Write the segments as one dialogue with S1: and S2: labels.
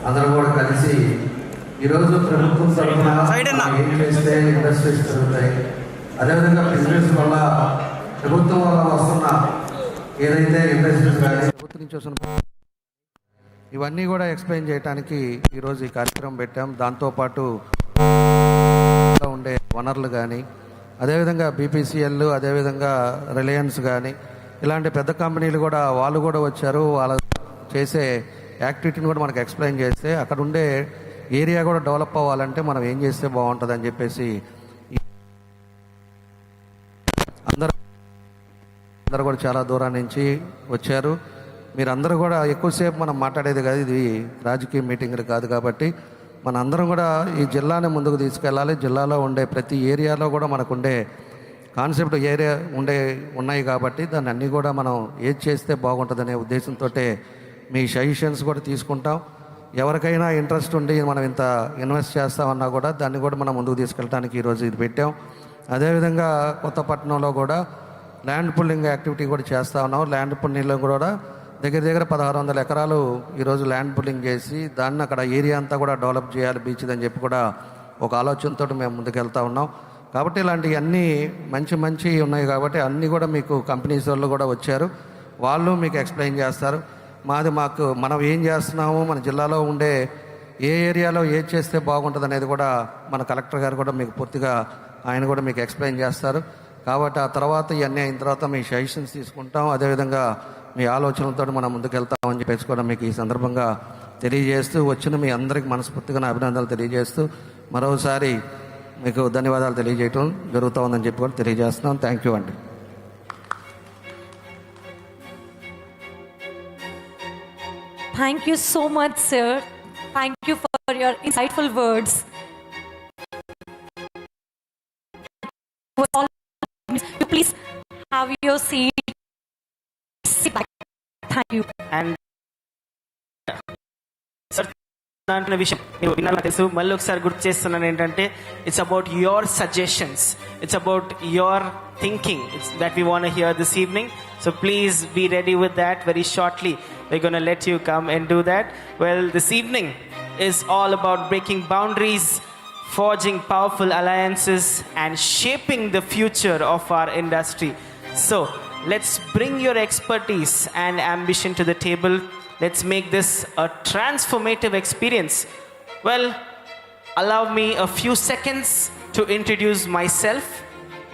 S1: అందరూ కూడా కలిసి ఈరోజు ప్రభుత్వం తరఫున ఏం చేస్తే ఇండస్ట్రీస్ జరుగుతాయి, అదేవిధంగా బిజినెస్ వల్ల ప్రభుత్వం వల్ల వస్తున్న ఏదైతే ఇండస్ట్రీస్ కానీ ప్రభుత్వం నుంచి వస్తున్న ఇవన్నీ కూడా ఎక్స్ప్లెయిన్ చేయడానికి ఈరోజు ఈ కార్యక్రమం పెట్టాం. దాంతోపాటు ఉండే వనరులు కానీ, అదేవిధంగా బీపీసీఎల్, అదేవిధంగా రిలయన్స్ కానీ ఇలాంటి పెద్ద కంపెనీలు కూడా వాళ్ళు కూడా వచ్చారు. వాళ్ళ చేసే యాక్టివిటీని కూడా మనకు ఎక్స్ప్లెయిన్ చేస్తే అక్కడ ఉండే ఏరియా కూడా డెవలప్ అవ్వాలంటే మనం ఏం చేస్తే బాగుంటుంది అని చెప్పేసి అందరూ కూడా చాలా దూరం నుంచి వచ్చారు. మీరందరూ కూడా ఎక్కువసేపు మనం మాట్లాడేది కాదు, ఇది రాజకీయ మీటింగ్ కాదు కాబట్టి మన అందరం కూడా ఈ జిల్లాని ముందుకు తీసుకెళ్ళాలి. జిల్లాలో ఉండే ప్రతి ఏరియాలో కూడా మనకు ఉండే కాన్సెప్ట్ ఏరియా ఉన్నాయి కాబట్టి దాన్ని అన్నీ కూడా మనం ఏది చేస్తే బాగుంటుందనే ఉద్దేశంతో మీ సజెషన్స్ కూడా తీసుకుంటాం. ఎవరికైనా ఇంట్రెస్ట్ ఉండి మనం ఇంత ఇన్వెస్ట్ చేస్తామన్నా కూడా దాన్ని కూడా మనం ముందుకు తీసుకెళ్ళడానికి ఈరోజు ఇది పెట్టాం. అదేవిధంగా కొత్తపట్నంలో కూడా ల్యాండ్ పుల్లింగ్ యాక్టివిటీ కూడా చేస్తూ ఉన్నాం. ల్యాండ్ పుల్లింగ్లో కూడా దగ్గర 1600 ఎకరాలు ఈరోజు ల్యాండ్ పుల్లింగ్ చేసి దాన్ని అక్కడ ఏరియా అంతా కూడా డెవలప్ చేయాలి బీచ్దని చెప్పి కూడా ఒక ఆలోచనతో మేము ముందుకు వెళ్తూ ఉన్నాం. కాబట్టి ఇలాంటివి అన్నీ మంచి ఉన్నాయి కాబట్టి అన్నీ కూడా మీకు కంపెనీస్ వాళ్ళు కూడా వచ్చారు, వాళ్ళు మీకు ఎక్స్ప్లెయిన్ చేస్తారు. మనం ఏం చేస్తున్నాము, మన జిల్లాలో ఉండే ఏ ఏరియాలో ఏది చేస్తే బాగుంటుంది అనేది కూడా మన కలెక్టర్ గారు కూడా మీకు పూర్తిగా ఆయన కూడా మీకు ఎక్స్ప్లెయిన్ చేస్తారు. కాబట్టి ఆ తర్వాత ఇవన్నీ అయిన తర్వాత మీ సజెషన్స్ తీసుకుంటాం. అదేవిధంగా మీ ఆలోచనలతో మనం ముందుకు వెళ్తామని చెప్పేసి కూడా మీకు ఈ సందర్భంగా తెలియజేస్తూ వచ్చిన మీ అందరికీ మనస్ఫూర్తిగా నా అభినందనలు తెలియజేస్తూ మరోసారి మీకు ధన్యవాదాలు తెలియజేయటం జరుగుతూ ఉందని చెప్పి కూడా తెలియజేస్తున్నాం. థ్యాంక్ యూ అండి.
S2: Thank you so much, sir. Thank you for your insightful words. You please have your seat. Sit back. Thank you.
S3: And sir, దాంట్లో విషయం మీరు విన్నారో తెలుసు, మళ్ళీ ఒకసారి గుర్తు చేస్తున్నాను ఏంటంటే it's about your suggestions, it's about your thinking that we want to hear this evening. So please be ready with that. Very shortly we're going to let you come and do that. Well, this evening is all about breaking boundaries, forging powerful alliances and shaping the future of our industry. So let's bring your expertise and ambition to the table. Let's make this a transformative experience. Well, allow me a few seconds to introduce myself.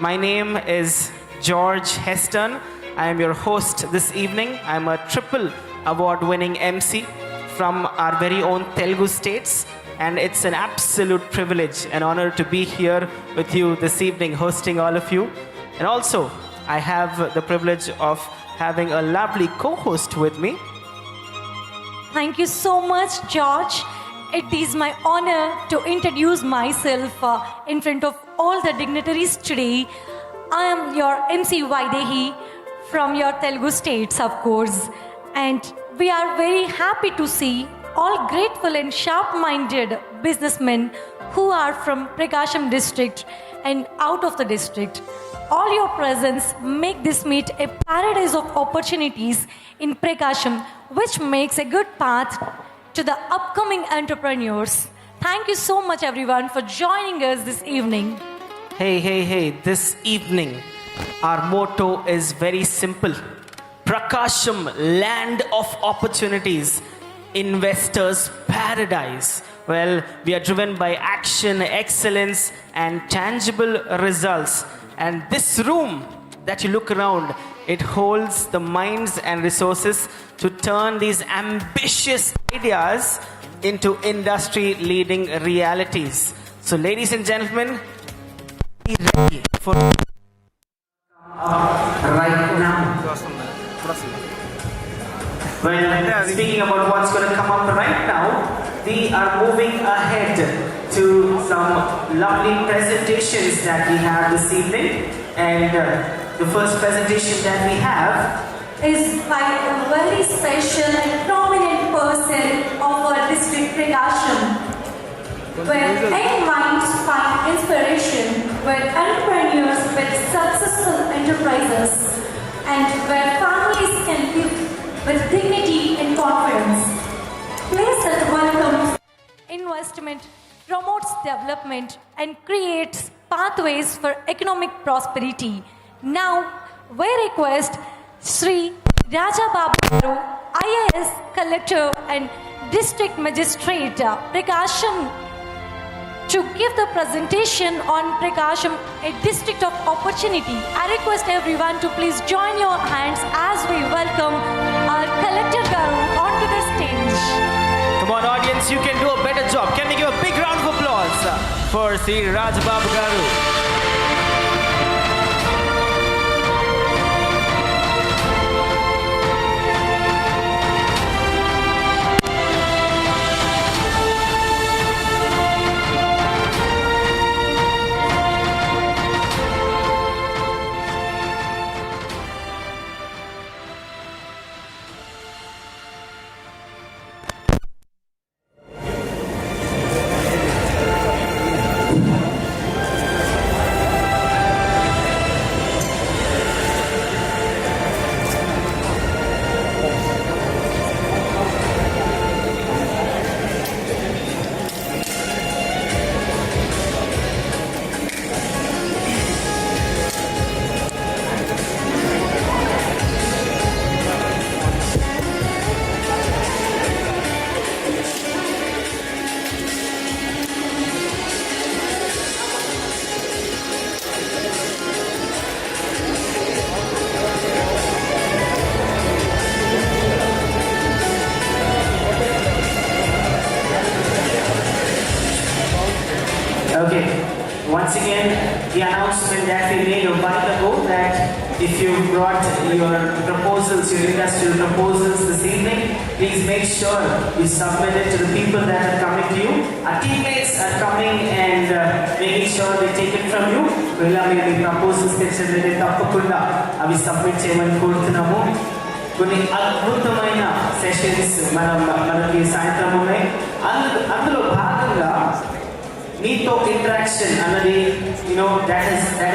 S3: My name is George Heston. I am your host this evening. I am a triple award-winning MC from our very own Telugu states, and it's an absolute privilege and honor to be here with you this evening, hosting all of you. And also, I have the privilege of having a lovely co-host with me.
S2: Thank you so much, George. It is my honor to introduce myself in front of all the dignitaries today. I am your MC Vaidehi from your Telugu states, of course. And we are very happy to see all grateful and sharp-minded businessmen who are from PRAKASAM district and out of the district. All your presence make this meet a paradise of opportunities in PRAKASAM, which makes a good path to the upcoming entrepreneurs. Thank you so much everyone for joining us this evening.
S3: Hey, this evening our motto is very simple. Prakasam, land of opportunities, investors paradise. Well, we are driven by action, excellence and tangible results. And this room that you look around, it holds the minds and resources to turn these ambitious ideas into industry leading realities. So ladies and gentlemen, be ready for right now. Well, speaking about what's going to come up right now, we are moving ahead to some lovely presentations that we have this evening. And the first presentation that we have
S2: is by a very special and prominent person of our district, PRAKASAM, where young minds find inspiration, where entrepreneurs build successful enterprises, and where families can live with dignity and confidence. place that welcomes investment, promotes development, and creates pathways for economic prosperity. Now, we request Sri Raja Babu Garu, IAS Collector and District Magistrate, PRAKASAM, to give the presentation on PRAKASAM, a district of opportunity. I request everyone to please join your hands as we welcome our Collector Garu onto the stage.
S3: Come on, audience, you can do a better job. Can we give a big round of applause for Sri Raja Babu Garu? Okay, once again, the announcement that we made a while ago that if you brought your proposals, your industrial proposals this evening, please make sure you submit it to the people that are coming to you. Our teammates are coming and making sure they take it from you. We'll have the proposals తెచ్చేది తప్పకుండా అవి submit చేయమని కోరుతున్నాము. కొన్ని అద్భుతమైన sessions మనకి సాయంత్రం ఉన్నాయి. అందులో భాగంగా మీతో interaction అన్నది that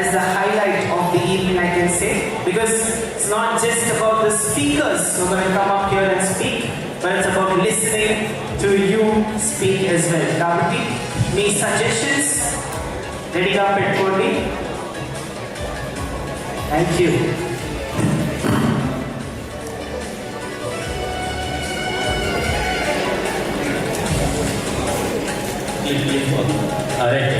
S3: is the highlight of the evening, I can say, because it's not just about the speakers who are going to come up here and speak, but it's about listening to you speak as well. Kabatti me suggestions రెడీగా పెట్టుకోండి. Thank you.
S4: Alright.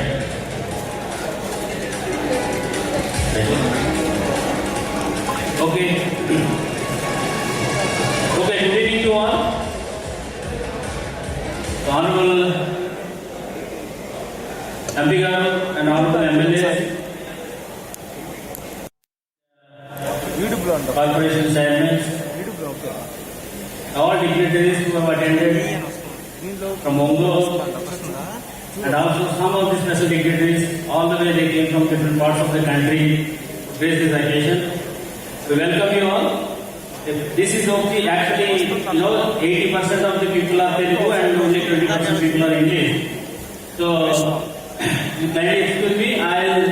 S4: Okay. Okay, good evening to all. Honorable MP Garu and Honorable MLAs, Corporation Chairmen, all dignitaries who have attended from Ongole, and also some of the special dignitaries, all the way they came from different parts of the country to face this occasion. We welcome you all. If this is okay, actually, 80% of the people are Telugu and only 20% people are English. So, kindly excuse me, I'll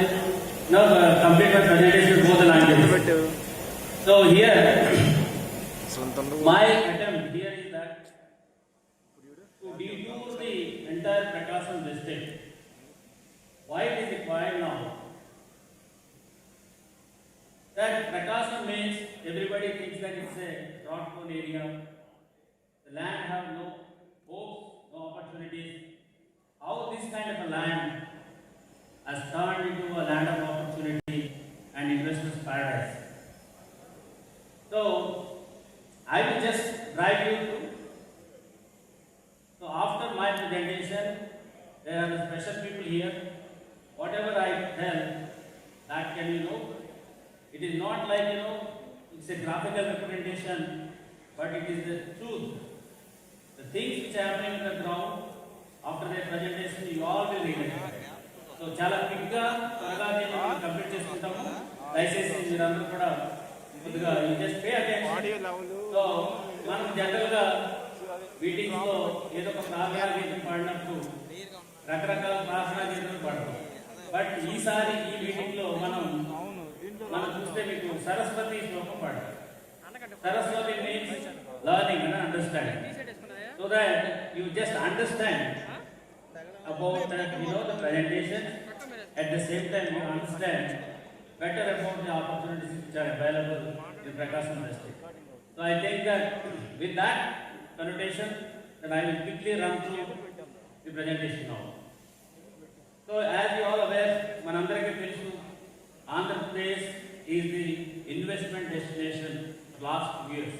S4: now complete my presentation in both the languages. So here, my attempt here is that to detour the entire PRAKASAM district. Why it is required now? That PRAKASAM means everybody thinks that it's a drought-prone area. The land have no hopes, no opportunities. How this kind of a land has turned into a land of opportunity and investors' paradise. So I will just drive you through. So after my presentation, there are special people here. Whatever I tell, that can it is not like it's a graphical representation, but it is the truth. The things which are happening on the ground, after their presentation, you all will read it. So చాలా క్విక్గా త్వరగా నేను complete చేసుకుంటాము. దయచేసి మీరందరూ కూడా కొద్దిగా just pay attention. So మనం జనరల్గా మీటింగ్స్లో ఏదో ఒక ప్రార్థనా గీతం పాడినప్పుడు రకరకాల ప్రార్థనా గీతాలు పాడతాం. బట్ ఈసారి ఈ మీటింగ్లో మనం చూస్తే మీకు సరస్వతి శ్లోకం పాడాలి. Saraswati means learning and understanding. So so that you just understand about the presentation. At the same time, you understand better about the opportunities which are available in Prakasam district. So I think that with that connotation, that I will quickly run through the presentation now. So as you all aware, Manandaraki Telusu, Andhra Pradesh is the investment destination for last 2 years.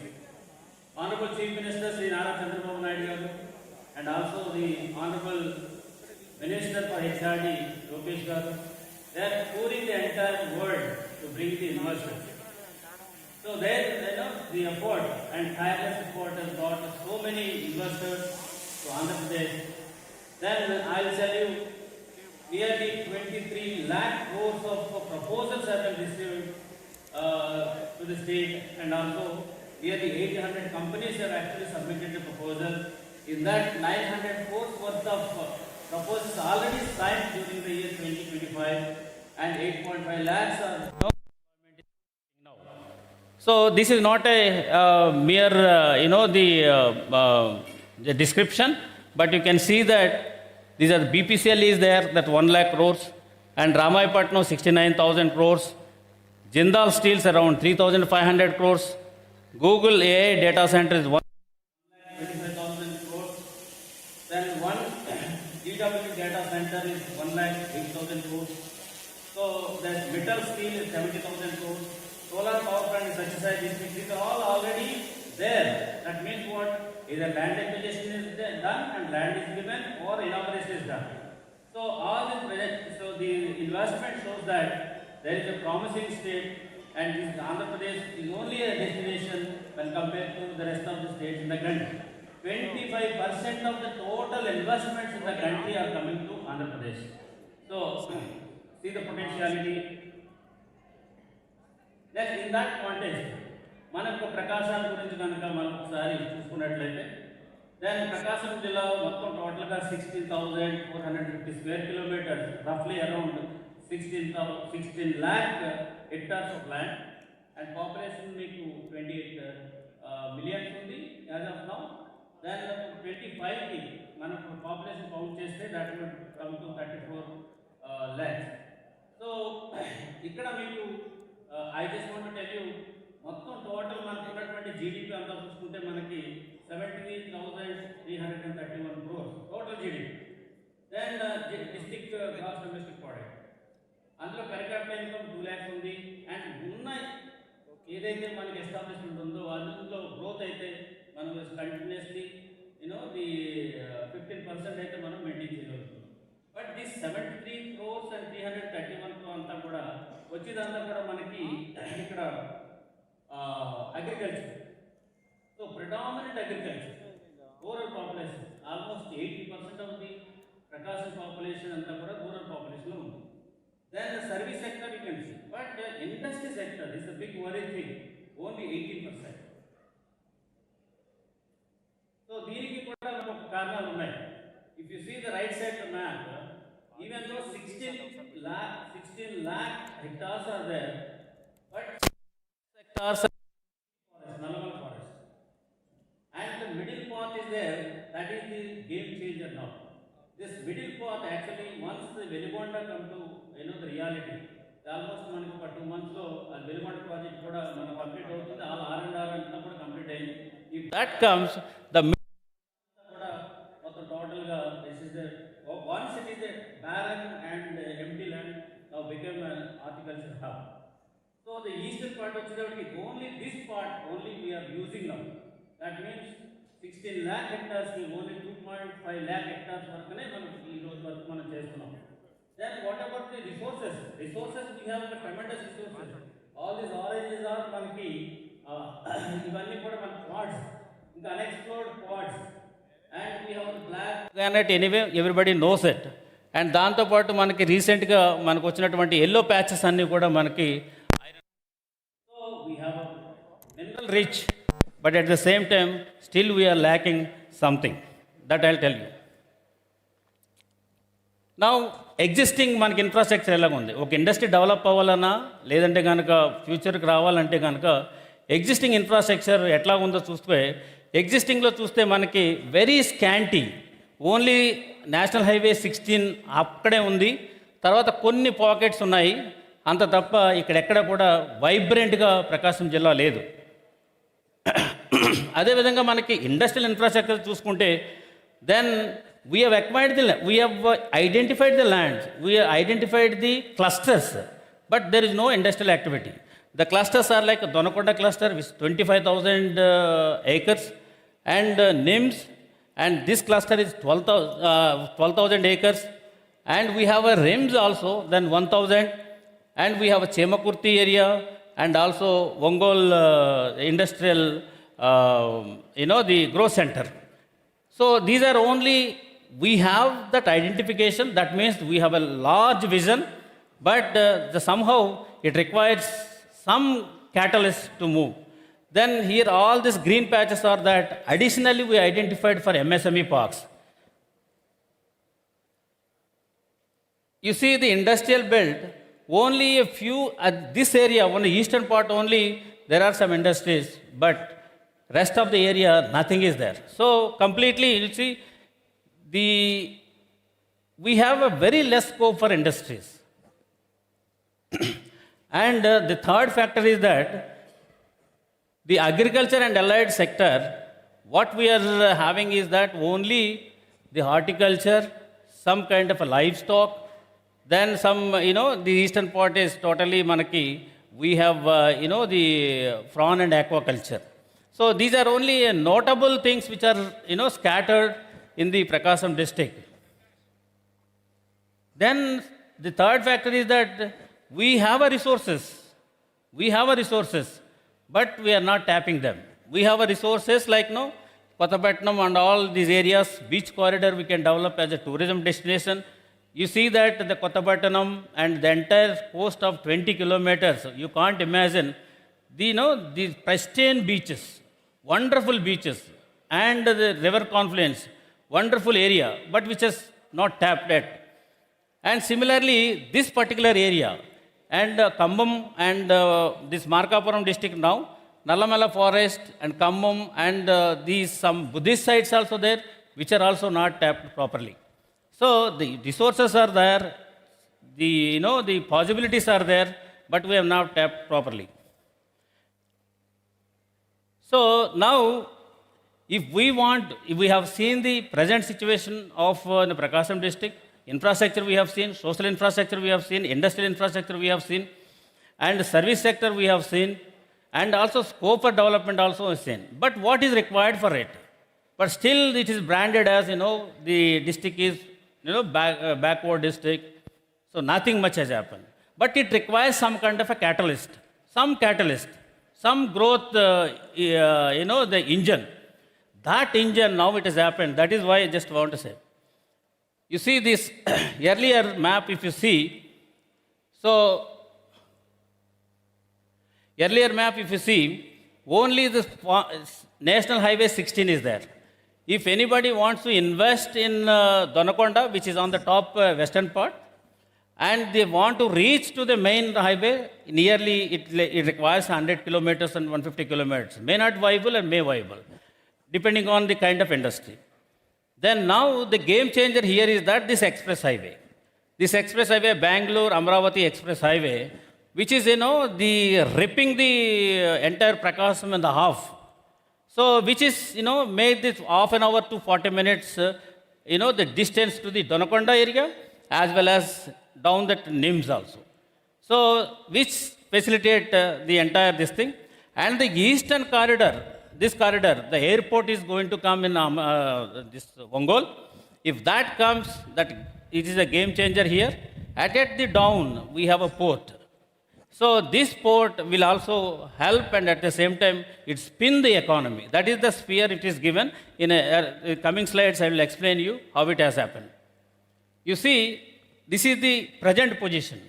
S4: Honorable Chief Minister Sri Nara Chandrababu Naidu garu and also the Honorable Minister for HRD Lokesh garu, they are touring the entire world to bring the investors. So there, the effort and tireless effort has brought so many investors to Andhra Pradesh. Then I will tell you, nearly 23 lakh crores of proposals have been received to the state, and also nearly 800 companies have actually submitted the proposal. In that, 900 crores worth of proposals already signed during the year 2025, and 8.5 lakhs are now. So this is not a mere, the description, but you can see that these are the BPCL is there, that 1 lakh crores, and Ramayapatnam 69,000 crores, Jindal Steels around 3,500 crores, Google AI data center is 1,25,000 crores, then one GW data center is 1,08,000 crores. So the metal steel is 70,000 crores. Solar power plant is C𝒐𝒖𝒑𝒍 district. These are all already there. That means what? Either land acquisition is done and land is given, or inauguration is done. So all these projects, so the investment shows that there is a promising state, and this Andhra Pradesh is only a destination when compared to the rest of the states in the country. 25% of the total investments in the country are coming to Andhra Pradesh. So see the potentiality. Next, in that context, మనకు ప్రకాశం గురించి కనుక మనం ఒకసారి చూసుకున్నట్లయితే, then ప్రకాశం జిల్లా మొత్తం టోటల్గా 16,450 square kilometres, రఫ్లీ around 16 lakh hectares of land, and population మీకు 28 millions ఉంది యాజ్ ఆఫ్ నౌ. దెన్ 25కి మనకు పాపులేషన్ కౌంట్ చేస్తే that would come to 34 lakhs. So ఇక్కడ మీకు I just want to tell you, మొత్తం టోటల్ మనకు ఉన్నటువంటి జీడిపి అంతా చూసుకుంటే మనకి 17,331 crores total GDP. Then district gross domestic product, అందులో పర్ క్యాపిటల్ ఇన్కమ్ 2 lakhs ఉంది. అండ్ ఉన్న ఏదైతే మనకి ఎస్టాబ్లిష్మెంట్ ఉందో అందులో గ్రోత్ అయితే మనం కంటిన్యూస్లీ ది 15% అయితే మనం మెయింటైన్ చేయగలుగుతాం. But this 73 crores and 331 crores అంతా కూడా వచ్చేదంతా కూడా మనకి ఇక్కడ agriculture. So predominant agriculture, rural population almost 80% of the Prakasam population అంతా కూడా రూరల్ పాపులేషన్లో ఉంది. Then service sector you can see, but industry sector is a big worry thing, only 18%. So దీనికి కూడా ఒక కారణాలు ఉన్నాయి. If you see the right side the map, even though 16 lakh hectares are there, but hectares are Nalamal forest, and the middle path is there. That is the game changer now. This middle path actually, once the Veligonda come to the reality, almost మనకి ఒక 2 months లో ఆ Veligonda project కూడా మనం complete అవుతుంది. All R&R అంతా కూడా complete అయింది. If that comes, the కూడా మొత్తం టోటల్ గా this is the once it is a barren and empty land, now become an horticulture hub. So the eastern part వచ్చేటప్పటికి only this part only we are using now. That means 16 lakh hectares కి only 2.5 lakh hectares వరకునే మనం ఈ రోజు వరకు మనం చేస్తున్నాం. Then what about the resources? Resources, we have a tremendous resources. All these oranges are మనకి ఇవన్నీ కూడా మన pods, ఇంకా unexplored pods. And we have black granite, anyway everybody knows it. And దాంతోపాటు మనకి రీసెంట్గా మనకు వచ్చినటువంటి ఎల్లో ప్యాచెస్ అన్నీ కూడా మనకి iron. So we have mineral rich, but at the same time still we are lacking something, that I will tell you. Now existing మనకి infrastructure ఎలాగ ఉంది, ఒక ఇండస్ట్రీ డెవలప్ అవ్వాలన్నా లేదంటే కనుక ఫ్యూచర్కి రావాలంటే కనుక ఎగ్జిస్టింగ్ ఇన్ఫ్రాస్ట్రక్చర్ ఎట్లా ఉందో చూస్తే ఎగ్జిస్టింగ్లో చూస్తే మనకి very scanty, only national highway 16 అక్కడే ఉంది. తర్వాత కొన్ని పాకెట్స్ ఉన్నాయి, అంత తప్ప ఇక్కడెక్కడ కూడా వైబ్రెంట్గా ప్రకాశం జిల్లా లేదు. అదేవిధంగా మనకి ఇండస్ట్రియల్ ఇన్ఫ్రాస్ట్రక్చర్ చూసుకుంటే then we have acquired we have identified the lands, we have identified the clusters, but there is no industrial activity. The clusters are like Donakonda cluster with 25,000 acres, and NIMS, and this cluster is 12,000 acres, and we have a RIMS also, then 1,000, and we have a Chemakurti area, and also Ongole industrial, the growth center. So these are only, we have that identification, that means we have a large vision, but somehow it requires some catalyst to move. Then here all these green patches are that additionally we identified for MSME parks. You see the industrial belt, only a few, at this area, on the eastern part only, there are some industries, but rest of the area, nothing is there. So completely, you see, we have a very less scope for industries. And the third factor is that the agriculture and allied sector, what we are having is that only the horticulture, some kind of a livestock, then some, the eastern part is totally manaki, we have, the prawn and aquaculture. So these are only notable things which are, scattered in the Prakasam district. Then the third factor is that we have resources, but we are not tapping them. We have resources like Kottapatnam and all these areas, beach corridor we can develop as a tourism destination. You see that the Kottapatnam and the entire coast of 20 kilometers, you can't imagine the pristine beaches, wonderful beaches, and the river confluence, wonderful area, but which is not tapped yet. And similarly, this particular area, and Kambam and this Markapuram district now, Nallamala forest and Kambam, and these some Buddhist sites also there, which are also not tapped properly. So the resources are there, the possibilities are there, but we have not tapped properly. So now, if we have seen the present situation of the Prakasam district, infrastructure we have seen, social infrastructure we have seen, industrial infrastructure we have seen, and service sector we have seen, and also scope for development also is seen. But what is required for it? But still it is branded as, the district is, backward district, so nothing much has happened. But it requires some kind of a catalyst, some growth, the engine. That engine, now it has happened. That is why I just want to say. You see this earlier map, if you see, only the National Highway 16 is there. If anybody wants to invest in Donakonda, which is on the top western part, and they want to reach to the main highway, nearly it requires 100 kilometers and 150 kilometers. May not viable and may viable, depending on the kind of industry. Then now the game changer here is that this express highway, Bangalore Amravati express highway, which is, ripping the entire Prakasam in the half. So, which is, made this half an hour to 40 minutes, the distance to the Donakonda area, as well as down that NIMS also. So, which facilitate the entire this thing. And the eastern corridor, this corridor, the airport is going to come in this Ongole. If that comes, that it is a game changer here. At the down, we have a port. So this port will also help, and at the same time, it spin the economy. That is the sphere it is given. In coming slides, I will explain you how it has happened. You see, this is the present position.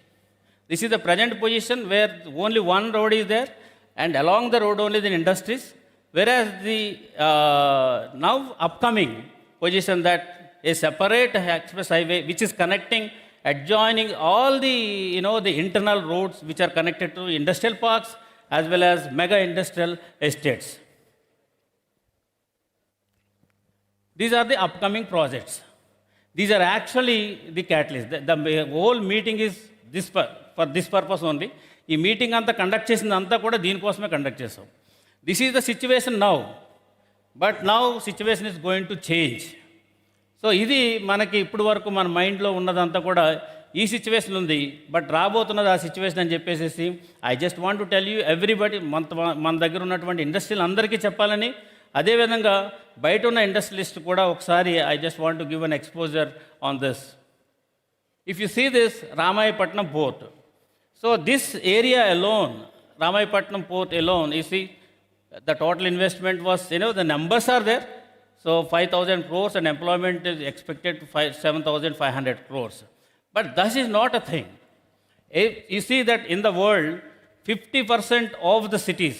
S4: This is the present position where only one road is there, and along the road only the industries. Whereas the now upcoming position that a separate express highway which is connecting, adjoining all the the internal roads which are connected to industrial parks as well as mega industrial estates. These are the upcoming projects. These are actually the catalyst. The whole meeting is for this purpose only. ఈ meeting అంతా conduct చేసిందంతా కూడా దీనికోసమే conduct చేసాం. This is the situation now, but now situation is going to change. So ఇది మనకి ఇప్పుడు వరకు మన మైండ్లో ఉన్నదంతా కూడా ఈ సిచ్యువేషన్ ఉంది, బట్ రాబోతున్నది ఆ సిచ్యువేషన్ అని చెప్పేసి I just want to tell you everybody, మన దగ్గర ఉన్నటువంటి ఇండస్ట్రీలు అందరికీ చెప్పాలని, అదేవిధంగా బయట ఉన్న ఇండస్ట్రియలిస్ట్ కూడా ఒకసారి I just want to give an exposure on this. If you see this Ramayapatnam port, so this area alone, Ramayapatnam port alone, you see, the total investment was, the numbers are there. So 5,000 crores and employment is expected to 7,500 crores. But that is not a thing. You see that in the world, 50% of the cities,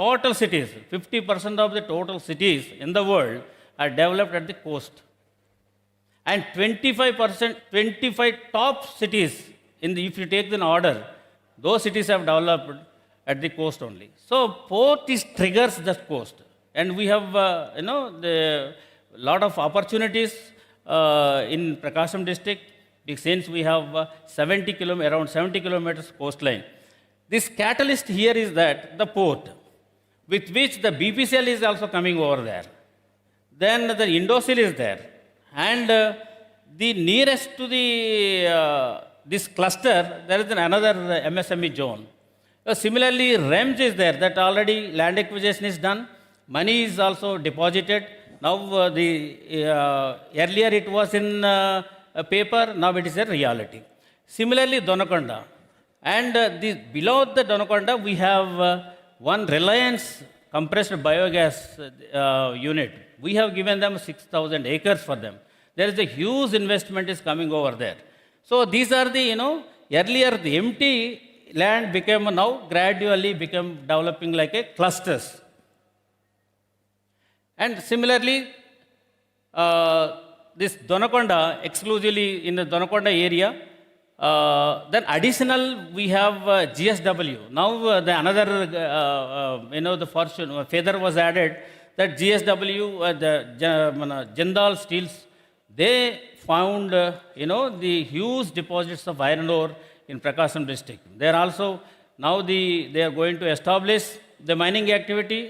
S4: total cities, 50% of the total cities in the world are developed at the coast. And 25 top cities, if you take an order, those cities have developed at the coast only. So port triggers the coast, and we have the lot of opportunities in Prakasam district, since we have around 70 kilometers coastline. This catalyst here is that the port, with which the BPCL is also coming over there. Then the Indosil is there, and the nearest to the this cluster, there is another MSME zone. Similarly, REMS is there, that already land acquisition is done. Money is also deposited. Now, earlier it was in paper, now it is a reality. Similarly, Donakonda. And below the Donakonda, we have one Reliance compressed biogas unit. We have given them 6,000 acres for them. There is a huge investment is coming over there. So these are the, earlier the empty land became now gradually become developing like a clusters. And similarly, this Donakonda, exclusively in the Donakonda area, then additional we have GSW. Now the another, the fortune, feather was added, that GSW, the Jindal Steels, they found, the huge deposits of iron ore in Prakasam district. They are also, now they are going to establish the mining activity,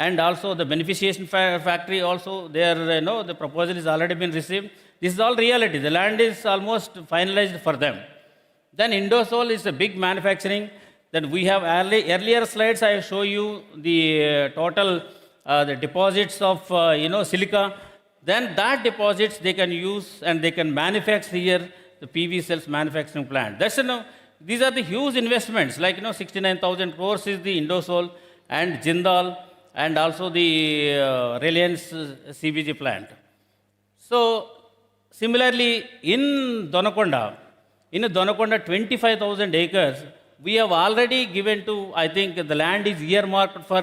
S4: and also the beneficiation factory also, the proposal is already been received. This is all reality. The land is almost finalized for them. Then Indosol is a big manufacturing. Then we have earlier slides, I show you the total, the deposits of, silica. Then that deposits they can use and they can manufacture here the PV cells manufacturing plant. That's these are the huge investments, like 69,000 crores is the Indosol and Jindal and also the Reliance CBG plant. So similarly in Donakonda 25,000 acres, we have already given to, I think the land is earmarked for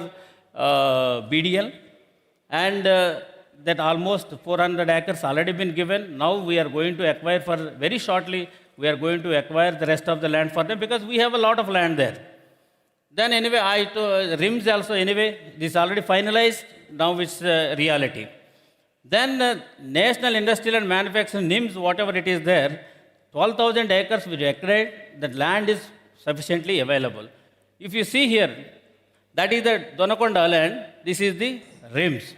S4: BDL, and that almost 400 acres already been given. Now we are going to acquire very shortly, we are going to acquire the rest of the land for them, because we have a lot of land there. Then anyway, RIMS also anyway, this is already finalized, now it's reality. Then National Industrial and Manufacturing NIMS, whatever it is there, 12,000 acres we acquired, that land is sufficiently available. If you see here, that is the Donakonda land, this is the RIMS.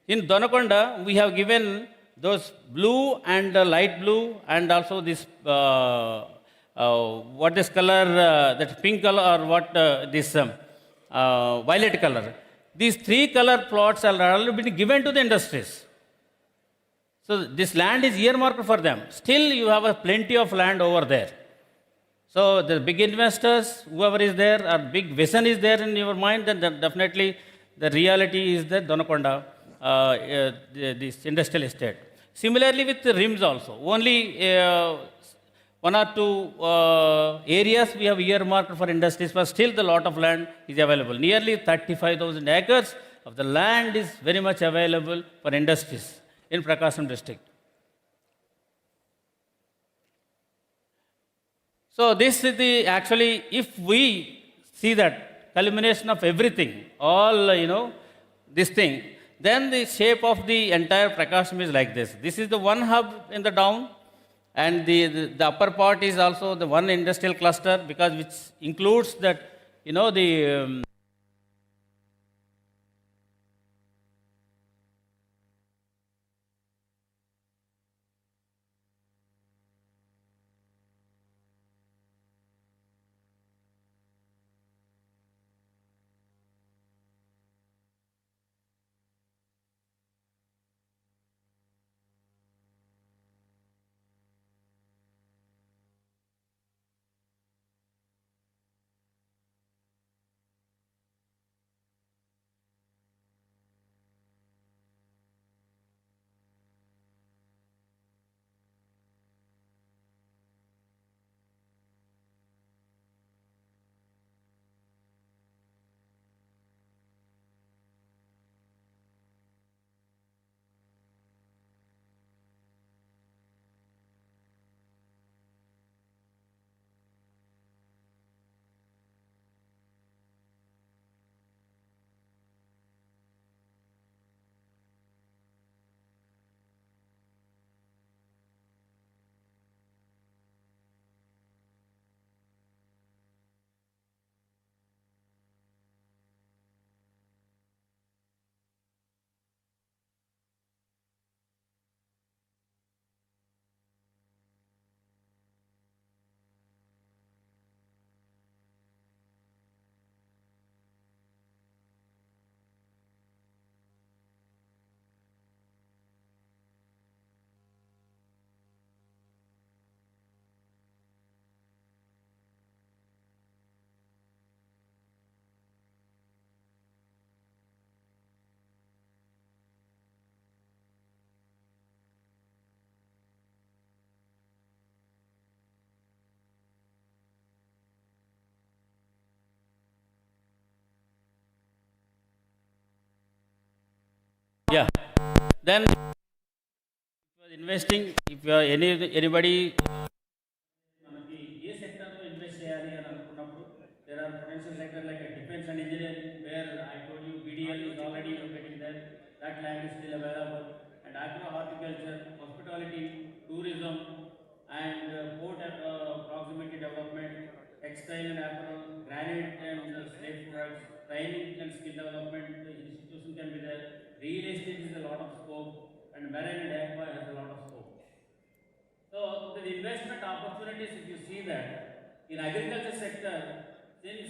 S4: In Donakonda, we have given those blue and light blue, and also this, what is color, that pink color, or what this violet color. These 3 color plots are already been given to the industries. So this land is earmarked for them. Still, you have a plenty of land over there. So the big investors, whoever is there, or big vision is there in your mind, then definitely the reality is that Donakonda, this industrial estate. Similarly with the RIMS also, only 1 or 2 areas we have earmarked for industries, but still the lot of land is available. Nearly 35,000 acres of the land is very much available for industries in Prakasam district. So this is the, actually, if we see that culmination of everything, all, this thing, then the shape of the entire Prakasam is like this. This is the one hub in the down, and the upper part is also the one industrial cluster, because which includes that, the yeah. Then if you are investing, if you are anybody మనకి ఏ సెక్టర్లో invest చేయాలి అని అనుకున్నప్పుడు there are potential sector like defense and engineering, where I told you BDL is already located there, that land is still available, and agro horticulture, hospitality, tourism, and port proximity development, textile and apparel, granite and slate products, training and skill development institution can be there. Real estate is a lot of scope, and marine and aqua has a lot of scope. So the investment opportunities, if you see that in agriculture sector, since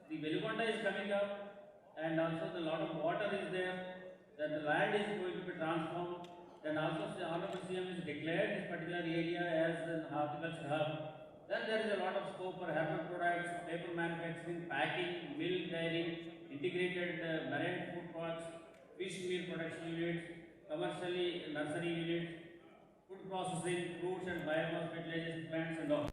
S4: the Velugonda is coming up, and also the lot of water is there, that the land is going to be transformed, then also the Honorable CM is declared this particular area as an horticulture hub. Then there is a lot of scope for herbal products, paper manufacturing, packing, milk dairy, integrated marine food products, fish meal production units, commercially nursery units, food processing, fruits and biomass fertilization plants and all.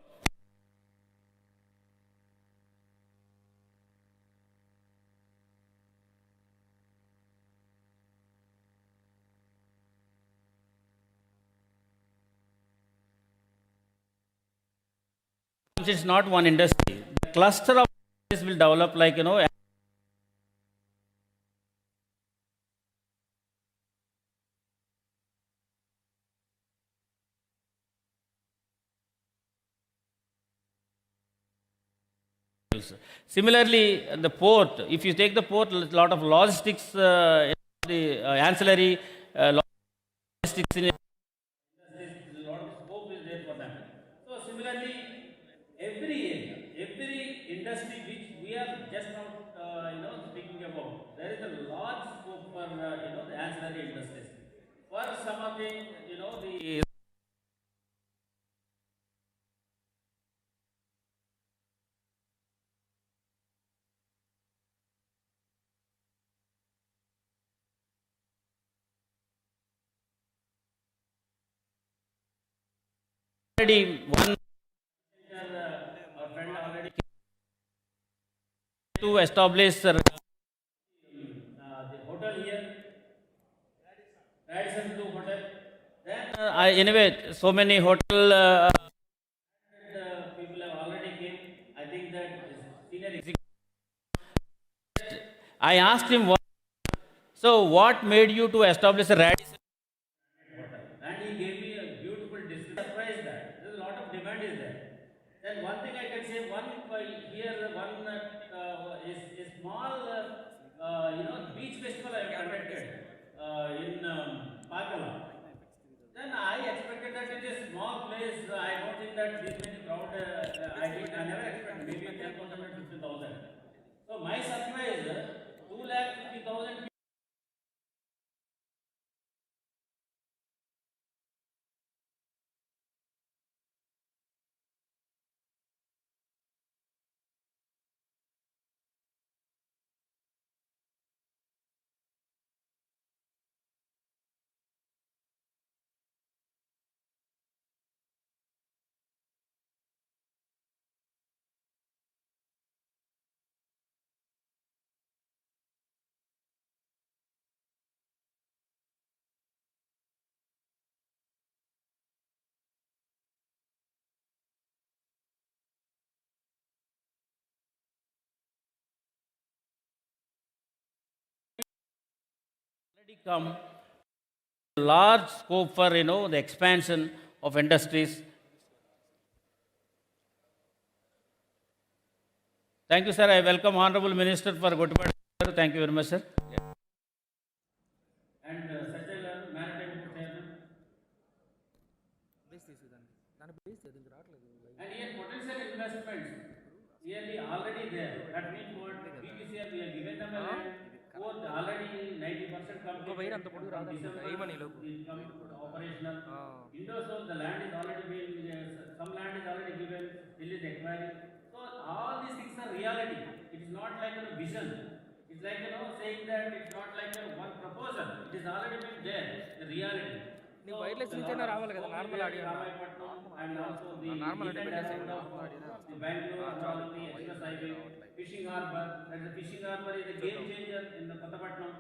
S4: It's not one industry. The cluster of industries will develop like, Similarly, the port, if you take the port, a lot of logistics, the ancillary logistics in it, a lot of scope is there for them. So similarly, every area, every industry which we are just not, speaking about, there is a large scope for, the ancillary industries. For some of the, the already one our friend already to establish the hotel here, Radisson Blue Hotel. Then anyway, so many hotel people have already came. I think that senior executive. I asked him what So what made you to establish a radius?
S5: And he gave me a beautiful description. Surprised that there's a lot of demand is there. Then one thing I can say, one is small, beach festival I have conducted in Pakala. Then I expected that it is a small place. I don't think that this many crowd. I never expected maybe 10,000 or 15,000. So my surprise, 2,50,000.
S4: Already come large scope for the expansion of industries. Thank you, sir. I welcome Honorable Minister for Gottipati. Thank you very much, sir.
S5: And such a maritime chairman. And here potential investments really already there. That means what BPCL we have given them a land. Both already 90% completed. From December it come operational. Indoor the land is already being some land is already given. Still is acquiring. So all these things are reality. It is not like a vision. It's like saying that it's not like one proposal. It is already been there. The reality. So, wireless and also the the Bangalore and all the express highway, fishing harbor. And the fishing harbor is a game changer in the Kottapatnam.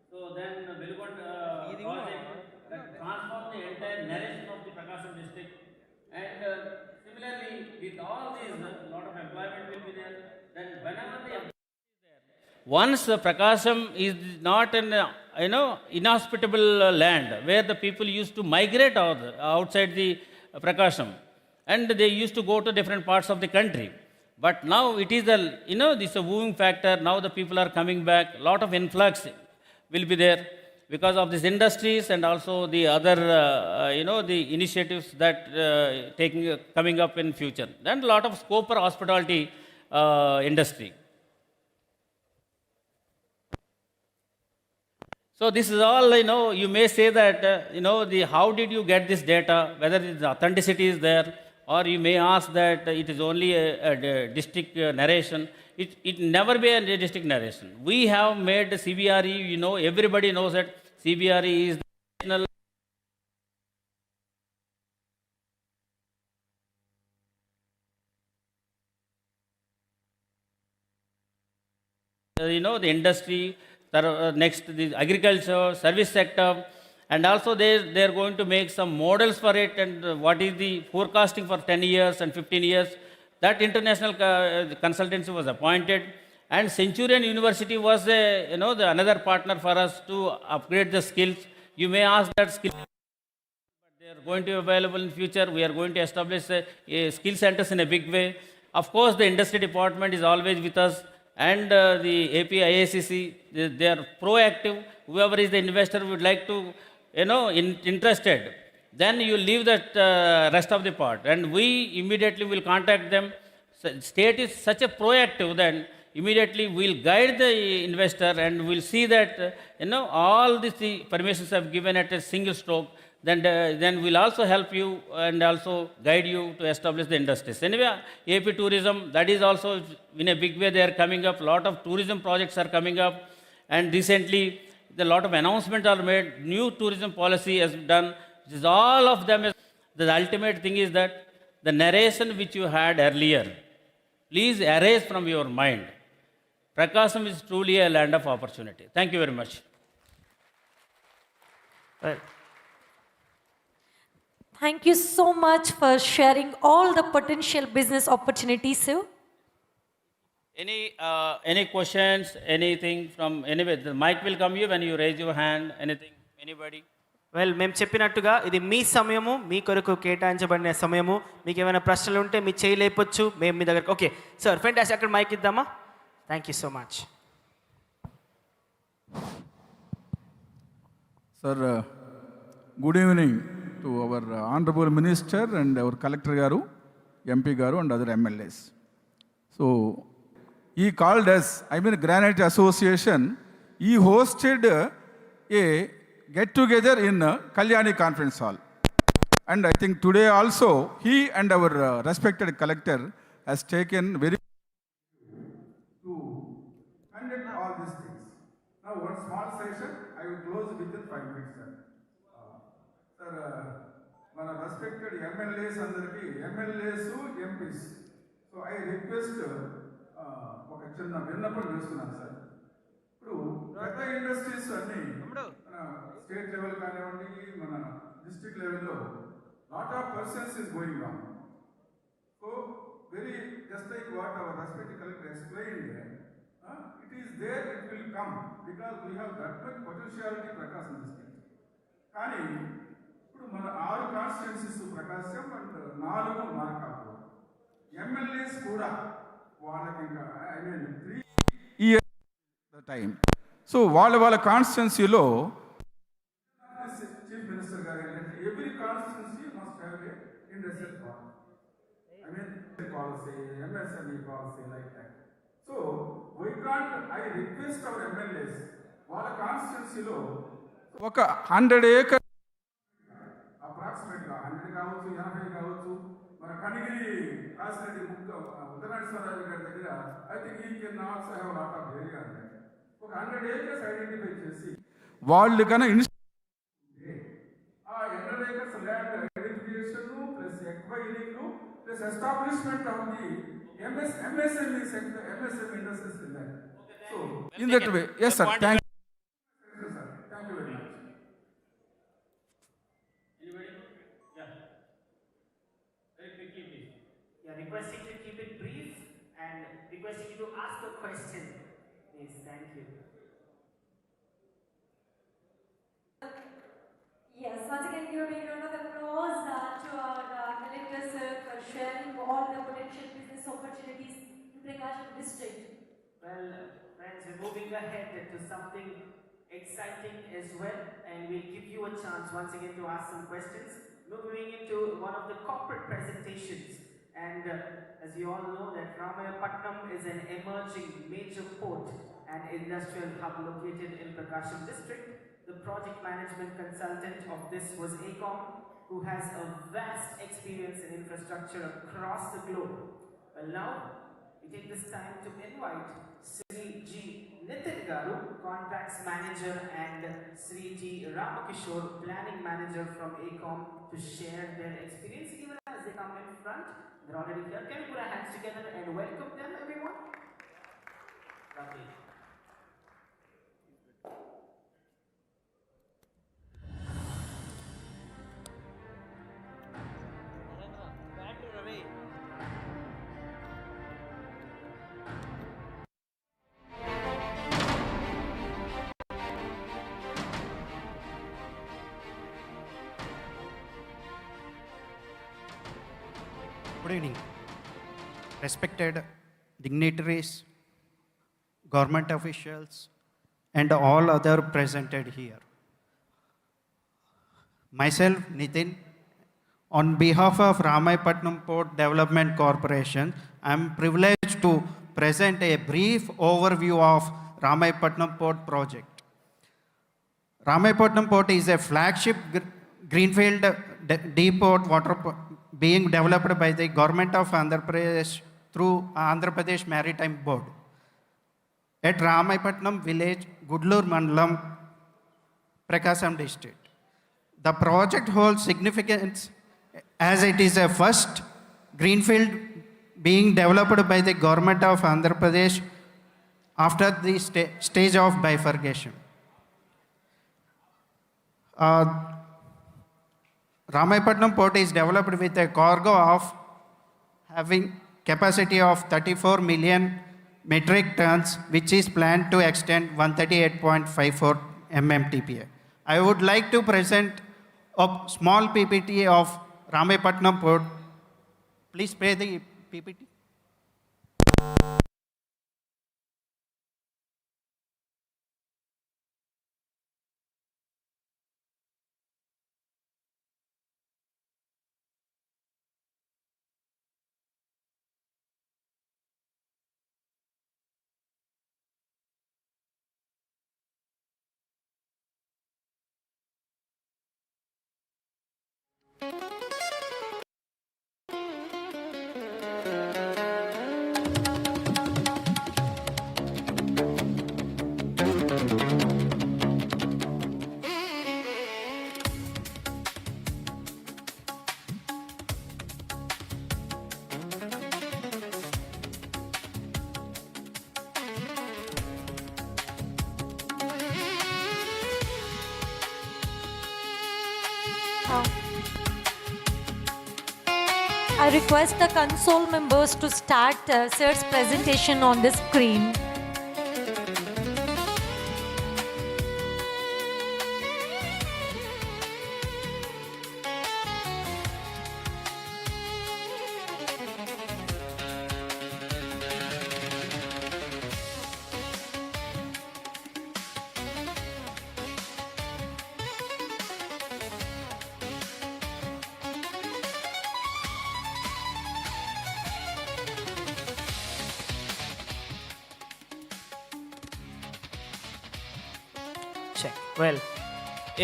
S5: So then the Velugond project that transformed the entire narration of the Prakasam district. And similarly, with all these, a lot of employment will be there. Then whenever the
S4: Once Prakasam is not an inhospitable land where the people used to migrate outside the Prakasam, and they used to go to different parts of the country. But now it is this a wooing factor. Now the people are coming back. A lot of influx will be there because of these industries and also the other the initiatives that coming up in future. Then a lot of scope for hospitality industry. So this is all, you may say that, how did you get this data, whether the authenticity is there, or you may ask that it is only a district narration. It never be a district narration. We have made CBRE, everybody knows that CBRE is the national the industry, next the agriculture, service sector, and also they are going to make some models for it and what is the forecasting for 10 years and 15 years. That international consultancy was appointed, and Centurion University was another partner for us to upgrade the skills. You may ask that skill, but they are going to be available in future. We are going to establish skill centers in a big way. Of course, the industry department is always with us. And the AP IACC, they are proactive. Whoever is the investor would like to, interested. Then you leave that rest of the part. And we immediately will contact them. State is such a proactive, then immediately we'll guide the investor and we'll see that, all these permissions have given at a single stroke. Then we'll also help you and also guide you to establish the industries. Anyway, AP tourism, that is also in a big way they are coming up. A lot of tourism projects are coming up. And recently, a lot of announcements are made. New tourism policy has done. This is all of them. The ultimate thing is that the narration which you had earlier, please erase from your mind. Prakasam is truly a land of opportunity. Thank you very much.
S3: Right.
S2: Thank you so much for sharing all the potential business opportunities, sir.
S4: Any questions, anything from anywhere? The mic will come you when you raise your hand. Anything, anybody?
S3: Well మేము చెప్పినట్టుగా ఇది మీ సమయము, మీ కొరకు కేటాయించబడిన సమయము. మీకు ఏమైనా ప్రశ్నలు ఉంటే మీ చేయి లేపొచ్చు, మేము మీ దగ్గర. Okay sir, fantastic. అక్కడ మైక్ ఇద్దామా? Thank you so much.
S6: Sir, good evening to our Honorable Minister and our Collector Garu, MP Garu and other MLAs. So, he called us, Granite Association, he hosted a get-together in Kalyani Conference Hall. And I think today also, he and our respected Collector has taken very to conduct all these things. Now, one small session, I will close within 5 minutes, sir. Sir, మన respected MLAs అందరికి MLAs, MPs. So I request ఒక చిన్న విన్నపం చేస్తున్నాను sir. ఇప్పుడు పెద్ద industries అన్ని మన స్టేట్ లెవెల్ కానివ్వండి, మన డిస్ట్రిక్ట్ లెవెల్లో lot of persons is going on. So very just like what hour respected collector explained, it is there, it will come because we have that much potentiality Prakasam district. కానీ ఇప్పుడు మన 6 constituencies Prakasam and 4 Markapuram. MLAs కూడా వాళ్ళకి ఇంకా 3 years time. So వాళ్ళ కాన్స్టిట్యున్సీలో chief minister గారు ఏంటంటే every constituency must have a industrial policy, MSME policy like that. So why can't I request our MLAs వాళ్ళ కాన్స్టిట్యున్సీలో ఒక 100 acres అప్రాక్సిమేట్గా 100 కావచ్చు, 80 కావచ్చు, మన కనిగిరి కాసిరెడ్డి ఉత్తరాశ్వరరావు గారి దగ్గర ఐ థింక్ ఈ can also have lot of area అంటే ఒక 100 acres ఐడెంటిఫై చేసి వాళ్ళు కన్నా ఆ 100 acres land identification plus acquiring plus establishment of the MSME sector, MSME industries in that. So in that way, yes sir, thank you sir, thank you very much.
S4: Anybody? Yeah. Very quickly, please.
S3: Yeah, requesting to keep it brief and requesting you to ask a question. Please, thank you.
S2: Yes, once again, give a big round of applause to our collector sir for sharing all the potential business opportunities in PRAKASAM district.
S3: Well, friends, we're moving ahead to something exciting as well, and we'll give you a chance once again to ask some questions. Moving into one of the corporate presentations, and as you all know that Ramayapatnam is an emerging major port and industrial hub located in PRAKASAM district. The project management consultant of this was AECOM, who has a vast experience in infrastructure across the globe. Well, now we take this time to invite Sri G. Nitin Garu, Contracts Manager, and Sri G. Ramakishore, Planning Manager from AECOM, to share their experience. Even as they come in front, they're already here. Can we put our hands together and welcome them, everyone? Lovely.
S7: Good evening. Respected dignitaries, government officials, and all other presented here. Myself, Nitin, on behalf of Ramayapatnam Port Development Corporation, I am privileged to present a brief overview of Ramayapatnam Port project. Ramayapatnam Port is a flagship greenfield deep port water being developed by the government of Andhra Pradesh through Andhra Pradesh Maritime Board. At Ramayapatnam village, Gudlur Mandalam, PRAKASAM district. The project holds significance as it is a first greenfield being developed by the government of Andhra Pradesh after the stage of bifurcation. Ramayapatnam port is developed with a cargo of having capacity of 34 million metric tons, which is planned to extend 138.54 mmTPA. I would like to present a small PPT of Ramepatnam Port. Please play the PPT.
S2: I request the console members to start sir's presentation on the screen.
S3: Check. Well,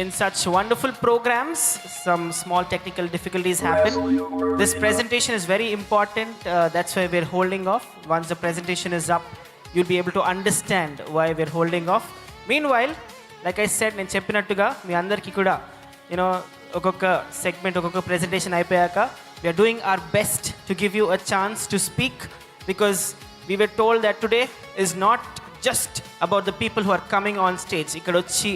S3: in such wonderful programs, some small technical difficulties happen. This presentation is very important. That's why we're holding off. Once the presentation is up, you'll be able to understand why we're holding off. Meanwhile, like I said, నేను చెప్పినట్టుగా మీ అందరికీ కూడా ఒక్కొక్క segment ఒక్కొక్క presentation అయిపోయాక we are doing our best to give you a chance to speak, because we were told that today is not just about the people who are coming on stage. ఇక్కడ వచ్చి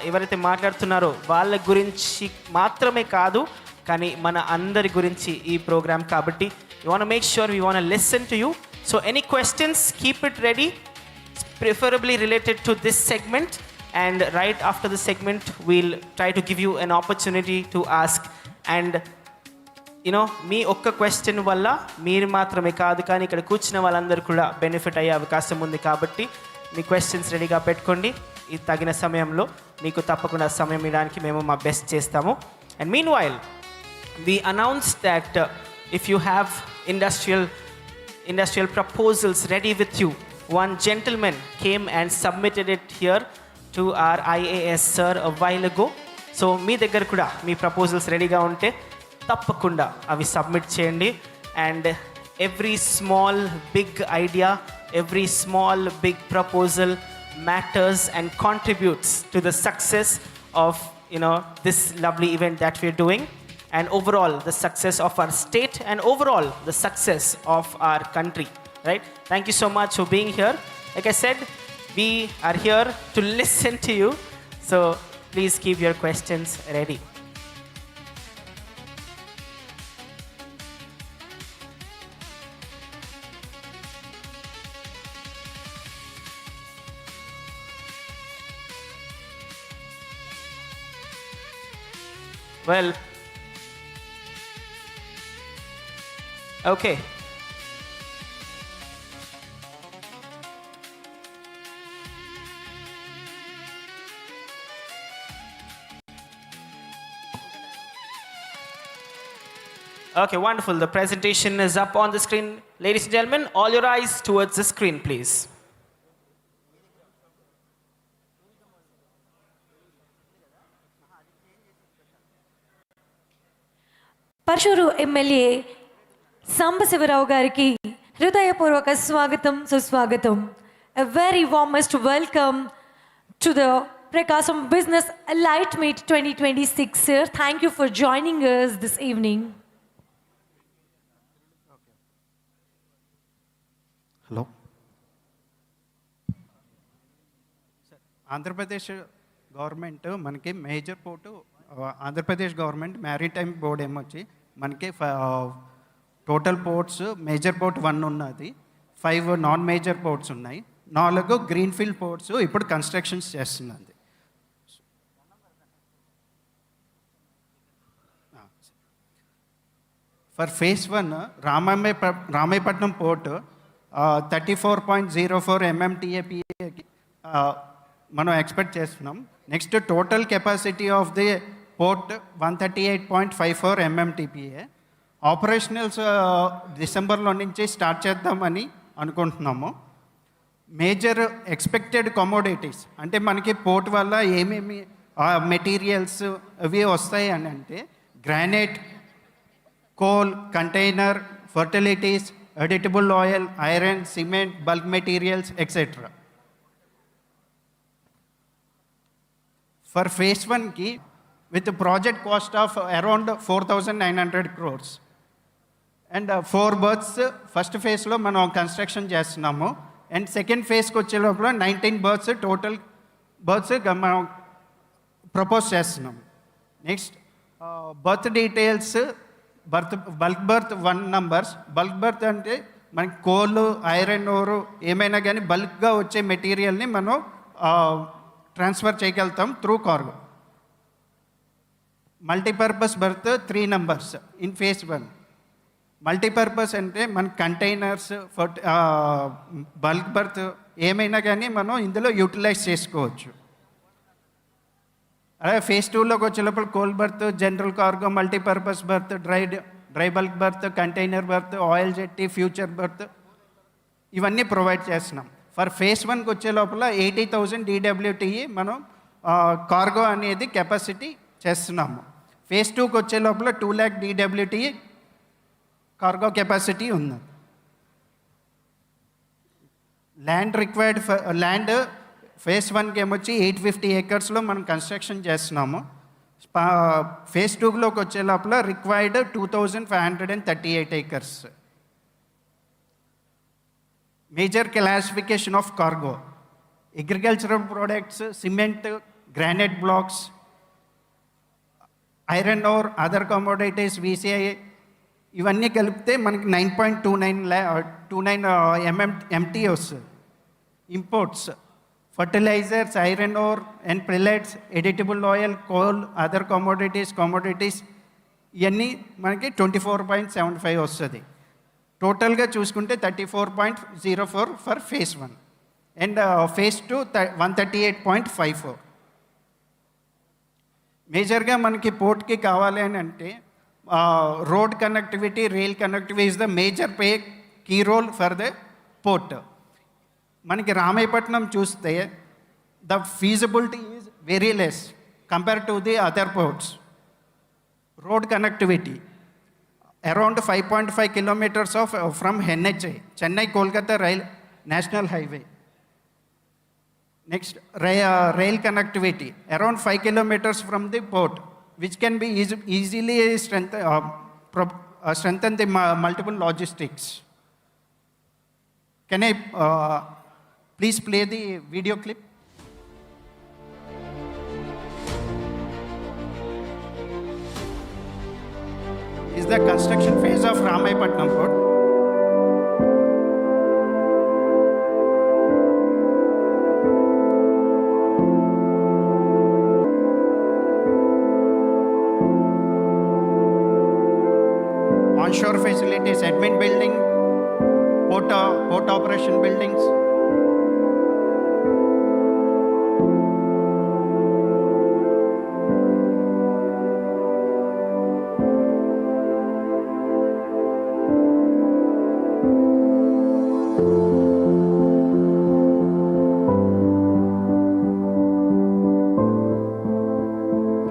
S3: ఎవరైతే మాట్లాడుతున్నారో వాళ్ళ గురించి మాత్రమే కాదు, కానీ మన అందరి గురించి ఈ ప్రోగ్రామ్ కాబట్టి we want to make sure we want to listen to you. So any questions, keep it ready, preferably related to this segment, and right after the segment we'll try to give you an opportunity to ask. And మీ ఒక్క question వల్ల మీరు మాత్రమే కాదు, కానీ ఇక్కడ కూర్చున్న వాళ్ళందరూ కూడా బెనిఫిట్ అయ్యే అవకాశం ఉంది. కాబట్టి మీ క్వశ్చన్స్ రెడీగా పెట్టుకోండి. ఈ తగిన సమయంలో మీకు తప్పకుండా సమయం ఇవ్వడానికి మేము మా బెస్ట్ చేస్తాము. And mean while we announced that if you have industrial proposals ready with you, one gentleman came and submitted it here to our IAS sir a while ago. So మీ దగ్గర కూడా మీ ప్రపోజల్స్ రెడీగా ఉంటే తప్పకుండా అవి submit చేయండి. And every small big idea, every small big proposal matters and contributes to the success of this lovely event that we're doing, and overall the success of our state, and overall the success of our country, right? Thank you so much for being here. Like I said, we are here to listen to you, so please keep your questions ready. Well, okay. Okay, wonderful. The presentation is up on the screen. Ladies and gentlemen, all your eyes towards the screen, please.
S2: Parchur MLA Sambasivarao గారికి హృదయపూర్వక స్వాగతం, సుస్వాగతం. A very warmest welcome to the PRAKASAM Business Elite Meet 2026, sir. Thank you for joining us this evening.
S7: Hello. Andhra Pradesh government మనకి major port, Andhra Pradesh government maritime board ఏమొచ్చి మనకి total ports major port 1 ఉన్నది, 5 non major ports ఉన్నాయి, 4 greenfield ports ఇప్పుడు constructions చేస్తున్నది. For phase 1 Ramayapatnam port 34.04 MMTPA మనం expect చేస్తున్నాం. Next total capacity of the port 138.54 MMTPA. ఆపరేషనల్స్ డిసెంబర్లో నుంచి స్టార్ట్ చేద్దామని అనుకుంటున్నాము. మేజర్ ఎక్స్పెక్టెడ్ కమోడిటీస్ అంటే మనకి పోర్ట్ వల్ల ఏమేమి మెటీరియల్స్ అవి వస్తాయి అని అంటే granite, coal, container, fertilities, editable oil, iron, cement, bulk materials etcetera. For phase 1కి with project cost of around 4,900 crores and 4 berths first ఫేజ్లో మనం కన్స్ట్రక్షన్ చేస్తున్నాము. అండ్ సెకండ్ ఫేజ్కి వచ్చే లోపల 19 berths టోటల్ berths మనం ప్రపోజ్ చేస్తున్నాం. Next birth details, bulk birth 1 numbers. Bulk birth అంటే మనకి కోల్, ఐరన్ ఓరు ఏమైనా కానీ బల్క్గా వచ్చే మెటీరియల్ని మనం ట్రాన్స్ఫర్ చేయగలుగుతాం through cargo. Multipurpose birth 3 numbers in phase 1. Multipurpose అంటే మన కంటైనర్స్, బల్క్ బర్త్ ఏమైనా కానీ మనం ఇందులో యూటిలైజ్ చేసుకోవచ్చు. అలాగే ఫేజ్ 2లోకి వచ్చేటప్పుడు coal berth, general cargo, multipurpose berth, dry bulk berth, container berth, oil jetty, future berth ఇవన్నీ ప్రొవైడ్ చేస్తున్నాం. ఫర్ ఫేజ్ 1కి వచ్చే లోపల 80,000 DWTE మనం కార్గో అనేది కెపాసిటీ చేస్తున్నాము. ఫేజ్ 2కి వచ్చే లోపల 2 lakh DWTE కార్గో కెపాసిటీ ఉంది. ల్యాండ్ రిక్వైర్డ్ ల్యాండ్ ఫేజ్ 1కి ఏమొచ్చి 850 acres మనం కన్స్ట్రక్షన్ చేస్తున్నాము. ఫేజ్ 2లోకి వచ్చే లోపల required 2,538 acres. Major classification of cargo: agricultural products, cement, granite blocks, iron ore, other commodities, VCI ఇవన్నీ కలిపితే మనకి 9.29 MMT వస్తుంది. Imports: fertilizers, iron ore and pellets, edible oil, coal, other commodities ఇవన్నీ మనకి 24.75 వస్తుంది. టోటల్గా చూసుకుంటే 34.04 ఫర్ ఫేజ్ 1 అండ్ ఫేజ్ 2 138.54. మేజర్గా మనకి పోర్ట్కి కావాలి అని అంటే road connectivity, rail connectivity is the major key role for the port. మనకి రామాయపట్నం చూస్తే the feasibility is very less compare to the other ports. Road connectivity around 5.5 kilometers from NHI, Chennai Kolkata national highway. Next rail connectivity around 5 kilometers from the port, which can be easily strengthen the multiple logistics. Can I please play the video clip? Is the construction phase of Ramayapatnam Port. Onshore facilities, admin building, port operation buildings.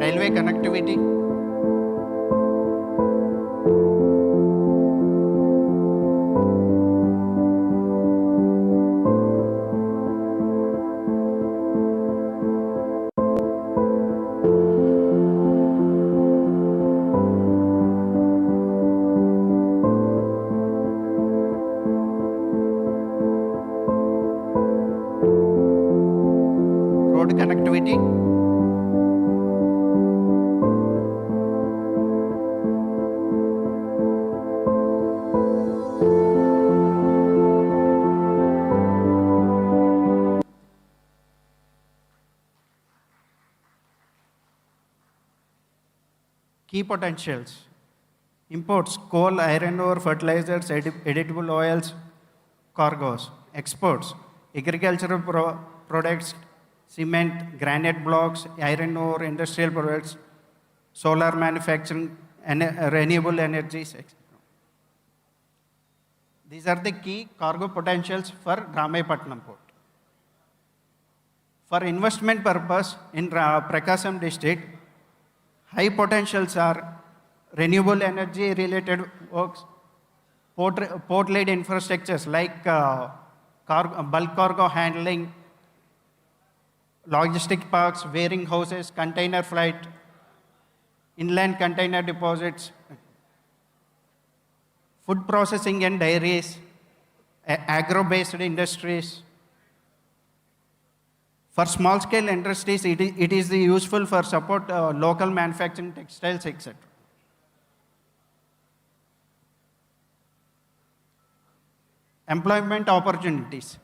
S7: Railway connectivity. Road connectivity. key potentials: imports, coal, iron ore, fertilizers, edible oils, cargoes; exports, agricultural products, cement, granite blocks, iron ore, industrial products, solar manufacturing, renewable energies, etc. These are the key cargo potentials for Ramaipatanam port. For investment purpose in Prakasam district, high potentials are renewable energy related works, port-led infrastructures like bulk cargo handling, logistic parks, warehouses, container flight, inland container deposits, food processing and dairies, agro-based industries. For small-scale industries, it is useful for support local manufacturing, textiles, etc. Employment opportunities.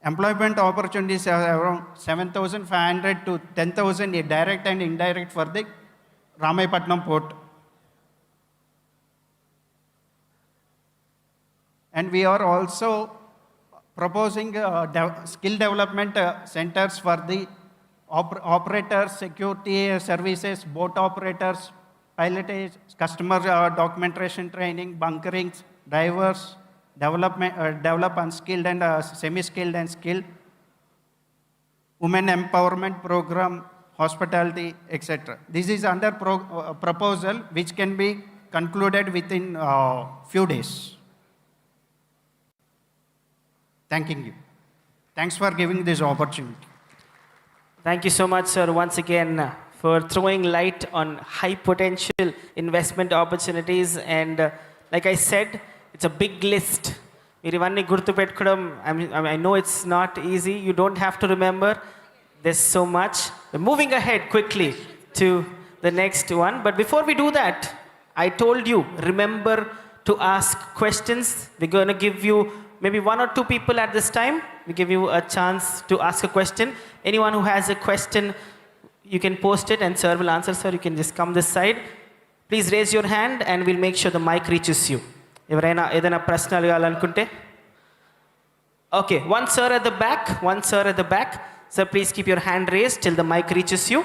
S7: Employment opportunities are around 7,500 to 10,000 direct and indirect for the Ramaipatanam port. And we are also proposing skill development centers for the operators, security services, boat operators, pilotage, customer documentation training, bunkering, divers, develop unskilled and semi-skilled and skilled, women empowerment program, hospitality, etc. This is under proposal which can be concluded within few days. Thanking you. Thanks for giving this opportunity.
S3: Thank you so much, sir, once again for throwing light on high potential investment opportunities. And like I said, it's a big list. I know it's not easy. You don't have to remember. There's so much. We're moving ahead quickly to the next one. But before we do that, I told you, remember to ask questions. We're going to give you maybe 1 or 2 people at this time. We give you a chance to ask a question. Anyone who has a question, you can post it and sir will answer. Sir, you can just come this side. Please raise your hand and we'll make sure the mic reaches you. ఎవరైనా ఏదైనా ప్రశ్న అడగాలనుకుంటే Okay, one sir at the back, one sir at the back. Sir, please keep your hand raised till the mic reaches you.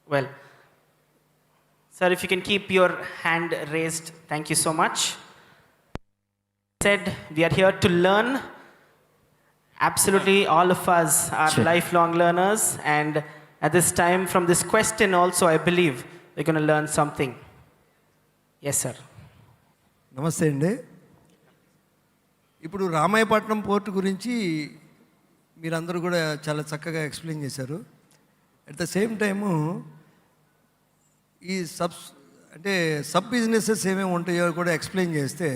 S3: Well, sir, if you can keep your hand raised, thank you so much. Said we are here to learn. Absolutely, all of us are lifelong learners, and at this time, from this question also, I believe we're going to learn something. Yes, sir.
S8: నమస్తే అండి. ఇప్పుడు Ramayapatnam port గురించి మీరందరూ కూడా చాలా చక్కగా explain చేశారు. At the same time ఈ సబ్ బిజినెసెస్ ఏమేమి ఉంటాయో కూడా ఎక్స్ప్లెయిన్ చేస్తే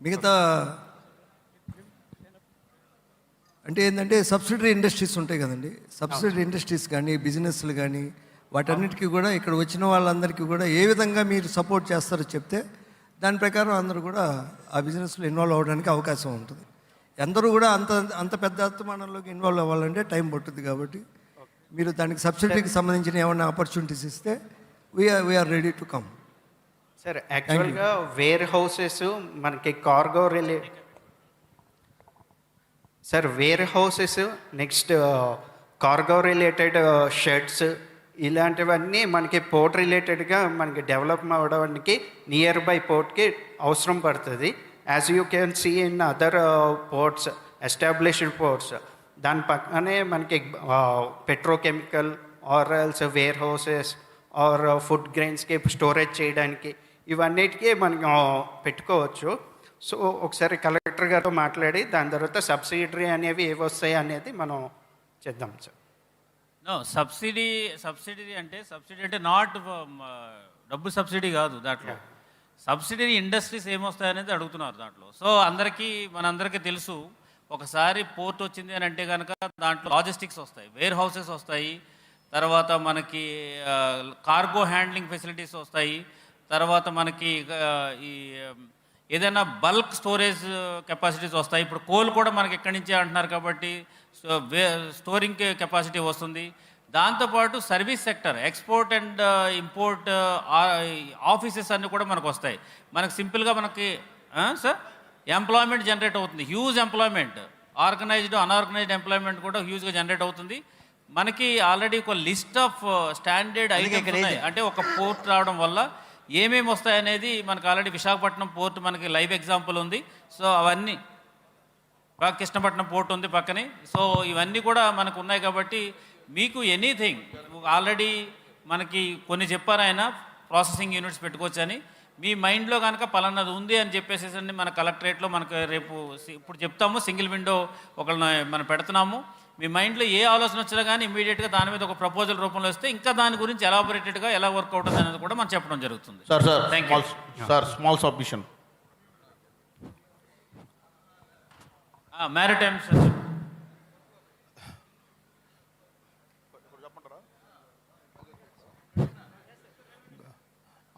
S8: మిగతా అంటే ఏంటంటే సబ్సిడరీ ఇండస్ట్రీస్ ఉంటాయి కదండి, సబ్సిడరీ ఇండస్ట్రీస్ కానీ బిజినెస్లు కానీ వాటన్నిటికీ కూడా ఇక్కడ వచ్చిన వాళ్ళందరికీ కూడా ఏ విధంగా మీరు సపోర్ట్ చేస్తారో చెప్తే దాని ప్రకారం అందరూ కూడా ఆ బిజినెస్లో ఇన్వాల్వ్ అవ్వడానికి అవకాశం ఉంటుంది. అందరూ కూడా అంత పెద్ద అర్థమానంలోకి ఇన్వాల్వ్ అవ్వాలంటే టైం పట్టుద్ది. కాబట్టి మీరు దానికి సబ్సిడీకి సంబంధించిన ఏమైనా ఆపర్చునిటీస్ ఇస్తే we are ready to come.
S7: Sir, యాక్చువల్గా వేర్ హౌసెస్ మనకి cargo related sir, warehouses, next cargo related sheds, ఇలాంటివన్నీ మనకి పోర్ట్ రిలేటెడ్గా మనకి డెవలప్ అవ్వడానికి నియర్ బై పోర్ట్కి అవసరం పడుతుంది. As you can see in other ports, established ports, దాని పక్కనే మనకి petrochemical or else warehouses or food గ్రెయిన్స్కి స్టోరేజ్ చేయడానికి ఇవన్నిటికీ మనం పెట్టుకోవచ్చు. సో ఒకసారి కలెక్టర్ గారితో మాట్లాడి దాని తర్వాత సబ్సిడరీ అనేవి ఏవి వస్తాయి అనేది మనం చేద్దాం సార్.
S5: నో, సబ్సిడీ అంటే నాట్ డబ్బు సబ్సిడీ కాదు. దాంట్లో సబ్సిడీ ఇండస్ట్రీస్ ఏమొస్తాయనేది అడుగుతున్నారు దాంట్లో. సో మనందరికీ తెలుసు, ఒకసారి పోర్ట్ వచ్చింది అని అంటే కనుక దాంట్లో లాజిస్టిక్స్ వస్తాయి, వేర్ హౌసెస్ వస్తాయి, తర్వాత మనకి కార్గో హ్యాండ్లింగ్ ఫెసిలిటీస్ వస్తాయి, తర్వాత మనకి ఈ ఏదైనా బల్క్ స్టోరేజ్ కెపాసిటీస్ వస్తాయి. ఇప్పుడు కోల్ కూడా మనకి ఎక్కడి నుంచే అంటున్నారు కాబట్టి స్టోరింగ్ కెపాసిటీ వస్తుంది. దాంతోపాటు service sector, export and import offices అన్నీ కూడా మనకు వస్తాయి. మనకు సింపుల్గా మనకి సార్ ఎంప్లాయ్మెంట్ జనరేట్ అవుతుంది, huge employment, organised unorganised employment కూడా హ్యూజ్గా జనరేట్ అవుతుంది. మనకి ఆల్రెడీ ఒక లిస్ట్ ఆఫ్ స్టాండర్డ్ ఐటమ్స్ ఉన్నాయి. అంటే ఒక పోర్ట్ రావడం వల్ల ఏమేమి వస్తాయనేది మనకు ఆల్రెడీ విశాఖపట్నం పోర్ట్ మనకి లైవ్ ఎగ్జాంపుల్ ఉంది. సో అవన్నీ కృష్ణపట్నం పోర్ట్ ఉంది పక్కనే. సో ఇవన్నీ కూడా మనకు ఉన్నాయి కాబట్టి మీకు ఎనీథింగ్ ఆల్రెడీ మనకి కొన్ని చెప్పారు ఆయన ప్రాసెసింగ్ యూనిట్స్ పెట్టుకోవచ్చని. మీ మైండ్లో కనుక పలానాది ఉంది అని చెప్పేసేసండి మన కలెక్టరేట్లో మనకు రేపు ఇప్పుడు చెప్తాము, సింగిల్ విండో ఒకళ్ళని మనం పెడుతున్నాము. మీ మైండ్లో ఏ ఆలోచన వచ్చినా కానీ ఇమీడియట్గా దాని మీద ఒక ప్రపోజల్ రూపంలో వస్తే ఇంకా దాని గురించి ఎలాబొరేటెడ్గా ఎలా వర్క్ అవుతుంది అనేది కూడా మనం చెప్పడం జరుగుతుంది. Thank you
S9: sir. Small submission.
S5: Maritime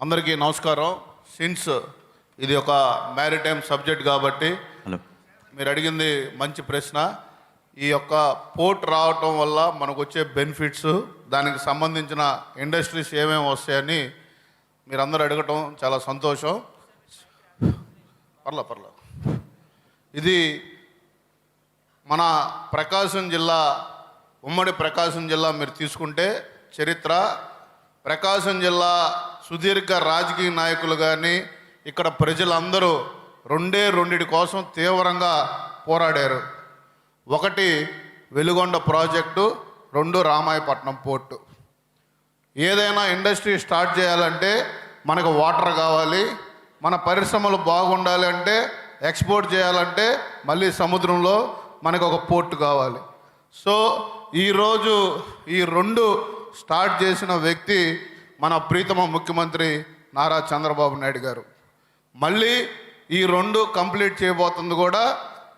S9: అందరికీ నమస్కారం. సిన్స్ ఇది ఒక మ్యారిటైమ్ సబ్జెక్ట్ కాబట్టి మీరు అడిగింది మంచి ప్రశ్న. ఈ యొక్క పోర్ట్ రావటం వల్ల మనకు వచ్చే బెనిఫిట్స్, దానికి సంబంధించిన ఇండస్ట్రీస్ ఏమేమి వస్తాయని మీరందరూ అడగటం చాలా సంతోషం. పర్లా ఇది మన ప్రకాశం జిల్లా, ఉమ్మడి ప్రకాశం జిల్లా మీరు తీసుకుంటే చరిత్ర, ప్రకాశం జిల్లా సుదీర్ఘ రాజకీయ నాయకులు కానీ ఇక్కడ ప్రజలందరూ రెండిటి కోసం తీవ్రంగా పోరాడారు. ఒకటి వెలుగొండ ప్రాజెక్టు, 2 రామాయపట్నం పోర్టు. ఏదైనా ఇండస్ట్రీ స్టార్ట్ చేయాలంటే మనకు వాటర్ కావాలి, మన పరిశ్రమలు బాగుండాలి అంటే, ఎక్స్పోర్ట్ చేయాలంటే మళ్ళీ సముద్రంలో మనకు ఒక పోర్టు కావాలి. సో ఈరోజు ఈ 2 స్టార్ట్ చేసిన వ్యక్తి మన ప్రీతమ ముఖ్యమంత్రి నారా చంద్రబాబు నాయుడు గారు. మళ్ళీ ఈ 2 కంప్లీట్ చేయబోతుంది కూడా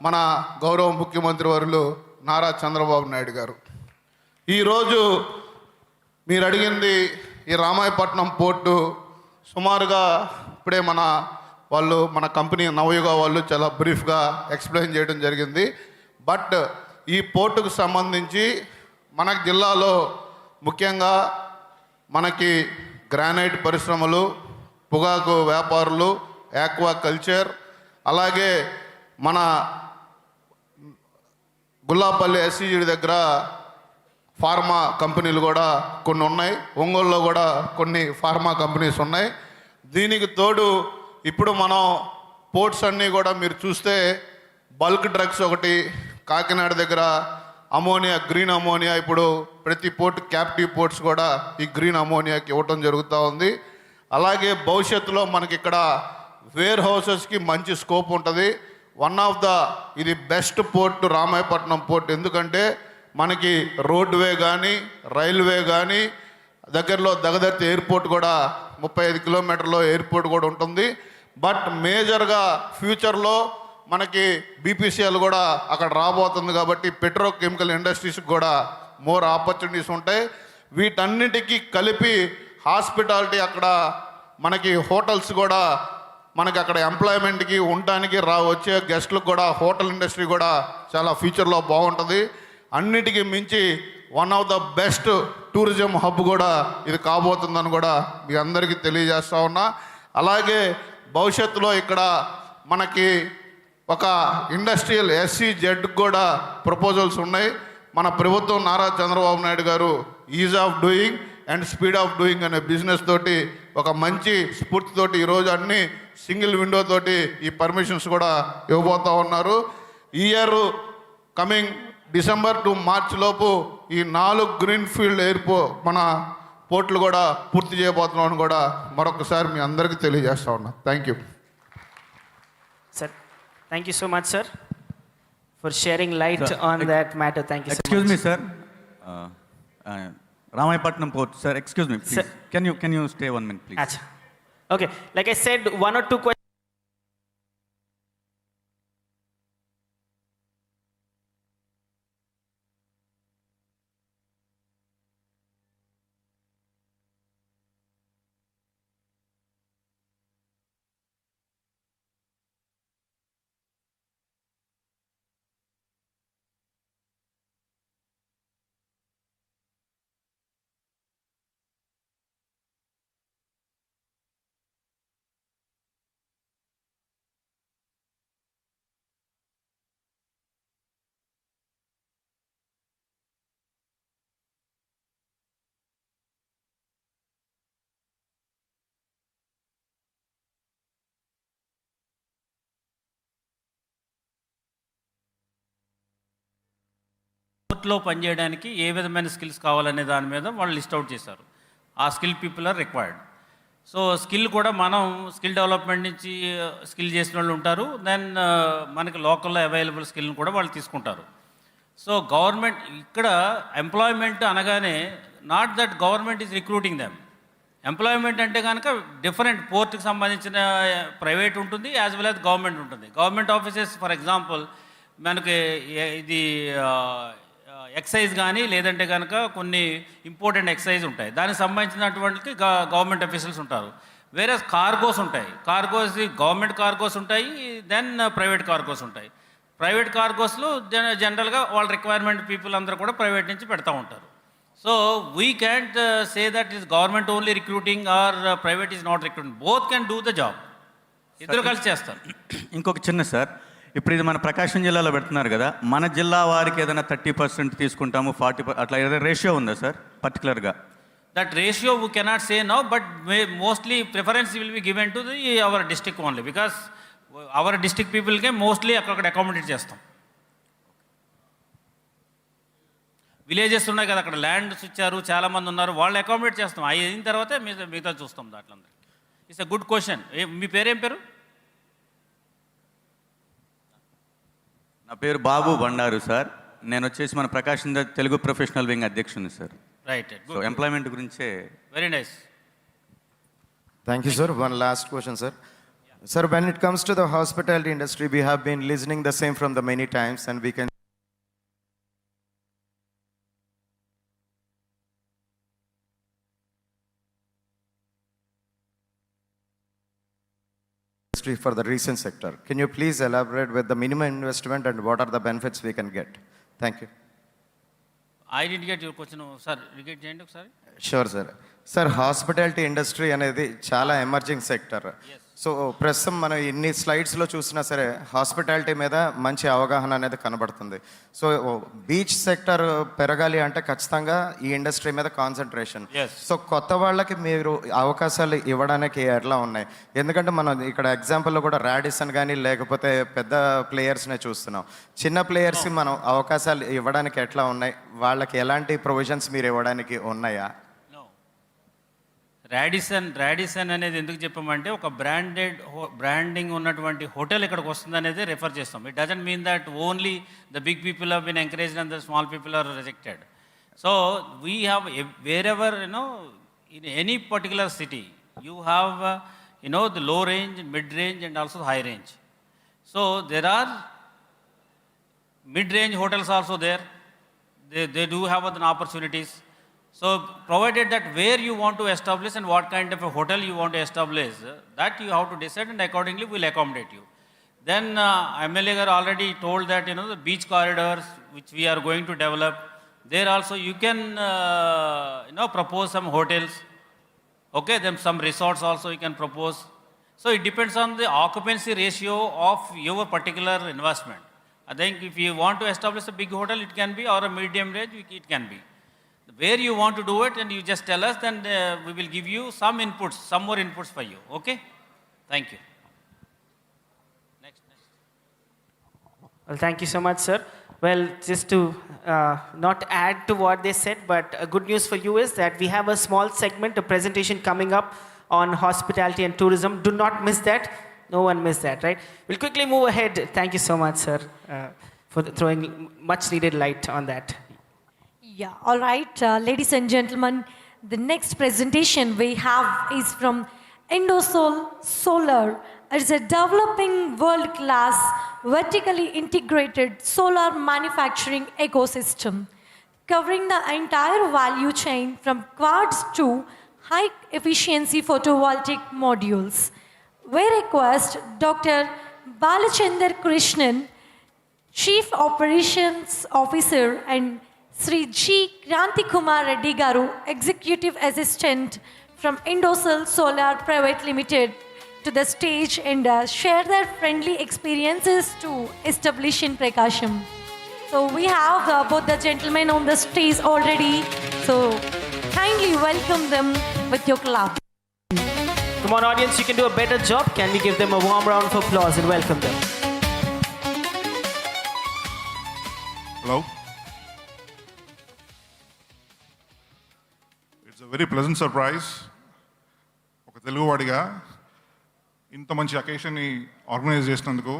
S9: మన గౌరవ ముఖ్యమంత్రి వర్యులు నారా చంద్రబాబు నాయుడు గారు. ఈరోజు మీరు అడిగింది ఈ రామాయపట్నం పోర్టు సుమారుగా ఇప్పుడే మన కంపెనీ నవయుగ వాళ్ళు చాలా బ్రీఫ్గా ఎక్స్ప్లెయిన్ చేయడం జరిగింది. బట్ ఈ పోర్టుకు సంబంధించి మన జిల్లాలో ముఖ్యంగా మనకి గ్రానైట్ పరిశ్రమలు, పొగాకు వ్యాపారులు, ఆక్వా కల్చర్, అలాగే మన గుల్లాపల్లి ఎస్సీజీ దగ్గర ఫార్మా కంపెనీలు కూడా కొన్ని ఉన్నాయి, ఒంగోలులో కూడా కొన్ని ఫార్మా కంపెనీస్ ఉన్నాయి. దీనికి తోడు ఇప్పుడు మనం పోర్ట్స్ అన్నీ కూడా మీరు చూస్తే బల్క్ డ్రగ్స్ ఒకటి, కాకినాడ దగ్గర అమోనియా, గ్రీన్ అమోనియా, ఇప్పుడు ప్రతి పోర్ట్ క్యాప్టివ్ పోర్ట్స్ కూడా ఈ గ్రీన్ అమోనియాకి ఇవ్వటం జరుగుతూ ఉంది. అలాగే భవిష్యత్తులో మనకి ఇక్కడ వేర్ హౌసెస్కి మంచి స్కోప్ ఉంటుంది. ఇది బెస్ట్ పోర్ట్ రామాయపట్నం పోర్ట్. ఎందుకంటే మనకి రోడ్వే కానీ రైల్వే కానీ దగ్గరలో దగదర్తి ఎయిర్పోర్ట్ కూడా 35 కిలోమీటర్లో ఎయిర్పోర్ట్ కూడా ఉంటుంది. బట్ మేజర్గా ఫ్యూచర్లో మనకి బీపీసీఎల్ కూడా అక్కడ రాబోతుంది కాబట్టి పెట్రోకెమికల్ ఇండస్ట్రీస్కి కూడా మోర్ ఆపర్చునిటీస్ ఉంటాయి. వీటన్నిటికీ కలిపి హాస్పిటాలిటీ, అక్కడ మనకి హోటల్స్ కూడా, మనకి అక్కడ ఎంప్లాయ్మెంట్కి ఉండటానికి వచ్చే గెస్ట్లకు కూడా హోటల్ ఇండస్ట్రీ కూడా చాలా ఫ్యూచర్లో బాగుంటుంది. అన్నిటికీ మించి one of the best tourism hub కూడా ఇది కాబోతుందని కూడా మీ అందరికీ తెలియజేస్తా ఉన్నా. అలాగే భవిష్యత్తులో ఇక్కడ మనకి ఒక ఇండస్ట్రియల్ SEZ కూడా ప్రపోజల్స్ ఉన్నాయి. మన ప్రభుత్వం నారా చంద్రబాబు నాయుడు గారు is of doing and speed of doing అనే బిజినెస్ తోటి ఒక మంచి స్ఫూర్తితోటి ఈరోజు అన్ని సింగిల్ విండో తోటి ఈ పర్మిషన్స్ కూడా ఇవ్వబోతూ ఉన్నారు. ఈ year coming December to March లోపు ఈ 4 గ్రీన్ఫీల్డ్ మన పోర్టులు కూడా పూర్తి చేయబోతున్నామని కూడా మరొకసారి మీ అందరికీ తెలియజేస్తా ఉన్నా. Thank you
S3: sir. Thank you so much sir for sharing light on that matter. Thank you.
S10: Excuse me, sir. Ramaipattnam Port, sir. Excuse me, please.
S3: Sir.
S10: Can you stay 1 minute, please?
S3: Achha. Okay. Like I said, 1 or 2 questions.
S5: పోర్ట్లో పనిచేయడానికి ఏ విధమైన skills కావాలనే దాని మీద వాళ్ళు list out చేశారు. ఆ skill people are required. So skill కూడా మనం స్కిల్ డెవలప్మెంట్ నుంచి స్కిల్ చేసిన వాళ్ళు ఉంటారు. దెన్ మనకి లోకల్లో అవైలబుల్ స్కిల్ని కూడా వాళ్ళు తీసుకుంటారు. సో గవర్నమెంట్ ఇక్కడ ఎంప్లాయ్మెంట్ అనగానే not that government is recruiting them. Employment అంటే కనుక డిఫరెంట్ పోర్ట్కి సంబంధించిన ప్రైవేట్ ఉంటుంది యాజ్ వెల్ యాజ్ గవర్నమెంట్ ఉంటుంది. గవర్నమెంట్ ఆఫీసెస్ ఫర్ ఎగ్జాంపుల్ మనకి ఇది ఎక్సైజ్ కానీ లేదంటే కనుక కొన్ని ఇంపార్టెంట్ ఎక్సైజ్ ఉంటాయి, దానికి సంబంధించినటువంటి గవర్నమెంట్ అఫీషియల్స్ ఉంటారు. వేరే కార్గోస్ ఉంటాయి, కార్గోస్ గవర్నమెంట్ కార్గోస్ ఉంటాయి, దెన్ ప్రైవేట్ కార్గోస్ ఉంటాయి. ప్రైవేట్ కార్గోస్లో జనరల్గా వాళ్ళ రిక్వైర్మెంట్ పీపుల్ అందరూ కూడా ప్రైవేట్ నుంచి పెడతా ఉంటారు. So we can't say that is government only recruiting or private is not recruiting. Both can do the job. ఇద్దరు కలిసి చేస్తారు.
S10: ఇంకొక చిన్న సార్, ఇప్పుడు ఇది మన ప్రకాశం జిల్లాలో పెడుతున్నారు కదా, మన జిల్లా వారికి ఏదైనా 30% తీసుకుంటాము, 40% అట్లా ఏదైనా రేషియో ఉందా సార్ పర్టికులర్గా?
S5: That ratio we cannot say now, but mostly preference will be given to our district only, because our district people ke mostly అక్కడ అకామిడేట్ చేస్తాం. విలేజెస్ ఉన్నాయి కదా, అక్కడ ల్యాండ్స్ ఇచ్చారు, చాలామంది ఉన్నారు, వాళ్ళు అకామిడేట్ చేస్తాం. అయిన తర్వాతే మిగతా చూస్తాం దాంట్లో. It's a good question. మీ పేరేం పేరు?
S10: నా పేరు బాబు బండారు సార్. నేను వచ్చేసి మన ప్రకాశం తెలుగు ప్రొఫెషనల్ వింగ్ అధ్యక్షుని సార్.
S5: రైట్.
S10: సో ఎంప్లాయ్మెంట్ గురించే.
S5: Very nice.
S11: Thank you, sir. One last question, sir. Sir, when it comes to the hospitality industry, we have been listening the same from the many times, and we can for the recent sector. Can you please elaborate with the minimum investment and what are the benefits we can get? Thank you.
S5: I didn't get your question, sir. Repeat చేయండి ఒకసారి.
S11: Sure, sir. Sir, hospitality industry అనేది చాలా emerging sector. So ప్రస్తుతం మనం ఇన్ని స్లైడ్స్లో చూసినా సరే hospitality మీద మంచి అవగాహన అనేది కనబడుతుంది. సో బీచ్ సెక్టర్ పెరగాలి అంటే ఖచ్చితంగా ఈ ఇండస్ట్రీ మీద కాన్సన్ట్రేషన్. సో కొత్త వాళ్ళకి మీరు అవకాశాలు ఇవ్వడానికి ఎట్లా ఉన్నాయి? ఎందుకంటే మనం ఇక్కడ ఎగ్జాంపుల్లో కూడా రాడిసన్ కానీ లేకపోతే పెద్ద ప్లేయర్స్నే చూస్తున్నాం. చిన్న ప్లేయర్స్కి మనం అవకాశాలు ఇవ్వడానికి ఎట్లా ఉన్నాయి? వాళ్ళకి ఎలాంటి ప్రొవిజన్స్ మీరు ఇవ్వడానికి ఉన్నాయా?
S5: రాడిసన్ అనేది ఎందుకు చెప్పామంటే ఒక బ్రాండింగ్ ఉన్నటువంటి హోటల్ ఇక్కడికి వస్తుంది అనేది రెఫర్ చేస్తాం. It doesn't mean that only the big people have been encouraged and the small people are rejected. So we have wherever in any particular city you have the low range, mid range and also high range. So there are mid range hotels also there. They do have other opportunities. So provided that where you want to establish and what kind of a hotel you want to establish, that you have to decide, and accordingly we'll accommodate you. Then MLA already told that the beach corridors which we are going to develop, there also you can propose some hotels. Okay, then some resorts also you can propose. So it depends on the occupancy ratio of your particular investment. I think if you want to establish a big hotel, it can be, or a medium range, it can be. Where you want to do it, and you just tell us, then we will give you some inputs, some more inputs for you. Okay? Thank you. Next.
S3: Well, thank you so much, sir. Well, just to not add to what they said, but good news for you is that we have a small segment, a presentation coming up on hospitality and tourism. Do not miss that. No one miss that, right? We'll quickly move ahead. Thank you so much, sir, for throwing much needed light on that.
S2: Yeah, all right, ladies and gentlemen, the next presentation we have is from Indosol Solar. It's a developing world-class, vertically integrated solar manufacturing ecosystem, covering the entire value chain from quartz to high-efficiency photovoltaic modules. We request Dr. Balachandar Krishnan, Chief Operations Officer, and Sri C𝒐𝒖𒑑𝒍𝒆 Reddy Garu, Executive Assistant from Indosol Solar Private Limited, to the stage and share their friendly experiences to establish in Prakasam. So we have both the gentlemen on the stage already. So kindly welcome them with your clap.
S3: Come on, audience, you can do a better job. Can we give them a warm round of applause and welcome them?
S12: Hello.
S9: Very pleasant surprise. ఒక తెలుగువాడిగా ఇంత మంచి అకేషన్ని organise చేసినందుకు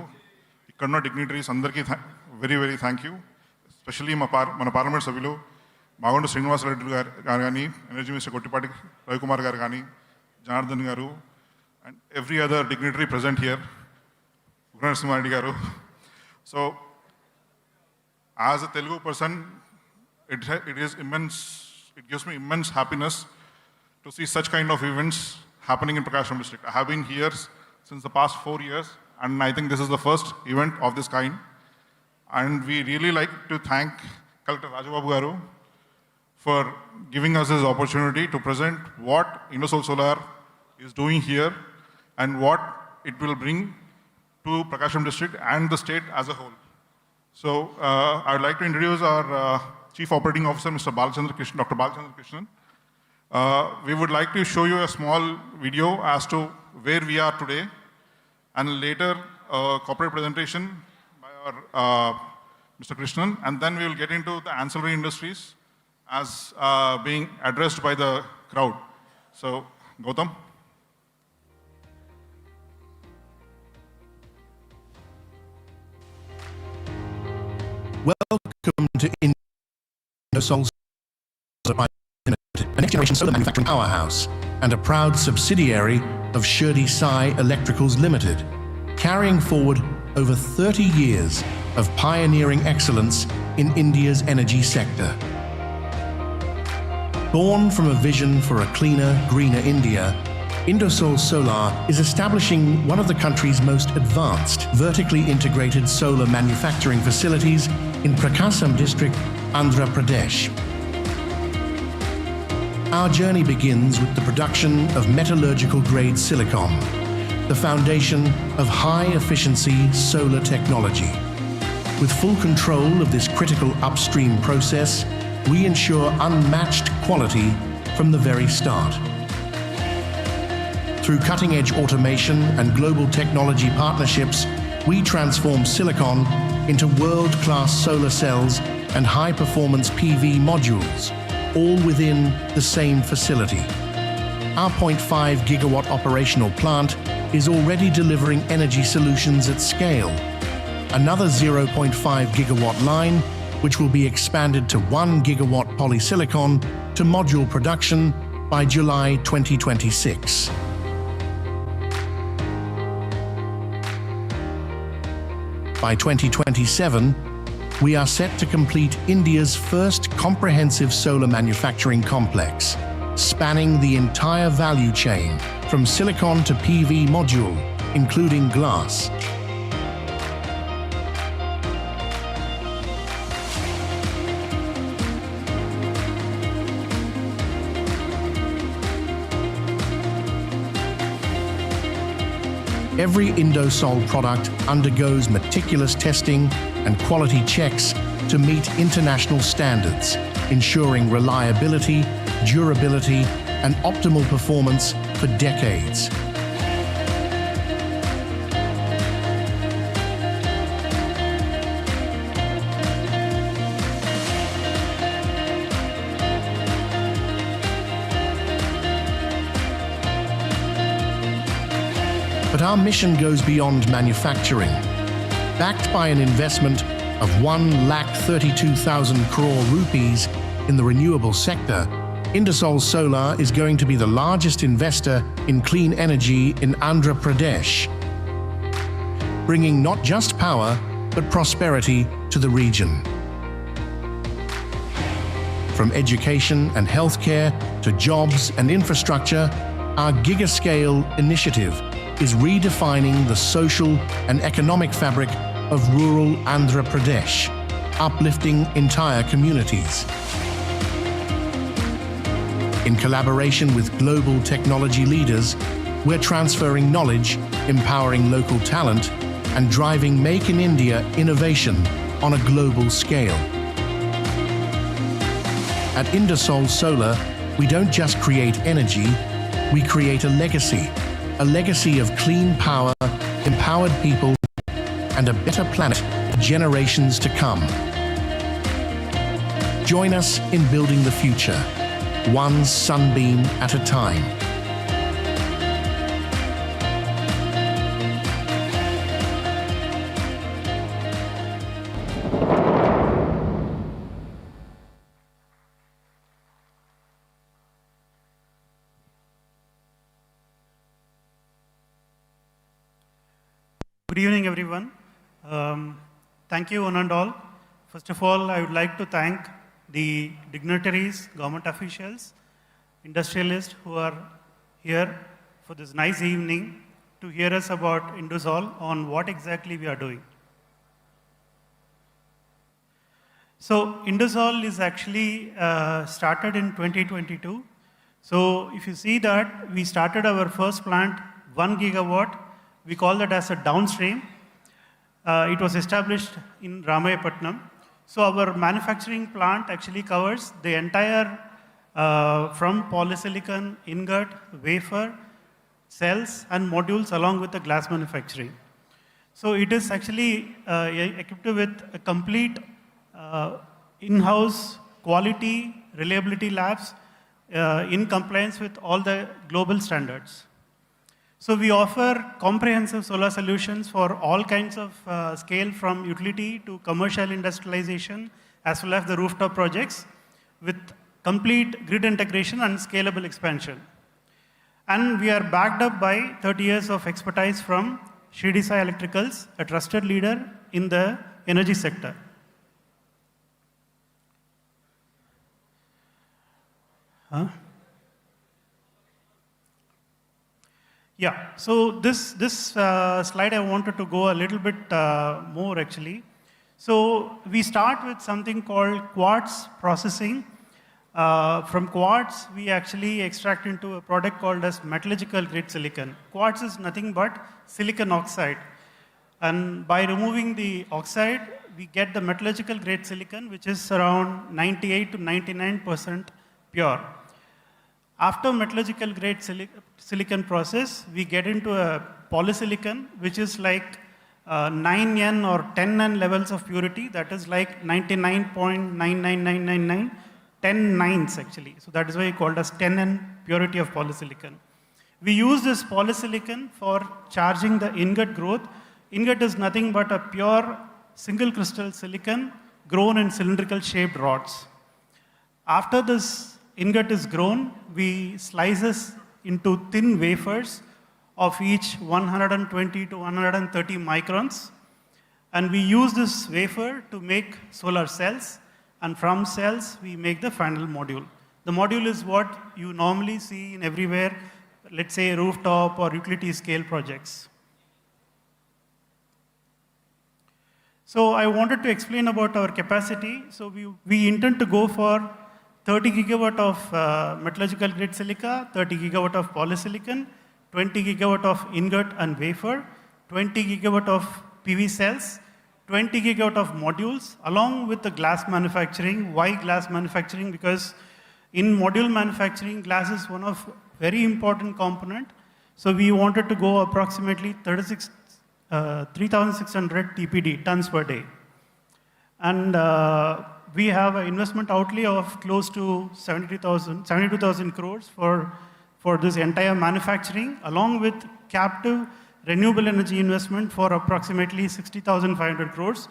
S9: ఇక్కడున్న dignitaries అందరికీ very thank you. Especially మన parliament సభ్యులు మాగొండ శ్రీనివాసరెడ్డి గారు కానీ, ఎనర్జీ మినిస్టర్ కొట్టిపాటి రవికుమార్ గారు కానీ, జనార్దన్ గారు, and every other dignitary present here, Ugranarasimha Reddy గారు. So as a Telugu person, it gives me immense happiness to see such kind of events happening in Prakasam district. I have been here since the past 4 years, and I think this is the first event of this kind. And we really like to thank Collector Rajababu Garu for giving us this opportunity to present what Indosol Solar is doing here and what it will bring to Prakasam district and the state as a whole. So I would like to introduce our Chief Operating Officer, Mr. Dr. Balachandra Krishnan. We would like to show you a small video as to where we are today, and later a corporate presentation by our Mr. Krishnan, and then we will get into the ancillary industries as being addressed by the crowd. So, Gautam.
S12: Welcome to Indosol's a next-generation solar manufacturing powerhouse and a proud subsidiary of ᴄᴏ Limited, carrying forward over 30 years of pioneering excellence in India's energy sector. Born from a vision for a cleaner, greener India, Indosol Solar is establishing one of the country's most advanced vertically integrated solar manufacturing facilities in PRAKASAM district, Andhra Pradesh. Our journey begins with the production of metallurgical grade silicon, the foundation of high-efficiency solar technology. With full control of this critical upstream process, we ensure unmatched quality from the very start. Through cutting-edge automation and global technology partnerships, we transform silicon into world-class solar cells and high-performance PV modules, all within the same facility. Our 0.5 gigawatt operational plant is already delivering energy solutions at scale. Another 0.5 gigawatt line, which will be expanded to 1 gigawatt polysilicon to module production by July 2026. By 2027, we are set to complete India's first comprehensive solar manufacturing complex, spanning the entire value chain from silicon to PV module, including glass. Every Indosol product undergoes meticulous testing and quality checks to meet international standards, ensuring reliability, durability, and optimal performance for decades. But our mission goes beyond manufacturing. Backed by an investment of 1,32,000 crore rupees in the renewable sector, Indosol Solar is going to be the largest investor in clean energy in Andhra Pradesh, bringing not just power, but prosperity to the region. From education and healthcare to jobs and infrastructure, our gigascale initiative is redefining the social and economic fabric of rural Andhra Pradesh, uplifting entire communities. In collaboration with global technology leaders, we're transferring knowledge, empowering local talent, and driving Make in India innovation on a global scale. At Indosol Solar, we don't just create energy, we create a legacy of clean power, empowered people, and a better planet for generations to come. Join us in building the future. one sunbeam at a time.
S13: Good evening, everyone. Thank you, one and all. First of all, I would like to thank the dignitaries, government officials, industrialists who are here for this nice evening to hear us about Indusol on what exactly we are doing. So Indusol is actually started in 2022. So if you see that we started our first plant, 1 gigawatt, we call that as a downstream. It was established in Ramayapatnam. So our manufacturing plant actually covers the entire from polysilicon, ingot, wafer, cells and modules along with the glass manufacturing. So it is actually equipped with a complete in-house quality, reliability labs in compliance with all the global standards. So we offer comprehensive solar solutions for all kinds of scale from utility to commercial industrialization as well as the rooftop projects with complete grid integration and scalable expansion. And we are backed up by 30 years of expertise from Shri Desai Electricals, a trusted leader in the energy sector. Yeah, so this slide I wanted to go a little bit more actually. So we start with something called quartz processing. From quartz, we actually extract into a product called as metallurgical grade silicon. Quartz is nothing but silicon oxide. And by removing the oxide, we get the metallurgical grade silicon, which is around 98 to 99% pure. After metallurgical grade silicon process, we get into a polysilicon, which is like 9N or 10N levels of purity. That is like 99.99999, 10 nines actually. So that is why we called as 10N purity of polysilicon. We use this polysilicon for charging the ingot growth. Ingot is nothing but a pure single crystal silicon grown in cylindrical shaped rods. After this ingot is grown, we slice this into thin wafers of each 120 to 130 microns. And we use this wafer to make solar cells. And from cells, we make the final module. The module is what you normally see in everywhere, let's say rooftop or utility scale projects. So I wanted to explain about our capacity. So we intend to go for 30 gigawatt of metallurgical grade silica, 30 gigawatt of polysilicon, 20 gigawatt of ingot and wafer, 20 gigawatt of PV cells, 20 gigawatt of modules, along with the glass manufacturing. Why glass manufacturing? Because in module manufacturing, glass is one of very important component. So we wanted to go approximately 3,600 TPD, tons per day. And we have an investment outlay of close to 72,000 crores for this entire manufacturing, along with captive renewable energy investment for approximately 60,500 crores,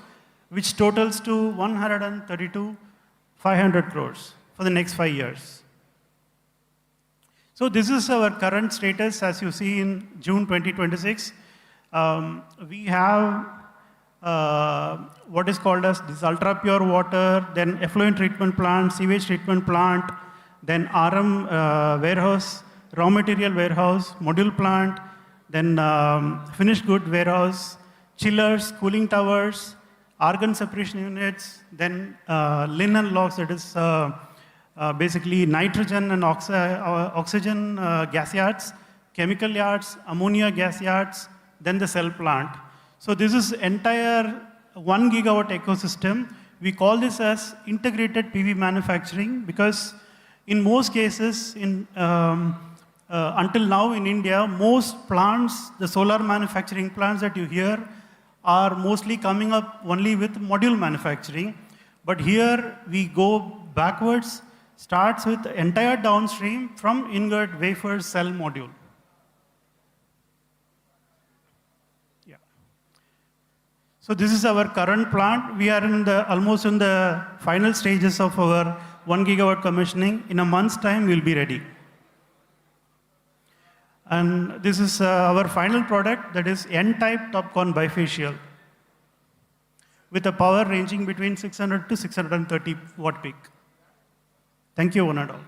S13: which totals to 132,500 crores for the next 5 years. So this is our current status. As you see in June 2026, we have what is called as this ultra pure water, then effluent treatment plant, sewage treatment plant, then RM warehouse, raw material warehouse, module plant, then finished good warehouse, chillers, cooling towers, argon separation units, then linen locks, that is basically nitrogen and oxygen gas yards, chemical yards, ammonia gas yards, then the cell plant. So this is entire 1 gigawatt ecosystem. We call this as integrated PV manufacturing because in most cases, until now in India, most plants, the solar manufacturing plants that you hear are mostly coming up only with module manufacturing. But here we go backwards starts with the entire downstream from ingot, wafer, cell module. Yeah. So this is our current plant. We are almost in the final stages of our 1 gigawatt commissioning. In a month's time, we'll be ready. And this is our final product, that is N-type TOPCon bifacial, with a power ranging between 600 to 630 watt peak. Thank you, one and all.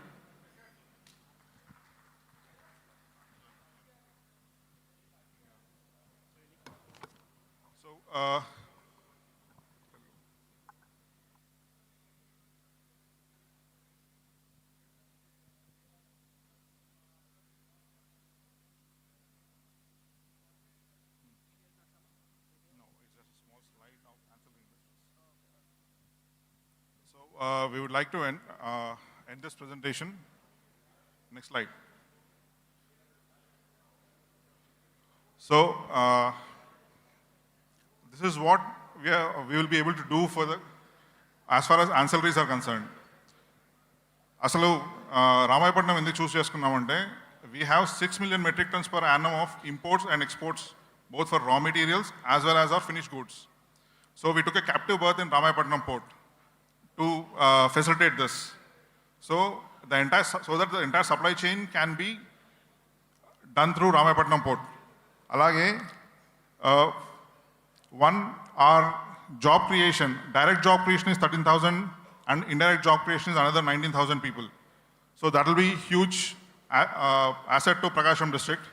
S9: So, we would like to end this presentation. Next slide. So, this is what we will be able to do as far as ancillaries are concerned. అసలు రామాయపట్నం ఎందుకు చూస్ చేసుకున్నామంటే we have 6 million metric tons per annum of imports and exports, both for raw materials as well as our finished goods. So we took a captive berth in Ramayapatnam port to facilitate this. So that the entire supply chain can be done through Ramayapatnam port. Alage, our job creation, direct job creation is 13,000 and indirect job creation is another 19,000 people. So that will be huge asset to Prakasam district,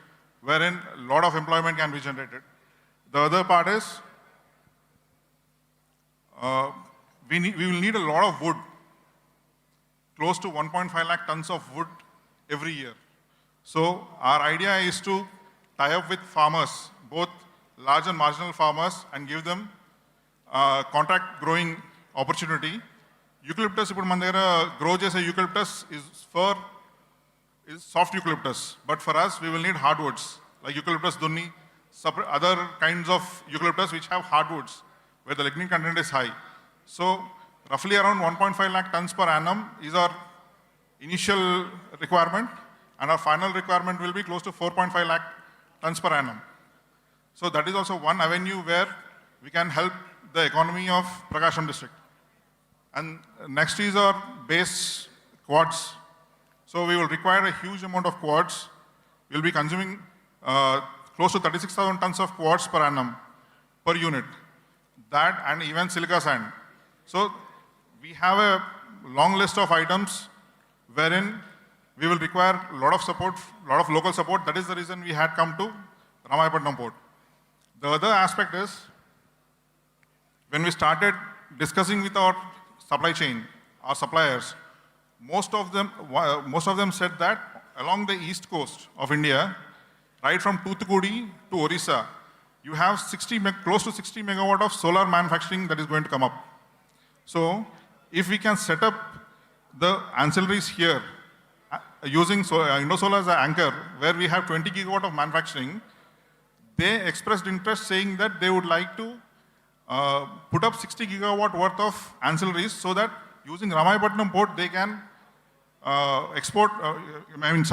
S9: wherein a lot of employment can be generated. The other part is, we will need a lot of wood, close to 1.5 lakh tons of wood every year. So our idea is to tie up with farmers, both large and marginal farmers, and give them contract growing opportunity. Eucalyptus, ఇప్పుడు మన దగ్గర grow చేసే eucalyptus is soft eucalyptus, but for us we will need hardwoods like eucalyptus dunni, other kinds of eucalyptus which have hardwoods where the lignin content is high. So roughly around 1.5 lakh tons per annum is our initial requirement, and our final requirement will be close to 4.5 lakh tons per annum. So that is also one avenue where we can help the economy of Prakasam district. And next is our base quartz. So we will require a huge amount of quartz. We will be consuming close to 36,000 tons of quartz per annum per unit. That and even silica sand. So we have a long list of items wherein we will require a lot of support, a lot of local support. That is the reason we had come to Ramayapatnam port. The other aspect is, when we started discussing with our supply chain, our suppliers, most of them said that along the east coast of India, right from Toothukudi to Orissa, you have close to 60 megawatt of solar manufacturing that is going to come up. So if we can set up the ancillaries here using Indosolar as an anchor, where we have 20 gigawatt of manufacturing, they expressed interest saying that they would like to put up 60 gigawatt worth of ancillaries so that using Ramayapatnam port they can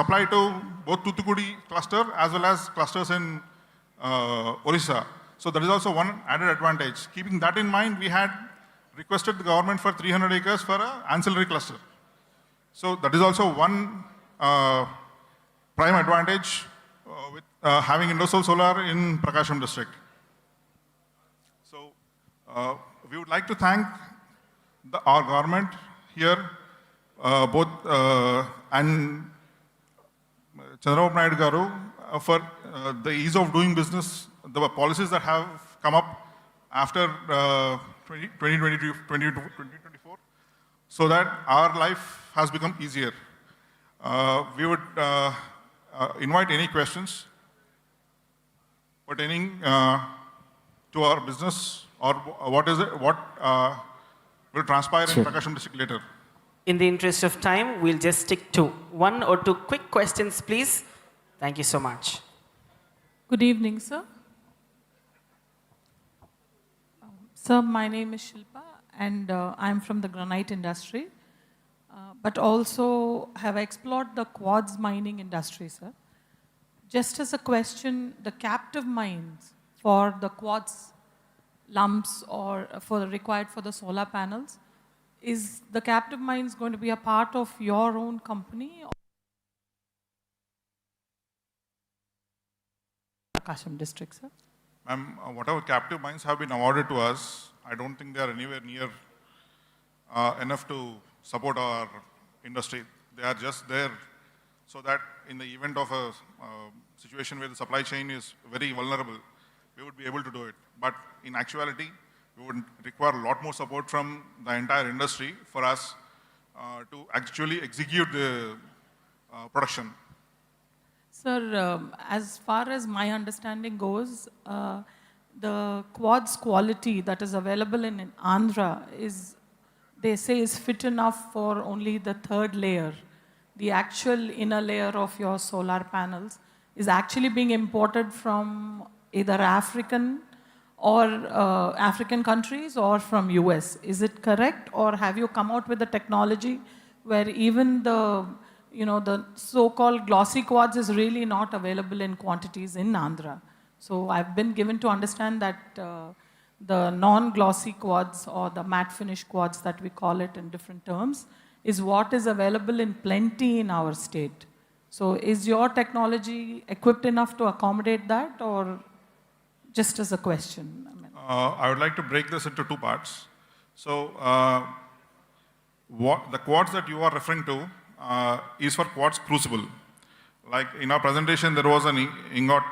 S9: supply to both Toothukudi cluster as well as clusters in Orissa. So that is also one added advantage. Keeping that in mind, we had requested the government for 300 acres for an ancillary cluster. So that is also one prime advantage with having Indosolar Solar in Prakasam district. So we would like to thank our government here, both and Chandrababu Naidu garu for the ease of doing business, the policies that have come up after 2024, so that our life has become easier. We would invite any questions pertaining to our business or what will transpire in Prakasam district later.
S3: In the interest of time, we'll just stick to 1 or 2 quick questions, please. Thank you so much.
S14: Good evening, sir. Sir, my name is Shilpa and I'm from the granite industry. but also have explored the quartz mining industry, sir. Just as a question, the captive mines for the quartz lumps or required for the solar panels, is the captive mines going to be a part of your own company? Prakasam district, sir.
S9: Ma'am, whatever captive mines have been awarded to us, I don't think they are anywhere near enough to support our industry. They are just there so that in the event of a situation where the supply chain is very vulnerable, we would be able to do it. But in actuality, we would require a lot more support from the entire industry for us to actually execute the production.
S14: Sir, as far as my understanding goes, the quartz quality that is available in Andhra is, they say, is fit enough for only the third layer. The actual inner layer of your solar panels is actually being imported from either African countries or from US. Is it correct? Or have you come out with a technology where even the so-called glossy quartz is really not available in quantities in Andhra? So I've been given to understand that the non-glossy quartz or the matte finish quartz that we call it in different terms is what is available in plenty in our state. So is your technology equipped enough to accommodate that, or just as a question?
S9: I would like to break this into two parts. So the quartz that you are referring to is for quartz crucible. Like in our presentation, there was an ingot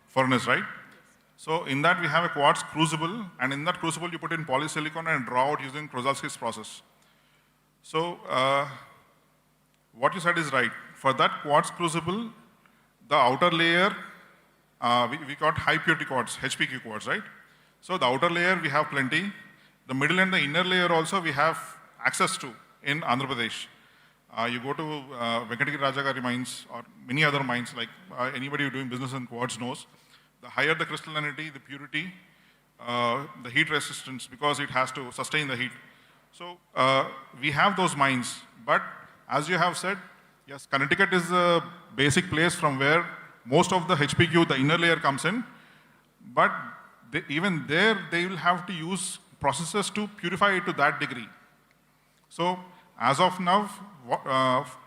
S9: furnace, right? So in that we have a quartz crucible, and in that crucible you put in polysilicon and draw out using Kształt's process. So what you said is right. For that quartz crucible, the outer layer, we got high purity quartz, HPQ quartz, right? So the outer layer we have plenty. The middle and the inner layer also we have access to in Andhra Pradesh. You go to ᴄᴇᴅᴅᴛᴏ mines or many other mines, like anybody who doing business in quartz knows, the higher the crystallinity, the purity, the heat resistance, because it has to sustain the heat. So we have those mines, but as you have said, yes, Connecticut is the basic place from where most of the HPQ, the inner layer, comes in, but even there they will have to use processes to purify it to that degree. So as of now,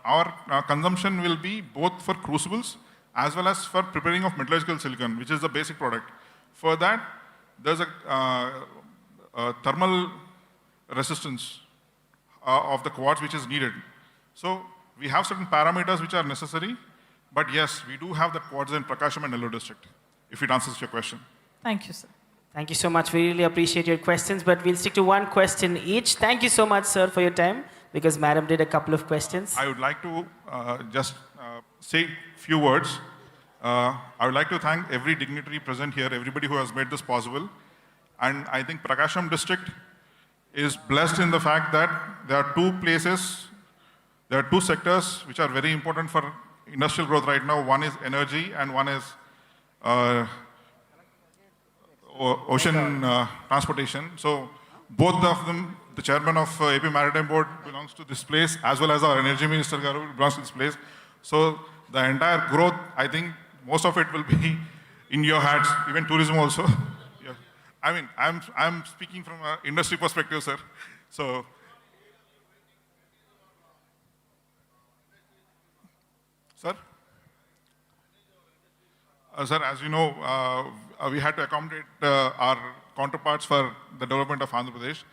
S9: our consumption will be both for crucibles as well as for preparing of metallurgical silicon, which is the basic product. For that, there's a thermal resistance of the quartz which is needed. So we have certain parameters which are necessary, but yes, we do have the quartz in Prakasam and Nellore district, if it answers your question.
S14: Thank you, sir.
S3: Thank you so much. We really appreciate your questions, but we'll stick to one question each. Thank you so much, sir, for your time, because Madam did a couple of questions.
S9: I would like to just say a few words. I would like to thank every dignitary present here, everybody who has made this possible. And I think Prakasam district is blessed in the fact that there are two places, there are two sectors which are very important for industrial growth right now. One is energy and one is ocean transportation. So both of them, the chairman of AP Maritime Board belongs to this place, as well as our energy minister Garu belongs to this place. So the entire growth, I think most of it will be in your hands, even tourism also. Yeah. I mean, I'm speaking from an industry perspective, sir. So, sir? Sir, as you know, we had to accommodate our counterparts for the development of Andhra Pradesh.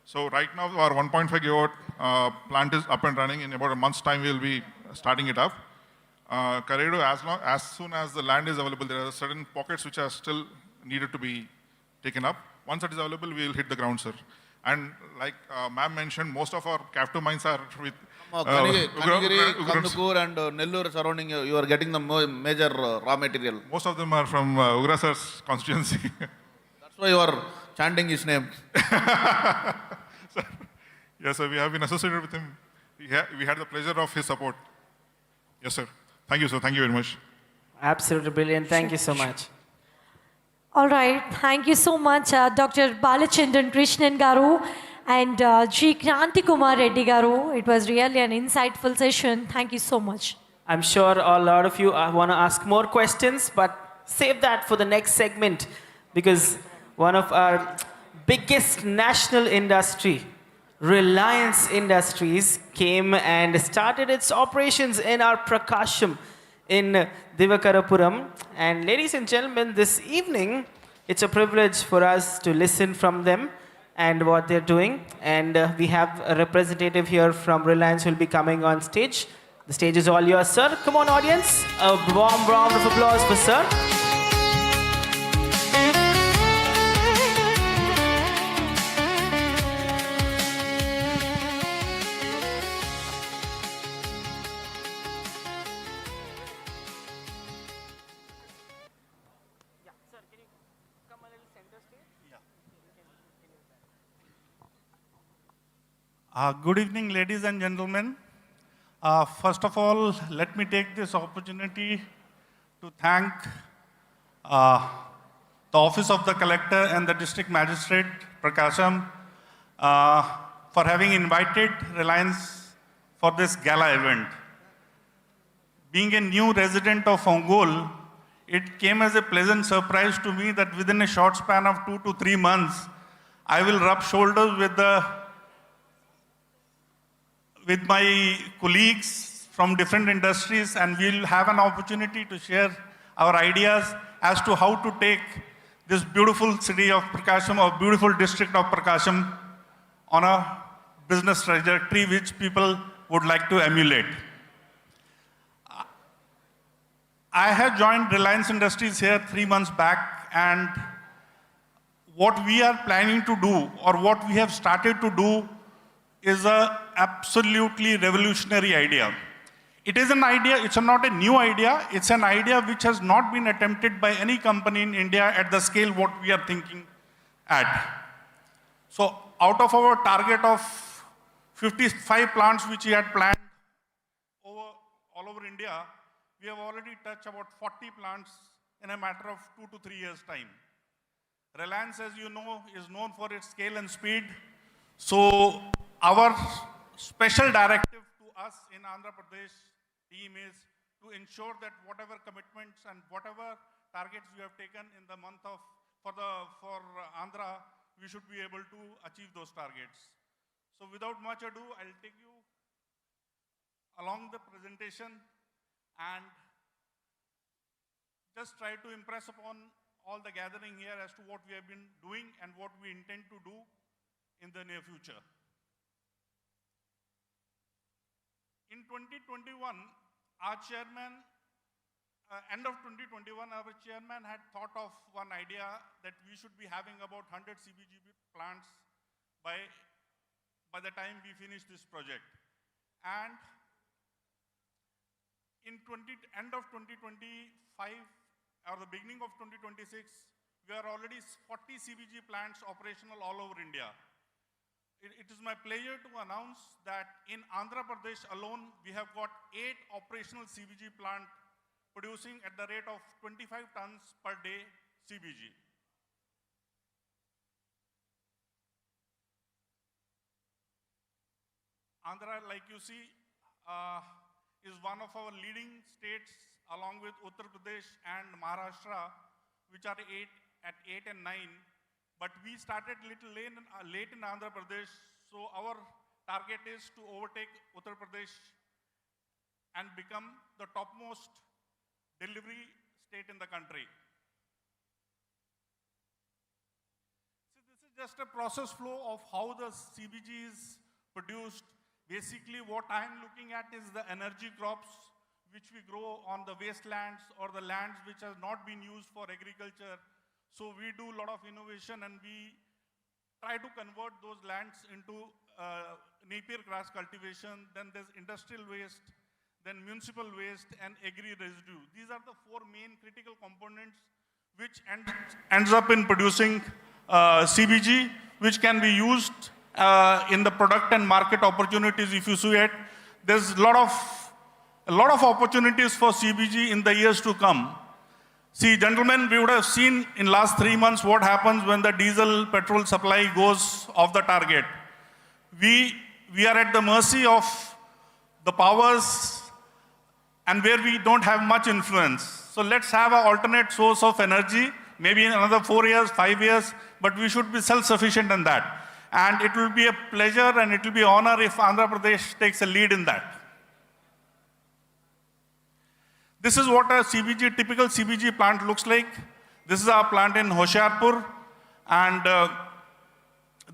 S9: So right now, our 1.5 gigawatt plant is up and running. In about a month's time, we will be starting it up. Karedu, as soon as the land is available, there are certain pockets which are still needed to be taken up. Once it is available, we will hit the ground, sir. And like ma'am mentioned, most of our captive mines are with
S15: Kanigiri, Kandukur and Nellore surrounding, you are getting the major raw material.
S9: Most of them are from Ugra sir's constituency.
S15: That's why you are chanting his name.
S9: Sir, yes, sir, we have been associated with him. We had the pleasure of his support. Yes, sir. Thank you, sir. Thank you very much.
S3: Absolutely brilliant. Thank you so much.
S2: All right. Thank you so much, Dr. Balachandran Krishnan Garu. and G. Kranti Kumar Reddy Garu. It was really an insightful session. Thank you so much.
S3: I'm sure a lot of you want to ask more questions, but save that for the next segment, because one of our biggest national industry, Reliance Industries, came and started its operations in our Prakasam in Divakarapuram. And ladies and gentlemen, this evening, it's a privilege for us to listen from them and what they're doing. And we have a representative here from Reliance who will be coming on stage. The stage is all yours, sir. Come on, audience. A warm round of applause for sir.
S13: Good evening, ladies and gentlemen. First of all, let me take this opportunity to thank the Office of the Collector and the District Magistrate, PRAKASAM, for having invited Reliance for this gala event. Being a new resident of Ongole, it came as a pleasant surprise to me that within a short span of 2 to 3 months, I will rub shoulders with my colleagues from different industries, and we'll have an opportunity to share our ideas as to how to take this beautiful city of Prakasam, or beautiful district of Prakasam, on a business trajectory which people would like to emulate. I had joined Reliance Industries here 3 months back, and what we are planning to do, or what we have started to do, is an absolutely revolutionary idea. It is an idea, it's not a new idea, it's an idea which has not been attempted by any company in India at the scale what we are thinking at. So out of our target of 55 plants which we had planned all over India, we have already touched about 40 plants in a matter of 2 to 3 years' time. Reliance, as you know, is known for its scale and speed. So our special directive to us in Andhra Pradesh team is to ensure that whatever commitments and whatever targets we have taken in the month of for Andhra, we should be able to achieve those targets. So without much ado, I'll take you along the presentation and just try to impress upon all the gathering here as to what we have been doing and what we intend to do in the near future. In 2021, our chairman, end of 2021, our chairman had thought of one idea that we should be having about 100 CBG plants by the time we finish this project. And in end of 2025 or the beginning of 2026, we are already 40 CBG plants operational all over India. It is my pleasure to announce that in Andhra Pradesh alone, we have got 8 operational CBG plants producing at the rate of 25 tons per day CBG. Andhra, like you see, is one of our leading states along with Uttar Pradesh and Maharashtra, which are at 8 and 9. But we started little late in Andhra Pradesh, so our target is to overtake Uttar Pradesh and become the topmost delivery state in the country. So this is just a process flow of how the CBG is produced. Basically, what I'm looking at is the energy crops which we grow on the wastelands or the lands which has not been used for agriculture. So we do a lot of innovation and we try to convert those lands into napier grass cultivation. Then there's industrial waste, then municipal waste and agri residue. These are the 4 main critical components which ends up in producing CBG, which can be used in the product and market opportunities. If you see it, there's a lot of opportunities for CBG in the years to come. See, gentlemen, we would have seen in last 3 months what happens when the diesel petrol supply goes off the target.
S6: we are at the mercy of the powers and where we don't have much influence. So let's have an alternate source of energy, maybe in another 4 years, 5 years, but we should be self-sufficient in that. And it will be a pleasure and it will be honor if Andhra Pradesh takes a lead in that. This is what a CBG, typical CBG plant looks like. This is our plant in Hoshiarpur, and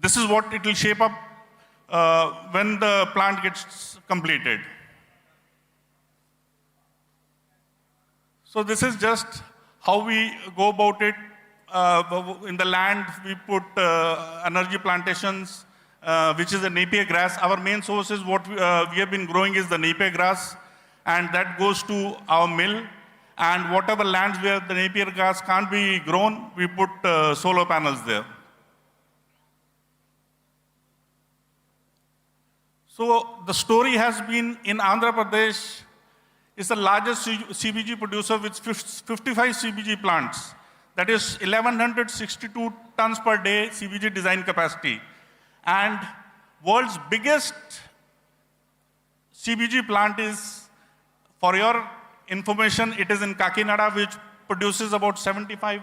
S6: this is what it will shape up when the plant gets completed. So this is just how we go about it. In the land, we put energy plantations, which is the Napier grass. Our main source is what we have been growing is the Napier grass, and that goes to our mill. And whatever lands where the Napier grass can't be grown, we put solar panels there. So the story has been in Andhra Pradesh is the largest CBG producer with 55 CBG plants. That is 1,162 tons per day CBG design capacity. And world's biggest CBG plant is, for your information, it is in Kakinada, which produces about 75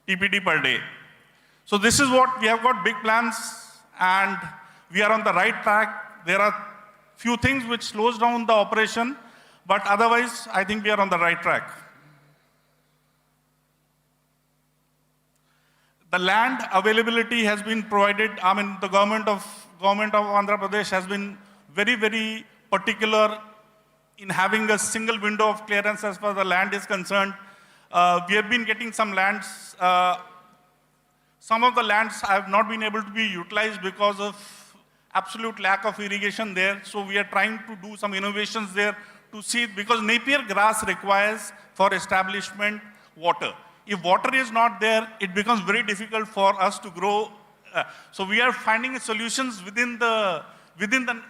S6: TPD per day. So this is what we have got big plans, and we are on the right track. There are few things which slows down the operation, but otherwise, I think we are on the right track. The land availability has been provided. I mean, the government of Andhra Pradesh has been very, very particular in having a single window of clearance as far as the land is concerned. We have been getting some lands. Some of the lands have not been able to be utilized because of absolute lack of irrigation there. So we are trying to do some innovations there to see, because Napier grass requires for establishment water. If water is not there, it becomes very difficult for us to grow. So we are finding solutions within the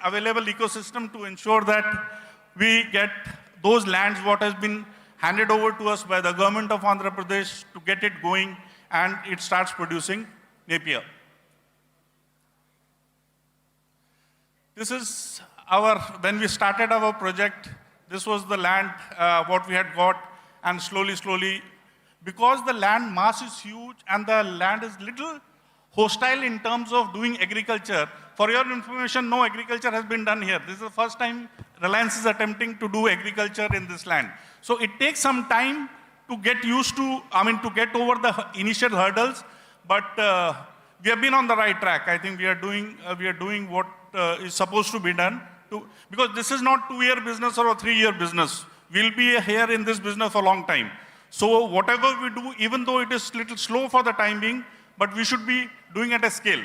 S6: available ecosystem to ensure that we get those lands what has been handed over to us by the government of Andhra Pradesh to get it going, and it starts producing Napier. This is when we started our project, this was the land what we had got, and slowly, because the land mass is huge and the land is little hostile in terms of doing agriculture. For your information, no agriculture has been done here. This is the first time Reliance is attempting to do agriculture in this land. So it takes some time to get used to, to get over the initial hurdles, but we have been on the right track. I think we are doing what is supposed to be done. Because this is not 2-year business or a 3-year business. We'll be here in this business for a long time. So whatever we do, even though it is little slow for the time being, but we should be doing at a scale.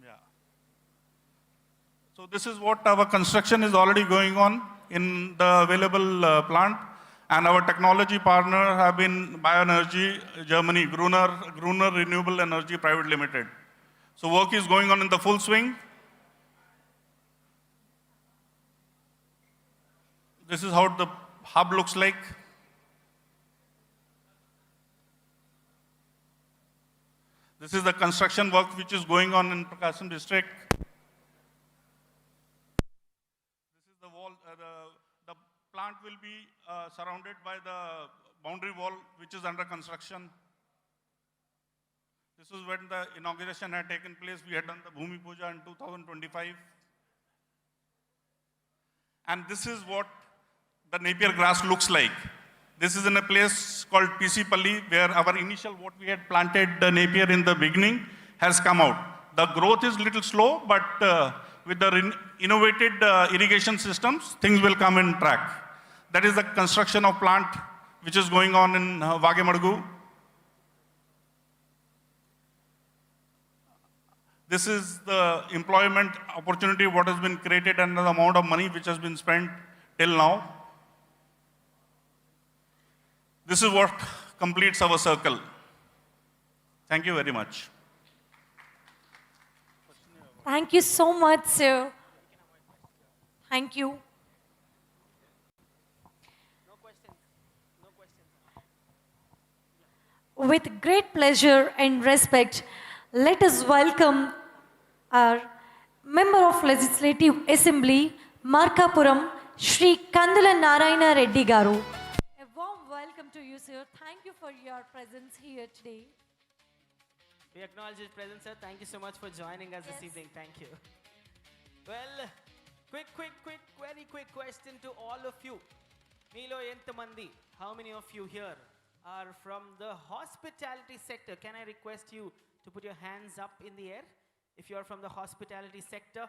S6: Yeah. So this is what our construction is already going on in the available plant. And our technology partner have been Bioenergy, Germany, Gruner Renewable Energy Private Limited. So work is going on in the full swing. This is how the hub looks like. This is the construction work which is going on in PRAKASAM district. This is the wall. The plant will be surrounded by the boundary wall which is under construction. This is when the inauguration had taken place. We had done the Bhumi Puja in 2025. And this is what the Napier grass looks like. This is in a place called PC Palli, where our initial, what we had planted the Napier in the beginning, has come out. The growth is little slow, but with the innovated irrigation systems, things will come in track. That is the construction of plant which is going on in Vagemadgu. This is the employment opportunity, what has been created, and the amount of money which has been spent till now. This is what completes our circle. Thank you very much.
S2: Thank you so much, sir. Thank you. with great pleasure and respect, let us welcome our Member of Legislative Assembly, Markapuram, Shri Kandula Narayana Reddy Garu. A warm welcome to you, sir. Thank you for your presence here today.
S3: We acknowledge his presence, sir. Thank you so much for joining us this evening. Thank you. Well, quick, very quick question to all of you. Meelo entamandi, how many of you here are from the hospitality sector? Can I request you to put your hands up in the air if you are from the hospitality sector?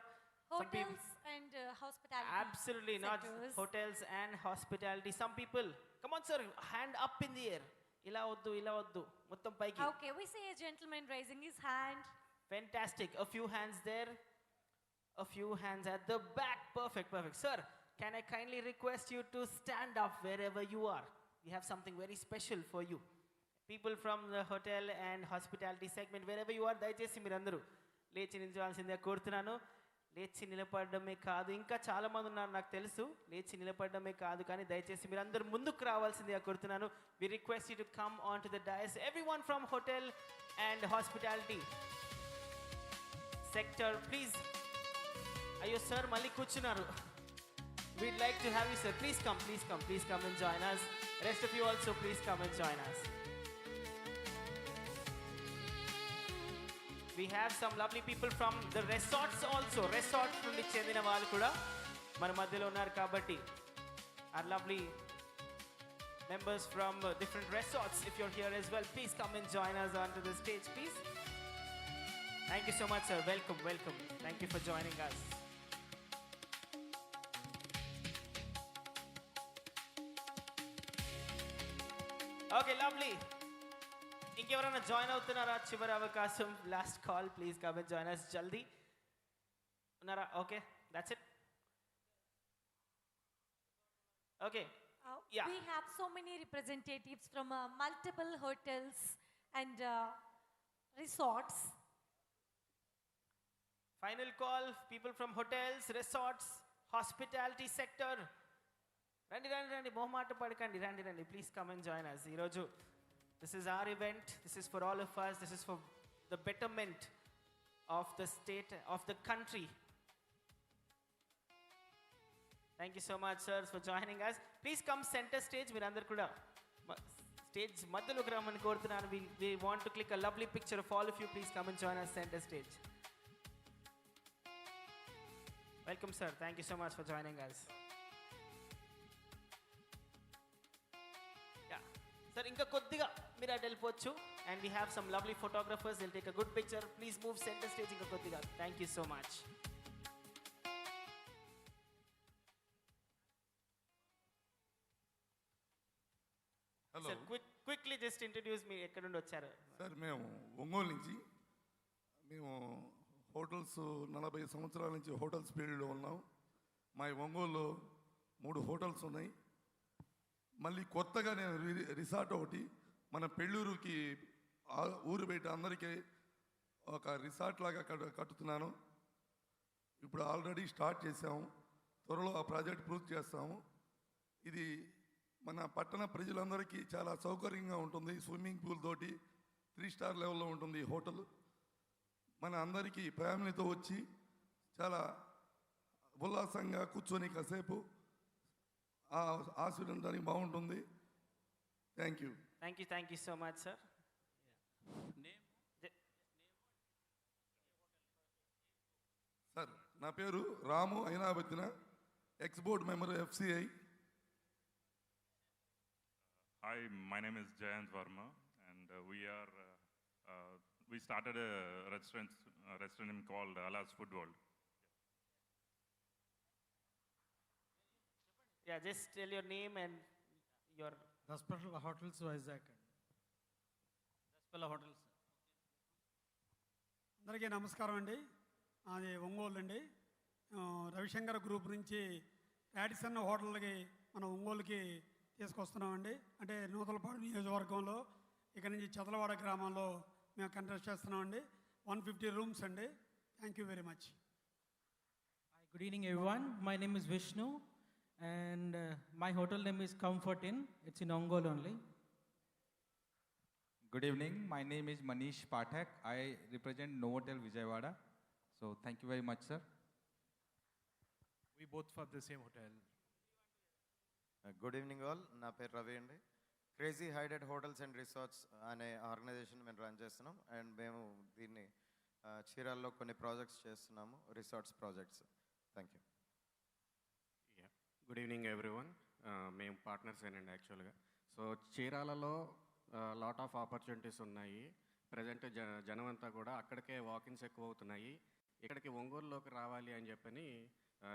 S2: Hotels and hospitality.
S3: Absolutely, not
S2: sectors.
S3: hotels and hospitality. Some people, come on sir, hand up in the air. Ila oddu, mottam paiki.
S2: Okay, we see a gentleman raising his hand.
S3: Fantastic, a few hands there. A few hands at the back. Perfect. Sir, can I kindly request you to stand up wherever you are? We have something very special for you. People from the hotel and hospitality segment, wherever you are, దయచేసి మీరందరూ లేచి నిలబడాల్సిందిగా కోరుతున్నాను. లేచి నిలబడడమే కాదు, ఇంకా చాలా మంది ఉన్నారు నాకు తెలుసు. లేచి నిలబడడమే కాదు, కానీ దయచేసి మీరందరూ ముందుకు రావాల్సిందిగా కోరుతున్నాను. We request you to come onto the dais. Everyone from hotel and hospitality sector, please. Ayo sir, malli kuchunaru. We'd like to have you, sir. Please come and join us. Rest of you also, please come and join us. We have some lovely people from the resorts also. Resort నుండి చెందిన వాళ్ళు కూడా మన మధ్యలో ఉన్నారు కాబట్టి our lovely members from different resorts, if you're here as well, please come and join us onto the stage, please. Thank you so much, sir. Welcome. Thank you for joining us. Okay, lovely. ఇంకెవరైనా join అవుతున్నారా? చివరి అవకాశం, last call. Please come and join us జల్దీ. ఉన్నారా? Okay, that's it. Okay. Yeah.
S2: We have so many representatives from multiple hotels and resorts.
S3: Final call, people from hotels, resorts, hospitality sector. రండి, మొహమాట పడకండి, రండి. Please come and join us. ఈరోజు this is our event. This is for all of us. This is for the betterment of the state, of the country. Thank you so much, sirs, for joining us. Please come center stage. Mirandaru kuda stage madhyaloki rammani korutunnanu. We want to click a lovely picture of all of you. Please come and join us center stage. Welcome, sir. Thank you so much for joining us. Sir, inka koddiga meer adu vellipochu, and we have some lovely photographers. They'll take a good picture. Please move center stage inka koddiga. Thank you so much.
S9: Hello.
S3: Sir, quickly just introduce me. Ekkada nundi vacharu?
S9: Sir మేము ఒంగోలు నుంచి మేము hotels 40 సంవత్సరాల నుంచి hotels ఫీల్డ్లో ఉన్నాం. మా ఒంగోలులో 3 hotels ఉన్నాయి. మళ్ళీ కొత్తగా నేను రిసార్ట్ ఒకటి మన పెళ్ళూరుకి ఊరు బయట అందరికీ ఒక రిసార్ట్ లాగా కట్టుతున్నాను. ఇప్పుడు ఆల్రెడీ స్టార్ట్ చేసాము. త్వరలో ఆ ప్రాజెక్ట్ పూర్తి చేస్తాము. ఇది మన పట్టణ ప్రజలందరికీ చాలా సౌకర్యంగా ఉంటుంది. స్విమ్మింగ్ పూల్ తోటి 3 స్టార్ లెవెల్లో ఉంటుంది హోటల్. మన అందరికీ ఫ్యామిలీతో వచ్చి చాలా ఉల్లాసంగా కూర్చొని కాసేపు ఆస్వాదించడానికి బాగుంటుంది. Thank you.
S3: Thank you so much, sir.
S9: Sir నా పేరు Ramu Ayinabattina, ex board member FCI.
S16: Hi, my name is Jayant Verma, and we started a restaurant called Ala's Food World.
S3: Yeah, just tell your name and your...
S17: Daspala Hotels Vizag. Daspala Hotels. అందరికీ నమస్కారం అండి. అది ఒంగోలు అండి. Ravishankar group నుంచి Radisson హోటల్కి మన ఒంగోలుకి తీసుకొస్తున్నామండి. అంటే నూతలపాడు నియోజకవర్గంలో ఇక్కడ నుంచి చదలవాడ గ్రామంలో మేము కంటెస్ట్ చేస్తున్నామండి. 150 rooms అండి. Thank you very much.
S18: Good evening everyone. My name is Vishnu and my hotel name is Comfort Inn. It's in Ongole only.
S19: Good evening. My name is Manish Pathak. I represent Novotel Vijayawada. So thank you very much, sir.
S20: We both from the same hotel.
S11: Good evening all. నా పేరు రవి అండి. Crazy హైడెడ్ hotels and resorts అనే organisation మేము run చేస్తున్నాం. And మేము దీన్ని చీరాల్లో కొన్ని ప్రాజెక్ట్స్ చేస్తున్నాము, resorts projects. Thank you.
S21: Good evening everyone. మేము పార్ట్నర్స్ ఏనండి యాక్చువల్గా. సో చీరాలలో లాట్ ఆఫ్ ఆపర్చునిటీస్ ఉన్నాయి. ప్రజెంట్ జనం అంతా కూడా అక్కడికే వాకిన్స్ ఎక్కువ అవుతున్నాయి. ఇక్కడికి ఒంగోలులోకి రావాలి అని చెప్పని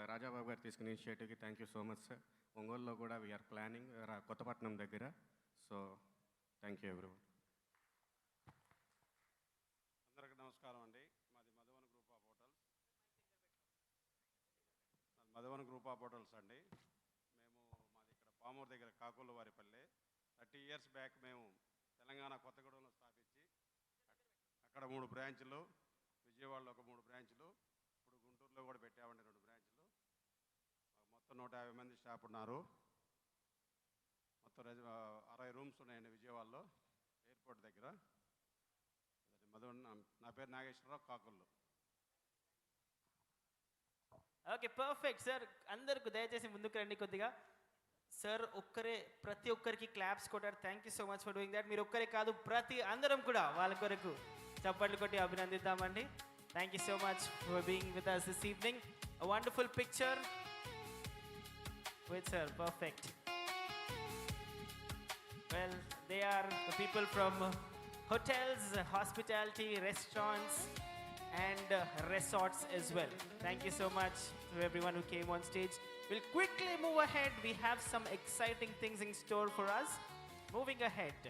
S21: రాజాబాబు గారు తీసుకున్న ఇనిషియేటివ్కి thank you so much sir. ఒంగోలులో కూడా వీఆర్ ప్లానింగ్ కొత్తపట్నం దగ్గర. So thank you everyone.
S22: అందరికీ నమస్కారం అండి. మాది Madhuvan group of hotels. Madhuvan group of hotels అండి. మేము మాది ఇక్కడ పామూరు దగ్గర కాకుల వారిపల్లె. 30 years బ్యాక్ మేము తెలంగాణ కొత్తగూడెంలో స్థాపించి అక్కడ 3 బ్రాంచ్లు, విజయవాడలో ఒక 3 బ్రాంచ్లు, ఇప్పుడు గుంటూరులో కూడా పెట్టామండి 2 బ్రాంచ్లు. మొత్తం 150 మంది స్టాఫ్ ఉన్నారు. మొత్తం 60 రూమ్స్ ఉన్నాయండి విజయవాడలో ఎయిర్పోర్ట్ దగ్గర. నా పేరు Nageswararao, Kakullo.
S3: Okay, perfect sir. అందరికి దయచేసి ముందుకు రండి కొద్దిగా. సార్ ప్రతి ఒక్కరికి క్లాప్స్ కొట్టారు. Thank you so much for doing that. మీరు ఒక్కరే కాదు, అందరం కూడా వాళ్ళ కొరకు చప్పట్లు కొట్టి అభినందిద్దామండి. Thank you so much for being with us this evening. A wonderful picture with sir. Perfect. Well, they are the people from hotels, hospitality, restaurants and resorts as well. Thank you so much to everyone who came on stage. We'll quickly move ahead. We have some exciting things in store for us. Moving ahead.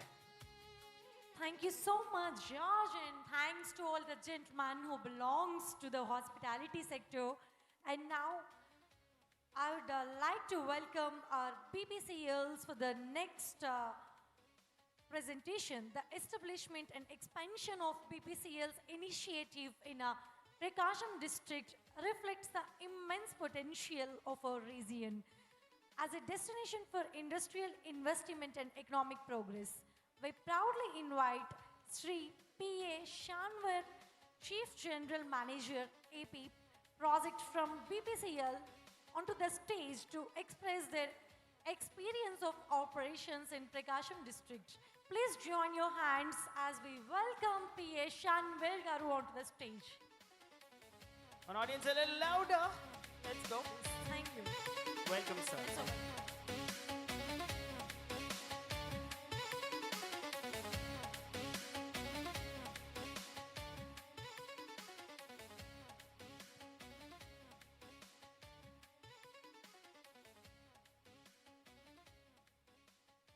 S2: Thank you so much, George, and thanks to all the gentlemen who belongs to the hospitality sector. And now, I would like to welcome our BPCLs for the next presentation. The establishment and expansion of BPCL's initiative in PRAKASAM district reflects the immense potential of our region as a destination for industrial investment and economic progress. We proudly invite Sri P.A. Chief General Manager AP Project from BPCL onto the stage to express their experience of operations in PRAKASAM district. Please join your hands as we welcome P.A. Shanwell Garu onto the stage.
S3: An audience a little louder. Let's go.
S2: Thank you.
S3: Welcome, sir.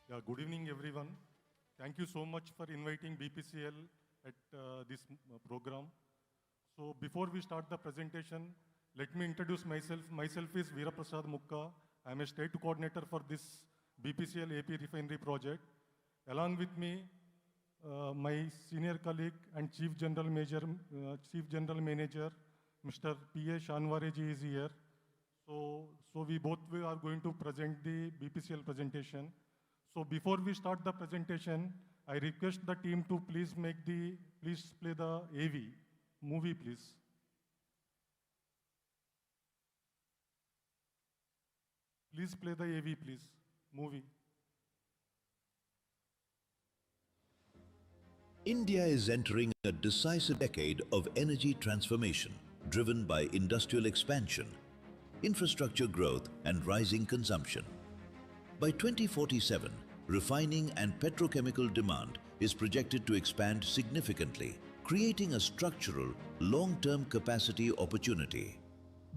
S23: Yeah, good evening, everyone. Thank you so much for inviting BPCL at this program. So before we start the presentation, let me introduce myself. Myself is Veeraprasad Mukka. I am a state coordinator for this BPCL AP refinery project. Along with me, my senior colleague and Chief General Manager, Mr. P.A. Shanware-ji is here. So we both are going to present the BPCL presentation. So before we start the presentation, I request the team to please play the AV movie, please. Please play the AV, please. Movie.
S24: India is entering a decisive decade of energy transformation, driven by industrial expansion, infrastructure growth, and rising consumption. By 2047, refining and petrochemical demand is projected to expand significantly, creating a structural, long-term capacity opportunity.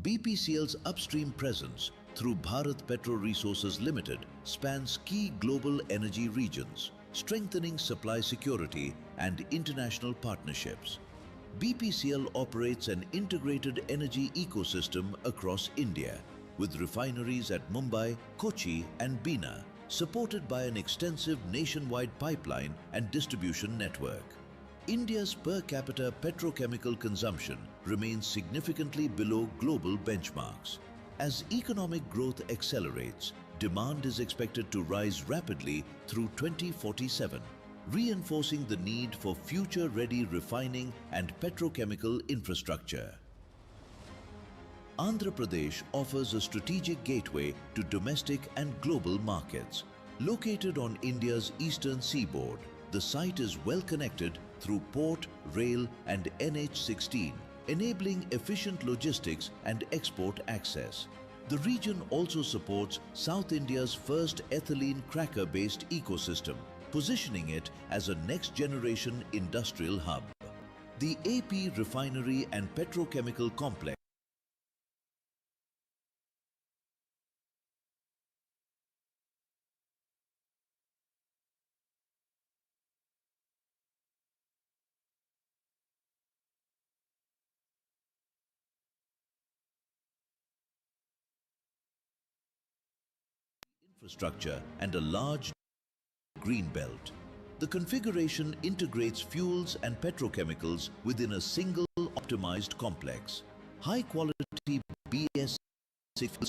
S24: BPCL's upstream presence through Bharat Petro Resources Limited spans key global energy regions, strengthening supply security and international partnerships. BPCL operates an integrated energy ecosystem across India, with refineries at Mumbai, Kochi and Bina, supported by an extensive nationwide pipeline and distribution network. India's per capita petrochemical consumption remains significantly below global benchmarks. As economic growth accelerates, demand is expected to rise rapidly through 2047, reinforcing the need for future-ready refining and petrochemical infrastructure. Andhra Pradesh offers a strategic gateway to domestic and global markets. Located on India's eastern seaboard, the site is well connected through port, rail and NH16, enabling efficient logistics and export access. The region also supports South India's first ethylene cracker-based ecosystem, positioning it as a next-generation industrial hub. The AP Refinery and Petrochemical Complex infrastructure and a large green belt. The configuration integrates fuels and petrochemicals within a single optimized complex. High-quality BS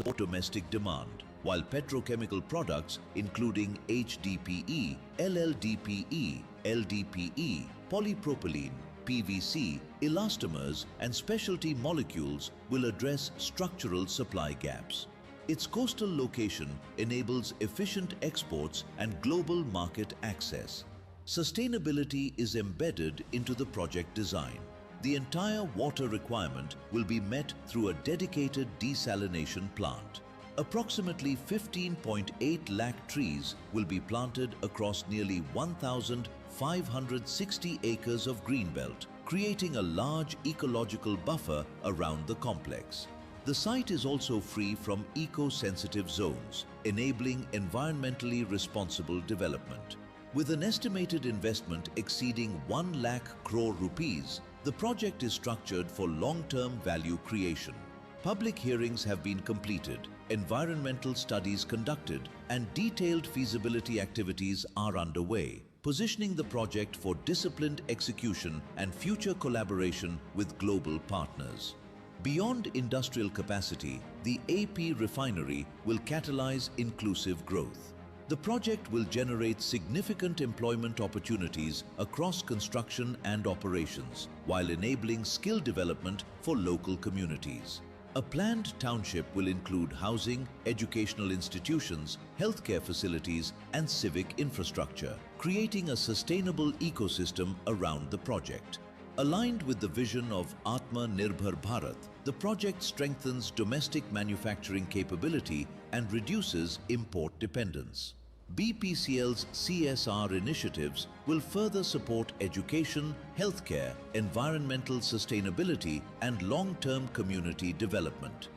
S24: for domestic demand, while petrochemical products including HDPE, LLDPE, LDPE, polypropylene, PVC, elastomers and specialty molecules will address structural supply gaps. Its coastal location enables efficient exports and global market access. Sustainability is embedded into the project design. The entire water requirement will be met through a dedicated desalination plant. Approximately 15.8 lakh trees will be planted across nearly 1,560 acres of greenbelt, creating a large ecological buffer around the complex. The site is also free from eco-sensitive zones, enabling environmentally responsible development. With an estimated investment exceeding 1 lakh crore rupees, the project is structured for long-term value creation. Public hearings have been completed, environmental studies conducted, and detailed feasibility activities are underway, positioning the project for disciplined execution and future collaboration with global partners. Beyond industrial capacity, the AP refinery will catalyze inclusive growth. The project will generate significant employment opportunities across construction and operations, while enabling skill development for local communities. A planned township will include housing, educational institutions, healthcare facilities, and civic infrastructure, creating a sustainable ecosystem around the project. Aligned with the vision of Atma-Nirbhar Bharat, the project strengthens domestic manufacturing capability and reduces import dependence. BPCL's CSR initiatives will further support education, healthcare, environmental sustainability, and long-term community development.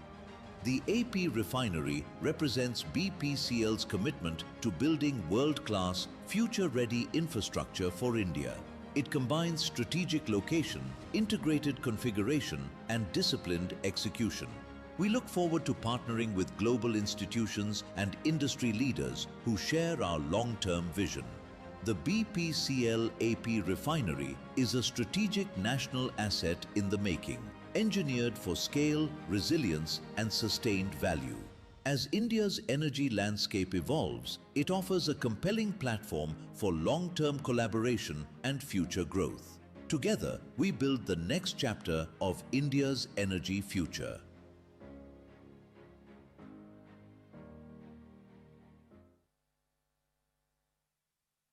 S24: The AP refinery represents BPCL's commitment to building world-class, future-ready infrastructure for India. It combines strategic location, integrated configuration, and disciplined execution. We look forward to partnering with global institutions and industry leaders who share our long-term vision. The BPCL AP refinery is a strategic national asset in the making, engineered for scale, resilience, and sustained value. As India's energy landscape evolves, it offers a compelling platform for long-term collaboration and future growth. Together, we build the next chapter of India's energy future.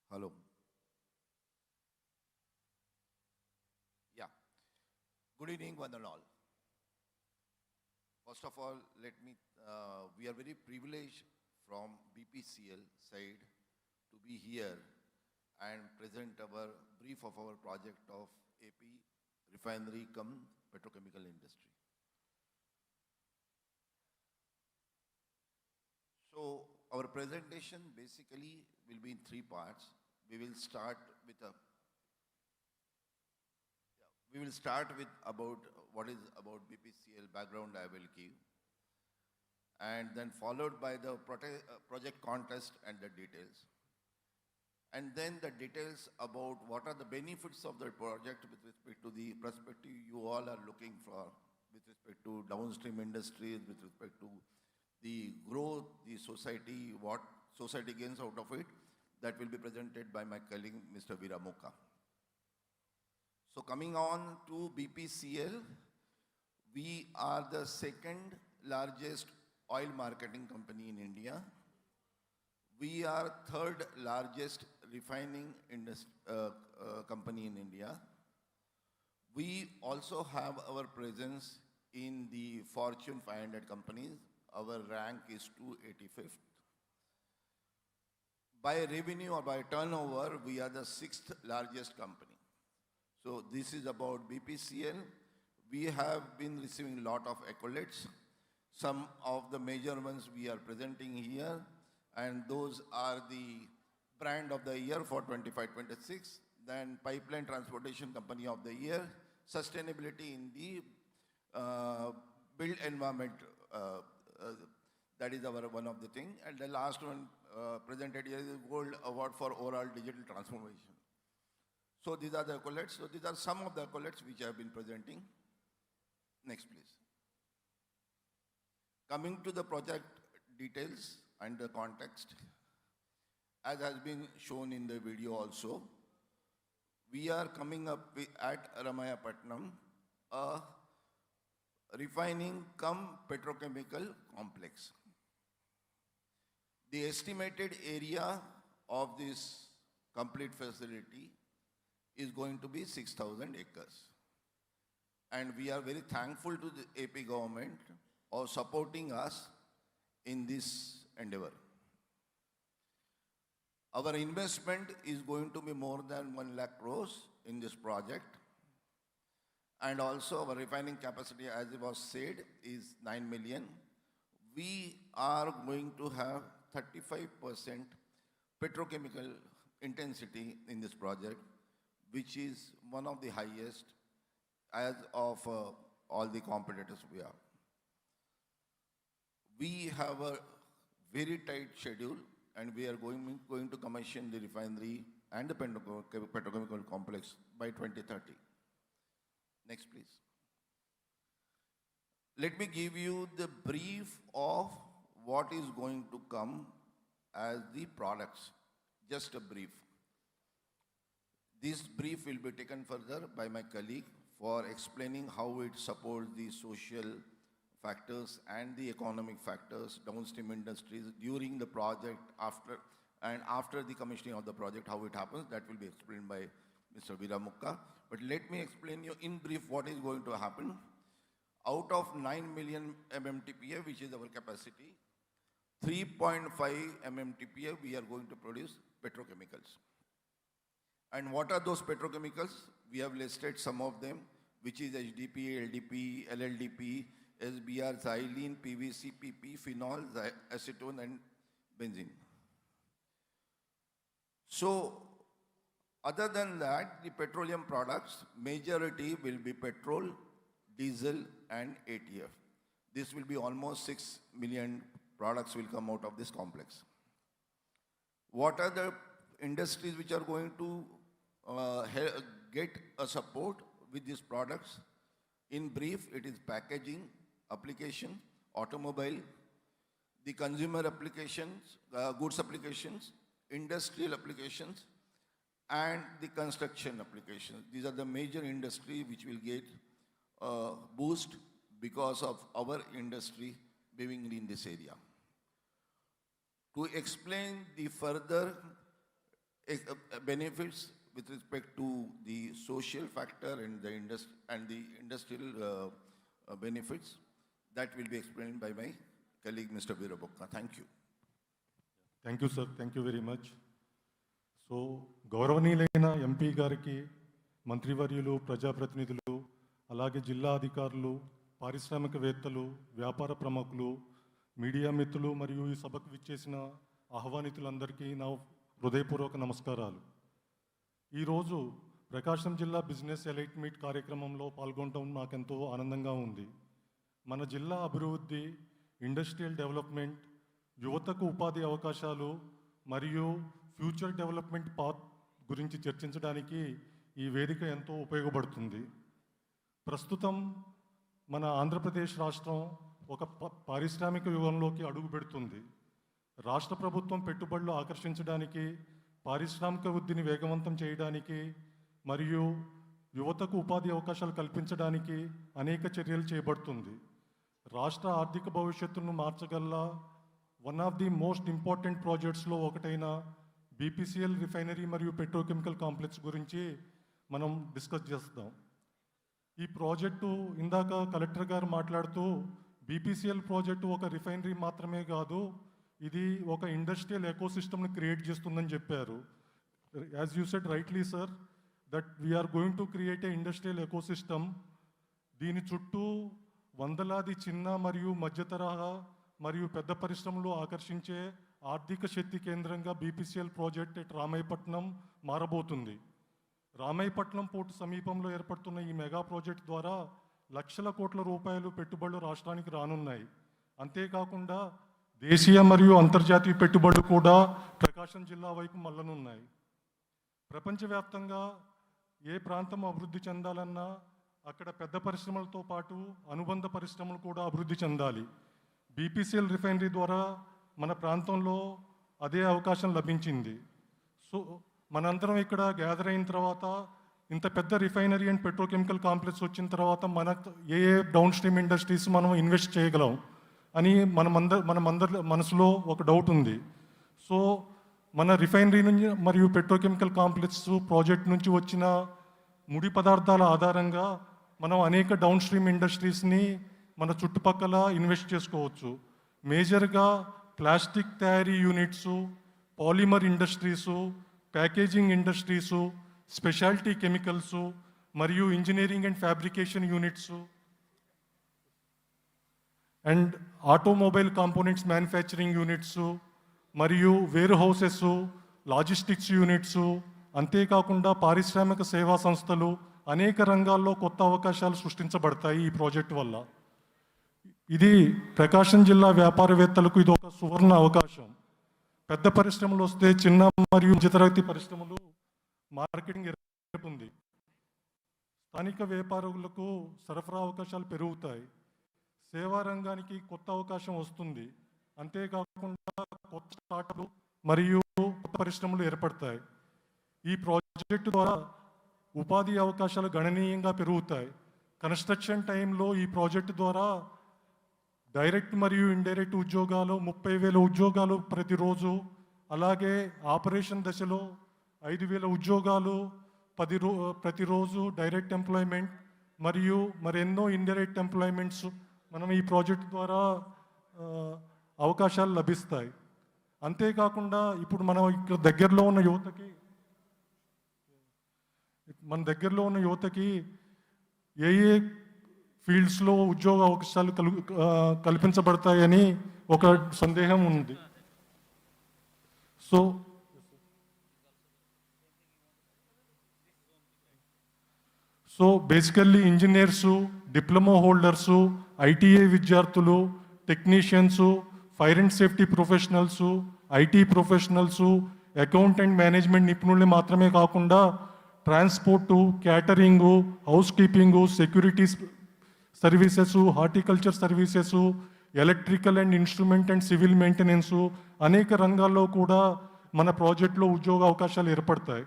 S1: Hello. Yeah. Good evening, one and all. First of all, we are very privileged from BPCL side to be here and present our brief of our project of AP refinery cum petrochemical industry. So our presentation basically will be in 3 parts. We will start with about what is about BPCL background I will give, and then followed by the project contest and the details, and then the details about what are the benefits of the project with respect to the perspective you all are looking for, with respect to downstream industries, with respect to the growth, the society, what society gains out of it. that will be presented by my colleague, Mr. Veeramukha. So coming on to BPCL, we are the second largest oil marketing company in India. We are third largest refining company in India. We also have our presence in the Fortune 500 companies. Our rank is 285th. By revenue or by turnover, we are the sixth largest company. So this is about BPCL. We have been receiving a lot of accolades. Some of the major ones we are presenting here, and those are the Brand of the Year for 25-26, then Pipeline Transportation Company of the Year, Sustainability in the Built Environment, that is our one of the thing, and the last one presented here is the Gold Award for Overall Digital Transformation. So these are the accolades. So these are some of the accolades which I have been presenting. Next, please. Coming to the project details and the context, as has been shown in the video also, we are coming up with, at Ramayapatnam, a refining cum petrochemical complex. The estimated area of this complete facility is going to be 6,000 acres. And we are very thankful to the AP government for supporting us in this endeavor. Our investment is going to be more than 1 lakh crores in this project. And also our refining capacity, as it was said, is 9 million. We are going to have 35% petrochemical intensity in this project, which is one of the highest as of all the competitors we have. We have a very tight schedule, and we are going to commission the refinery and the petrochemical complex by 2030. Next, please. Let me give you the brief of what is going to come as the products. Just a brief. This brief will be taken further by my colleague for explaining how it supports the social factors and the economic factors, downstream industries during the project, after the commissioning of the project, how it happens. That will be explained by Mr. Veeramukha. But let me explain you in brief what is going to happen. Out of 9 million MMTPA, which is our capacity, 3.5 MMTPA we are going to produce petrochemicals. And what are those petrochemicals? We have listed some of them, which is HDP, LDP, LLDP, SBR, xylene, PVC, PP, phenol, acetone, and benzene. So, other than that, the petroleum products, majority will be petrol, diesel, and ATF. This will be almost 6 million products will come out of this complex. What are the industries which are going to get a support with these products? In brief, it is packaging, application, automobile, the consumer applications, goods applications, industrial applications, and the construction applications. These are the major industry which will get a boost because of our industry being in this area. To explain the further benefits with respect to the social factor and the industrial benefits, that will be explained by my colleague Mr. Veeramukha. Thank you.
S23: Thank you, sir. Thank you very much. So గౌరవనీయులైన MP గారికి, మంత్రివర్యులు, ప్రజాప్రతినిధులు, అలాగే జిల్లా అధికారులు, పారిశ్రామికవేత్తలు, వ్యాపార ప్రముఖులు, మీడియా మిత్రులు మరియు ఈ సభకు విచ్చేసిన ఆహ్వానితులందరికీ నా హృదయపూర్వక నమస్కారాలు. ఈరోజు ప్రకాశం జిల్లా బిజినెస్ ఎలైట్ మీట్ కార్యక్రమంలో పాల్గొనడం నాకెంతో ఆనందంగా ఉంది. మన జిల్లా అభివృద్ధి, ఇండస్ట్రియల్ డెవలప్మెంట్, యువతకు ఉపాధి అవకాశాలు మరియు ఫ్యూచర్ డెవలప్మెంట్ పాత్ గురించి చర్చించడానికి ఈ వేదిక ఎంతో ఉపయోగపడుతుంది. ప్రస్తుతం మన ఆంధ్రప్రదేశ్ రాష్ట్రం ఒక పారిశ్రామిక యుగంలోకి అడుగు పెడుతుంది. రాష్ట్ర ప్రభుత్వం పెట్టుబడులు ఆకర్షించడానికి పారిశ్రామిక వృద్ధిని వేగవంతం చేయడానికి మరియు యువతకు ఉపాధి అవకాశాలు కల్పించడానికి అనేక చర్యలు చేపడుతుంది. రాష్ట్ర ఆర్థిక భవిష్యత్తును మార్చగల one of the most important ప్రాజెక్ట్స్లో ఒకటైన బీపీసీఎల్ రిఫైనరీ మరియు పెట్రోకెమికల్ కాంప్లెక్స్ గురించి మనం డిస్కస్ చేస్తాం. ఈ ప్రాజెక్టు ఇందాక కలెక్టర్ గారు మాట్లాడుతూ బీపీసీఎల్ ప్రాజెక్టు ఒక రిఫైనరీ మాత్రమే కాదు, ఇది ఒక ఇండస్ట్రియల్ ఎకోసిస్టమ్ని క్రియేట్ చేస్తుందని చెప్పారు. As you said rightly sir, that we are going to create a industrial ecosystem. దీని చుట్టూ వందలాది చిన్న మరియు మధ్య తరహా మరియు పెద్ద పరిశ్రమలు ఆకర్షించే ఆర్థిక శక్తి కేంద్రంగా బీపీసీఎల్ ప్రాజెక్ట్ ఎట్ రామాయపట్నం మారబోతుంది. రామాయపట్నం పోర్టు సమీపంలో ఏర్పడుతున్న ఈ మెగా ప్రాజెక్ట్ ద్వారా లక్షల కోట్ల రూపాయలు పెట్టుబడులు రాష్ట్రానికి రానున్నాయి. అంతేకాకుండా దేశీయ మరియు అంతర్జాతీయ పెట్టుబడులు కూడా ప్రకాశం జిల్లా వైపు మళ్ళనున్నాయి. ప్రపంచవ్యాప్తంగా ఏ ప్రాంతం అభివృద్ధి చెందాలన్నా అక్కడ పెద్ద పరిశ్రమలతో పాటు అనుబంధ పరిశ్రమలు కూడా అభివృద్ధి చెందాలి. బీపీసీఎల్ రిఫైనరీ ద్వారా మన ప్రాంతంలో అదే అవకాశం లభించింది. సో మనందరం ఇక్కడ గ్యాదర్ అయిన తర్వాత, ఇంత పెద్ద రిఫైనరీ అండ్ పెట్రోకెమికల్ కాంప్లెక్స్ వచ్చిన తర్వాత మన ఏ డౌన్ స్ట్రీమ్ ఇండస్ట్రీస్ మనం ఇన్వెస్ట్ చేయగలం అని మనమందరి మనసులో ఒక డౌట్ ఉంది. సో మన రిఫైనరీ నుంచి మరియు పెట్రోకెమికల్ కాంప్లెక్స్ ప్రాజెక్ట్ నుంచి వచ్చిన ముడి పదార్థాల ఆధారంగా మనం అనేక డౌన్ స్ట్రీమ్ ఇండస్ట్రీస్ని మన చుట్టుపక్కల ఇన్వెస్ట్ చేసుకోవచ్చు. మేజర్గా ప్లాస్టిక్ తయారీ units, polymer industries, packaging industries, speciality chemicals మరియు engineering and fabrication units and automobile components manufacturing units మరియు వేర్ హౌసెస్, లాజిస్టిక్స్ యూనిట్సు, అంతేకాకుండా పారిశ్రామిక సేవా సంస్థలు, అనేక రంగాల్లో కొత్త అవకాశాలు సృష్టించబడతాయి ఈ ప్రాజెక్టు వల్ల. ఇది ప్రకాశం జిల్లా వ్యాపారవేత్తలకు ఇది ఒక సువర్ణ అవకాశం. పెద్ద పరిశ్రమలు వస్తే చిన్న మరియు మధ్యతరగతి పరిశ్రమలు మార్కెటింగ్ ఏర్పడుతుంది. స్థానిక వ్యాపారులకు సరఫరా అవకాశాలు పెరుగుతాయి. సేవా రంగానికి కొత్త అవకాశం వస్తుంది. అంతేకాకుండా కొత్త స్టార్టప్లు మరియు కొత్త పరిశ్రమలు ఏర్పడతాయి. ఈ ప్రాజెక్టు ద్వారా ఉపాధి అవకాశాలు గణనీయంగా పెరుగుతాయి. కన్స్ట్రక్షన్ టైంలో ఈ ప్రాజెక్టు ద్వారా డైరెక్ట్ మరియు ఇండైరెక్ట్ ఉద్యోగాలు 30,000 ఉద్యోగాలు ప్రతిరోజు, అలాగే ఆపరేషన్ దశలో 5,000 ఉద్యోగాలు ప్రతిరోజు డైరెక్ట్ ఎంప్లాయ్మెంట్ మరియు మరెన్నో ఇండైరెక్ట్ ఎంప్లాయ్మెంట్స్ మనం ఈ ప్రాజెక్ట్ ద్వారా అవకాశాలు లభిస్తాయి. అంతేకాకుండా ఇప్పుడు మనం ఇక్కడ దగ్గరలో ఉన్న యువతకి ఏ ఫీల్డ్స్లో ఉద్యోగ అవకాశాలు కల్పించబడతాయని ఒక సందేహం ఉంది. So basically engineers, diploma holders, ITI విద్యార్థులు, technicians, fire and safety professionals, IT professionals, account and management నిపుణుల్ని మాత్రమే కాకుండా transport, catering, housekeeping, securities services, horticulture services, electrical and instrument and civil maintenance, అనేక రంగాల్లో కూడా మన ప్రాజెక్టులో ఉద్యోగ అవకాశాలు ఏర్పడతాయి.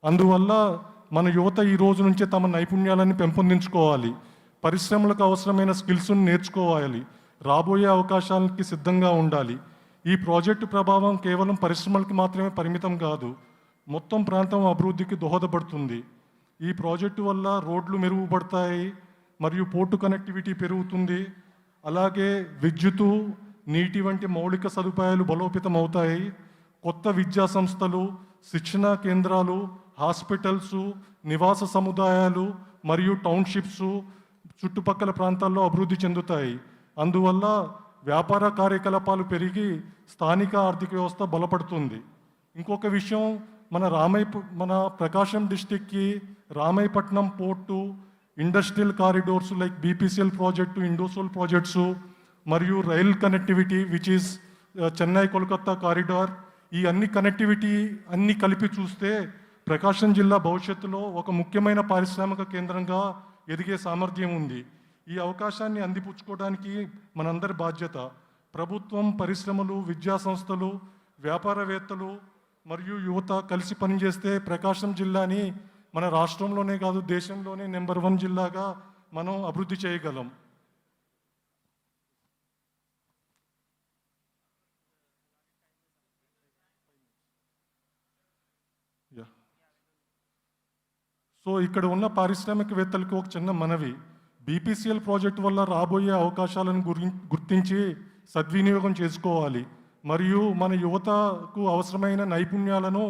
S23: అందువల్ల మన యువత ఈ రోజు నుంచే తమ నైపుణ్యాలను పెంపొందించుకోవాలి, పరిశ్రమలకు అవసరమైన స్కిల్స్ను నేర్చుకోవాలి, రాబోయే అవకాశాలకి సిద్ధంగా ఉండాలి. ఈ ప్రాజెక్టు ప్రభావం కేవలం పరిశ్రమలకు మాత్రమే పరిమితం కాదు, మొత్తం ప్రాంతం అభివృద్ధికి దోహదపడుతుంది. ఈ ప్రాజెక్టు వల్ల రోడ్లు మెరుగుపడతాయి మరియు పోర్టు కనెక్టివిటీ పెరుగుతుంది. అలాగే విద్యుత్తు, నీటి వంటి మౌలిక సదుపాయాలు బలోపేతం అవుతాయి. కొత్త విద్యా సంస్థలు, శిక్షణా కేంద్రాలు, హాస్పిటల్సు, నివాస సముదాయాలు మరియు టౌన్షిప్స్ చుట్టుపక్కల ప్రాంతాల్లో అభివృద్ధి చెందుతాయి. అందువల్ల వ్యాపార కార్యకలాపాలు పెరిగి స్థానిక ఆర్థిక వ్యవస్థ బలపడుతుంది. ఇంకొక విషయం, మన ప్రకాశం డిస్టిక్కి Ramayapatnam port, industrial corridors like BPCL project, Indosol projects మరియు rail connectivity which is Chennai Kolkata corridor, ఈ కనెక్టివిటీ అన్ని కలిపి చూస్తే ప్రకాశం జిల్లా భవిష్యత్తులో ఒక ముఖ్యమైన పారిశ్రామిక కేంద్రంగా ఎదిగే సామర్థ్యం ఉంది. ఈ అవకాశాన్ని అందిపుచ్చుకోవడానికి మనందరి బాధ్యత. ప్రభుత్వం, పరిశ్రమలు, విద్యా సంస్థలు, వ్యాపారవేత్తలు మరియు యువత కలిసి పనిచేస్తే ప్రకాశం జిల్లాని మన రాష్ట్రంలోనే కాదు దేశంలోనే నెంబర్ 1 జిల్లాగా మనం అభివృద్ధి చేయగలం. సో ఇక్కడ ఉన్న పారిశ్రామికవేత్తలకు ఒక చిన్న మనవి, బీపీసీఎల్ ప్రాజెక్టు వల్ల రాబోయే అవకాశాలను గుర్తించి సద్వినియోగం చేసుకోవాలి. మరియు మన యువతకు అవసరమైన నైపుణ్యాలను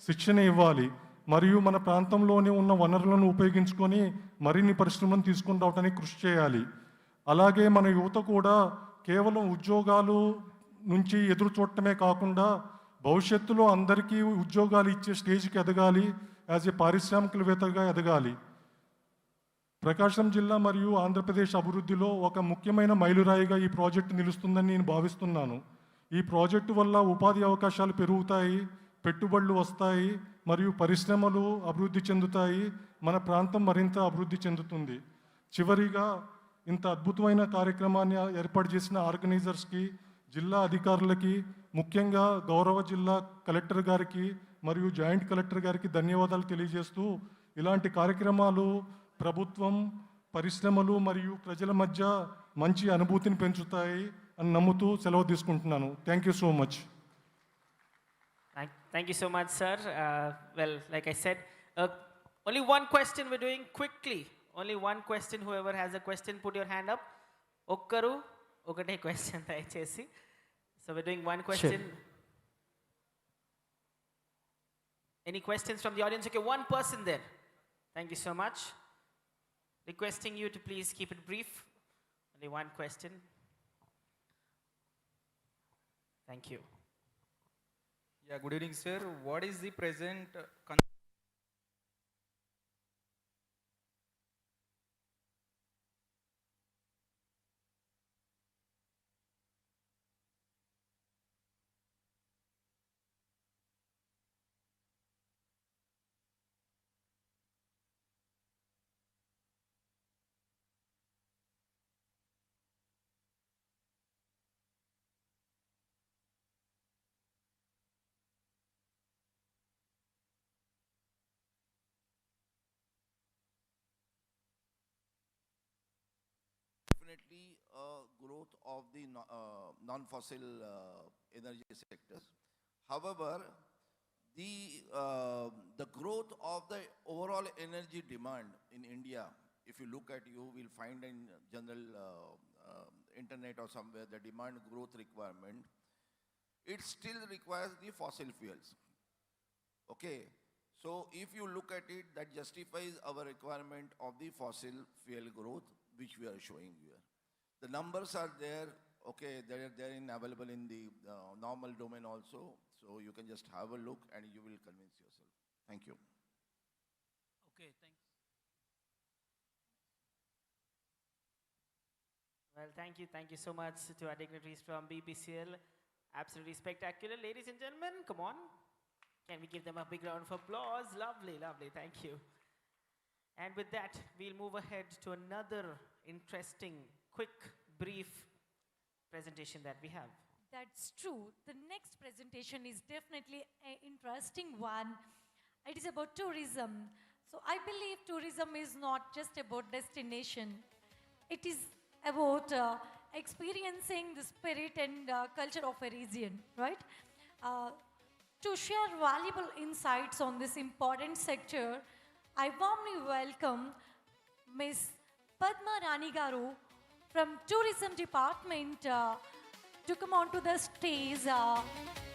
S23: శిక్షణ ఇవ్వాలి. మరియు మన ప్రాంతంలోనే ఉన్న వనరులను ఉపయోగించుకొని మరిన్ని పరిశ్రమలను తీసుకొని రావడానికి కృషి చేయాలి. అలాగే మన యువత కూడా కేవలం ఉద్యోగాలు నుంచి ఎదురు చూడటమే కాకుండా భవిష్యత్తులో అందరికీ ఉద్యోగాలు ఇచ్చే స్టేజ్కి ఎదగాలి. యాజ్ ఏ పారిశ్రామికవేత్తగా ఎదగాలి. ప్రకాశం జిల్లా మరియు ఆంధ్రప్రదేశ్ అభివృద్ధిలో ఒక ముఖ్యమైన మైలురాయిగా ఈ ప్రాజెక్టు నిలుస్తుందని నేను భావిస్తున్నాను. ఈ ప్రాజెక్టు వల్ల ఉపాధి అవకాశాలు పెరుగుతాయి, పెట్టుబడులు వస్తాయి మరియు పరిశ్రమలు అభివృద్ధి చెందుతాయి. మన ప్రాంతం మరింత అభివృద్ధి చెందుతుంది. చివరిగా ఇంత అద్భుతమైన కార్యక్రమాన్ని ఏర్పాటు చేసిన ఆర్గనైజర్స్కి, జిల్లా అధికారులకి, ముఖ్యంగా గౌరవ జిల్లా కలెక్టర్ గారికి మరియు జాయింట్ కలెక్టర్ గారికి ధన్యవాదాలు తెలియజేస్తూ, ఇలాంటి కార్యక్రమాలు ప్రభుత్వం, పరిశ్రమలు మరియు ప్రజల మధ్య మంచి అనుభూతిని పెంచుతాయి అని నమ్ముతూ సెలవు తీసుకుంటున్నాను. Thank you so much.
S3: Thank you so much, sir. Well, like I said, only one question we're doing quickly. Only one question. Whoever has a question, put your hand up. Okkaru, okate question dayachesi. So we're doing one question. Sure. Any questions from the audience? Okay, one person there. Thank you so much. Requesting you to please keep it brief. Only one question. Thank you.
S19: Yeah, good evening, sir. What is the present
S1: definitely growth of the non-fossil energy sectors. However, the growth of the overall energy demand in India, if you look at, you will find in general internet or somewhere the demand growth requirement, it still requires the fossil fuels. Okay, so if you look at it, that justifies our requirement of the fossil fuel growth, which we are showing here. The numbers are there, okay, they're available in the normal domain also, so you can just have a look and you will convince yourself. Thank you.
S3: Okay, thanks. Well, thank you so much to our dignitaries from BPCL. Absolutely spectacular. Ladies and gentlemen, come on. Can we give them a big round of applause? Lovely, lovely, thank you. And with that, we'll move ahead to another interesting, quick, brief presentation that we have.
S2: That's true. The next presentation is definitely an interesting one. It is about tourism. So I believe tourism is not just about destination. It is about experiencing the spirit and culture of a region, right? To share valuable insights on this important sector, I warmly welcome Ms. Padma Rani Garu from Tourism Department to come onto the stage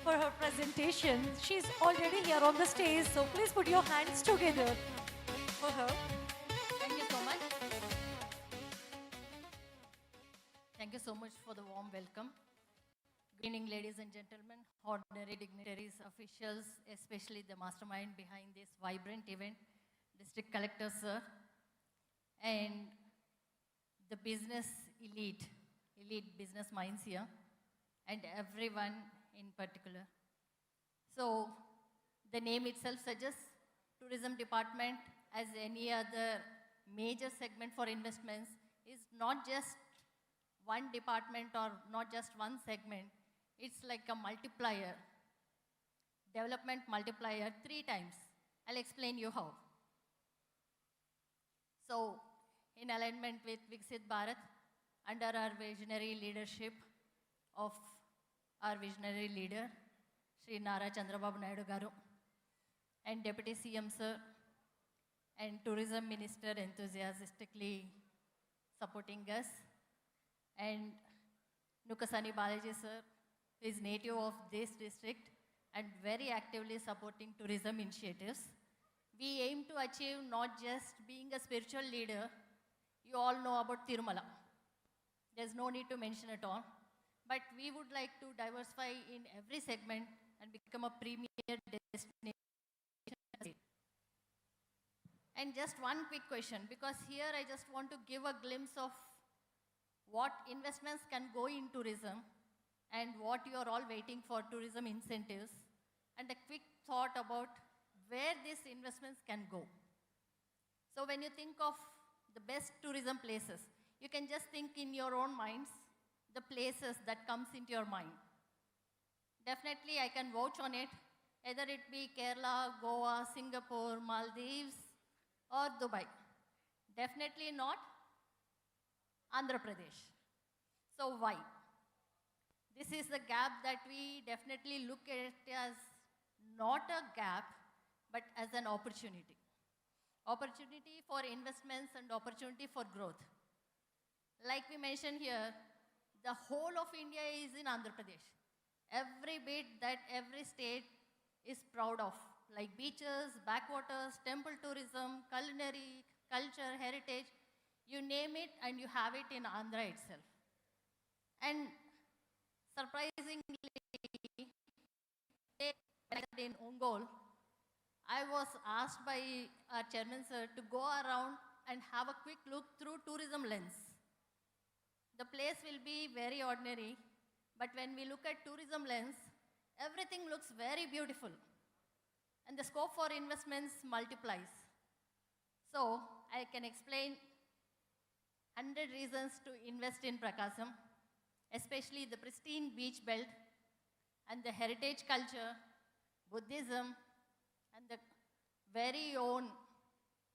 S2: for her presentation. She's already here on the stage, so please put your hands together for her.
S4: Thank you so much. Thank you so much for the warm welcome. Good evening, ladies and gentlemen, ordinary dignitaries, officials, especially the mastermind behind this vibrant event, District Collector, sir, and the business elite business minds here, and everyone in particular. So, the name itself suggests Tourism Department, as any other major segment for investments, is not just one department or not just one segment. It's like a multiplier. development multiplier 3 times. I'll explain you how. So, in alignment with Viksit Bharat, under our visionary leadership of our visionary leader, Shri Nara Chandrababu Naidu Garu, and Deputy CM Sir, and Tourism Minister enthusiastically supporting us, and Nukasani Balaji Sir, who is native of this district and very actively supporting tourism initiatives. We aim to achieve not just being a spiritual leader. You all know about Tirumala. There's no need to mention it all. But we would like to diversify in every segment and become a premier destination. And just one quick question, because here I just want to give a glimpse of what investments can go in tourism and what you are all waiting for tourism incentives, and a quick thought about where these investments can go. So when you think of the best tourism places, you can just think in your own minds the places that comes into your mind. Definitely I can vouch on it, either it be Kerala, Goa, Singapore, Maldives, or Dubai. Definitely not Andhra Pradesh. So why? This is the gap that we definitely look at as not a gap, but as an opportunity. Opportunity for investments and opportunity for growth. Like we mentioned here, the whole of India is in Andhra Pradesh. Every bit that every state is proud of, like beaches, backwaters, temple tourism, culinary, culture, heritage, you name it and you have it in Andhra itself. And surprisingly, in Ongole, I was asked by our chairman sir to go around and have a quick look through tourism lens. The place will be very ordinary, but when we look at tourism lens, everything looks very beautiful. And the scope for investments multiplies. So I can explain 100 reasons to invest in Prakasam, especially the pristine beach belt and the heritage culture, Buddhism, and the very own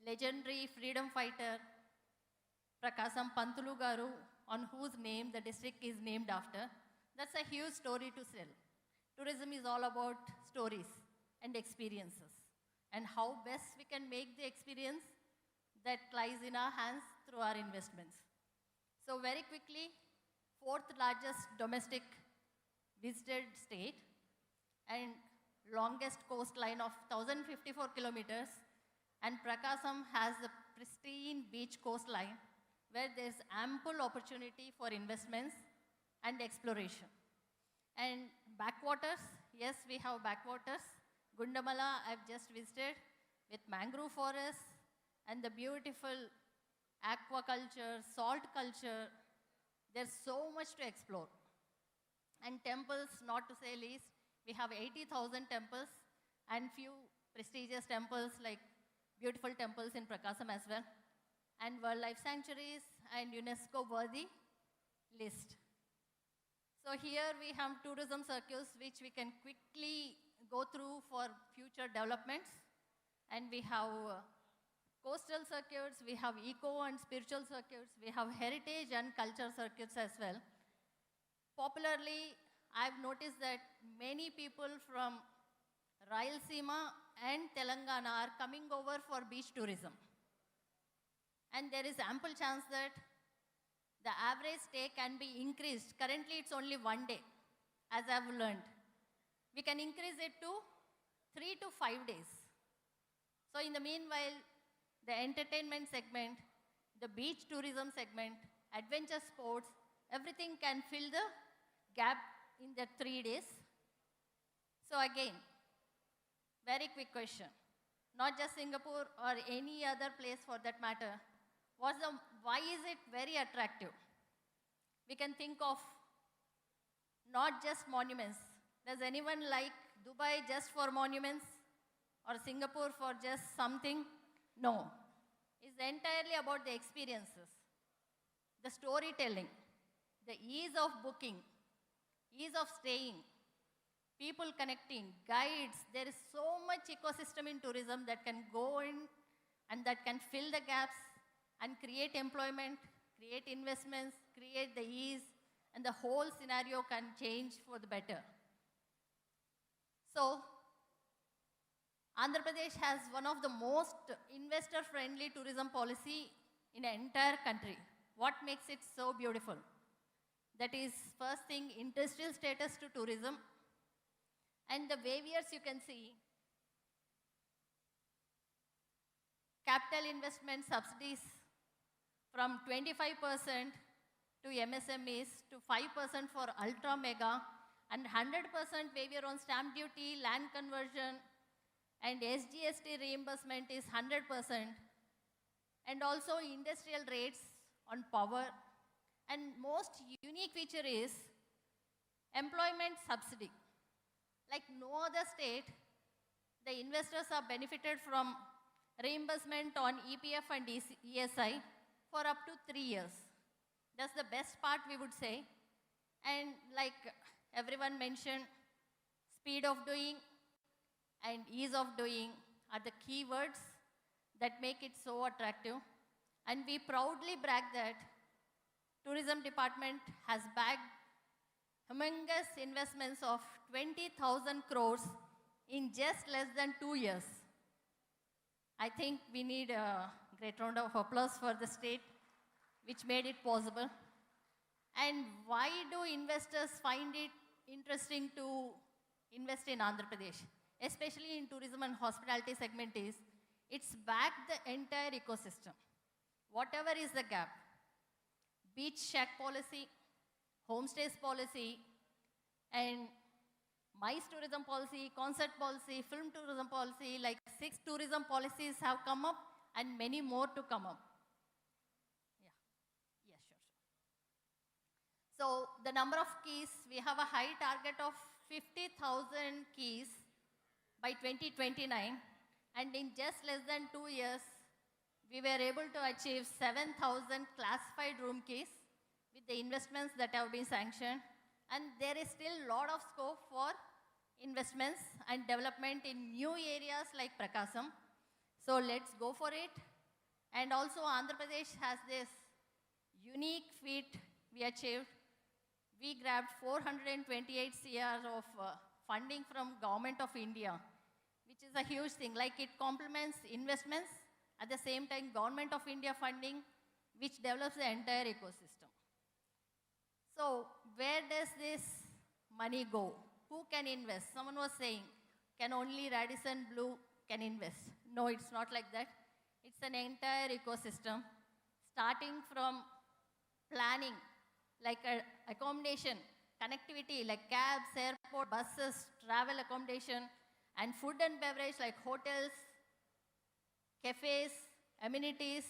S4: legendary freedom fighter, Prakasam Pantulu Garu, on whose name the district is named after. That's a huge story to sell. Tourism is all about stories and experiences, and how best we can make the experience that lies in our hands through our investments. So very quickly, 4th largest domestic visited state and longest coastline of 1,054 kilometers, and Prakasam has a pristine beach coastline where there's ample opportunity for investments and exploration. And backwaters, yes, we have backwaters. Gundamala, I've just visited with mangrove forests and the beautiful aquaculture, salt culture. There's so much to explore. And temples, not to say least, we have 80,000 temples and few prestigious temples like beautiful temples in Prakasam as well, and wildlife sanctuaries and UNESCO worthy list. So here we have tourism circuits which we can quickly go through for future developments, and we have coastal circuits, we have eco and spiritual circuits, we have heritage and culture circuits as well. Popularly, I've noticed that many people from Rayalaseema and Telangana are coming over for beach tourism. And there is ample chance that the average stay can be increased. Currently, it's only 1 day, as I've learned. We can increase it to 3 to 5 days. So in the meanwhile, the entertainment segment, the beach tourism segment, adventure sports, everything can fill the gap in the 3 days. So again, very quick question. Not just Singapore or any other place for that matter. Why is it very attractive? We can think of not just monuments. Does anyone like Dubai just for monuments or Singapore for just something? No. It's entirely about the experiences, the storytelling, the ease of booking, ease of staying. people connecting, guides. There is so much ecosystem in tourism that can go in and that can fill the gaps and create employment, create investments, create the ease, and the whole scenario can change for the better. So, Andhra Pradesh has one of the most investor-friendly tourism policy in the entire country. What makes it so beautiful? That is, first thing, industrial status to tourism. And the waivers you can see, capital investment subsidies from 25% to MSMEs to 5% for ultra mega, and 100% waiver on stamp duty, land conversion, and SGST reimbursement is 100%, and also industrial rates on power. And most unique feature is employment subsidy. Like no other state, the investors are benefited from reimbursement on EPF and ESI for up to 3 years. That's the best part, we would say. And like everyone mentioned, speed of doing and ease of doing are the key words that make it so attractive. And we proudly brag that Tourism Department has bagged humongous investments of 20,000 crores in just less than 2 years. I think we need a great round of applause for the state which made it possible. And why do investors find it interesting to invest in Andhra Pradesh, especially in tourism and hospitality segment is, it's backed the entire ecosystem. Whatever is the gap, beach shack policy, homestays policy, and MICE tourism policy, concert policy, film tourism policy, like 6 tourism policies have come up and many more to come up. Yeah, sure. So the number of keys, we have a high target of 50,000 keys by 2029, and in just less than 2 years, we were able to achieve 7,000 classified room keys with the investments that have been sanctioned. And there is still a lot of scope for investments and development in new areas like PRAKASAM. So let's go for it. And also Andhra Pradesh has this unique feat we achieved. We grabbed 428 CR of funding from Government of India, which is a huge thing. Like it complements investments, at the same time Government of India funding, which develops the entire ecosystem. So where does this money go? Who can invest? Someone was saying, can only Radisson Blu can invest? No, it's not like that. It's an entire ecosystem, starting from planning, like accommodation, connectivity, like cabs, airport, buses, travel accommodation, and food and beverage, like hotels, cafes, amenities.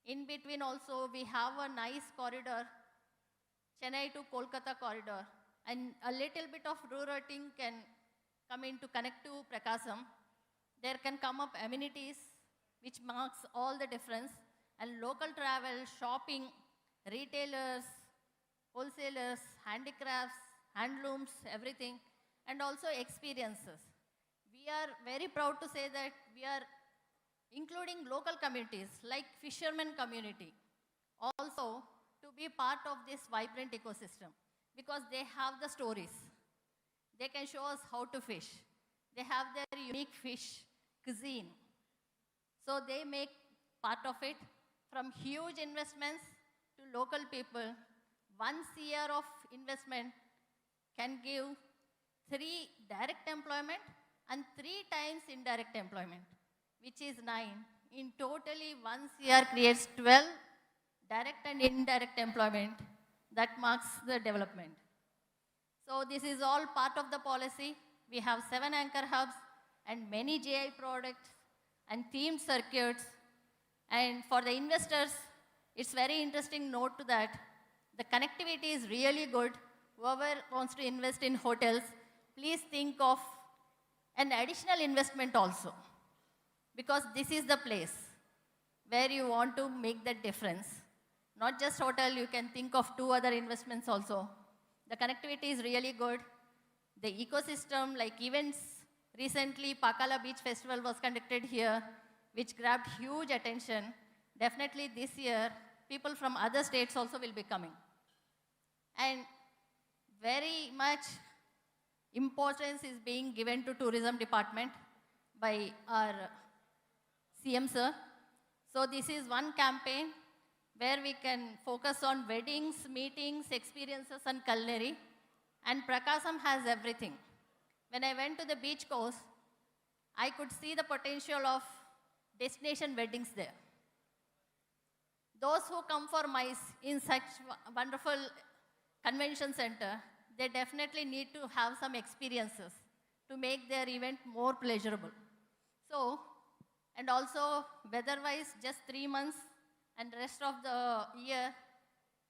S4: In between also, we have a nice corridor, Chennai to Kolkata corridor, and a little bit of rerouting can come in to connect to PRAKASAM. There can come up amenities, which marks all the difference, and local travel, shopping, retailers, wholesalers, handicrafts, handlooms, everything, and also experiences. We are very proud to say that we are including local communities like fishermen community also to be part of this vibrant ecosystem, because they have the stories. They can show us how to fish. They have their unique fish cuisine. So they make part of it. From huge investments to local people, 1 CR of investment can give 3 direct employment and 3 times indirect employment, which is 9. In totally 1 CR creates 12 direct and indirect employment. That marks the development. So this is all part of the policy. We have 7 anchor hubs and many GI products and themed circuits. And for the investors, it's very interesting note to that. The connectivity is really good. Whoever wants to invest in hotels, please think of an additional investment also, because this is the place where you want to make that difference. Not just hotel, you can think of 2 other investments also. The connectivity is really good. the ecosystem, like events, recently Pakala Beach Festival was conducted here, which grabbed huge attention. Definitely this year, people from other states also will be coming. And very much importance is being given to tourism department by our CM sir. So this is one campaign where we can focus on weddings, meetings, experiences and culinary. And PRAKASAM has everything. When I went to the beach coast, I could see the potential of destination weddings there. Those who come for MICE in such wonderful convention center, they definitely need to have some experiences to make their event more pleasurable. So, and also weather-wise, just 3 months and rest of the year,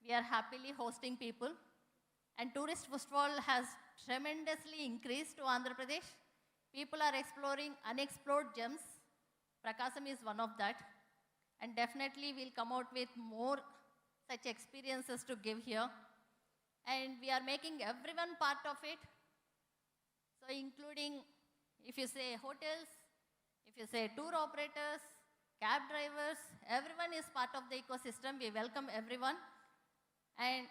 S4: we are happily hosting people. And tourist footfall has tremendously increased to Andhra Pradesh. People are exploring unexplored gems. PRAKASAM is one of that. And definitely we'll come out with more such experiences to give here. And we are making everyone part of it. So including, if you say hotels, if you say tour operators, cab drivers, everyone is part of the ecosystem. We welcome everyone. And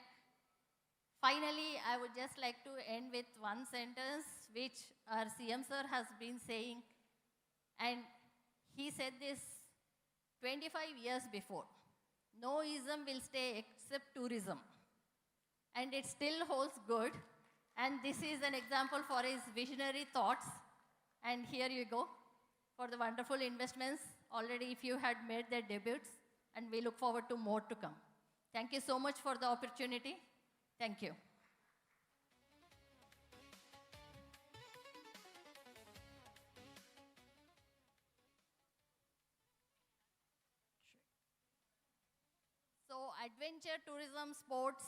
S4: finally, I would just like to end with one sentence which our CM sir has been saying, and he said this 25 years before. No ism will stay except tourism. And it still holds good. And this is an example for his visionary thoughts. And here you go for the wonderful investments. Already if you had made their debuts, and we look forward to more to come. Thank you so much for the opportunity. Thank you. So adventure tourism, sports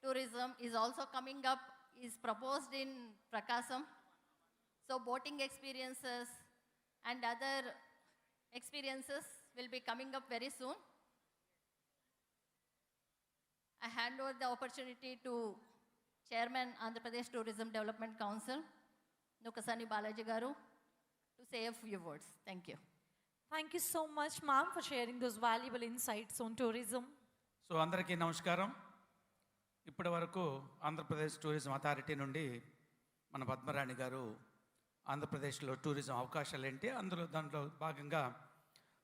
S4: tourism is also coming up, is proposed in PRAKASAM. So boating experiences and other experiences will be coming up very soon. I hand over the opportunity to Chairman Andhra Pradesh Tourism Development Council, Nukasani Balaji Garu, to say a few words. Thank you.
S2: Thank you so much, ma'am, for sharing those valuable insights on tourism.
S5: So అందరికీ నమస్కారం. ఇప్పటి వరకు Andhra Pradesh tourism authority నుండి మన పద్మరాణి గారు ఆంధ్రప్రదేశ్లో tourism అవకాశాలు ఏంటి, దాంట్లో భాగంగా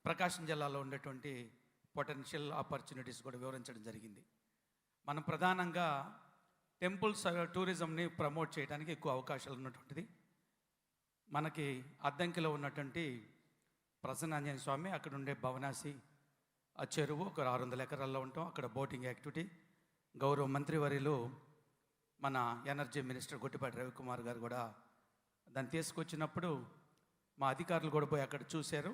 S5: ప్రకాశం జిల్లాలో ఉండేటువంటి పొటెన్షియల్ ఆపర్చునిటీస్ కూడా వివరించడం జరిగింది. మనం ప్రధానంగా టెంపుల్స్ టూరిజంని ప్రమోట్ చేయడానికి ఎక్కువ అవకాశాలు ఉన్నటువంటిది. మనకి అద్దంకిలో ఉన్నటువంటి ప్రసన్నాంజనేయ స్వామి, అక్కడ ఉండే భవనాసి ఆ చెరువు ఒక 600 ఎకరాల్లో ఉంటాం. అక్కడ బోటింగ్ యాక్టివిటీ గౌరవ మంత్రివర్యులు మన ఎనర్జీ మినిస్టర్ గొట్టిపాటి రవికుమార్ గారు కూడా దాన్ని తీసుకొచ్చినప్పుడు మా అధికారులు కూడా పోయి అక్కడ చూశారు.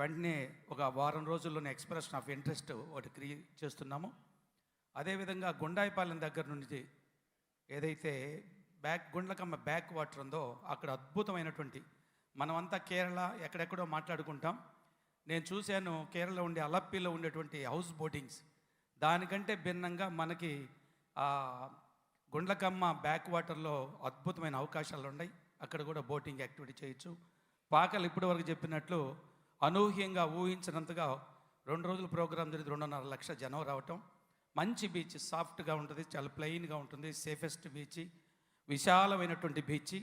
S5: వెంటనే ఒక వారం రోజుల్లోనే ఎక్స్ప్రెషన్ ఆఫ్ ఇంట్రెస్ట్ ఒకటి క్రియేట్ చేస్తున్నాము. అదేవిధంగా గుండాయిపాలెం దగ్గర నుంచి ఏదైతే గుండ్లకమ్మ బ్యాక్ వాటర్ ఉందో అక్కడ అద్భుతమైనటువంటి, మనమంతా కేరళ ఎక్కడెక్కడో మాట్లాడుకుంటాం. నేను చూశాను కేరళలో ఉండే అలప్పిలో ఉండేటువంటి హౌస్ బోటింగ్స్, దానికంటే భిన్నంగా మనకి గుండ్లకమ్మ బ్యాక్ వాటర్లో అద్భుతమైన అవకాశాలు ఉన్నాయి. అక్కడ కూడా బోటింగ్ యాక్టివిటీ చేయొచ్చు. పాకలు ఇప్పటివరకు చెప్పినట్లు అనూహ్యంగా ఊహించినంతగా 2 రోజుల ప్రోగ్రాం జరిగి 2.5 లక్షల జనం రావటం. మంచి బీచ్, సాఫ్ట్గా ఉంటుంది, చాలా ప్లెయిన్గా ఉంటుంది, సేఫెస్ట్ బీచ్, విశాలమైనటువంటి బీచ్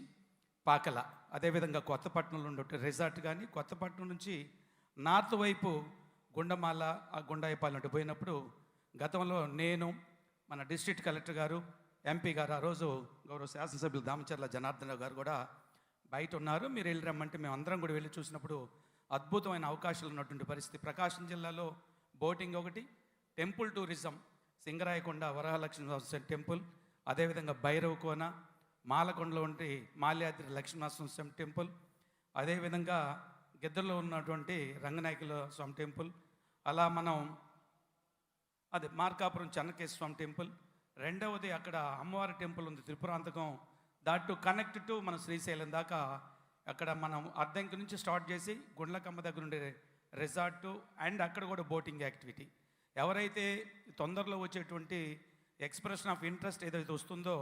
S5: పాకల. అదేవిధంగా కొత్తపట్నంలో ఉండే రిసార్ట్ కానీ, కొత్తపట్నం నుంచి నార్త్ వైపు గుండమాల గుండాయిపాలెం పోయినప్పుడు గతంలో నేను, మన డిస్ట్రిక్ట్ కలెక్టర్ గారు, ఎంపీ గారు, ఆ రోజు గౌరవ శాసనసభ్యులు దామచర్ల జనార్దన్ గారు కూడా బయట ఉన్నారు. మీరు వెళ్ళి రమ్మంటే మేము అందరం కూడా వెళ్ళి చూసినప్పుడు అద్భుతమైన అవకాశాలు ఉన్నటువంటి పరిస్థితి. ప్రకాశం జిల్లాలో బోటింగ్ ఒకటి, టెంపుల్ టూరిజం, సింగరాయకొండ వరహాలక్ష్మీ టెంపుల్, అదేవిధంగా భైరవ కోన, మాలకొండలో ఉంటే మాల్యాద్రి లక్ష్మీనరసింహ టెంపుల్, అదేవిధంగా గిద్దర్లో ఉన్నటువంటి రంగనాయకుల స్వామి టెంపుల్, అలా మనం మార్కాపురం చెన్నకేశ్వర స్వామి టెంపుల్, రెండవది అక్కడ అమ్మవారి టెంపుల్ ఉంది త్రిపురాంతకం, దాటు కనెక్ట్ టు మన శ్రీశైలం దాకా. అక్కడ మనం అద్దంకి నుంచి స్టార్ట్ చేసి గుండ్లకమ్మ దగ్గర ఉండే రిసార్టు అండ్ అక్కడ కూడా బోటింగ్ యాక్టివిటీ. ఎవరైతే తొందరలో వచ్చేటువంటి ఎక్స్ప్రెషన్ ఆఫ్ ఇంట్రెస్ట్ ఏదైతే వస్తుందో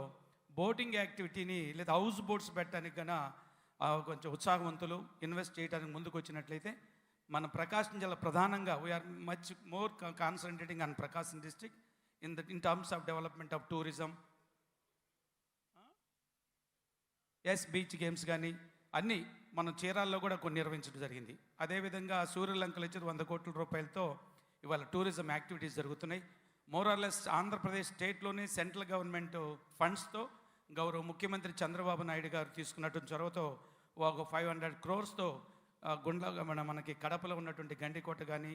S5: బోటింగ్ యాక్టివిటీని లేదా హౌస్ బోట్స్ పెట్టడానికి కన్నా కొంచెం ఉత్సాహవంతులు ఇన్వెస్ట్ చేయడానికి ముందుకు వచ్చినట్లయితే మన ప్రకాశం జిల్లా ప్రధానంగా we are much more concentrating on Prakasam district in terms of development of tourism. Beach games కానీ అన్నీ మనం చీరాల్లో కూడా కొన్ని నిర్వహించడం జరిగింది. అదేవిధంగా సూర్యలంకలు ఇచ్చి 100 కోట్ల రూపాయలతో ఇవాళ టూరిజం యాక్టివిటీస్ జరుగుతున్నాయి. మోరార్లెస్ ఆంధ్రప్రదేశ్ స్టేట్లోని సెంట్రల్ గవర్నమెంట్ ఫండ్స్తో గౌరవ ముఖ్యమంత్రి చంద్రబాబు నాయుడు గారు తీసుకున్నటువంటి చొరవతో ఒక 500 crores గుండ్ల మనకి కడపలో ఉన్నటువంటి గండికోట కానీ,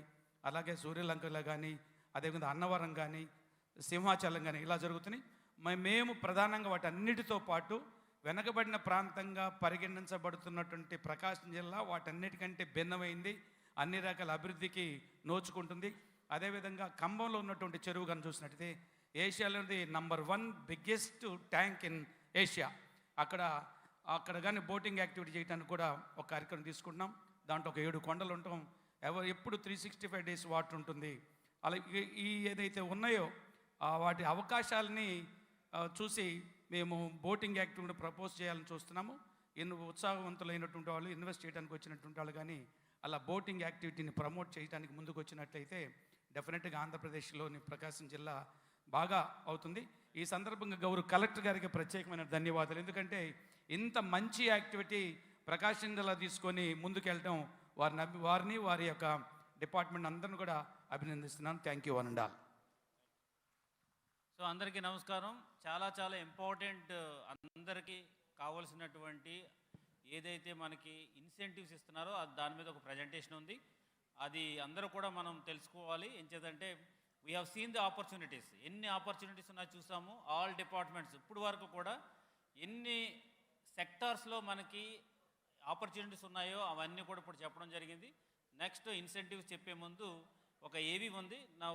S5: అలాగే సూర్యలంకలో కానీ, అదేవిధంగా అన్నవరం కానీ, సింహాచలం కానీ ఇలా జరుగుతున్నాయి. మేము ప్రధానంగా వాటి అన్నిటితో పాటు వెనకబడిన ప్రాంతంగా పరిగణించబడుతున్నటువంటి ప్రకాశం జిల్లా వాటన్నిటికంటే భిన్నమైంది, అన్ని రకాల అభివృద్ధికి నోచుకుంటుంది. అదేవిధంగా ఖమ్మంలో ఉన్నటువంటి చెరువు కానీ చూసినట్టయితే ఏషియాలోది number 1 biggest tank in Asia. అక్కడ కానీ బోటింగ్ యాక్టివిటీ చేయడానికి కూడా ఒక కార్యక్రమం తీసుకుంటున్నాం. దాంట్లో ఒక 7 కొండలు ఉంటాం, ఎప్పుడు 365 days వాటర్ ఉంటుంది. అలా ఈ ఏదైతే ఉన్నాయో వాటి అవకాశాలని చూసి మేము బోటింగ్ యాక్టివిటీ ప్రపోజ్ చేయాలని చూస్తున్నాము. ఉత్సాహవంతులైనటువంటి వాళ్ళు ఇన్వెస్ట్ చేయడానికి వచ్చినటువంటి వాళ్ళు కానీ అలా బోటింగ్ యాక్టివిటీని ప్రమోట్ చేయడానికి ముందుకు వచ్చినట్లయితే డెఫినెట్గా ఆంధ్రప్రదేశ్లోని ప్రకాశం జిల్లా బాగా అవుతుంది. ఈ సందర్భంగా గౌరవ కలెక్టర్ గారికి ప్రత్యేకమైన ధన్యవాదాలు. ఎందుకంటే ఇంత మంచి యాక్టివిటీ ప్రకాశం జిల్లా తీసుకొని ముందుకెళ్ళటం వారిని వారి యొక్క డిపార్ట్మెంట్ అందరిని కూడా అభినందిస్తున్నాను. Thank you one and all.
S7: So అందరికీ నమస్కారం. చాలా ఇంపార్టెంట్, అందరికీ కావాల్సినటువంటి ఏదైతే మనకి ఇన్సెంటివ్స్ ఇస్తున్నారో దాని మీద ఒక ప్రజెంటేషన్ ఉంది. అది అందరూ కూడా మనం తెలుసుకోవాలి. ఏం చేద్దంటే we have seen the opportunities, ఎన్ని ఆపర్చునిటీస్ ఉన్నాయో చూసాము. ఆల్ డిపార్ట్మెంట్స్ ఇప్పుడు వరకు కూడా ఎన్ని సెక్టార్స్లో మనకి ఆపర్చునిటీస్ ఉన్నాయో అవన్నీ కూడా ఇప్పుడు చెప్పడం జరిగింది. నెక్స్ట్ ఇన్సెంటివ్స్ చెప్పే ముందు ఒక ఏవి ఉంది నా.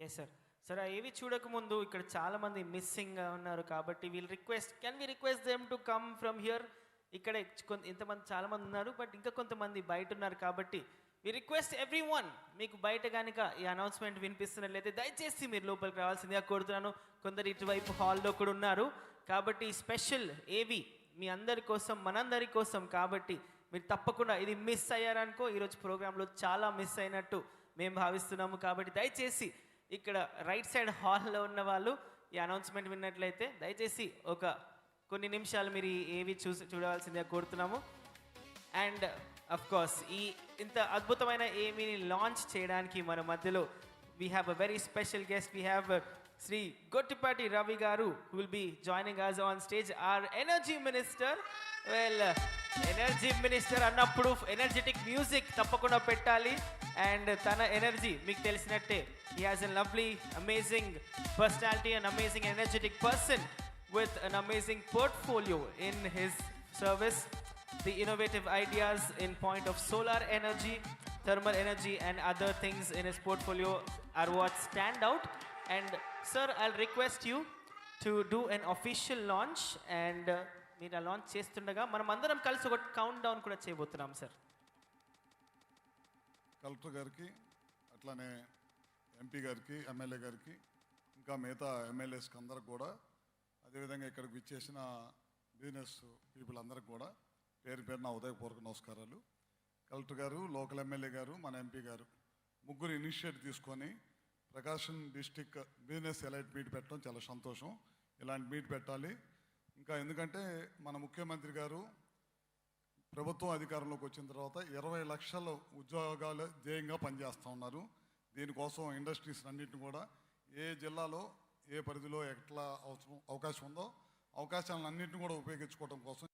S3: Yes sir. సార్ ఆ ఏవి చూడకముందు ఇక్కడ చాలామంది మిస్సింగ్ ఉన్నారు కాబట్టి can we request them to come from here. ఇక్కడ ఇంతమంది చాలామంది ఉన్నారు, బట్ ఇంకా కొంతమంది బయట ఉన్నారు కాబట్టి వి రిక్వెస్ట్ ఎవ్రీ వన్, మీకు బయట కనుక ఈ అనౌన్స్మెంట్ వినిపిస్తున్నట్లయితే దయచేసి మీరు లోపలికి రావాల్సిందిగా కోరుతున్నాను. కొందరు ఇటువైపు హాల్లో కూడా ఉన్నారు కాబట్టి స్పెషల్ ఏవి మీ అందరి కోసం, మనందరి కోసం కాబట్టి మీరు తప్పకుండా ఇది మిస్ అయ్యారనుకో ఈరోజు ప్రోగ్రాంలో చాలా మిస్ అయినట్టు మేము భావిస్తున్నాము. కాబట్టి దయచేసి ఇక్కడ రైట్ సైడ్ హాల్లో ఉన్న వాళ్ళు ఈ అనౌన్స్మెంట్ విన్నట్లయితే దయచేసి కొన్ని నిమిషాలు మీరు ఏవి చూడవలసిందిగా కోరుతున్నాము. అండ్ అఫ్ కోర్స్ ఇంత అద్భుతమైన ఏమీని లాంచ్ చేయడానికి మన మధ్యలో we have a very special guest. We have Shri Gottipati Ravi garu who will be joining us on stage, our energy minister. Well, energy minister అన్నప్పుడు ఎనర్జెటిక్ మ్యూజిక్ తప్పకుండా పెట్టాలి. అండ్ తన ఎనర్జీ మీకు తెలిసినట్టే, he has a lovely amazing personality, an amazing energetic person with an amazing portfolio in his service. The innovative ideas in point of solar energy, thermal energy and other things in his portfolio are what stand out. And sir, I'll request you to do an official launch, and మీరు ఆ launch చేస్తుండగా మనం అందరం కలిసి ఒక count down కూడా చేయబోతున్నాం sir.
S8: Collector గారికి, అట్లానే ఎంపీ గారికి, ఎమ్మెల్యే గారికి, ఇంకా మిగతా ఎమ్మెల్యేస్కి అందరికి కూడా, అదేవిధంగా ఇక్కడికి విచ్చేసిన బిజినెస్ పీపుల్ అందరికి కూడా పేరు నా ఉదయపూర్వక నమస్కారాలు. కలెక్టర్ గారు, లోకల్ ఎమ్మెల్యే గారు, మన ఎంపీ గారు ముగ్గురు ఇనిషియేటివ్ తీసుకొని ప్రకాశం డిస్టిక్ బిజినెస్ ఎలైట్ మీట్ పెట్టడం చాలా సంతోషం. ఇలాంటి మీట్ పెట్టాలి. ఇంకా ఎందుకంటే మన ముఖ్యమంత్రి గారు ప్రభుత్వం అధికారంలోకి వచ్చిన తర్వాత 20 లక్షల ఉద్యోగాలు ధ్యేయంగా పనిచేస్తూ ఉన్నారు. దీనికోసం ఇండస్ట్రీస్ అన్నింటిని కూడా ఏ జిల్లాలో ఏ పరిధిలో ఎట్లా అవకాశం ఉందో అవకాశాలన్నింటినీ కూడా ఉపయోగించుకోవడం కోసం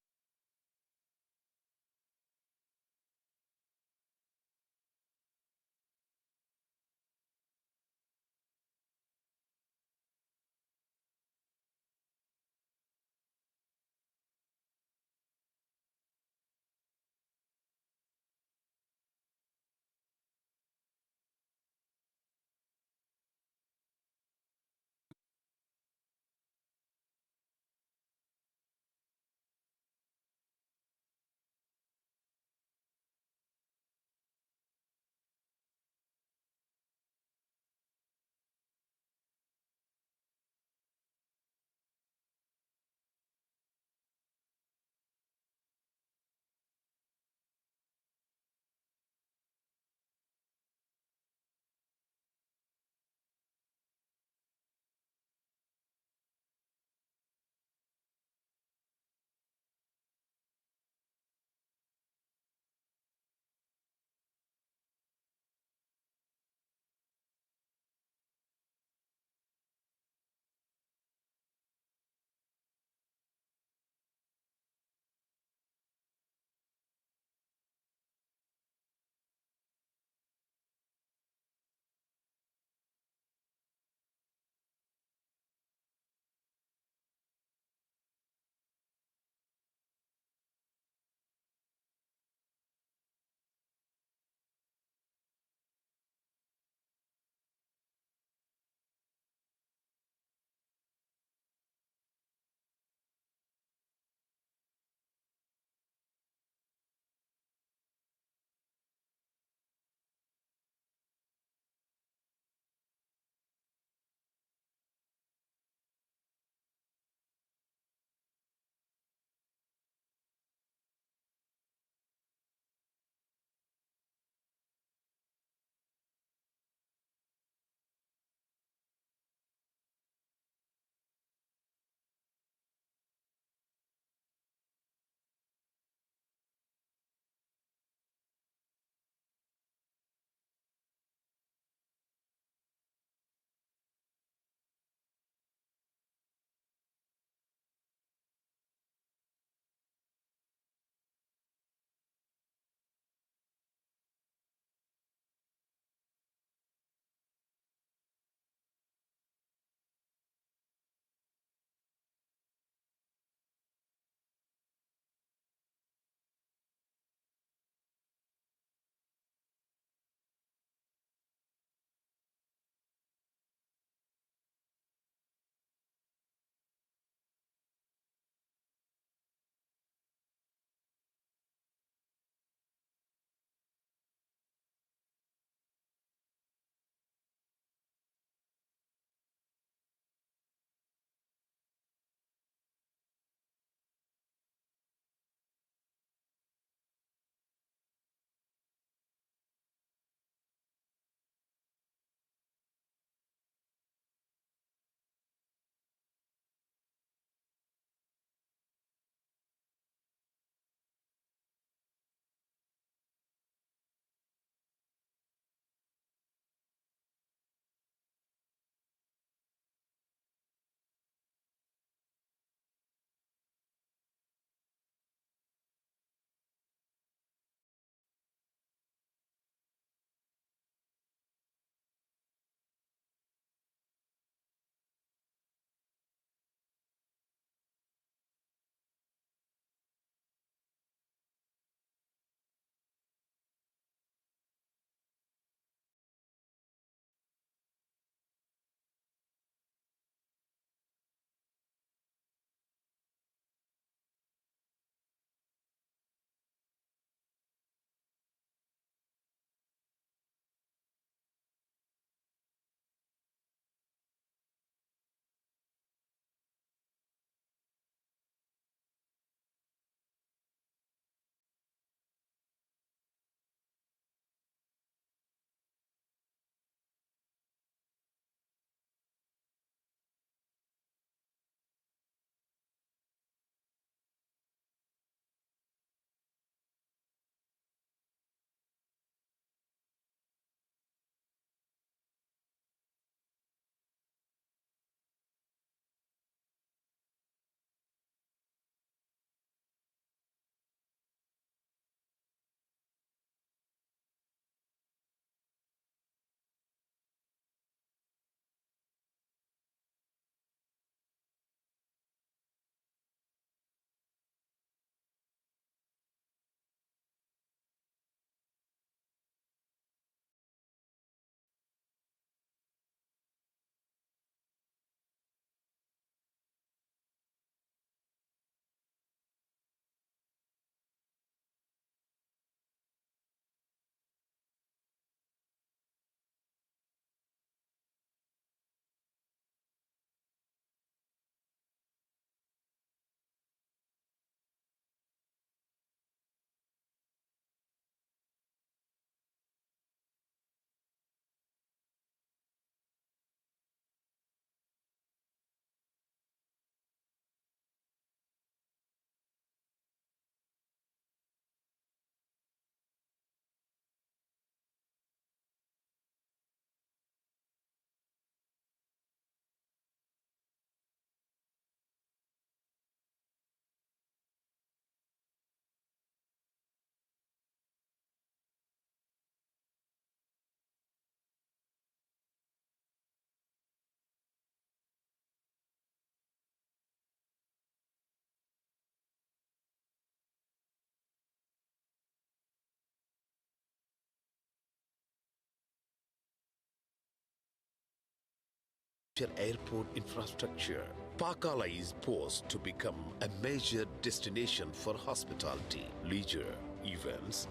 S10: airport infrastructure, Pakala is poised to become a major destination for hospitality, leisure, events,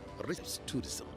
S10: tourism.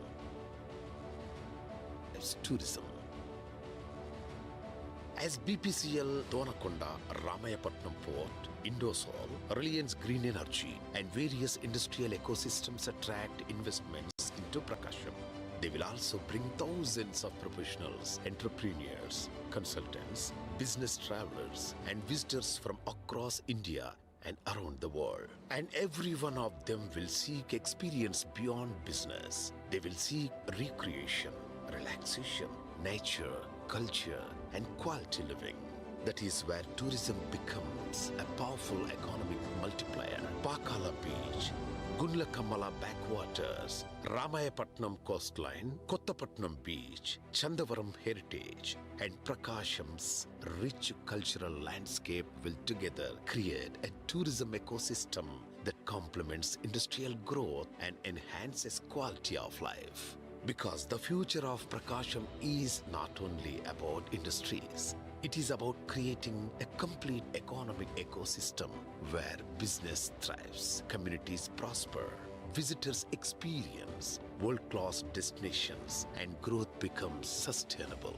S10: As BPCL Donakonda, Ramayapatnam Port, Indosol, Reliance Green Energy, and various industrial ecosystems attract investments into Prakasam. They will also bring thousands of professionals, entrepreneurs, consultants, business travelers, and visitors from across India and around the world. And every one of them will seek experience beyond business. They will seek recreation, relaxation, nature, culture, and quality living. That is where tourism becomes a powerful economic multiplier. Pakala Beach, Gunlakamala backwaters, Ramayapatnam coastline, Kottapatnam Beach, Chandavaram heritage, and Prakasam's rich cultural landscape will together create a tourism ecosystem that complements industrial growth and enhances quality of life. Because the future of Prakasam is not only about industries, it is about creating a complete economic ecosystem where business thrives, communities prosper, visitors experience world-class destinations, and growth becomes sustainable.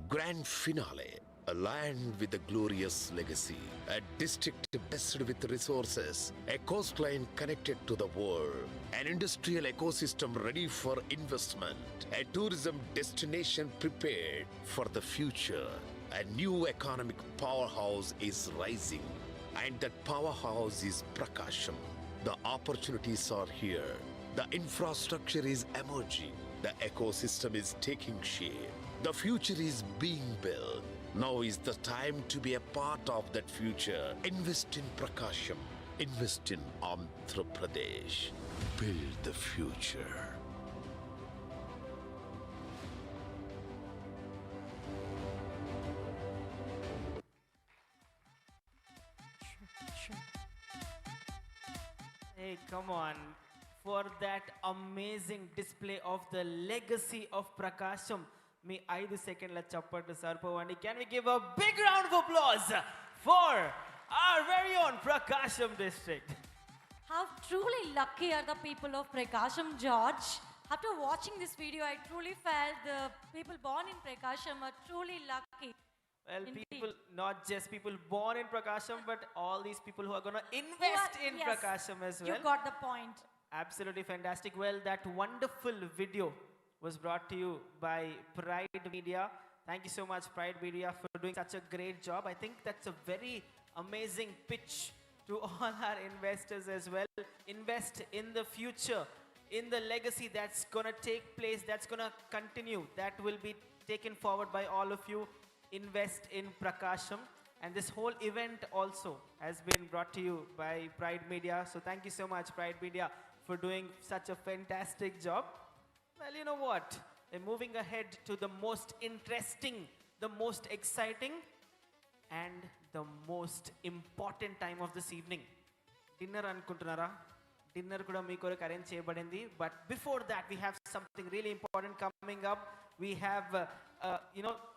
S10: Grand finale. A land with a glorious legacy, a district blessed with resources, a coastline connected to the world, an industrial ecosystem ready for investment, a tourism destination prepared for the future. A new economic powerhouse is rising, and that powerhouse is Prakasam. The opportunities are here. The infrastructure is emerging. The ecosystem is taking shape. The future is being built. Now is the time to be a part of that future. Invest in Prakasam. Invest in Andhra Pradesh. Build the future.
S3: Hey, come on. For that amazing display of the legacy of Prakasam, me 5 సెకండ్ల చప్పట్లు సరిపోవండి. Can we give a big round of applause for our very own Prakasam district?
S2: How truly lucky are the people of Prakasam, George. After watching this video, I truly felt the people born in Prakasam are truly lucky.
S3: Well,
S2: Indeed.
S3: people, not just people born in Prakasam, but all these people who are going to invest in
S2: Yes,
S3: Prakasam as well.
S2: You got the point.
S3: Absolutely fantastic. Well, that wonderful video was brought to you by Pride Media. Thank you so much, Pride Media, for doing such a great job. I think that's a very amazing pitch to all our investors as well. Invest in the future, in the legacy that's going to take place, that's going to continue, that will be taken forward by all of you. Invest in Prakasam. And this whole event also has been brought to you by Pride Media. So thank you so much, Pride Media, for doing such a fantastic job. Well, you know what? We're moving ahead to the most interesting, the most exciting, and the most important time of this evening. Dinner anukuntunara? Dinner kuda mee koraku arrange cheyabadindi. But before that, we have something really important coming up. We have,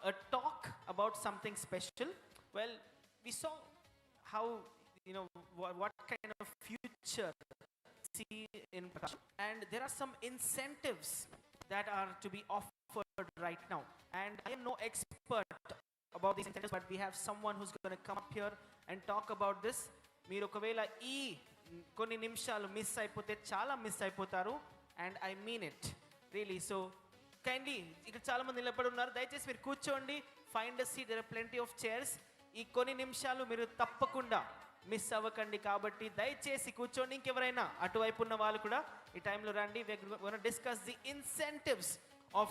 S3: a talk about something special. Well, we saw how, what kind of future see in Prakasam, and there are some incentives that are to be offered right now. And I am no expert about these incentives, but we have someone who's going to come up here and talk about this. మీరు ఒకవేళ ఈ కొన్ని నిమిషాలు miss అయిపోతే చాలా miss అయిపోతారు, and I mean it really. So kindly, ఇక్కడ చాలా మంది నిలబడి ఉన్నారు, దయచేసి మీరు కూర్చోండి. Find a seat, there are plenty of chairs. ఈ కొన్ని నిమిషాలు మీరు తప్పకుండా మిస్ అవ్వకండి, కాబట్టి దయచేసి కూర్చోండి. ఇంకెవరైనా అటువైపు ఉన్న వాళ్ళు కూడా ఈ టైంలో రండి. we're going to discuss the incentives of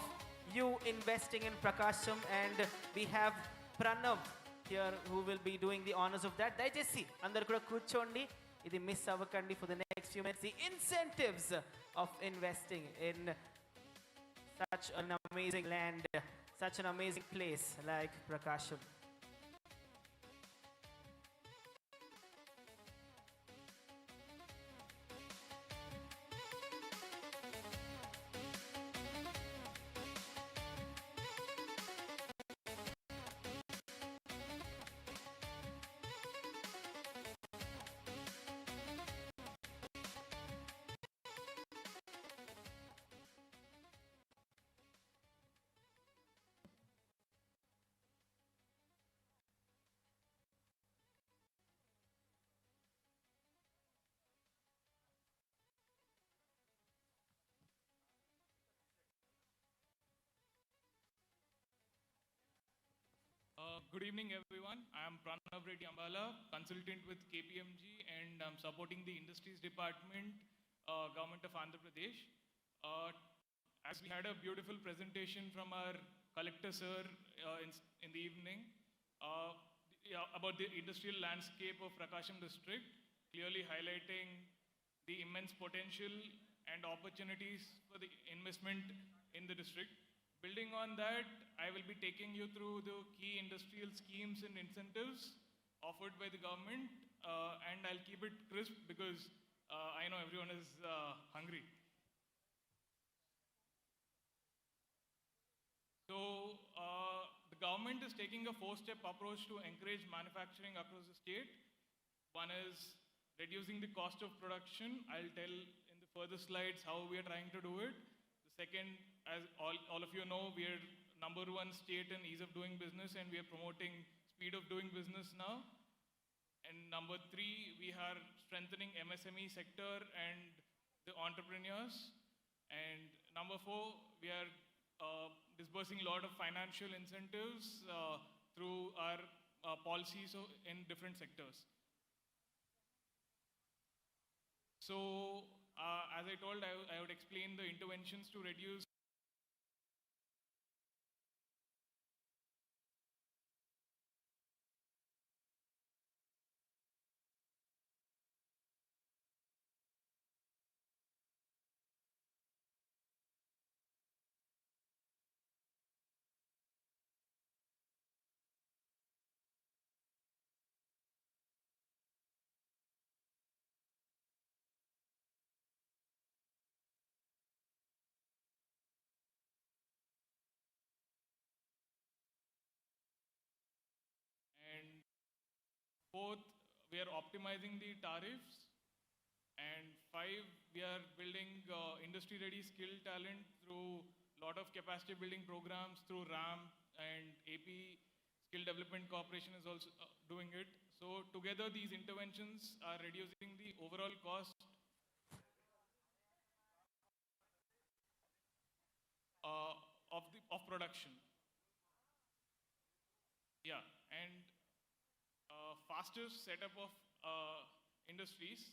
S3: you investing in Prakasam, and we have Pranav here who will be doing the honors of that. దయచేసి అందరు కూడా కూర్చోండి, ఇది మిస్ అవ్వకండి. for the next few minutes, the incentives of investing in such an amazing land, such an amazing place like Prakasam.
S12: Good evening, everyone. I am Pranav Reddy Ambala, consultant with KPMG, and I'm supporting the Industries Department, Government of Andhra Pradesh. As we had a beautiful presentation from our collector sir in the evening about the industrial landscape of PRAKASAM district, clearly highlighting the immense potential and opportunities for the investment in the district. Building on that, I will be taking you through the key industrial schemes and incentives offered by the government, and I'll keep it crisp because I know everyone is hungry. So, the government is taking a four-step approach to encourage manufacturing across the state. One is reducing the cost of production. I'll tell in the further slides how we are trying to do it. The second, as all of you know, we are #1 state in ease of doing business, and we are promoting speed of doing business now. And number 3, we are strengthening MSME sector and the entrepreneurs. And number 4, we are disbursing a lot of financial incentives through our policies in different sectors. So, as I told, I would explain the interventions to reduce and 4th, we are optimizing the tariffs. And 5, we are building industry-ready skill talent through a lot of capacity building programs through RAM, and AP Skill Development Corporation is also doing it. So together these interventions are reducing the overall cost of production. Yeah, and faster setup of industries.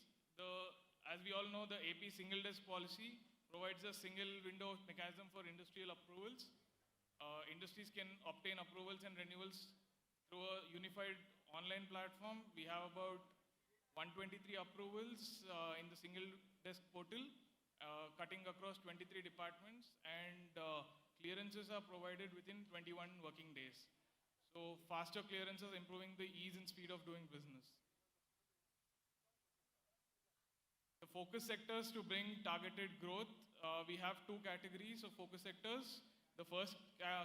S12: As we all know, the AP single desk policy provides a single window mechanism for industrial approvals. Industries can obtain approvals and renewals through a unified online platform. We have about 123 approvals in the single desk portal, cutting across 23 departments, and clearances are provided within 21 working days. So faster clearances improving the ease and speed of doing business. The focus sectors to bring targeted growth. We have 2 categories of focus sectors. The first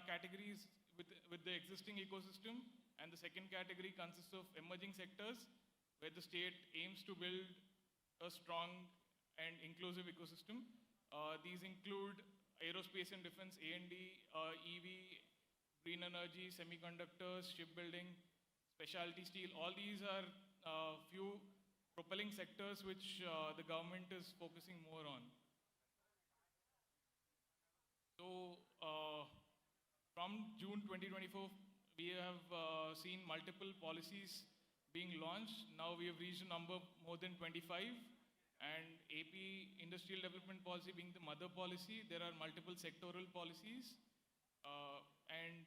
S12: category is with the existing ecosystem, and the second category consists of emerging sectors where the state aims to build a strong and inclusive ecosystem. These include aerospace and defense, A&D, EV, green energy, semiconductors, shipbuilding, specialty steel. All these are few propelling sectors which the government is focusing more on. So from June 2024, we have seen multiple policies being launched. Now we have reached a number more than 25, and AP Industrial Development Policy being the mother policy, there are multiple sectoral policies. And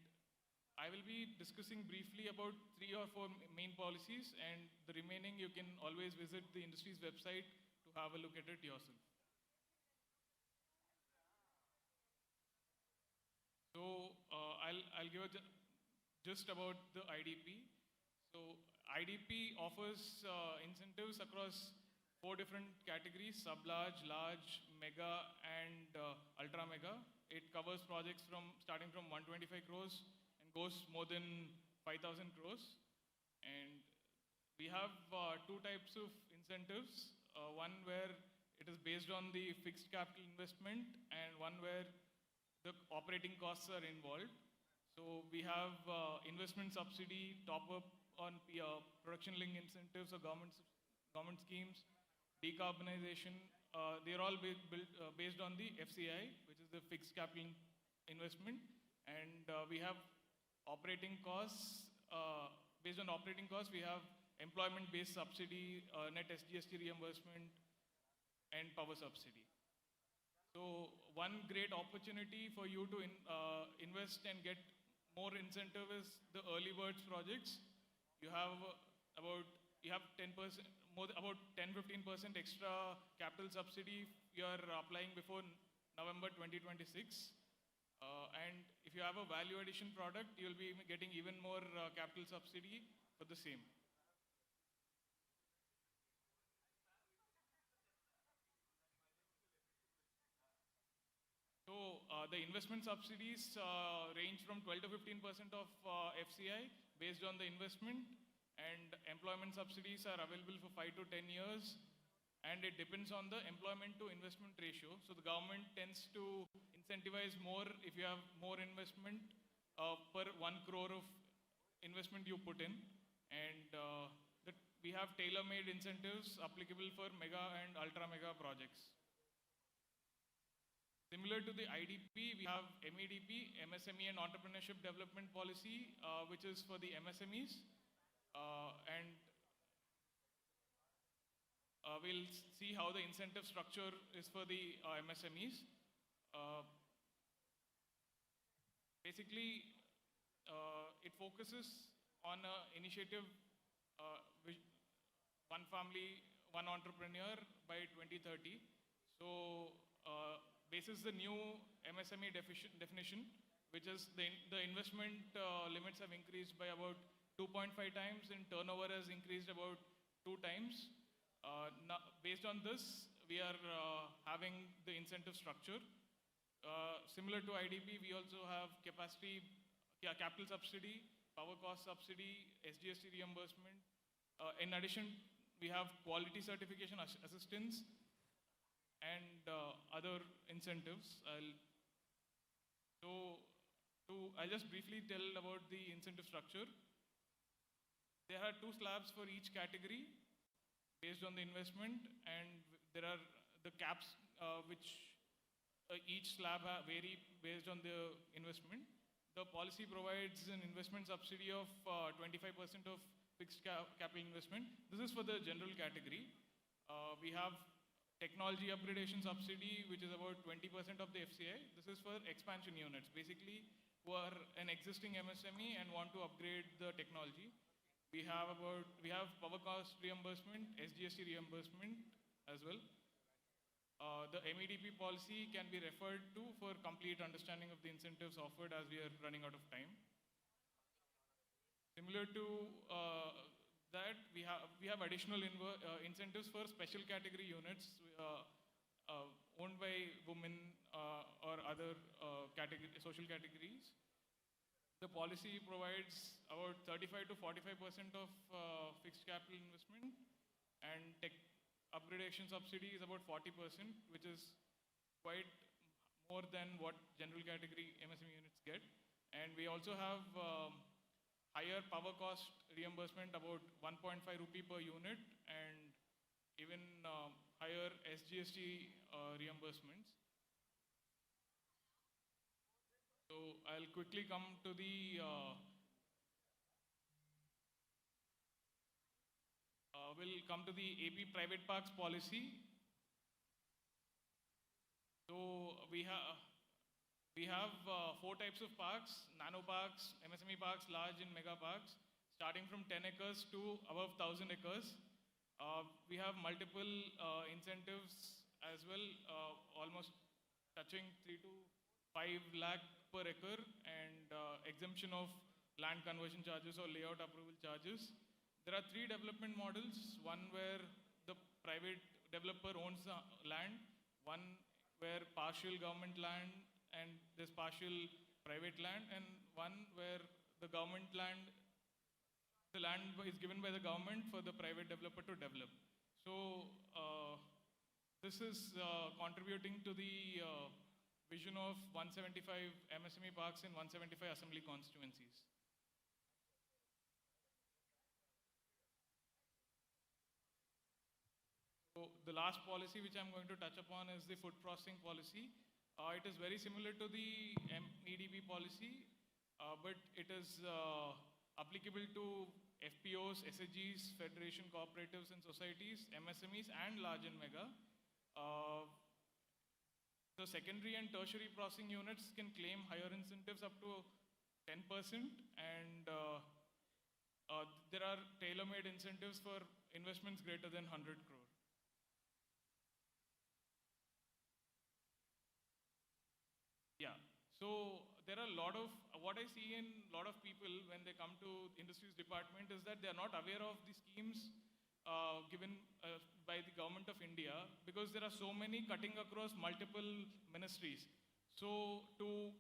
S12: I will be discussing briefly about 3 or 4 main policies, and the remaining you can always visit the industry's website to have a look at it yourself. So I'll give a just about the IDP. So IDP offers incentives across 4 different categories: sub-large, large, mega, and ultra mega. It covers projects starting from 125 crores and goes more than 5,000 crores. And we have 2 types of incentives. One where it is based on the fixed capital investment, and one where the operating costs are involved. So we have investment subsidy, top-up on production link incentives or government schemes, decarbonization. They're all based on the FCI, which is the fixed capital investment. And we have operating costs based on operating costs, we have employment-based subsidy, net SGST reimbursement, and power subsidy. So one great opportunity for you to invest and get more incentive is the early birds projects. You have about 10%, about 10-15% extra capital subsidy. You are applying before November 2026. And if you have a value addition product, you'll be getting even more capital subsidy for the same. So the investment subsidies range from 12 to 15% of FCI based on the investment, and employment subsidies are available for 5 to 10 years, and it depends on the employment to investment ratio. So the government tends to incentivize more if you have more investment per 1 crore of investment you put in, and we have tailor-made incentives applicable for mega and ultra mega projects. Similar to the IDP, we have MEDP, MSME and Entrepreneurship Development Policy, which is for the MSMEs. And we'll see how the incentive structure is for the MSMEs. Basically, it focuses on an initiative, one family, one entrepreneur by 2030. So, basis the new MSME definition, which is the investment limits have increased by about 2.5 times and turnover has increased about 2 times. Now, based on this, we are having the incentive structure. Similar to IDP, we also have capital subsidy, power cost subsidy, SGST reimbursement. In addition, we have quality certification assistance and other incentives. I'll just briefly tell about the incentive structure. There are 2 slabs for each category based on the investment, and there are the caps which each slab vary based on the investment. The policy provides an investment subsidy of 25% of fixed capital investment. This is for the general category. We have technology upgradation subsidy, which is about 20% of the FCI. This is for expansion units, basically who are an existing MSME and want to upgrade the technology. We have power cost reimbursement, SGST reimbursement as well. The MEDP policy can be referred to for complete understanding of the incentives offered, as we are running out of time. Similar to that, we have additional incentives for special category units owned by women or other social categories. The policy provides about 35 to 45% of fixed capital investment, and tech upgradation subsidy is about 40%, which is quite more than what general category MSME units get. And we also have higher power cost reimbursement, about 1.5 rupee per unit, and even higher SGST reimbursements. So I'll quickly come to the AP private parks policy. So we have 4 types of parks: nano parks, MSME parks, large and mega parks, starting from 10 acres to above 1,000 acres. We have multiple incentives as well, almost touching 3 to 5 lakh per acre, and exemption of land conversion charges or layout approval charges. There are 3 development models: one where the private developer owns the land, one where partial government land and there's partial private land, and one where the government land, the land is given by the government for the private developer to develop. So this is contributing to the vision of 175 MSME parks in 175 assembly constituencies. So the last policy which I'm going to touch upon is the food processing policy. It is very similar to the MEDP policy, but it is applicable to FPOs, SHGs, federation cooperatives and societies, MSMEs, and large and mega. The secondary and tertiary processing units can claim higher incentives up to 10%, and there are tailor-made incentives for investments greater than 100 crore. Yeah, so there are a lot of, what I see in a lot of people when they come to industries department is that they are not aware of the schemes given by the government of India, because there are so many cutting across multiple ministries. So to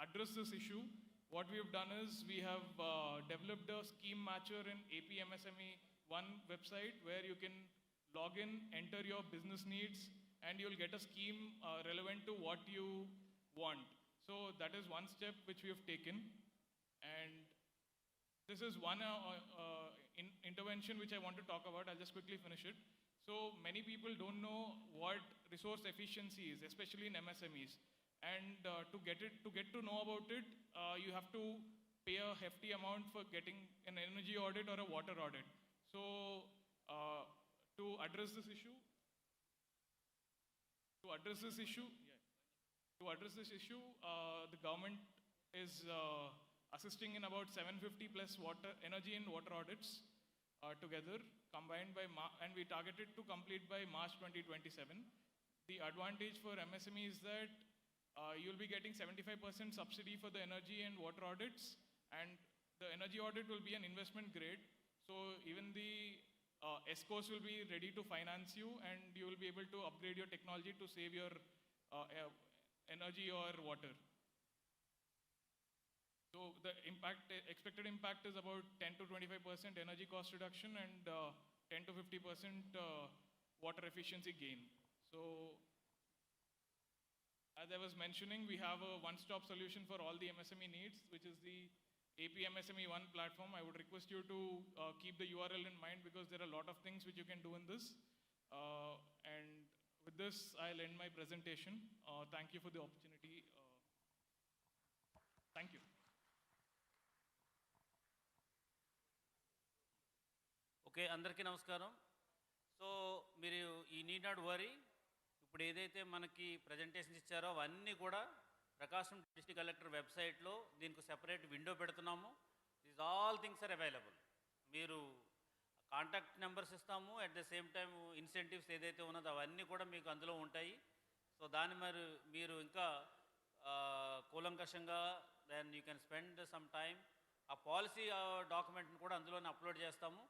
S12: address this issue, what we have done is we have developed a scheme matcher in AP MSME 1 website, where you can log in, enter your business needs, and you'll get a scheme relevant to what you want. So that is one step which we have taken, and this is one intervention which I want to talk about. I'll just quickly finish it. So many people don't know what resource efficiency is, especially in MSMEs. And to get to know about it, you have to pay a hefty amount for getting an energy audit or a water audit. So to address this issue, the government is assisting in about 750 plus energy and water audits together, combined by, and we targeted to complete by March 2027. The advantage for MSME is that you'll be getting 75% subsidy for the energy and water audits, and the energy audit will be an investment grade. So even the ESCOs will be ready to finance you, and you will be able to upgrade your technology to save your energy or water. So the expected impact is about 10 to 25% energy cost reduction and 10 to 50% water efficiency gain. So as I was mentioning, we have a one-stop solution for all the MSME needs, which is the AP MSME 1 platform. I would request you to keep the URL in mind, because there are a lot of things which you can do in this. And with this, I'll end my presentation. Thank you for the opportunity. Thank you.
S7: Okay, అందరికీ నమస్కారం. So మీరు ఈ need not worry, ఇప్పుడు ఏదైతే మనకి presentations ఇచ్చారో అవన్నీ కూడా ప్రకాశం డిస్ట్రిక్ట్ కలెక్టర్ వెబ్సైట్లో దీనికి సెపరేట్ విండో పెడుతున్నాము. These all things are available. మీరు కాంటాక్ట్ నెంబర్స్ ఇస్తాము, at the same time incentives ఏదైతే ఉన్నదో అవన్నీ కూడా మీకు అందులో ఉంటాయి. సో దాన్ని మీరు ఇంకా కూలంకషంగా then you can spend some time. ఆ పాలసీ డాక్యుమెంట్ని కూడా అందులోనే అప్లోడ్ చేస్తాము.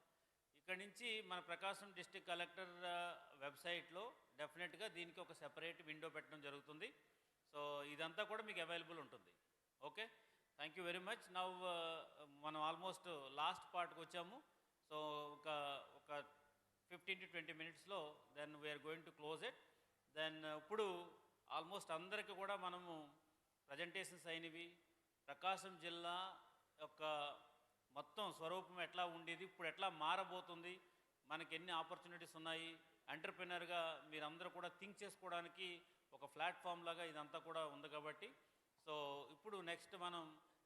S7: ఇక్కడ నుంచి మన ప్రకాశం డిస్ట్రిక్ట్ కలెక్టర్ వెబ్సైట్లో డెఫినెట్గా దీనికి ఒక సెపరేట్ విండో పెట్టడం జరుగుతుంది. సో ఇదంతా కూడా మీకు అవైలబుల్ ఉంటుంది. Okay, thank you very much. Now మనం ఆల్మోస్ట్ లాస్ట్ పార్ట్కి వచ్చాము. సో ఒక 15 to 20 minutesలో then we're going to close it. Then ఇప్పుడు ఆల్మోస్ట్ అందరికీ కూడా మనము ప్రజెంటేషన్స్ అయినవి, ప్రకాశం జిల్లా యొక్క మొత్తం స్వరూపం ఎట్లా ఉండేది, ఇప్పుడు ఎట్లా మారబోతుంది, మనకి ఎన్ని ఆపర్చునిటీస్ ఉన్నాయి, ఎంటర్ప్రెనర్గా మీరందరూ కూడా థింక్ చేసుకోవడానికి ఒక ప్లాట్ఫామ్ లాగా ఇదంతా కూడా ఉంది. కాబట్టి సో ఇప్పుడు నెక్స్ట్ మనం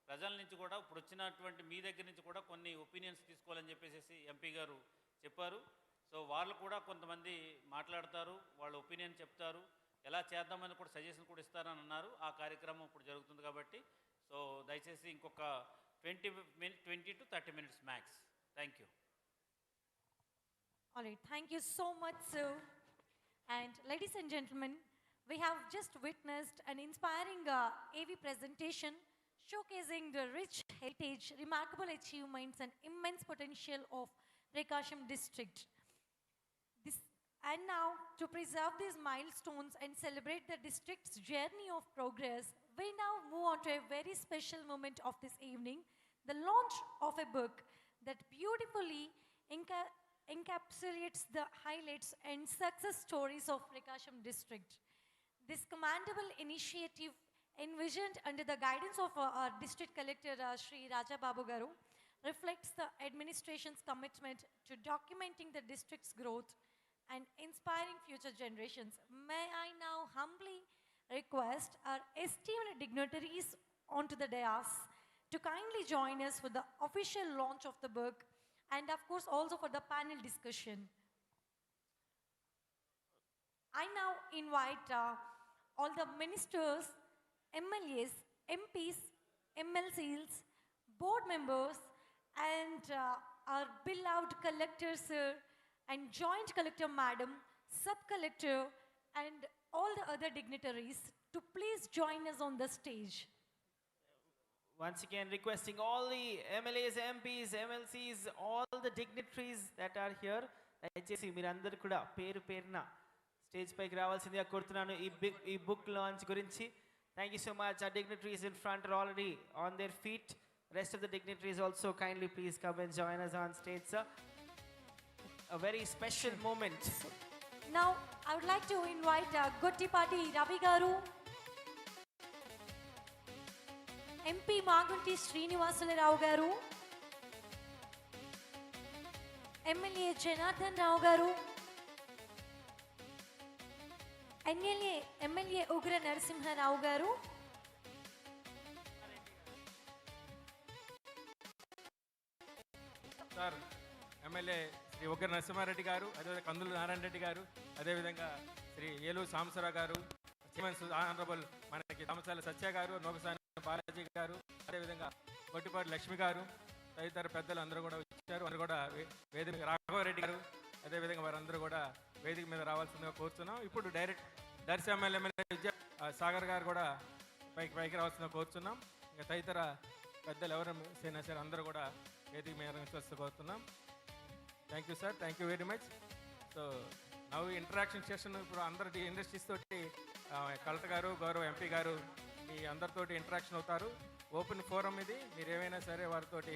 S7: ప్రజల నుంచి కూడా ఇప్పుడు వచ్చినటువంటి మీ దగ్గర నుంచి కూడా కొన్ని ఒపీనియన్స్ తీసుకోవాలని చెప్పేసి ఎంపీ గారు చెప్పారు. సో వాళ్ళు కూడా కొంతమంది మాట్లాడతారు, వాళ్ళ ఒపీనియన్ చెప్తారు, ఎలా చేద్దామని కూడా సజెషన్ కూడా ఇస్తారని అన్నారు. ఆ కార్యక్రమం ఇప్పుడు జరుగుతుంది. కాబట్టి సో దయచేసి ఇంకొక 20 to 30 minutes max. Thank you.
S2: All right, thank you so much, sir. And ladies and gentlemen, we have just witnessed an inspiring AV presentation showcasing the rich heritage, remarkable achievements and immense potential of Prakasam district. And now, to preserve these milestones and celebrate the district's journey of progress, we now move on to a very special moment of this evening, the launch of a book that beautifully encapsulates the highlights and success stories of Prakasam district. This commendable initiative, envisioned under the guidance of our district collector, Sri Raja Babu Garu, reflects the administration's commitment to documenting the district's growth and inspiring future generations. May I now humbly request our esteemed dignitaries onto the dais to kindly join us for the official launch of the book and of course also for the panel discussion. I now invite all the ministers, MLAs, MPs, MLCs, board members and our beloved collector sir and joint collector madam, sub-collector and all the other dignitaries to please join us on the stage.
S3: Once again, requesting all the MLAs, MPs, MLCs, all the dignitaries that are here, దయచేసి మీరందరూ కూడా పేరు పేరున stage పైకి రావాల్సిందిగా కోరుతున్నాను ఈ book launch గురించి. Thank you so much. Our dignitaries in front are already on their feet. Rest of the dignitaries also kindly please come and join us on stage, sir. A very special moment.
S2: Now, I would like to invite Gottipati Ravi Garu, MP Magunti Srinivasula Rao Garu, MLA Janardhan Rao Garu, MLA Ugra Narasimha Rao Garu,
S20: sir MLA Shri ఉగ్ర నరసింహారెడ్డి గారు, అదేవిధంగా కందులు నారాయణ రెడ్డి గారు, అదేవిధంగా శ్రీ ఏలూరు సాంబశివరావు గారు, chairman honourable మనకి తామసాల సత్య గారు, నోకసాని బాలాజీ గారు, అదేవిధంగా కొట్టిపాటి లక్ష్మి గారు, తదితర పెద్దలు అందరూ కూడా వచ్చారు. అందరూ కూడా వేదిక రాఘవరెడ్డి గారు, అదేవిధంగా వారందరూ కూడా వేదిక మీద రావాల్సిందిగా కోరుతున్నాం. ఇప్పుడు డైరెక్ట్ దర్శి ఎమ్మెల్యే సాగర్ గారు కూడా పైకి రావాల్సిందిగా కోరుతున్నాం. ఇంకా తదితర పెద్దలు ఎవరైనా సరే అందరూ కూడా వేదిక మీద కోరుతున్నాం. Thank you sir, thank you very much. So నవ్వు ఇంటరాక్షన్ సెషన్ ఇప్పుడు అందరి ఇండస్ట్రీస్ తోటి కలెక్టర్ గారు, గౌరవ ఎంపీ గారు మీ అందరితోటి ఇంటరాక్షన్ అవుతారు. ఓపెన్ ఫోరం ఇది, మీరు ఏమైనా సరే వారితోటి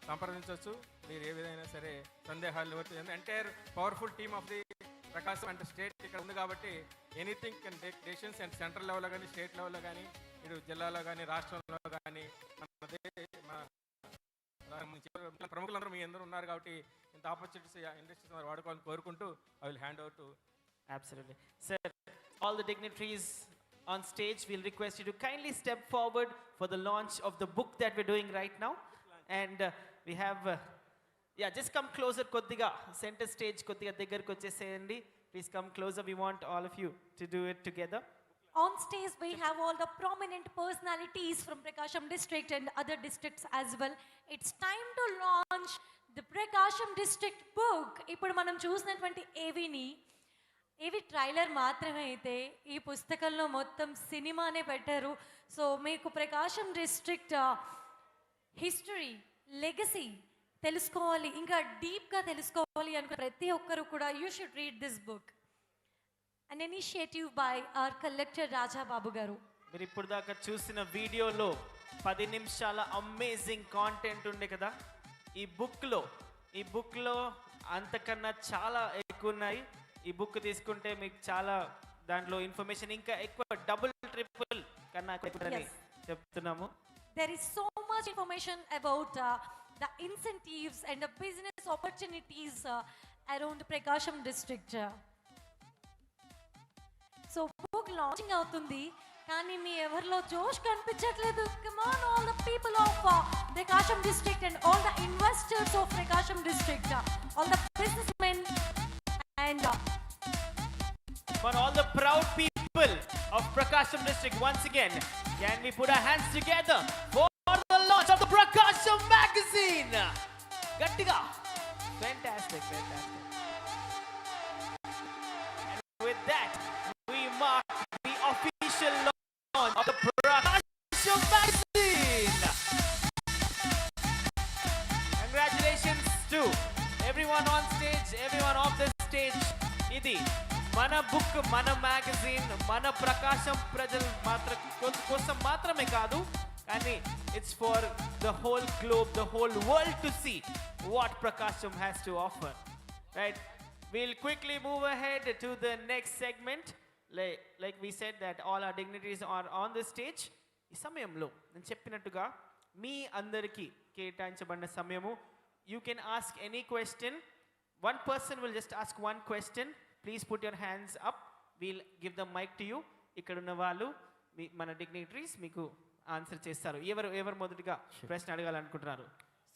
S20: సంప్రదించవచ్చు. మీరు ఏ విధంగా సరే సందేహాలు entire powerful team of the Prakasam అంటే స్టేట్ ఇక్కడ ఉంది కాబట్టి anything can take decisions and central లెవెల్లో కానీ స్టేట్ లెవెల్లో కానీ ఇటు జిల్లాలో కానీ రాష్ట్రంలో కానీ మన ప్రముఖులందరూ మీ అందరూ ఉన్నారు కాబట్టి ఇంత ఆపర్చునిటీస్ ఇండస్ట్రీస్ వాడుకోవాలని కోరుకుంటూ I will hand over to.
S3: Absolutely. Sir, all the dignitaries on stage, we'll request you to kindly step forward for the launch of the book that we're doing right now. And we have, just come closer koddiga, center stage koddiga దగ్గరికి వచ్చేసేయండి. Please come closer. We want all of you to do it together.
S2: On stage, we have all the prominent personalities from Prakasam district and other districts as well. It's time to launch the Prakasam district book. ఇప్పుడు మనం చూసినటువంటి ఏవి trailer మాత్రమే అయితే ఈ పుస్తకంలో మొత్తం సినిమానే పెట్టారు. సో మీకు ప్రకాశం డిస్ట్రిక్ట్ హిస్టరీ, లెగసీ తెలుసుకోవాలి, ఇంకా డీప్గా తెలుసుకోవాలి అనుకున్న ప్రతి ఒక్కరు కూడా you should read this book. An initiative by our collector Raja Babu garu.
S3: మీరు ఇప్పుడు దాకా చూసిన వీడియోలో 10 నిమిషాల అమేజింగ్ కాంటెంట్ ఉండే కదా. ఈ బుక్లో అంతకన్నా చాలా ఎక్కువ ఉన్నాయి. ఈ బుక్ తీసుకుంటే మీకు చాలా దాంట్లో ఇన్ఫర్మేషన్ ఇంకా ఎక్కువ డబుల్ ట్రిపుల్ కన్నా ఎక్కువ చెప్తున్నాము.
S2: There is so much information about the incentives and the business opportunities around Prakasam district. So book launching అవుతుంది కానీ మీ ఎవరిలో జోష్ కనిపించట్లేదు. Come on all the people of Prakasam district and all the investors of Prakasam district, all the businessmen and
S3: for all the proud people of Prakasam district, once again can we put our hands together for the launch of the Prakasam magazine. Gattiga. Fantastic. And with that we mark the official launch of the Prakasam magazine. Congratulations to everyone on stage, everyone off the stage. Idi మన book, మన magazine, మన ప్రకాశం ప్రజల కోసం మాత్రమే కాదు, కానీ it's for the whole globe, the whole world to see what Prakasam has to offer. Right, we'll quickly move ahead to the next segment. Like we said that all our dignitaries are on the stage. ఈ సమయంలో నేను చెప్పినట్టుగా మీ అందరికీ కేటాయించబడిన సమయము. You can ask any question. One person will just ask one question. Please put your hands up. We'll give the mic to you. ఇక్కడ ఉన్న వాళ్ళు మన dignitaries మీకు ఆన్సర్ చేస్తారు. ఎవరు మొదటిగా ప్రశ్న అడగాలనుకుంటున్నారు?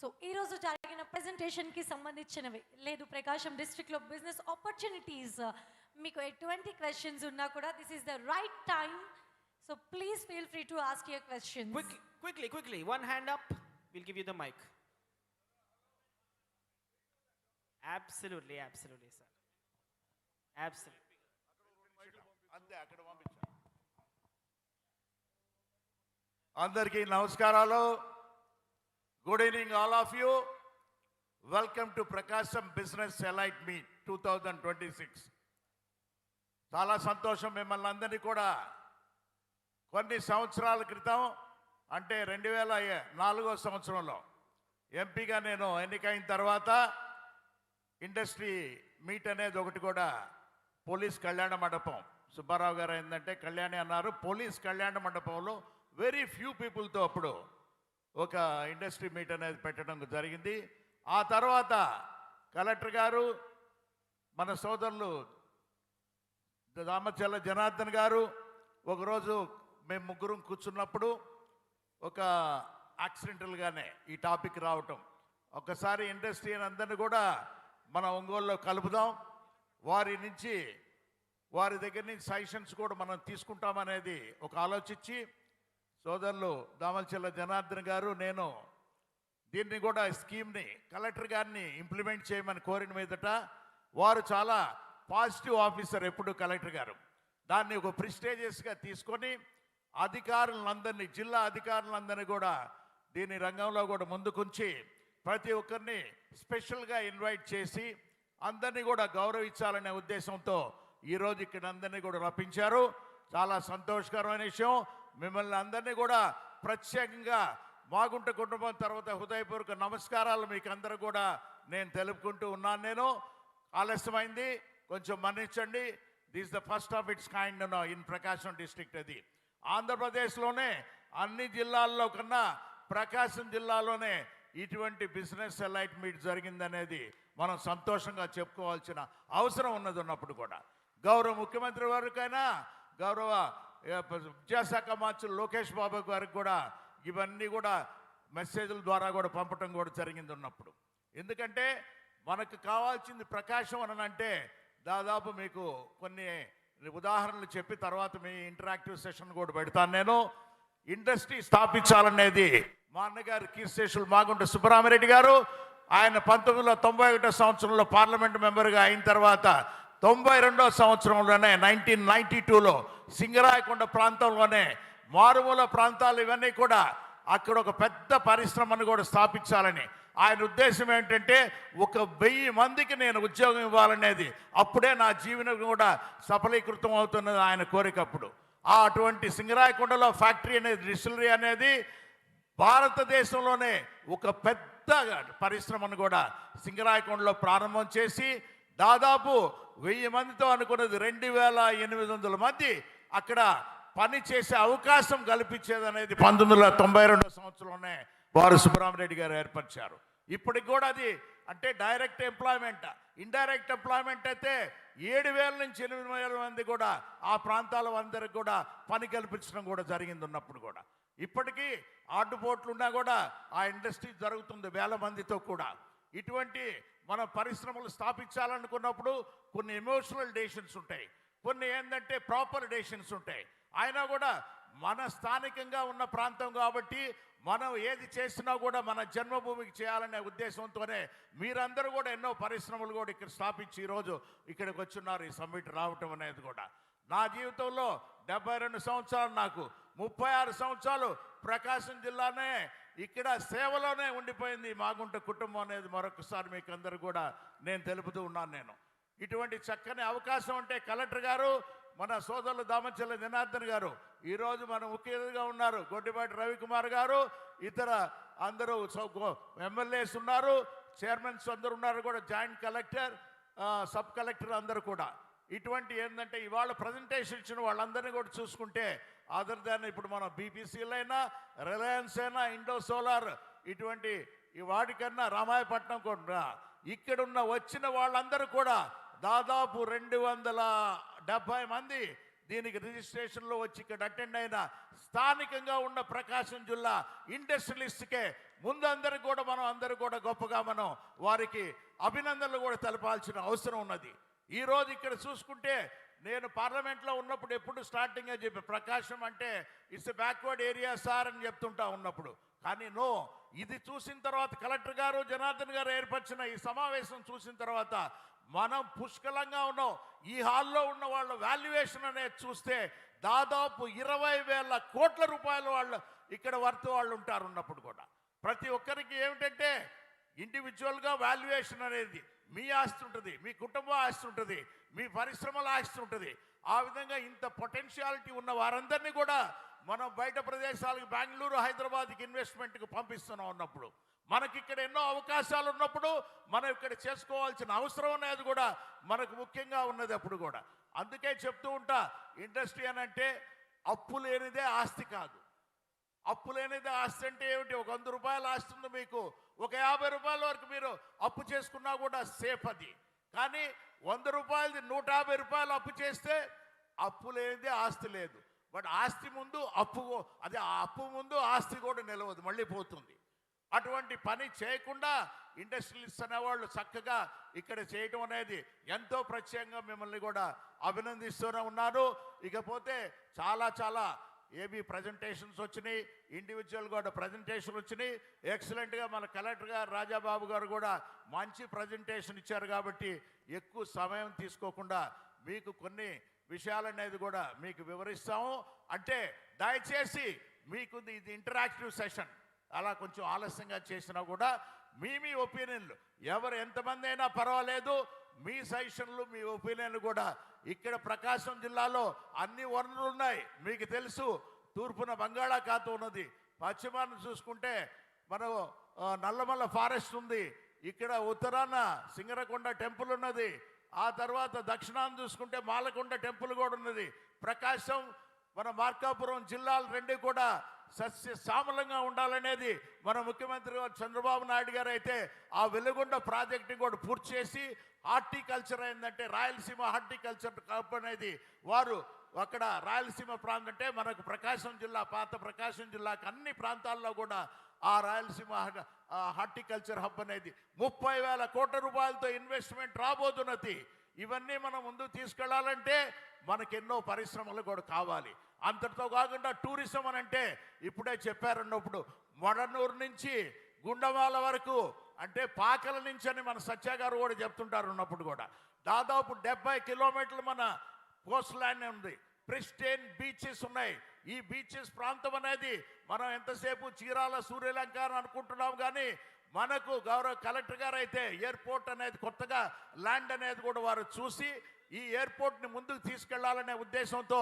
S2: సో ఈ రోజు జరిగిన ప్రెజెంటేషన్ కి సంబంధించినవి లేదు ప్రకాశం డిస్ట్రిక్ట్ లో బిజినెస్ ఆపర్చునిటీస్ మీకు ఎటువంటి క్వశ్చన్స్ ఉన్నా కూడా this is the right time. So please feel free to ask your questions.
S3: Quickly, one hand up, we'll give you the mic. Absolutely, sir. Absolutely.
S1: అందరికీ నమస్కారాలు. Good evening all of you. Welcome to Prakasam business elite meet 2026. చాలా సంతోషం మిమ్మల్ని అందరినీ కూడా కొన్ని సంవత్సరాల క్రితం అంటే 2004 సంవత్సరంలో ఎంపీగా నేను ఎన్నికైన తర్వాత ఇండస్ట్రీ మీట్ అనేది ఒకటి కూడా పోలీస్ కళ్యాణ మండపం, సుబ్బారావు గారు ఏంటంటే కళ్యాణి అన్నారు, పోలీస్ కళ్యాణ మండపంలో వెరీ ఫ్యూ పీపుల్తో అప్పుడు ఒక ఇండస్ట్రీ మీట్ అనేది పెట్టడం జరిగింది. ఆ తర్వాత కలెక్టర్ గారు, మన సోదరులు దామచల్ల జనార్దన్ గారు ఒకరోజు మేము ముగ్గురం కూర్చున్నప్పుడు ఒక యాక్సిడెంటల్గానే ఈ టాపిక్ రావటం, ఒకసారి ఇండస్ట్రీ అందరినీ కూడా మన ఒంగోలులో కలుపుదాం, వారి దగ్గర నుంచి సజెషన్స్ కూడా మనం తీసుకుంటామనేది ఒక ఆలోచించి సోదరులు దామచల్ల జనార్దన్ గారు నేను దీన్ని కూడా స్కీమ్ని కలెక్టర్ గారిని ఇంప్లిమెంట్ చేయమని కోరిన మీదట వారు చాలా పాజిటివ్ ఆఫీసర్ ఎప్పుడు కలెక్టర్ గారు దాన్ని ఒక ప్రిస్టేజియస్గా తీసుకొని అధికారులందరినీ, జిల్లా అధికారులందరినీ కూడా దీని రంగంలో కూడా ముందుకుంచి ప్రతి ఒక్కరిని స్పెషల్గా ఇన్వైట్ చేసి అందరినీ కూడా గౌరవించాలనే ఉద్దేశంతో ఈరోజు ఇక్కడ అందరినీ కూడా రప్పించారు. చాలా సంతోషకరమైన విషయం. మిమ్మల్ని అందరినీ కూడా ప్రత్యేకంగా మాగుంట కుటుంబం తర్వాత హృదయపూర్వక నమస్కారాలు మీకు అందరూ కూడా నేను తెలుపుకుంటూ ఉన్నాను. నేను ఆలస్యమైంది, కొంచెం మన్నించండి. This the first of it's kind in Prakasam district. అది ఆంధ్రప్రదేశ్లోనే అన్ని జిల్లాల్లో కన్నా ప్రకాశం జిల్లాలోనే ఇటువంటి బిజినెస్ ఎలైట్ మీట్ జరిగిందనేది మనం సంతోషంగా చెప్పుకోవాల్సిన అవసరం ఉన్నప్పుడు కూడా గౌరవ ముఖ్యమంత్రి వారికైనా గౌరవ విద్యాశాఖ మంత్రులు లోకేష్ బాబు గారికి కూడా ఇవన్నీ కూడా మెసేజ్ల ద్వారా కూడా పంపటం కూడా జరిగింది ఉన్నప్పుడు. ఎందుకంటే మనకు కావాల్సింది ప్రకాశం అని అంటే దాదాపు మీకు కొన్ని ఉదాహరణలు చెప్పి తర్వాత మీ ఇంటరాక్టివ్ సెషన్ కూడా పెడతాను. నేను ఇండస్ట్రీ స్థాపించాలనేది మా అన్నగారు కీర్తిశేషులు మాగుంట సుబ్బరామిరెడ్డి గారు, ఆయన 1991 సంవత్సరంలో పార్లమెంట్ మెంబర్గా అయిన తర్వాత 92వ సంవత్సరంలోనే 1992లో సింగరాయకొండ ప్రాంతంలోనే మారుమూల ప్రాంతాలు ఇవన్నీ కూడా అక్కడ ఒక పెద్ద పరిశ్రమను కూడా స్థాపించాలని ఆయన ఉద్దేశం ఏంటంటే 1000 మందికి నేను ఉద్యోగం ఇవ్వాలనేది. అప్పుడే నా జీవనం కూడా సఫలీకృతం అవుతున్నది ఆయన కోరికప్పుడు. అటువంటి సింగరాయకొండలో ఫ్యాక్టరీ అనేది, డిస్టిలరీ అనేది భారతదేశంలోనే ఒక పెద్ద పరిశ్రమను కూడా సింగరాయకొండలో ప్రారంభం చేసి దాదాపు 1000 మందితో అనుకున్నది 2800 మంది అక్కడ పని చేసే అవకాశం కల్పించేదనేది 1992 సంవత్సరంలోనే వారు సుబ్బరామిరెడ్డి గారు ఏర్పరిచారు. ఇప్పటికి కూడా అది అంటే డైరెక్ట్ ఎంప్లాయ్మెంట్, ఇండైరెక్ట్ ఎంప్లాయ్మెంట్ అయితే 7000 నుంచి 8000 మంది కూడా ఆ ప్రాంతాల అందరికి కూడా పని కల్పించడం కూడా జరిగింది ఉన్నప్పుడు కూడా. ఇప్పటికీ ఆటుపోట్లు ఉన్నా కూడా ఆ ఇండస్ట్రీ జరుగుతుంది 1000 మందితో కూడా. ఇటువంటి మన పరిశ్రమలు స్థాపించాలనుకున్నప్పుడు కొన్ని ఎమోషనల్ డెసిషన్స్ ఉంటాయి, కొన్ని ఏంటంటే ప్రాపర్ డెసిషన్స్ ఉంటాయి. అయినా కూడా మన స్థానికంగా ఉన్న ప్రాంతం కాబట్టి మనం ఏది చేసినా కూడా మన జన్మభూమికి చేయాలనే ఉద్దేశంతోనే మీరందరూ కూడా ఎన్నో పరిశ్రమలు కూడా ఇక్కడ స్థాపించి ఈరోజు ఇక్కడికి వచ్చున్నారు. ఈ సమ్మిట్ రావటం అనేది కూడా నా జీవితంలో 72 సంవత్సరాలు, నాకు 36 సంవత్సరాలు ప్రకాశం జిల్లానే ఇక్కడ సేవలోనే ఉండిపోయింది మాగుంట కుటుంబం అనేది మరొకసారి మీకు అందరూ కూడా నేను తెలుపుతూ ఉన్నాను. నేను ఇటువంటి చక్కని అవకాశం అంటే కలెక్టర్ గారు, మన సోదరులు దామచల్ల జనార్దన్ గారు, ఈరోజు మన ముఖ్య అతిథిగా ఉన్నారు గొడ్డిపాటి రవికుమార్ గారు, ఇతర అందరూ ఎమ్మెల్యేస్ ఉన్నారు, చైర్మన్స్ అందరూ ఉన్నారు కూడా, జాయింట్ కలెక్టర్, సబ్ కలెక్టర్ అందరూ కూడా. ఇటువంటి ఏంటంటే ఇవాళ ప్రజెంటేషన్ ఇచ్చిన వాళ్ళందరినీ కూడా చూసుకుంటే అదర్ దాన్ ఇప్పుడు మన బీపీసీలు అయినా, రిలయన్స్ అయినా, ఇండో సోలార్ ఇటువంటి వాటికన్నా రామాయపట్నం కూడా ఇక్కడున్న వచ్చిన వాళ్ళందరూ కూడా దాదాపు 270 మంది దీనికి రిజిస్ట్రేషన్లో వచ్చి ఇక్కడ అటెండ్ అయిన స్థానికంగా ఉన్న ప్రకాశం జిల్లా ఇండస్ట్రియలిస్ట్కే ముందందరికి కూడా అందరూ కూడా గొప్పగా వారికి అభినందనలు కూడా తెలపాల్సిన అవసరం ఉన్నది. ఈరోజు ఇక్కడ చూసుకుంటే నేను పార్లమెంట్లో ఉన్నప్పుడు ఎప్పుడు స్టార్టింగ్గా చెప్పి ప్రకాశం అంటే ఇట్స్ బ్యాక్వర్డ్ ఏరియా సార్ అని చెప్తుంటా ఉన్నప్పుడు, కానీ ఇది చూసిన తర్వాత కలెక్టర్ గారు జనార్దన్ గారు ఏర్పరిచిన ఈ సమావేశం చూసిన తర్వాత మనం పుష్కలంగా ఉన్నాం. ఈ హాల్లో ఉన్న వాళ్ళ వాల్యుయేషన్ అనేది చూస్తే దాదాపు 20,000 కోట్ల రూపాయలు వాళ్ళు ఇక్కడ వర్త్ వాళ్ళు ఉంటారు ఉన్నప్పుడు కూడా. ప్రతి ఒక్కరికి ఏమిటంటే ఇండివిజువల్గా వాల్యుయేషన్ అనేది మీ ఆస్తి ఉంటుంది, మీ కుటుంబ ఆస్తి ఉంటుంది, మీ పరిశ్రమల ఆస్తి ఉంటుంది. ఆ విధంగా ఇంత పొటెన్షియాలిటీ ఉన్న వారందరినీ కూడా మనం బయట ప్రదేశాలకు బెంగళూరు హైదరాబాద్కి ఇన్వెస్ట్మెంట్కి పంపిస్తున్నాం ఉన్నప్పుడు, మనకి ఇక్కడ ఎన్నో అవకాశాలు ఉన్నప్పుడు మనం ఇక్కడ చేసుకోవాల్సిన అవసరం అనేది కూడా మనకు ముఖ్యంగా ఉన్నది అప్పుడు కూడా. అందుకే చెప్తూ ఉంటా, ఇండస్ట్రీ అని అంటే అప్పు లేనిదే ఆస్తి కాదు. అప్పు లేనిదే ఆస్తి అంటే ఏమిటి? ఒక 100 రూపాయల ఆస్తి ఉంది మీకు, ఒక 50 రూపాయల వరకు మీరు అప్పు చేసుకున్నా కూడా సేఫ్ అది. కానీ 100 రూపాయలది 150 రూపాయలు అప్పు చేస్తే అప్పు లేనిదే ఆస్తి లేదు. బట్ ఆస్తి ముందు అప్పు, అదే ఆ అప్పు ముందు ఆస్తి కూడా నిలవదు, మళ్ళీ పోతుంది. అటువంటి పని చేయకుండా ఇండస్ట్రియలిస్ట్ అనేవాళ్ళు చక్కగా ఇక్కడ చేయటం అనేది ఎంతో ప్రత్యేకంగా మిమ్మల్ని కూడా అభినందిస్తూనే ఉన్నాను. ఇకపోతే చాలా ఏబీ ప్రజెంటేషన్స్ వచ్చినాయి, ఇండివిజువల్ కూడా ప్రజెంటేషన్ వచ్చినాయి. ఎక్సలెంట్గా మన కలెక్టర్ గారు రాజాబాబు గారు కూడా మంచి ప్రజెంటేషన్ ఇచ్చారు. కాబట్టి ఎక్కువ సమయం తీసుకోకుండా మీకు కొన్ని విషయాలనేది కూడా మీకు వివరిస్తాము. అంటే దయచేసి మీకు ఇది ఇంటరాక్టివ్ సెషన్, అలా కొంచెం ఆలస్యంగా చేసినా కూడా మీ ఒపీనియన్లు ఎవరు ఎంతమంది అయినా పర్వాలేదు, మీ సజెషన్లు మీ ఒపీనియన్లు కూడా ఇక్కడ ప్రకాశం జిల్లాలో అన్ని వనరులు ఉన్నాయి. మీకు తెలుసు, తూర్పున బంగాళాఖాతం ఉన్నది, పశ్చిమాన్ని చూసుకుంటే మనం నల్లమల్ల ఫారెస్ట్ ఉంది, ఇక్కడ ఉత్తరాన సింగరకొండ టెంపుల్ ఉన్నది, ఆ తర్వాత దక్షిణాన్ని చూసుకుంటే మాలకొండ టెంపుల్ కూడా ఉన్నది. ప్రకాశం మన మార్కాపురం జిల్లాలు రెండు కూడా సస్యశ్యామలంగా ఉండాలనేది మన ముఖ్యమంత్రి గారు చంద్రబాబు నాయుడు గారు అయితే ఆ వెలుగొండ ప్రాజెక్ట్ని కూడా పూర్తి చేసి హార్టికల్చర్ అయిందంటే రాయలసీమ హార్టికల్చర్ క్లబ్ అనేది వారు అక్కడ రాయలసీమ ప్రాంతం అంటే మనకు ప్రకాశం జిల్లా, పాత ప్రకాశం జిల్లాకు అన్ని ప్రాంతాల్లో కూడా ఆ రాయలసీమ హార్టికల్చర్ హబ్ అనేది 30,000 కోట్ల రూపాయలతో ఇన్వెస్ట్మెంట్ రాబోతున్నది. ఇవన్నీ మనం ముందుకు తీసుకెళ్లాలంటే మనకెన్నో పరిశ్రమలు కూడా కావాలి. అంతటితో కాకుండా టూరిజం అని అంటే ఇప్పుడే చెప్పారన్నప్పుడు మొడనూరు నుంచి గుండమాల వరకు అంటే పాకల నుంచి అని మన సత్య గారు కూడా చెప్తుంటారు ఉన్నప్పుడు కూడా దాదాపు 70 కిలోమీటర్లు మన కోస్ట్ ల్యాండ్ ఉంది, ప్రిస్టైన్ బీచెస్ ఉన్నాయి. ఈ బీచెస్ ప్రాంతం అనేది మనం ఎంతసేపు చీరాల సూర్యలంక అని అనుకుంటున్నాం, కానీ మనకు గౌరవ కలెక్టర్ గారు అయితే ఎయిర్పోర్ట్ అనేది కొత్తగా ల్యాండ్ అనేది కూడా వారు చూసి ఈ ఎయిర్పోర్ట్ని ముందుకు తీసుకెళ్లాలనే ఉద్దేశంతో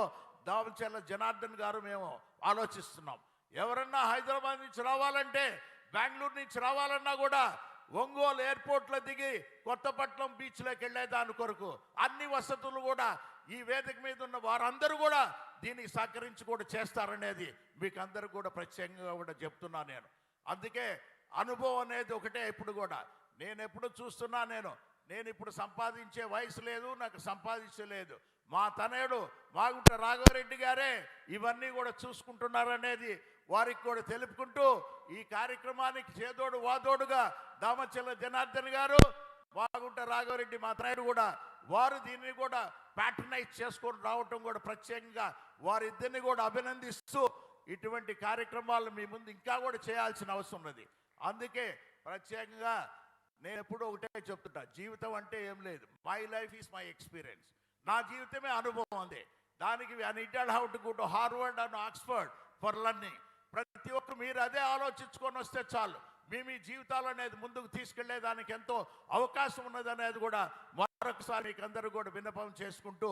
S1: దామచర్ల జనార్దన్ గారు మేము ఆలోచిస్తున్నాం. ఎవరన్నా హైదరాబాద్ నుంచి రావాలంటే, బెంగళూరు నుంచి రావాలన్నా కూడా ఒంగోలు ఎయిర్పోర్ట్లో దిగి కొత్తపట్నం బీచ్లోకి వెళ్ళేదాని కొరకు అన్ని వసతులు కూడా ఈ వేదిక మీద ఉన్న వారందరూ కూడా దీనికి సహకరించి కూడా చేస్తారనేది మీకు అందరూ కూడా ప్రత్యేకంగా కూడా చెప్తున్నా నేను. అందుకే అనుభవం అనేది ఒకటే. ఇప్పుడు కూడా నేను ఎప్పుడు చూస్తున్నా, నేను ఇప్పుడు సంపాదించే వయసు లేదు, నాకు సంపాదించలేదు. మా తనయుడు మాగుంట రాఘవరెడ్డి గారే ఇవన్నీ కూడా చూసుకుంటున్నారనేది వారికి కూడా తెలుపుకుంటూ ఈ కార్యక్రమానికి చేదోడు వాదోడుగా దామచర్ల జనార్దన్ గారు, మాగుంట రాఘవరెడ్డి మా తనయుడు కూడా వారు దీన్ని కూడా ప్యాటర్నైజ్ చేసుకొని రావటం కూడా ప్రత్యేకంగా వారిద్దరిని కూడా అభినందిస్తూ ఇటువంటి కార్యక్రమాలు మీ ముందు ఇంకా కూడా చేయాల్సిన అవసరం ఉన్నది. అందుకే ప్రత్యేకంగా నేను ఎప్పుడూ ఒకటే చెప్తుంటా, జీవితం అంటే ఏం లేదు, my life is my experience. నా జీవితమే అనుభవం అందే. దానికి I need how to go to Harvard and Oxford for learning. ప్రతి ఒక్కరు మీరు అదే ఆలోచించుకొని వస్తే చాలు, మీ జీవితాలు అనేది ముందుకు తీసుకెళ్లేదానికి ఎంతో అవకాశం ఉన్నది అనేది కూడా మరొకసారి మీకు అందరూ కూడా విన్నపం చేసుకుంటూ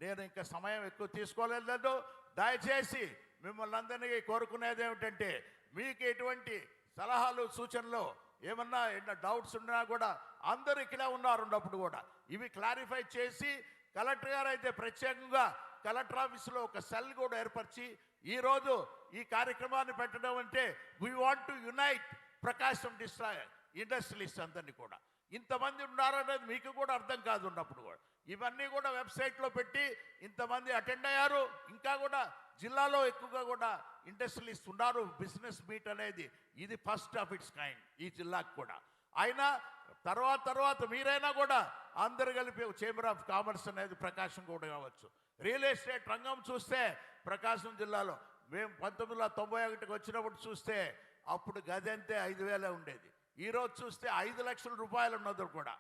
S1: నేను ఇంకా సమయం ఎక్కువ తీసుకోలేదు. దయచేసి మిమ్మల్ని అందరినీ కోరుకునేది ఏమిటంటే, మీకు ఎటువంటి సలహాలు సూచనలు ఏమన్నా డౌట్స్ ఉన్నా కూడా అందరూ ఇక్కడ ఉన్నారు ఉన్నప్పుడు కూడా ఇవి క్లారిఫై చేసి కలెక్టర్ గారు అయితే ప్రత్యేకంగా కలెక్టర్ ఆఫీసులో ఒక సెల్ కూడా ఏర్పరిచి ఈరోజు ఈ కార్యక్రమాన్ని పెట్టడం అంటే we want to unite Prakasam industrialist అందరినీ కూడా. ఇంతమంది ఉన్నారనేది మీకు కూడా అర్థం కాదు ఉన్నప్పుడు కూడా. ఇవన్నీ కూడా వెబ్సైట్లో పెట్టి ఇంతమంది అటెండ్ అయ్యారు. ఇంకా కూడా జిల్లాలో ఎక్కువగా కూడా ఇండస్ట్రియలిస్ట్ ఉన్నారు. బిజినెస్ మీట్ అనేది ఇది ఫస్ట్ ఆఫ్ ఇట్స్ కైండ్ ఈ జిల్లాకు కూడా. అయినా తర్వాత మీరైనా కూడా అందరు కలిపి చేంబర్ ఆఫ్ కామర్స్ అనేది ప్రకాశం కూడా కావచ్చు. రియల్ ఎస్టేట్ రంగం చూస్తే ప్రకాశం జిల్లాలో మేము 1991 వచ్చినప్పుడు చూస్తే అప్పుడు గది అంతే 5,000 ఉండేది. ఈరోజు చూస్తే 5 లక్షల రూపాయలు ఉన్నది కూడా.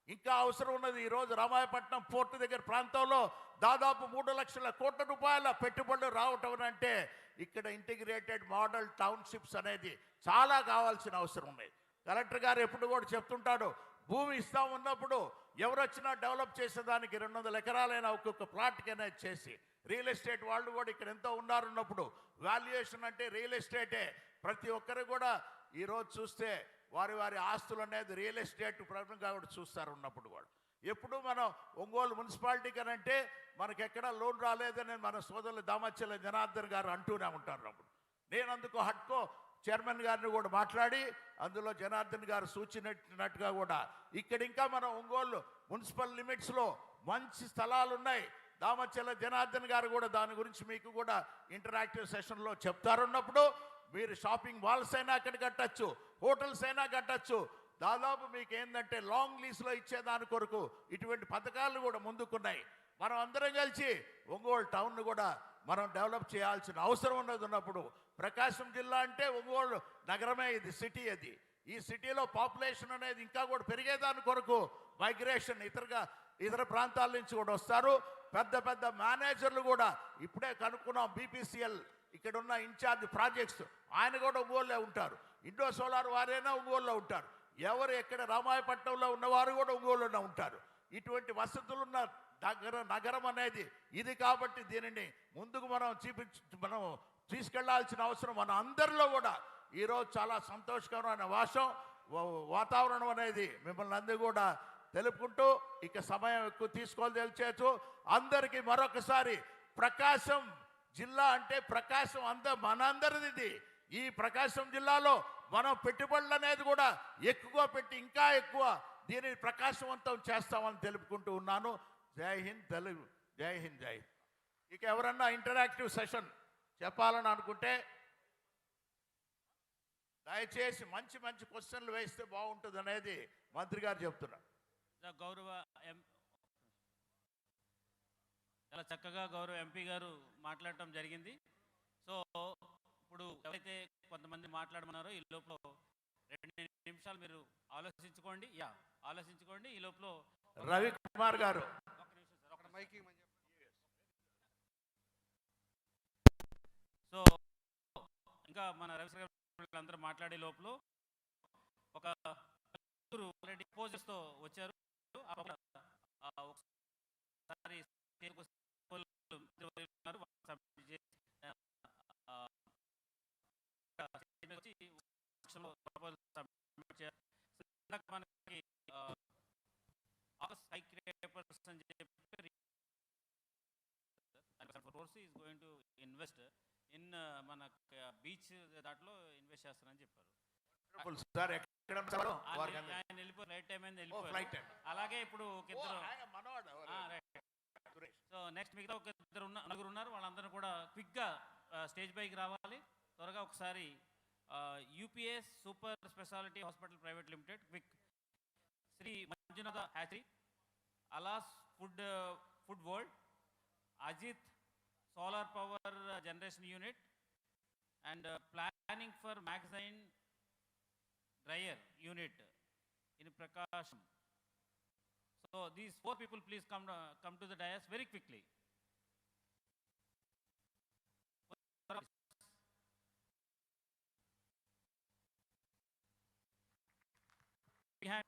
S1: ఇంకా అవసరం ఉన్నది. ఈరోజు రామాయపట్నం పోర్టు దగ్గర ప్రాంతంలో దాదాపు 3 లక్షల కోట్ల రూపాయల పెట్టుబడులు రావటం అంటే ఇక్కడ ఇంటిగ్రేటెడ్ మోడల్ టౌన్షిప్స్ అనేది చాలా కావాల్సిన అవసరం ఉంది. కలెక్టర్ గారు ఎప్పుడు కూడా చెప్తుంటాడు, భూమి ఇస్తా ఉన్నప్పుడు ఎవరొచ్చినా డెవలప్ చేసేదానికి 200 ఎకరాలైనా ఒక్కొక్క ప్లాట్కి అనేది చేసి, రియల్ ఎస్టేట్ వాళ్ళు కూడా ఇక్కడ ఎంతో ఉన్నారున్నప్పుడు వాల్యుయేషన్ అంటే రియల్ ఎస్టేటే. ప్రతి ఒక్కరు కూడా ఈరోజు చూస్తే వారి ఆస్తులు అనేది రియల్ ఎస్టేట్ ప్రకారంగా కూడా చూస్తారు ఉన్నప్పుడు కూడా. ఎప్పుడు మనం ఒంగోలు మున్సిపాలిటీకి అంటే మనకి ఎక్కడ లోన్ రాలేదని మన సోదరులు దామచల జనార్దన్ గారు అంటూనే ఉంటారు. అప్పుడు నేను అందుకు హట్కో చైర్మన్ గారిని కూడా మాట్లాడి అందులో జనార్దన్ గారు సూచించినట్టుగా కూడా ఇక్కడ ఇంకా మన ఒంగోలు మున్సిపల్ లిమిట్స్లో మంచి స్థలాలు ఉన్నాయి. దామచల జనార్దన్ గారు కూడా దాని గురించి మీకు కూడా ఇంటరాక్టివ్ సెషన్లో చెప్తారున్నప్పుడు మీరు షాపింగ్ మాల్స్ అయినా అక్కడ కట్టచ్చు, హోటల్స్ అయినా కట్టచ్చు. దాదాపు మీకు ఏంటంటే లాంగ్ లీజ్లో ఇచ్చేదాని కొరకు ఇటువంటి పథకాలు కూడా ముందుకున్నాయి. మనం అందరం కలిసి ఒంగోలు టౌన్ను కూడా మనం డెవలప్ చేయాల్సిన అవసరం ఉన్నప్పుడు ప్రకాశం జిల్లా అంటే ఒంగోలు నగరమే, ఇది సిటీ. అది ఈ సిటీలో పాపులేషన్ అనేది ఇంకా కూడా పెరిగేదాని కొరకు మైగ్రేషన్ ఇతర ప్రాంతాల నుంచి కూడా వస్తారు. పెద్ద మేనేజర్లు కూడా ఇప్పుడే కనుక్కున్నాం. బీపీసీఎల్ ఇక్కడ ఉన్న ఇన్ఛార్జ్ ప్రాజెక్ట్స్ ఆయన కూడా ఒంగోలులో ఉంటారు. ఇండో సోలార్ వారైనా ఒంగోలులో ఉంటారు. ఎవరు ఎక్కడ రామాయపట్నంలో ఉన్నవారు కూడా ఒంగోలులో ఉంటారు. ఇటువంటి వసతులున్న నగరం అనేది ఇది. కాబట్టి దీనిని ముందుకు మనం తీసుకెళ్లాల్సిన అవసరం మన అందరిలో కూడా. ఈరోజు చాలా సంతోషకరమైన వాతావరణం అనేది మిమ్మల్ని అందరూ కూడా తెలుపుకుంటూ ఇక సమయం ఎక్కువ తీసుకోదలిచేచ్చు. అందరికీ మరొకసారి ప్రకాశం జిల్లా అంటే ప్రకాశం మనందరిది. ఈ ప్రకాశం జిల్లాలో మనం పెట్టుబడులు అనేది కూడా ఎక్కువ పెట్టి ఇంకా ఎక్కువ దీనిని ప్రకాశవంతం చేస్తామని తెలుపుకుంటూ ఉన్నాను. జై హింద్ తెలుగు, జై హింద్, జై. ఇక ఎవరన్నా ఇంటరాక్టివ్ సెషన్ చెప్పాలని అనుకుంటే దయచేసి మంచి క్వశ్చన్లు వేస్తే బాగుంటుంది అనేది మంత్రి గారు చెప్తున్నారు.
S7: గౌరవ చాలా చక్కగా గౌరవ ఎంపీ గారు మాట్లాడటం జరిగింది. సో ఇప్పుడు ఎవరైతే కొంతమంది మాట్లాడమన్నారో ఈ లోపల 2 నిమిషాలు మీరు ఆలోచించుకోండి. ఈ లోపల
S1: రవికుమార్ గారు
S7: సో ఇంకా మన రవిశంకర్ అందరూ మాట్లాడే లోపల ఒక ఆల్రెడీ పోజెస్తో వచ్చారు. ఒకసారి మనకి is going to invest in మన బీచ్ దాంట్లో ఇన్వెస్ట్ చేస్తారని చెప్పారు. ఆయన వెళ్ళిపోయి ఫ్లైట్ టైం అయింది, వెళ్ళిపోయారు. అలాగే ఇప్పుడు సో నెక్స్ట్ మిగతా ఒక నలుగురు ఉన్నారు. వాళ్ళందరూ కూడా క్విక్గా స్టేజ్ పైకి రావాలి. త్వరగా ఒకసారి UPS super speciality hospital private limited, quick, Shri Manjunatha hatchery, అలాస్ food world, Ajith solar power generation unit, and planning for magazine dryer unit in Prakasam. So these 4 people please come to the dais very quickly. Behind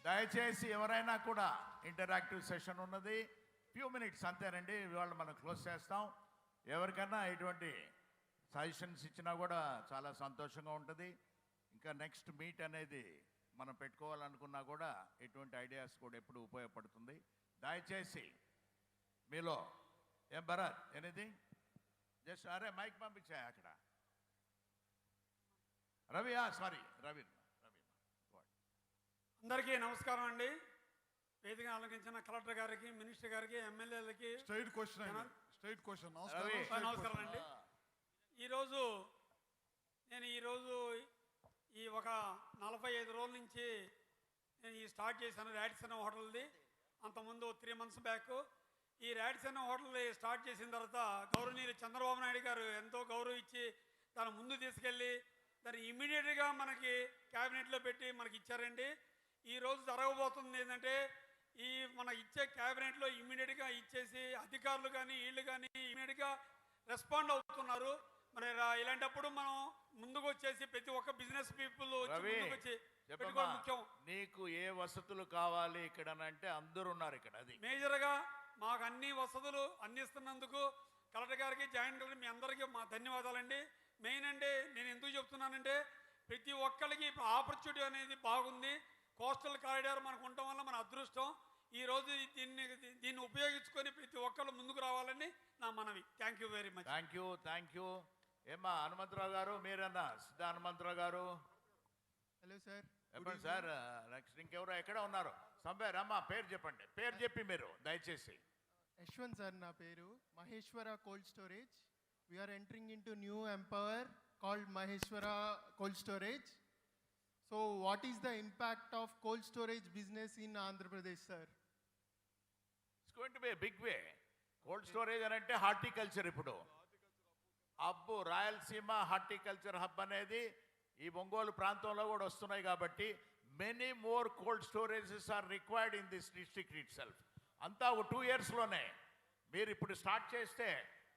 S1: దయచేసి ఎవరైనా కూడా interactive session ఉన్నది, few minutes అంతేనండి, ఇవాళ మనం close చేస్తాం. ఎవరికైనా ఎటువంటి సజెషన్స్ ఇచ్చినా కూడా చాలా సంతోషంగా ఉంటుంది. ఇంకా నెక్స్ట్ మీట్ అనేది మనం పెట్టుకోవాలనుకున్నా కూడా ఎటువంటి ఐడియాస్ కూడా ఎప్పుడు ఉపయోగపడుతుంది. దయచేసి మీలో ఏం భరత్ ఎనీథింగ్, జస్ట్ అరే మైక్ పంపించాయి అక్కడ. రవి సారీ రవి
S17: అందరికీ నమస్కారం అండి. వేదిక ఆలోచించిన కలెక్టర్ గారికి, మినిస్టర్ గారికి, ఎమ్మెల్యేలకి
S8: స్ట్రైట్ క్వశ్చన్
S17: నమస్కారం అండి. ఈరోజు నేను ఈ ఒక 45 రోజుల నుంచి నేను ఈ స్టార్ట్ చేశాను రాడిసన్ హోటల్ది. అంతకుముందు 3 months బ్యాక్ ఈ రాడిసన్ హోటల్ స్టార్ట్ చేసిన తర్వాత గౌరవనీయులు చంద్రబాబు నాయుడు గారు ఎంతో గౌరవం ఇచ్చి దాని ముందు తీసుకెళ్ళి దాన్ని ఇమ్మీడియట్గా మనకి క్యాబినెట్లో పెట్టి మనకి ఇచ్చారండి. ఈరోజు జరగబోతుంది ఏంటంటే ఈ మన ఇచ్చే క్యాబినెట్లో ఇమ్మీడియట్గా ఇచ్చేసి అధికారులు కానీ వీళ్ళు కానీ ఇమ్మీడియట్గా రెస్పాండ్ అవుతున్నారు. మరి ఇలాంటప్పుడు మనం ముందుకు వచ్చేసి ప్రతి ఒక్క బిజినెస్ పీపుల్ వచ్చి పెట్టుకోవడం ముఖ్యం.
S1: నీకు ఏ వసతులు కావాలి ఇక్కడ అంటే అందరూ ఉన్నారు ఇక్కడ. అది
S17: మేజర్గా మాకు అన్ని వసతులు అందిస్తున్నందుకు కలెక్టర్ గారికి, జాయింట్ కలెక్టర్ మీ అందరికీ మా ధన్యవాదాలండి. మెయిన్ అంటే నేను ఎందుకు చెప్తున్నానంటే ప్రతి ఒక్కరికి ఆపర్చునిటీ అనేది బాగుంది. కోస్టల్ కారిడార్ మనకు ఉండటం వల్ల మన అదృష్టం. ఈరోజు దీన్ని ఉపయోగించుకొని ప్రతి ఒక్కళ్ళు ముందుకు రావాలని నా మనవి. Thank you very much.
S1: Thank you. ఏమ్మా హనుమంతరావు గారు, మీరన్నా సిద్ధ హనుమంతరావు గారు.
S6: Hello sir.
S1: చెప్పండి సార్. నెక్స్ట్ ఇంకెవరో ఎక్కడ ఉన్నారు? సంబేర్ అమ్మా పేరు చెప్పండి. పేరు చెప్పి మీరు దయచేసి.
S6: యశ్వంత్ సార్ నా పేరు. Maheshwara cold storage. We are entering in to new empower called Maheshwara cold storage. So what is the impact of cold storage business in Andhra Pradesh, sir?
S1: It's going to be a big way. Cold storage అంటే horticulture. ఇప్పుడు hub Rayalaseema horticulture hub అనేది ఈ ఒంగోలు ప్రాంతంలో కూడా వస్తున్నాయి కాబట్టి many more cold storages are required in this district itself. అంతా ఒక 2 yearsలోనే మీరు ఇప్పుడు స్టార్ట్ చేస్తే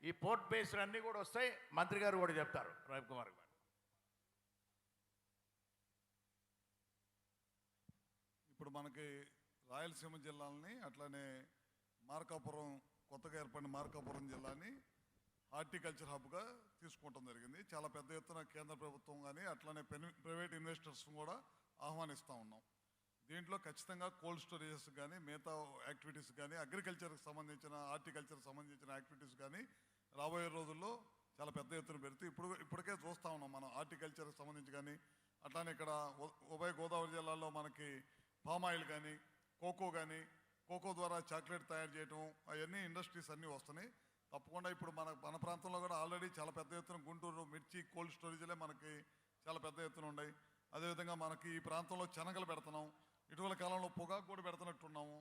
S1: ఈ పోర్ట్ బేస్డ్ అన్నీ కూడా వస్తాయి. మంత్రి గారు కూడా చెప్తారు, రవికుమార్ గారు.
S8: ఇప్పుడు మనకి రాయలసీమ జిల్లాలని అట్లానే మార్కాపురం, కొత్తగా ఏర్పడిన మార్కాపురం జిల్లాని హార్టికల్చర్ హబ్గా తీసుకుంటాం జరిగింది. చాలా పెద్ద ఎత్తున కేంద్ర ప్రభుత్వం కానీ అట్లానే ప్రైవేట్ ఇన్వెస్టర్స్ కూడా ఆహ్వానిస్తూ ఉన్నాం. దీంట్లో ఖచ్చితంగా కోల్డ్ స్టోరేజెస్ కానీ మిగతా యాక్టివిటీస్ కానీ అగ్రికల్చర్కి సంబంధించిన హార్టికల్చర్కి సంబంధించిన యాక్టివిటీస్ కానీ రాబోయే రోజుల్లో చాలా పెద్ద ఎత్తున పెడితే ఇప్పటికే చూస్తూ ఉన్నాం మనం. హార్టికల్చర్కి సంబంధించి కానీ అట్లానే ఇక్కడ ఉభయ గోదావరి జిల్లాల్లో మనకి పామ్ ఆయిల్ కానీ, కోకో ద్వారా చాక్లెట్ తయారు చేయటం, అవన్నీ ఇండస్ట్రీస్ అన్నీ వస్తున్నాయి. తప్పకుండా ఇప్పుడు మన ప్రాంతంలో కూడా ఆల్రెడీ చాలా పెద్ద ఎత్తున గుంటూరు మిర్చి కోల్డ్ స్టోరేజ్లే మనకి చాలా పెద్ద ఎత్తున ఉన్నాయి. అదేవిధంగా మనకి ఈ ప్రాంతంలో శనగలు పెడుతున్నాం. ఇటీవల కాలంలో పొగాకు కూడా పెడుతున్నాము.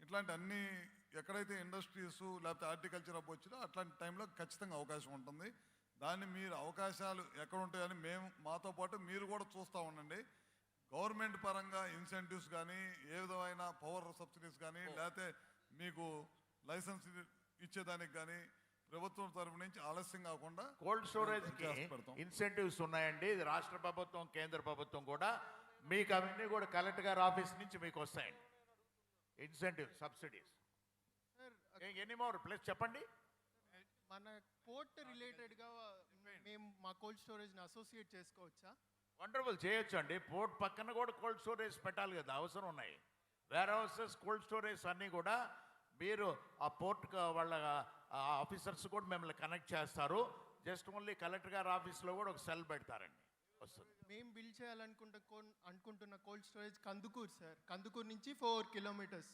S8: ఇట్లాంటి అన్ని ఎక్కడైతే ఇండస్ట్రీస్ లేకపోతే హార్టికల్చర్ హబ్ వచ్చినా అట్లాంటి టైంలో ఖచ్చితంగా అవకాశం ఉంటుంది. దాన్ని మీరు అవకాశాలు ఎక్కడ ఉంటాయని మాతో పాటు మీరు కూడా చూస్తూ ఉండండి. గవర్నమెంట్ పరంగా ఇన్సెంటివ్స్ కానీ, ఏ విధమైన పవర్ సబ్సిడీస్ కానీ, లేకపోతే మీకు లైసెన్స్ ఇచ్చేదానికి కానీ ప్రభుత్వం తరఫు నుంచి ఆలస్యం కాకుండా
S1: కోల్డ్ స్టోరేజ్ ఇన్సెంటివ్స్ ఉన్నాయండి. ఇది రాష్ట్ర ప్రభుత్వం, కేంద్ర ప్రభుత్వం కూడా మీకు అవన్నీ కూడా కలెక్టర్ గారి ఆఫీస్ నుంచి మీకు వస్తాయండి incentive subsidies. Any more plus చెప్పండి.
S6: మన పోర్ట్ రిలేటెడ్గా మేము మా కోల్డ్ స్టోరేజ్ని అసోసియేట్ చేసుకోవచ్చా?
S1: వండర్ఫుల్, చేయొచ్చు అండి. పోర్ట్ పక్కన కూడా కోల్డ్ స్టోరేజ్ పెట్టాలి కదా, అవసరం ఉన్నాయి. వేర్ హౌసెస్, కోల్డ్ స్టోరేజ్ అన్నీ కూడా మీరు ఆ పోర్ట్ వాళ్ళ ఆఫీసర్స్ కూడా మిమ్మల్ని కనెక్ట్ చేస్తారు. జస్ట్ ఓన్లీ కలెక్టర్ గారి ఆఫీస్లో కూడా ఒక సెల్ పెడతారండి, వస్తుంది.
S6: మేము బిల్డ్ అనుకుంటున్న cold storage Kandukur sir. Kandukur నుంచి 4 kilometers.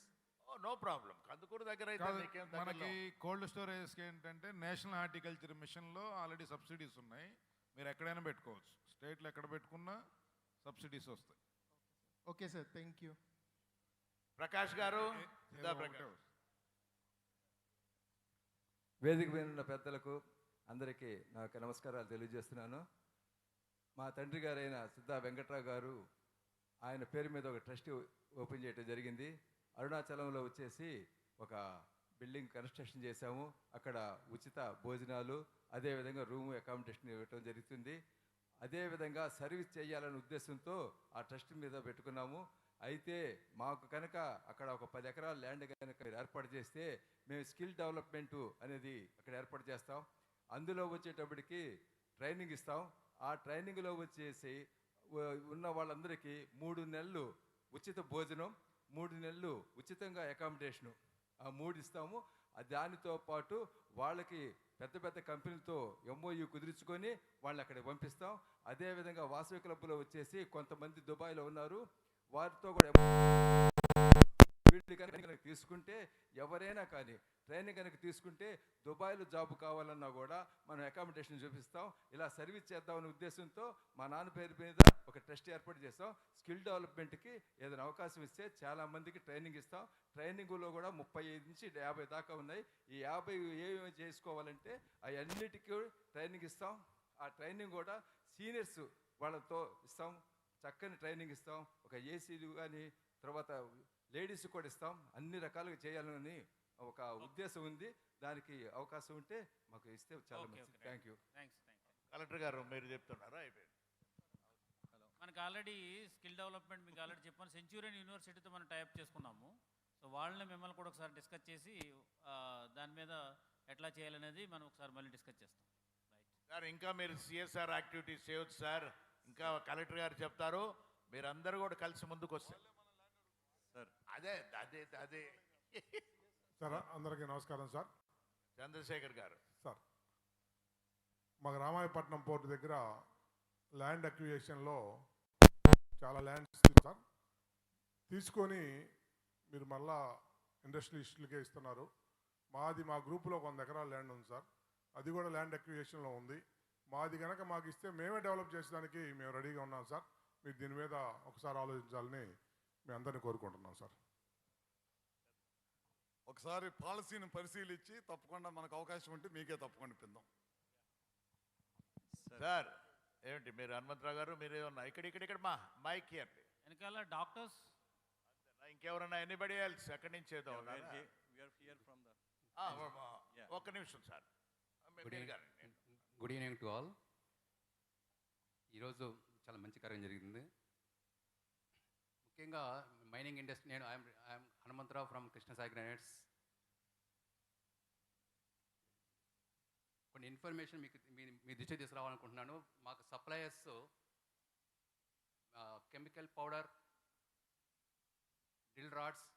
S1: No problem. కందుకూరు దగ్గర అయితే
S13: మనకి కోల్డ్ స్టోరేజ్కి ఏంటంటే నేషనల్ హార్టికల్చర్ మిషన్లో ఆల్రెడీ సబ్సిడీస్ ఉన్నాయి. మీరు ఎక్కడైనా పెట్టుకోవచ్చు. స్టేట్లో ఎక్కడ పెట్టుకున్నా సబ్సిడీస్ వస్తాయి.
S6: Okay sir, thank you.
S1: Prakash గారు.
S14: వేదిక మీద ఉన్న పెద్దలకు అందరికీ నాకు నమస్కారాలు తెలియజేస్తున్నాను. మా తండ్రి గారైన సిద్ధ వెంకట్రావు గారు ఆయన పేరు మీద ఒక ట్రస్ట్ ఓపెన్ చేయడం జరిగింది. అరుణాచలంలో వచ్చేసి ఒక బిల్డింగ్ కన్స్ట్రక్షన్ చేశాము. అక్కడ ఉచిత భోజనాలు, అదేవిధంగా రూము అకామిడేషన్ ఇవ్వటం జరుగుతుంది. అదేవిధంగా సర్వీస్ చేయాలనే ఉద్దేశంతో ఆ ట్రస్ట్ మీద పెట్టుకున్నాము. అయితే మాకు కనుక అక్కడ ఒక 10 ఎకరాల ల్యాండ్ కనుక ఏర్పాటు చేస్తే మేము స్కిల్ డెవలప్మెంటు అనేది అక్కడ ఏర్పాటు చేస్తాం. అందులో వచ్చేటప్పటికి ట్రైనింగ్ ఇస్తాం. ఆ ట్రైనింగ్లో వచ్చేసి ఉన్న వాళ్ళందరికీ 3 నెలలు ఉచిత భోజనం, 3 నెలలు ఉచితంగా అకామిడేషను, ఆ 3 ఇస్తాము. దానితో పాటు వాళ్ళకి పెద్ద పెద్ద కంపెనీలతో MOU కుదుర్చుకొని వాళ్ళని అక్కడికి పంపిస్తాం. అదేవిధంగా వాసవి క్లబ్లో వచ్చేసి కొంతమంది దుబాయ్లో ఉన్నారు, వారితో కూడా వీళ్ళు కనుక తీసుకుంటే ఎవరైనా కానీ ట్రైనింగ్ కనుక తీసుకుంటే దుబాయ్లో జాబ్ కావాలన్నా కూడా మనం అకామిడేషన్ చూపిస్తాం. ఇలా సర్వీస్ చేద్దామనే ఉద్దేశంతో మా నాన్న పేరు మీద ఒక ట్రస్ట్ ఏర్పాటు చేస్తాం. స్కిల్ డెవలప్మెంట్కి ఏదైనా అవకాశం ఇస్తే చాలామందికి ట్రైనింగ్ ఇస్తాం. ట్రైనింగ్లో కూడా 35 నుంచి 50 దాకా ఉన్నాయి. ఈ 50 ఏమేమి చేసుకోవాలంటే అవన్నిటికీ ట్రైనింగ్ ఇస్తాం. ఆ ట్రైనింగ్ కూడా సీనియర్స్ వాళ్ళతో ఇస్తాం. చక్కని ట్రైనింగ్ ఇస్తాం. ఒక ఏసీలు కానీ తర్వాత లేడీస్ కూడా ఇస్తాం. అన్ని రకాలుగా చేయాలని ఒక ఉద్దేశం ఉంది. దానికి అవకాశం ఉంటే మాకు ఇస్తే చాలా మంచిది. Thank you.
S9: కలెక్టర్ గారు మీరు చెప్తున్నారా? అయిపోయింది.
S7: మనకి ఆల్రెడీ స్కిల్ డెవలప్మెంట్ మీకు ఆల్రెడీ చెప్పాను, సెంచూరియన్ యూనివర్సిటీతో మనం టైప్ చేసుకున్నాము. సో వాళ్ళని మిమ్మల్ని కూడా ఒకసారి డిస్కస్ చేసి దాని మీద ఎట్లా చేయాలనేది మనం ఒకసారి మళ్ళీ డిస్కస్ చేస్తాం.
S9: సార్ ఇంకా మీరు CSR యాక్టివిటీస్ చేయవచ్చు సార్. ఇంకా కలెక్టర్ గారు చెప్తారు, మీరందరూ కూడా కలిసి ముందుకు వస్తారు సార్. అదే అదే అదే
S13: సార్ అందరికీ నమస్కారం సార్.
S9: చంద్రశేఖర్ గారు
S13: సార్, మాకు రామాయపట్నం పోర్టు దగ్గర ల్యాండ్ అక్విజిషన్లో చాలా ల్యాండ్స్ సార్ తీసుకొని మీరు మళ్ళా ఇండస్ట్రియలిస్టులకే ఇస్తున్నారు. మా గ్రూపులో 100 ఎకరాల ల్యాండ్ ఉంది సార్. అది కూడా ల్యాండ్ అక్విజిషన్లో ఉంది. మాది కనుక మాకు ఇస్తే మేమే డెవలప్ చేసేదానికి మేము రెడీగా ఉన్నాం సార్. మీరు దీని మీద ఒకసారి ఆలోచించాలని మీ అందరినీ కోరుకుంటున్నాం సార్.
S8: ఒకసారి పాలసీని పరిశీలించి తప్పకుండా మనకు అవకాశం ఉంటే మీకే తప్పకుండా ఇప్పిందాం
S9: సార్. ఏమిటి మీరు హనుమంతరావు గారు మీరు ఏమన్నా ఇక్కడ మా మైక్ ఇవ్వండి.
S7: వెనకాల డాక్టర్స్
S9: ఇంకెవరన్నా ఎనీబడి ఎల్స్ ఎక్కడి నుంచి ఏదో ఒక్క నిమిషం sir.
S15: Good evening to all. ఈరోజు చాలా మంచి కార్యం జరిగింది. ముఖ్యంగా మైనింగ్ ఇండస్ట్రీ. నేను I'm Hanumantharao from Krishnasai granites. కొన్ని ఇన్ఫర్మేషన్ మీ దృష్టికి తీసుకురావాలనుకుంటున్నాను. మాకు suppliers chemical powder, drill rods,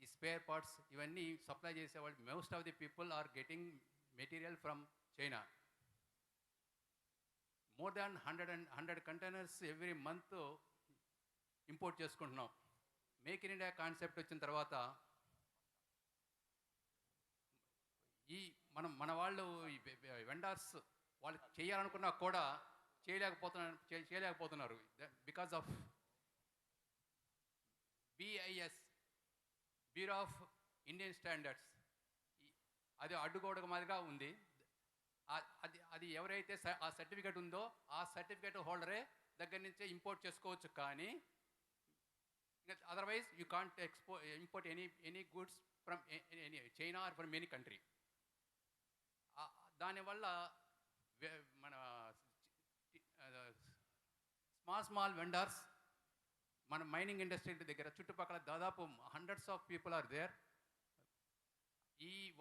S15: ఈ స్పేర్ పార్ట్స్ ఇవన్నీ సప్లై చేసేవాళ్ళు most of the people are getting material from China. More than 100 containers every month import చేసుకుంటున్నాం. మేక్ ఇన్ ఇండియా కాన్సెప్ట్ వచ్చిన తర్వాత మన వాళ్ళు వెండర్స్ వాళ్ళు చేయాలనుకున్నా కూడా చేయలేకపోతున్నారు because of BIS, bureau of Indian standards. అది అడ్డుకోవడం మాదిరిగా ఉంది. అది ఎవరైతే ఆ సర్టిఫికేట్ ఉందో ఆ సర్టిఫికేట్ హోల్డరే దగ్గర నుంచే ఇంపోర్ట్ చేసుకోవచ్చు. కానీ otherwise you can't import any goods from China or from any country. దానివల్ల మన స్మాల్ వెండర్స్ మన మైనింగ్ ఇండస్ట్రీ దగ్గర చుట్టుపక్కల దాదాపు hundreds of people are there.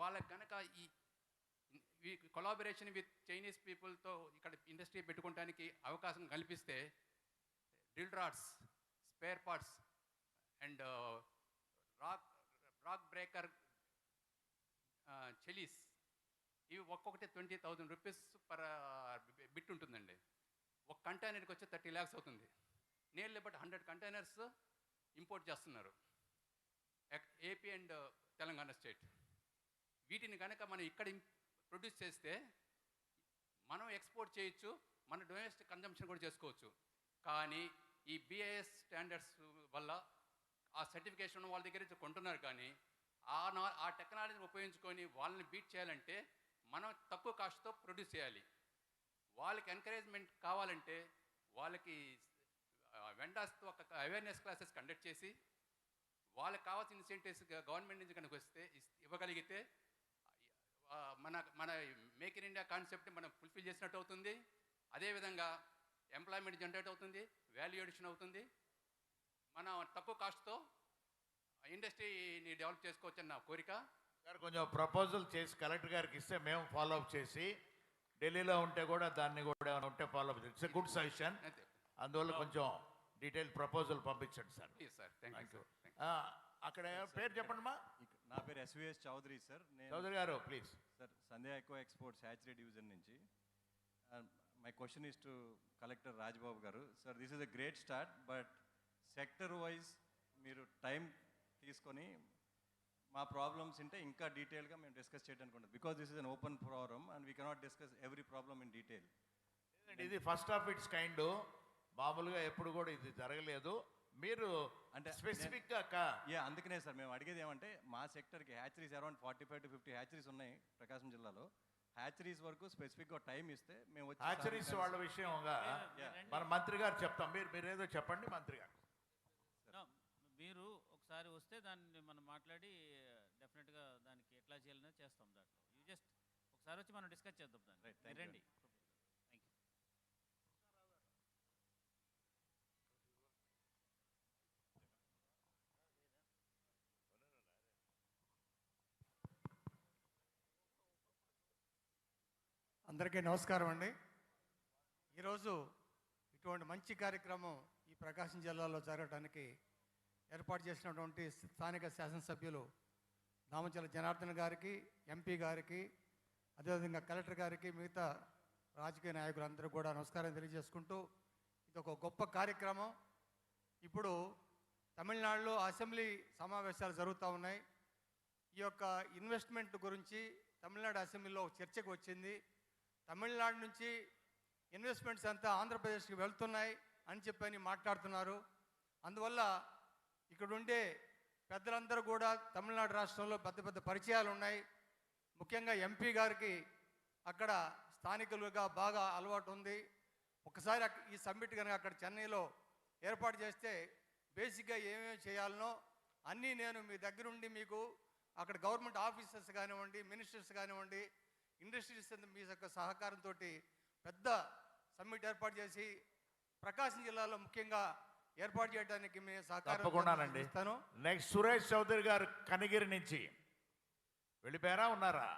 S15: వాళ్ళకి కనుక ఈ కొలాబరేషన్ విత్ చైనీస్ పీపుల్తో ఇక్కడ ఇండస్ట్రీ పెట్టుకోవడానికి అవకాశం కల్పిస్తే drill rods, spare parts and rock breaker చెలీస్ ఇవి ఒక్కొక్కటి 20,000 రూపీస్ పర్ బిట్ ఉంటుందండి. ఒక కంటైనర్కి వచ్చి 30 lakhs అవుతుంది. నియర్లీ బట్ 100 కంటైనర్స్ ఇంపోర్ట్ చేస్తున్నారు ఏపీ అండ్ తెలంగాణ స్టేట్. వీటిని కనుక మనం ఇక్కడ ప్రొడ్యూస్ చేస్తే మనం ఎక్స్పోర్ట్ చేయొచ్చు, మన డొమెస్టిక్ కన్జంప్షన్ కూడా చేసుకోవచ్చు. కానీ ఈ BIS స్టాండర్డ్స్ వల్ల ఆ సర్టిఫికేషన్ వాళ్ళ దగ్గర నుంచి కొంటున్నారు. కానీ ఆ టెక్నాలజీని ఉపయోగించుకొని వాళ్ళని బీట్ చేయాలంటే మనం తక్కువ కాస్ట్తో ప్రొడ్యూస్ చేయాలి. వాళ్ళకి ఎంకరేజ్మెంట్ కావాలంటే వాళ్ళకి వెండర్స్తో ఒక అవేర్నెస్ క్లాసెస్ కండక్ట్ చేసి వాళ్ళకి కావాల్సిన ఇన్సెంటివ్స్ గవర్నమెంట్ నుంచి కనుక వస్తే ఇవ్వగలిగితే మన మేక్ ఇన్ ఇండియా కాన్సెప్ట్ని మనం ఫుల్ఫిల్ చేసినట్టు అవుతుంది. అదేవిధంగా ఎంప్లాయ్మెంట్ జనరేట్ అవుతుంది, వాల్యూ ఎడిషన్ అవుతుంది. మనం తక్కువ కాస్ట్తో ఇండస్ట్రీని డెవలప్ చేసుకోవచ్చని నా కోరిక.
S9: సార్ కొంచెం ప్రపోజల్ చేసి కలెక్టర్ గారికి ఇస్తే మేము ఫాలోఅప్ చేసి ఢిల్లీలో ఉంటే కూడా దాన్ని కూడా ఉంటే ఫాలోఅప్ చేసి ఇట్స్ గుడ్ సజెషన్. అందువల్ల కొంచెం డీటెయిల్ ప్రపోజల్ పంపించండి sir.
S15: Please sir, thank you.
S9: అక్కడ పేరు చెప్పండి మా.
S11: నా పేరు SVS Chowdary sir.
S9: Chowdary garu please.
S11: Sir Sandhya eco exports hatchery division నుంచి. My question is to collector Rajbabu garu. Sir this is a great start, but sector wise మీరు టైం తీసుకొని మా ప్రాబ్లమ్స్ ఉంటే ఇంకా డీటెయిల్గా మేము డిస్కస్ చేయడానికి ఉంటుంది. Because this is an open forum and we cannot discuss every problem in detail.
S9: ఇది ఫస్ట్ ఆఫ్ ఇట్స్ కైండ్. మామూలుగా ఎప్పుడు కూడా ఇది జరగలేదు. మీరు అంటే స్పెసిఫిక్గా
S11: అందుకనే సార్ మేము అడిగేది ఏమంటే మా సెక్టర్కి హ్యాచరీస్ అరౌండ్ 45 to 50 హ్యాచరీస్ ఉన్నాయి ప్రకాశం జిల్లాలో. హ్యాచరీస్ వరకు స్పెసిఫిక్గా టైం ఇస్తే మేము వచ్చి
S9: హ్యాచరీస్ వాళ్ళ విషయంగా మన మంత్రి గారు చెప్తాం. మీరు ఏదో చెప్పండి మంత్రి గారు.
S7: మీరు ఒకసారి వస్తే దాన్ని మనం మాట్లాడి డెఫినెట్గా దానికి ఎట్లా చేయాలనే చేస్తాం. దాంట్లో యూ జస్ట్ ఒకసారి వచ్చి మనం డిస్కస్ చేద్దాం దాన్ని. రండి. Thank you.
S16: అందరికీ నమస్కారం అండి. ఈరోజు ఇటువంటి మంచి కార్యక్రమం ఈ ప్రకాశం జిల్లాలో జరగడానికి ఏర్పాటు చేసినటువంటి స్థానిక శాసనసభ్యులు దామచల జనార్దన్ గారికి, ఎంపీ గారికి, అదేవిధంగా కలెక్టర్ గారికి, మిగతా రాజకీయ నాయకులందరూ కూడా నమస్కారం తెలియజేసుకుంటూ, ఇది ఒక గొప్ప కార్యక్రమం. ఇప్పుడు తమిళనాడులో అసెంబ్లీ సమావేశాలు జరుగుతూ ఉన్నాయి. ఈ యొక్క ఇన్వెస్ట్మెంట్ గురించి తమిళనాడు అసెంబ్లీలో చర్చకు వచ్చింది. తమిళనాడు నుంచి ఇన్వెస్ట్మెంట్స్ అంతా ఆంధ్రప్రదేశ్కి వెళ్తున్నాయి అని చెప్పని మాట్లాడుతున్నారు. అందువల్ల ఇక్కడ ఉండే పెద్దలందరూ కూడా తమిళనాడు రాష్ట్రంలో పెద్ద పెద్ద పరిచయాలు ఉన్నాయి. ముఖ్యంగా ఎంపీ గారికి అక్కడ స్థానికులుగా బాగా అలవాటు ఉంది. ఒకసారి ఈ సమ్మిట్ కనుక అక్కడ చెన్నైలో ఏర్పాటు చేస్తే బేసిక్గా ఏమేమి చేయాలనో అన్నీ నేను మీ దగ్గరుండి మీకు అక్కడ గవర్నమెంట్ ఆఫీసర్స్ కానివ్వండి, మినిస్టర్స్ కానివ్వండి, ఇండస్ట్రీస్ మీ యొక్క సహకారంతో పెద్ద సమ్మిట్ ఏర్పాటు చేసి ప్రకాశం జిల్లాలో ముఖ్యంగా ఏర్పాటు చేయడానికి మీ సహకారం ఇస్తాను.
S9: నెక్స్ట్ సురేష్ చౌదరి గారు కనిగిరి నుంచి వెళ్ళిపోయారా, ఉన్నారా?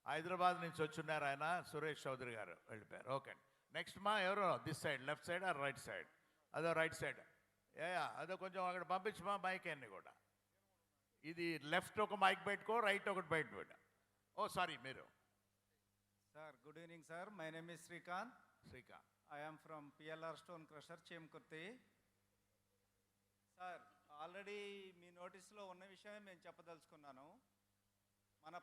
S9: హైదరాబాద్ నుంచి వచ్చున్నారు ఆయన. సురేష్ చౌదరి గారు వెళ్ళిపోయారు. ఓకే. నెక్స్ట్ మా ఎవరు? This side, left side or right side? అదో రైట్ సైడ్. అదో కొంచెం అక్కడ పంపించమా మైక్ అన్ని కూడా. ఇది లెఫ్ట్ ఒక మైక్ పెట్టుకో, రైట్ ఒకటి బయట పెట్టు. ఓ సారీ మీరు.
S18: Sir good evening sir. My name is Srikanth.
S9: Srikanth.
S18: I am from PLR stone crusher, ᴄᴅᴅᴅ. Sir already మీ నోటీస్లో ఉన్న విషయమే మేము చెప్పదలుచుకున్నాను. మన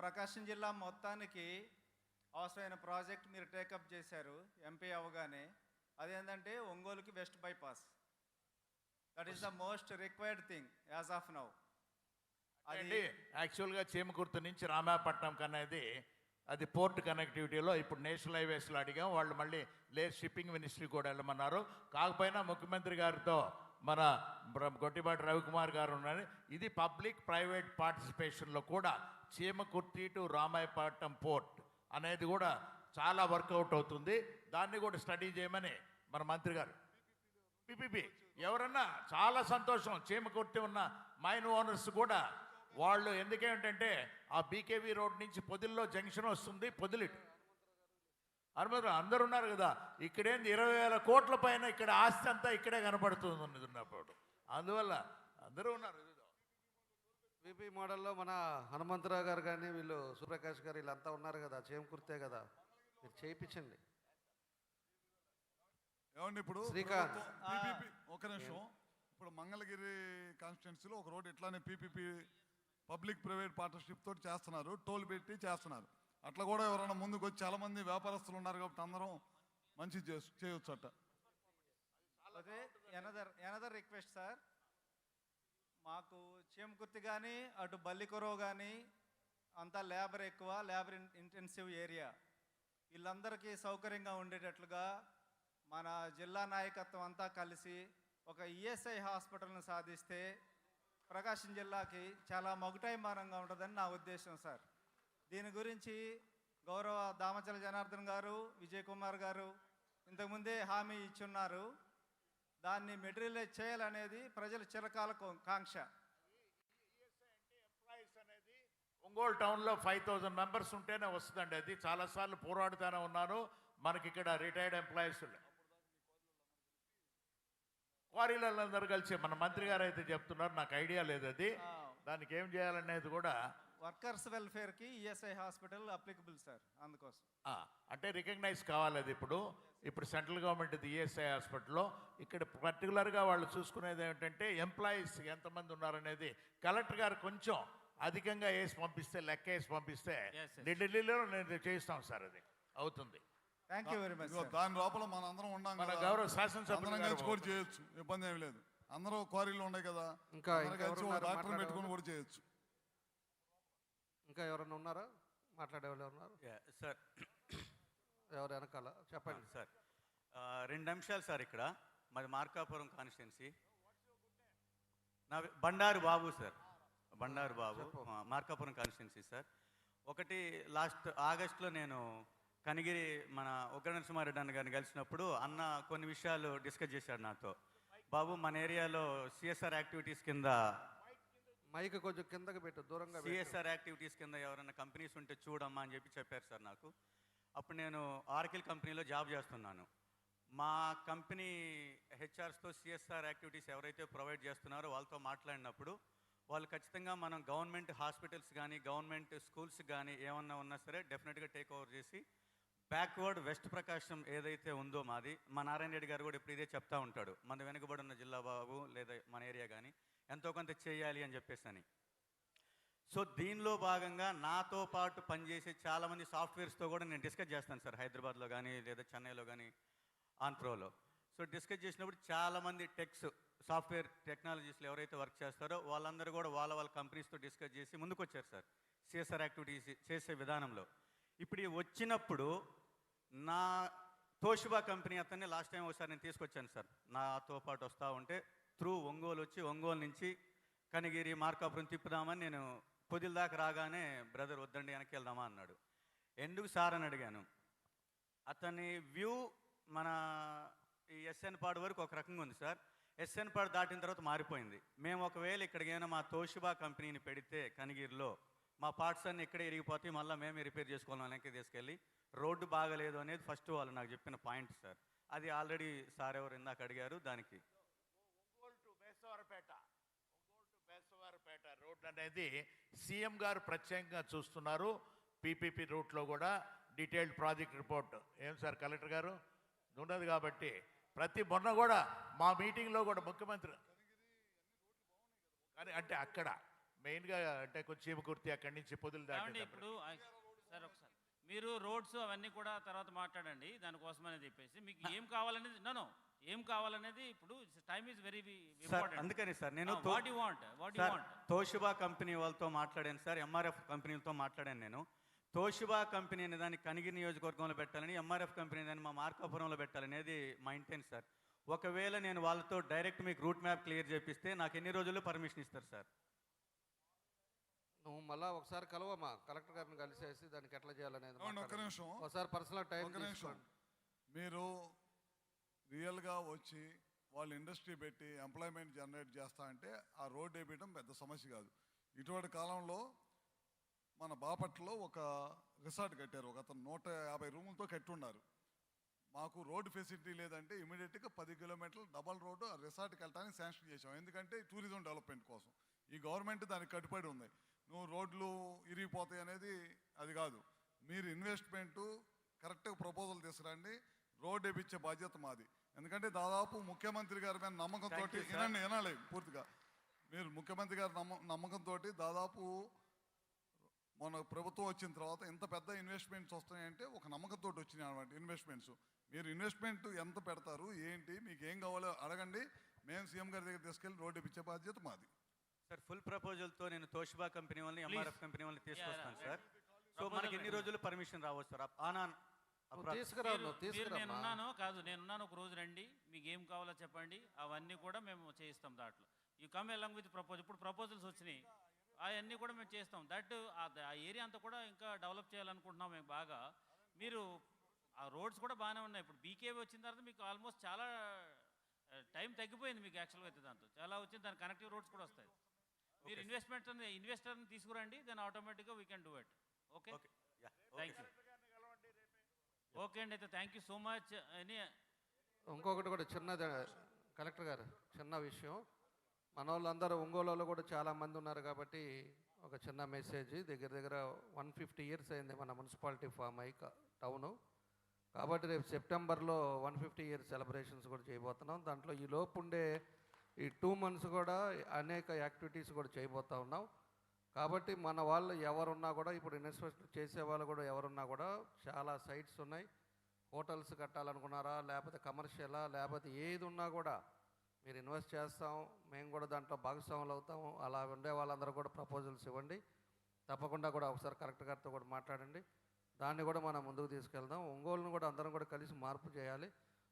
S18: ప్రకాశం జిల్లా మొత్తానికి అవసరమైన ప్రాజెక్ట్ మీరు టేకప్ చేశారు ఎంపీ అవగానే. అదేంటంటే ఒంగోలుకి west bypass. That is the most required thing as of now.
S9: అది యాక్చువల్గా ఛీమకుర్తి నుంచి రామాయపట్నం కనేది అది పోర్ట్ కనెక్టివిటీలో ఇప్పుడు నేషనల్ హైవేస్లో అడిగాం. వాళ్ళు మళ్ళీ షిప్పింగ్ మినిస్ట్రీ కూడా వెళ్ళమన్నారు. కాకపోయినా ముఖ్యమంత్రి గారితో మన గొట్టిబాటి రవికుమార్ గారు ఉన్నారు. ఇది పబ్లిక్ ప్రైవేట్ పార్టిసిపేషన్లో కూడా చీమకుర్తి టు రామాయపట్నం పోర్ట్ అనేది కూడా చాలా వర్కౌట్ అవుతుంది. దాన్ని కూడా స్టడీ చేయమని మన మంత్రి గారు. పిపిపి ఎవరన్నా చాలా సంతోషం. చీమకుర్తి ఉన్న మైన్ ఓనర్స్ కూడా వాళ్ళు ఎందుకేంటంటే ఆ బీకేవీ రోడ్ నుంచి పొదిల్లో జంక్షన్ వస్తుంది, పొదిలిట్ అనుమతి అందరు ఉన్నారు కదా. ఇక్కడేంది 20,000 కోట్ల పైన ఇక్కడ ఆస్తి అంతా ఇక్కడే కనపడుతుంది ఉన్నప్పుడు. అందువల్ల అందరూ ఉన్నారు.
S21: పీపీ మోడల్లో మన హనుమంతరావు గారు కానీ వీళ్ళు సూర్యప్రకాష్ గారు వీళ్ళంతా ఉన్నారు కదా, చేమకుర్తే కదా, మీరు చేయించండి.
S8: ఏమండి ఇప్పుడు
S21: శ్రీకాంత్
S8: ఒక నిమిషం. ఇప్పుడు మంగళగిరి కాన్స్టిట్యున్సీలో ఒక రోడ్ ఇట్లానే పీపీపీ పబ్లిక్ ప్రైవేట్ పార్ట్నర్షిప్ తోటి చేస్తున్నారు, టోల్ పెట్టి చేస్తున్నారు. అట్లా కూడా ఎవరైనా ముందుకు వచ్చి చాలా మంది వ్యాపారస్తులు ఉన్నారు కాబట్టి అందరం మంచి చేయొచ్చు అట్ట.
S18: అదే ఎనదర్ రిక్వెస్ట్ సార్, మాకు చీమకుర్తి కానీ అటు బల్లికొరవ కానీ అంతా లేబర్ ఎక్కువ, లేబర్ ఇంటెన్సివ్ ఏరియా. వీళ్ళందరికీ సౌకర్యంగా ఉండేటట్లుగా మన జిల్లా నాయకత్వం అంతా కలిసి ఒక ఈఎస్ఐ హాస్పిటల్ను సాధిస్తే ప్రకాశం జిల్లాకి చాలా మగుటైమానంగా ఉంటుందని నా ఉద్దేశం సార్. దీని గురించి గౌరవ దామచల జనార్దన్ గారు, విజయ్ కుమార్ గారు ఇంతకుముందే హామీ ఇచ్చున్నారు. దాన్ని మెటీరియలైజ్ చేయాలనేది ప్రజల చిరకాల కాంక్ష.
S9: ఒంగోలు టౌన్లో 5000 మెంబర్స్ ఉంటేనే వస్తుందండి. అది చాలాసార్లు పోరాడుతూనే ఉన్నాను. మనకి ఇక్కడ రిటైర్డ్ ఎంప్లాయీస్ క్వారీలందరూ కలిసి మన మంత్రి గారు అయితే చెప్తున్నారు, నాకు ఐడియా లేదు అది. దానికి ఏం చేయాలనేది కూడా
S18: వర్కర్స్ వెల్ఫేర్కి ఈఎస్ఐ హాస్పిటల్ అప్లికబుల్ సార్. అందుకోసం
S9: అంటే రికగ్నైజ్ కావాలి అది. ఇప్పుడు సెంట్రల్ గవర్నమెంట్ ఈఎస్ఐ హాస్పిటల్లో ఇక్కడ పర్టికులర్గా వాళ్ళు చూసుకునేది ఏమిటంటే ఎంప్లాయీస్ ఎంతమంది ఉన్నారనేది కలెక్టర్ గారు కొంచెం అధికంగా వేసి పంపిస్తే, లెక్క వేసి పంపిస్తే ఢిల్లీలో నేను చేయిస్తాం సార్. అది అవుతుంది.
S18: Thank you very much.
S8: దాని లోపల మన అందరం ఉన్నాం
S9: మన
S8: కదా,
S9: గౌరవ శాసనసభ్యులు
S8: కలిసి కూడా చేయొచ్చు, ఇబ్బంది ఏమి లేదు. అందరూ క్వారీలు ఉన్నాయి కదా,
S21: ఇంకా
S8: డాక్టర్ పెట్టుకుని కూడా చేయొచ్చు.
S21: ఇంకా ఎవరైనా ఉన్నారా? మాట్లాడే వాళ్ళు ఉన్నారు
S19: సార్?
S21: ఎవరు వెనకాల చెప్పండి
S19: సార్. 2 నిమిషాలు సార్. ఇక్కడ మాది మార్కాపురం కాన్స్టిట్యున్సీ. నా బండారు బాబు సార్, బండారు బాబు, మార్కాపురం కాన్స్టిట్యున్సీ సార్. ఒకటి లాస్ట్ ఆగస్టులో నేను కనిగిరి మన ఉగ్ర నరసింహారెడ్డి అన్న గారిని కలిసినప్పుడు అన్న కొన్ని విషయాలు డిస్కస్ చేశాడు నాతో. బాబు మన ఏరియాలో సిఎస్ఆర్ యాక్టివిటీస్ కింద,
S21: మైక్ కొంచెం కిందకి పెట్టు, దూరంగా
S19: సిఎస్ఆర్ యాక్టివిటీస్ కింద ఎవరైనా కంపెనీస్ ఉంటే చూడమ్మా అని చెప్పారు సార్ నాకు. అప్పుడు నేను ఆర్కిల్ కంపెనీలో జాబ్ చేస్తున్నాను. మా కంపెనీ హెచ్ఆర్స్తో సిఎస్ఆర్ యాక్టివిటీస్ ఎవరైతే ప్రొవైడ్ చేస్తున్నారో వాళ్ళతో మాట్లాడినప్పుడు వాళ్ళు ఖచ్చితంగా మనం గవర్నమెంట్ హాస్పిటల్స్ కానీ గవర్నమెంట్ స్కూల్స్ కానీ ఏమన్నా ఉన్నా సరే డెఫినెట్గా టేక్ ఓవర్ చేసి బ్యాక్వర్డ్ వెస్ట్ ప్రకాశం ఏదైతే ఉందో మాది, మా నారాయణ రెడ్డి గారు కూడా ఇప్పుడు ఇదే చెప్తా ఉంటాడు, మన వెనుకబడి ఉన్న జిల్లా బాబు లేదా మన ఏరియా కానీ ఎంతో కొంత చేయాలి అని చెప్పేసి అని. సో దీనిలో భాగంగా నాతో పాటు పనిచేసే చాలామంది సాఫ్ట్వేర్స్తో కూడా నేను డిస్కస్ చేస్తాను సార్, హైదరాబాద్లో కానీ లేదా చెన్నైలో కానీ ఆంధ్రోలో. సో డిస్కస్ చేసినప్పుడు చాలామంది సాఫ్ట్వేర్ టెక్నాలజీస్లో ఎవరైతే వర్క్ చేస్తారో వాళ్ళందరూ కూడా వాళ్ళ కంపెనీస్తో డిస్కస్ చేసి ముందుకు వచ్చారు సార్ సిఎస్ఆర్ యాక్టివిటీస్ చేసే విధానంలో. ఇప్పుడు వచ్చినప్పుడు నా తోషిబా కంపెనీ అతన్ని లాస్ట్ టైం ఒకసారి నేను తీసుకొచ్చాను సార్, నాతో పాటు వస్తూ ఉంటే త్రూ ఒంగోలు వచ్చి ఒంగోలు నుంచి కనిగిరి మార్కాపురం తిప్పుదామని నేను పొదిల దాకా రాగానే బ్రదర్ వద్దండి వెనక్కి వెళ్దామా అన్నాడు. ఎందుకు సార్ అని అడిగాను. అతని వ్యూ మన ఈ ఎస్ఎన్ పాడు వరకు ఒక రకంగా ఉంది సార్, ఎస్ఎన్ పాడు దాటిన తర్వాత మారిపోయింది. మేము ఒకవేళ ఇక్కడికైనా మా తోషిబా కంపెనీని పెడితే కనిగిరిలో మా పార్ట్స్ అన్ని ఇక్కడే ఇరిగిపోతాయి, మళ్ళీ మేమే రిపేర్ చేసుకోవాలి వెనక్కి తీసుకెళ్ళి, రోడ్డు బాగలేదు అనేది ఫస్ట్ వాళ్ళు నాకు చెప్పిన పాయింట్ సార్. అది ఆల్రెడీ సార్ ఎవరు ఇందాక అడిగారు దానికి.
S9: ఒంగోలు టు బేసవారపేట రోడ్ అనేది సీఎం గారు ప్రత్యేకంగా చూస్తున్నారు. పీపీపీ రూట్లో కూడా డీటెయిల్డ్ ప్రాజెక్ట్ రిపోర్ట్ ఏం సార్ కలెక్టర్ గారు ఉన్నది కాబట్టి మొన్న కూడా మా మీటింగ్లో కూడా ముఖ్యమంత్రి కానీ అంటే అక్కడ మెయిన్గా అంటే కొంచెం చీమకుర్తి అక్కడి నుంచి పొదులు దాటి
S7: ఇప్పుడు సార్ ఒకసారి మీరు రోడ్స్ అవన్నీ కూడా తర్వాత మాట్లాడండి, దానికోసమని చెప్పేసి మీకు ఏం కావాలనేది ఏం కావాలనేది ఇప్పుడు టైమ్ ఈజ్ వెరీ ఇంపార్టెంట్.
S19: అందుకని సార్ నేను తోషిబా కంపెనీ వాళ్ళతో మాట్లాడాను సార్, ఎంఆర్ఎఫ్ కంపెనీలతో మాట్లాడాను నేను. తోషిబా కంపెనీ అనే దాన్ని కనిగిరి నియోజకవర్గంలో పెట్టాలని, ఎంఆర్ఎఫ్ కంపెనీ దాన్ని మా మార్కాపురంలో పెట్టాలనేది మా ఇంటెన్స్ సార్. ఒకవేళ నేను వాళ్ళతో డైరెక్ట్ మీకు రూట్ మ్యాప్ క్లియర్ చేపిస్తే నాకు ఎన్ని రోజుల్లో పర్మిషన్ ఇస్తారు సార్?
S21: నువ్వు మళ్ళీ ఒకసారి కలవమ్మా కలెక్టర్ గారిని కలిసేసి దానికి ఎట్లా చేయాలనేది
S8: ఒక్క నిమిషం,
S21: ఒకసారి పర్సనల్ టైం తీసుకోండి.
S8: మీరు రియల్గా వచ్చి వాళ్ళు ఇండస్ట్రీ పెట్టి ఎంప్లాయ్మెంట్ జనరేట్ చేస్తా అంటే ఆ రోడ్ వేయడం పెద్ద సమస్య కాదు. ఇటువంటి కాలంలో మన బాపట్లలో ఒక రిసార్ట్ కట్టారు, ఒక అతను 150 రూములతో కట్టి ఉన్నారు. మాకు రోడ్డు ఫెసిలిటీ లేదంటే ఇమీడియట్గా 10 కిలోమీటర్లు డబల్ రోడ్డు ఆ రిసార్ట్కి వెళ్ళడానికి శాంక్షన్ చేసాం, ఎందుకంటే టూరిజం డెవలప్మెంట్ కోసం. ఈ గవర్నమెంట్ దానికి కట్టుబడి ఉంది. నువ్వు రోడ్లు ఇరిగిపోతాయి అనేది అది కాదు, మీరు ఇన్వెస్ట్మెంటు కరెక్ట్గా ప్రపోజల్ తీసుకురండి, రోడ్ వేయించే బాధ్యత మాది. ఎందుకంటే దాదాపు ముఖ్యమంత్రి గారి మీద నమ్మకంతో వినాలి పూర్తిగా, మీరు ముఖ్యమంత్రి గారి నమ్మకంతో దాదాపు మన ప్రభుత్వం వచ్చిన తర్వాత ఇంత పెద్ద ఇన్వెస్ట్మెంట్స్ వస్తున్నాయంటే ఒక నమ్మకంతో వచ్చినాయి అన్నమాట ఇన్వెస్ట్మెంట్స్. మీరు ఇన్వెస్ట్మెంట్ ఎంత పెడతారు ఏంటి మీకు ఏం కావాలో అడగండి, మేము సీఎం గారి దగ్గర తీసుకెళ్ళి రోడ్డు ఇచ్చే బాధ్యత మాది
S19: సార్. ఫుల్ ప్రపోజల్తో నేను తోషిబా కంపెనీ వాళ్ళని ఎంఆర్ఎఫ్ కంపెనీ వాళ్ళని తీసుకొస్తాను సార్. సో మనకి ఎన్ని రోజులు పర్మిషన్ రావచ్చు సార్?
S7: నేనున్నాను ఒక రోజు రండి, మీకు ఏం కావాలో చెప్పండి, అవన్నీ కూడా మేము చేయిస్తాం దాంట్లో. You come along with proposal. ఇప్పుడు ప్రపోజల్స్ వచ్చినాయి, అవన్నీ కూడా మేము చేస్తాం. దట్ ఆ ఏరియా అంతా కూడా ఇంకా డెవలప్ చేయాలనుకుంటున్నాం మేము బాగా. మీరు ఆ రోడ్స్ కూడా బాగానే ఉన్నాయి. ఇప్పుడు బీకేవీ వచ్చిన తర్వాత మీకు ఆల్మోస్ట్ చాలా టైం తగ్గిపోయింది మీకు యాక్చువల్గా అయితే. దాంతో చాలా వచ్చింది, దాని కనెక్టివ్ రోడ్స్ కూడా వస్తాయి. మీరు ఇన్వెస్టర్ని తీసుకురండి, దెన్ ఆటోమేటిక్గా we can do it. Okay, thank you. Okay అండి, అయితే థ్యాంక్ యూ సో మచ్.
S21: ఇంకొకటి కూడా చిన్నది కలెక్టర్ గారు, చిన్న విషయం. మన వాళ్ళందరూ ఒంగోలు కూడా చాలామంది ఉన్నారు కాబట్టి ఒక చిన్న మెసేజ్. దగ్గర దగ్గర 150 years అయింది మన మున్సిపాలిటీ ఫామ్ అయ్యి టౌను. కాబట్టి రేపు సెప్టెంబర్లో 150 years సెలబ్రేషన్స్ కూడా చేయబోతున్నాం. దాంట్లో ఈ లోపు ఉండే ఈ 2 months కూడా అనేక యాక్టివిటీస్ కూడా చేయబోతూ ఉన్నాం. కాబట్టి మన వాళ్ళు ఎవరున్నా కూడా, ఇప్పుడు ఇన్వెస్ట్మెంట్ చేసే వాళ్ళు కూడా ఎవరున్నా కూడా, చాలా సైట్స్ ఉన్నాయి. హోటల్స్ కట్టాలనుకున్నారా, లేకపోతే కమర్షియలా, లేకపోతే ఏది ఉన్నా కూడా మీరు ఇన్వెస్ట్ చేస్తాం, మేము కూడా దాంట్లో భాగస్వాములు అవుతాము. అలా ఉండే వాళ్ళందరూ కూడా ప్రపోజల్స్ ఇవ్వండి. తప్పకుండా కూడా ఒకసారి కలెక్టర్ గారితో కూడా మాట్లాడండి. దాన్ని కూడా మనం ముందుకు తీసుకెళ్దాం. ఒంగోలును కూడా అందరం కూడా కలిసి మార్పు చేయాలి.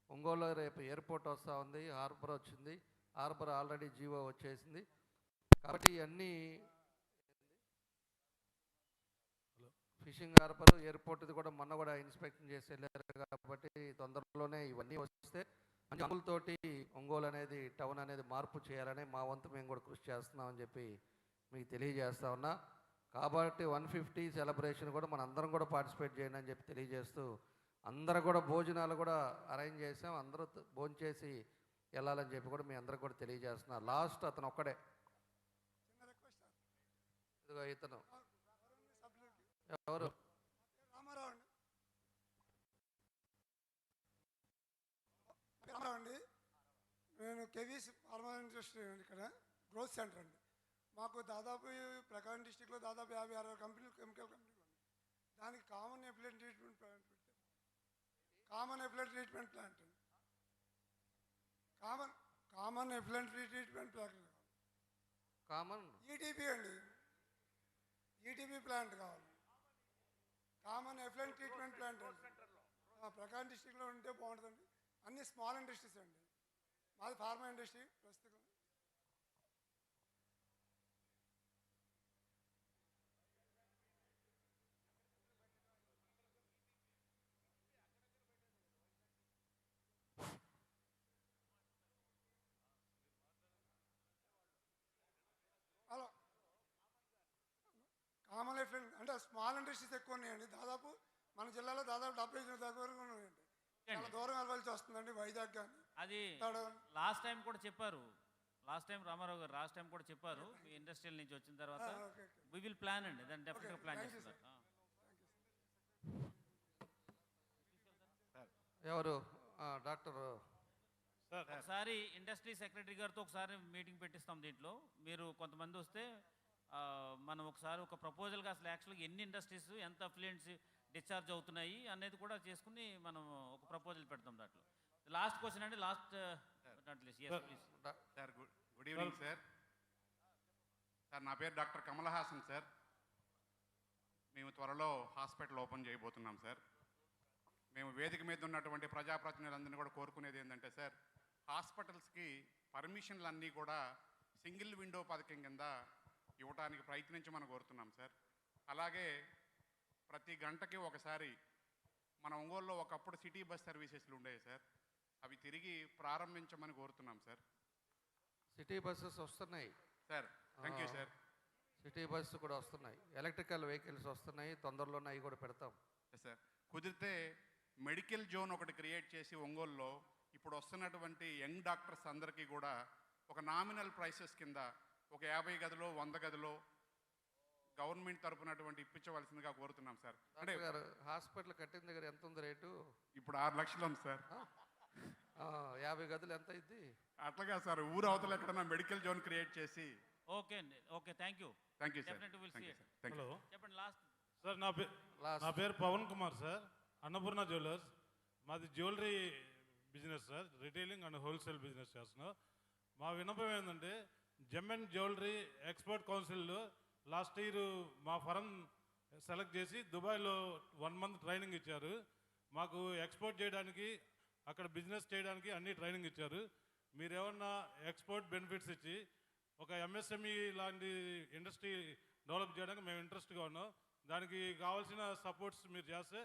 S21: ఒంగోలులో రేపు ఎయిర్పోర్ట్ వస్తూ ఉంది, హార్బర్ వచ్చింది, హార్బర్ ఆల్రెడీ జీవో వచ్చేసింది. కాబట్టి ఇవన్నీ ఫిషింగ్ హార్బర్, ఎయిర్పోర్ట్ది కూడా మొన్న కూడా ఇన్స్పెక్షన్ చేసి వెళ్ళారు. కాబట్టి తొందరలోనే ఇవన్నీ వస్తే తోటి ఒంగోలు అనేది టౌన్ అనేది మార్పు చేయాలని మా వంతు మేము కూడా కృషి చేస్తున్నామని చెప్పి మీకు తెలియజేస్తా ఉన్నా. కాబట్టి 150 సెలబ్రేషన్ కూడా మన అందరం కూడా పార్టిసిపేట్ చేయండి అని చెప్పి తెలియజేస్తూ, అందరూ కూడా భోజనాలు కూడా అరేంజ్ చేసాం. అందరూ భోజనం చేసి వెళ్ళాలని చెప్పి కూడా మీ అందరికి కూడా తెలియజేస్తున్నా. లాస్ట్ అతను ఒక్కడే, ఇదిగో ఇతను ఎవరు?
S4: రామారావు అండి. రామారావు అండి. నేను కెవీస్ ఫార్మా ఇండస్ట్రీ ఇక్కడ గ్రోత్ సెంటర్ అండి. మాకు దాదాపు ప్రకాశం డిస్టిక్లో దాదాపు 50-60 కంపెనీలు, కెమికల్ కంపెనీలు ఉన్నాయి. దానికి కామన్ ఎఫ్లెంట్ ట్రీట్మెంట్ ప్లాంట్ పెట్టాం. కామన్ ఎఫ్లెంట్ ట్రీట్మెంట్ ప్లాంట్ అండి. Common effluent treatment plant
S21: common
S4: ETP అండి. ఈటీపీ ప్లాంట్ కావాలి. కామన్ ఎఫ్లెంట్ ట్రీట్మెంట్ ప్లాంట్ అండి. ప్రకాశం డిస్టిక్లో ఉంటే బాగుంటుందండి. అన్ని స్మాల్ ఇండస్ట్రీస్ అండి. మాది ఫార్మా ఇండస్ట్రీ ప్రస్తుతం. హలో, కామన్ ఎఫ్లెంట్ అంటే స్మాల్ ఇండస్ట్రీస్ ఎక్కువ ఉన్నాయండి. దాదాపు మన జిల్లాలో దాదాపు 70 దాకా వరకు ఉన్నాయండి. చాలా దూరం వెళ్ళవలసి వస్తుందండి, వైజాగ్ కానీ.
S7: అది లాస్ట్ టైం కూడా చెప్పారు. లాస్ట్ టైం రామారావు గారు లాస్ట్ టైం కూడా చెప్పారు, మీ ఇండస్ట్రియల్ నుంచి వచ్చిన తర్వాత వి విల్ ప్లాన్ అండి. దాన్ని డెఫినెట్గా ప్లాన్ చేస్తారు.
S21: ఎవరు? డాక్టర్
S7: ఒకసారి ఇండస్ట్రీ సెక్రటరీ గారితో ఒకసారి మీటింగ్ పెట్టిస్తాం. దీంట్లో మీరు కొంతమంది వస్తే మనం ఒకసారి ఒక ప్రపోజల్గా అసలు యాక్చువల్గా ఎన్ని ఇండస్ట్రీస్, ఎంత అఫ్లుయెంట్స్ డిశ్చార్జ్ అవుతున్నాయి అనేది కూడా చేసుకుని మనం ఒక ప్రపోజల్ పెడతాం. దాంట్లో లాస్ట్ క్వశ్చన్ అండి. Last
S22: sir, good evening sir. Sir, నా పేరు డాక్టర్ కమలహాసన్ సార్. మేము త్వరలో హాస్పిటల్ ఓపెన్ చేయబోతున్నాం సార్. మేము వేదిక మీద ఉన్నటువంటి ప్రజాప్రతినిధులందరినీ కూడా కోరుకునేది ఏంటంటే సార్, హాస్పిటల్స్కి పర్మిషన్లు అన్నీ కూడా సింగిల్ విండో పథకం కింద ఇవ్వడానికి ప్రయత్నించమని కోరుతున్నాం సార్. అలాగే ప్రతి గంటకి ఒకసారి మన ఒంగోలులో ఒకప్పుడు సిటీ బస్ సర్వీసెస్లు ఉండేవి సార్, అవి తిరిగి ప్రారంభించమని కోరుతున్నాం సార్.
S21: సిటీ బస్సెస్ వస్తున్నాయి
S22: sir. Thank you sir.
S21: City bus కూడా వస్తున్నాయి, ఎలక్ట్రికల్ వెహికల్స్ వస్తున్నాయి. తొందరలోనే అవి కూడా పెడతాం
S22: సార్. కుదిరితే మెడికల్ జోన్ ఒకటి క్రియేట్ చేసి ఒంగోలులో ఇప్పుడు వస్తున్నటువంటి యంగ్ డాక్టర్స్ అందరికీ కూడా ఒక నామినల్ ప్రైసెస్ కింద ఒక 50 గదిలో 100 గదిలో గవర్నమెంట్ తరపునటువంటి ఇప్పించవలసిందిగా కోరుతున్నాం సార్. అంటే
S21: హాస్పిటల్ కట్టిన దగ్గర ఎంత ఉంది రేటు?
S22: ఇప్పుడు 6 లక్షలు ఉంది సార్.
S21: 50 గదులు ఎంత అయింది?
S22: అట్లాగా సార్, ఊరు అవతల ఎక్కడన్నా మెడికల్ జోన్ క్రియేట్ చేసి.
S7: ఓకే అండి, okay, thank you.
S22: Thank you sir.
S23: Hello
S7: చెప్పండి. లాస్ట్
S23: సార్, నా పేరు పవన్ కుమార్ సార్, అన్నపూర్ణ జ్యువెలర్స్. మాది jewellery business sir, retailing and wholesale business చేస్తున్నాం. మా విన్నపం ఏంటంటే, జెమ్ జ్యువెలరీ ఎక్స్పోర్ట్ కౌన్సిల్లో లాస్ట్ ఇయర్ మా ఫరం సెలెక్ట్ చేసి దుబాయ్లో 1 month ట్రైనింగ్ ఇచ్చారు. మాకు ఎక్స్పోర్ట్ చేయడానికి, అక్కడ బిజినెస్ చేయడానికి అన్ని ట్రైనింగ్ ఇచ్చారు. మీరు ఏమన్నా ఎక్స్పోర్ట్ బెనిఫిట్స్ ఇచ్చి ఒక ఎంఎస్ఎంఈ లాంటి ఇండస్ట్రీ డెవలప్ చేయడానికి మేము ఇంట్రెస్ట్గా ఉన్నాం. దానికి కావాల్సిన సపోర్ట్స్ మీరు చేస్తే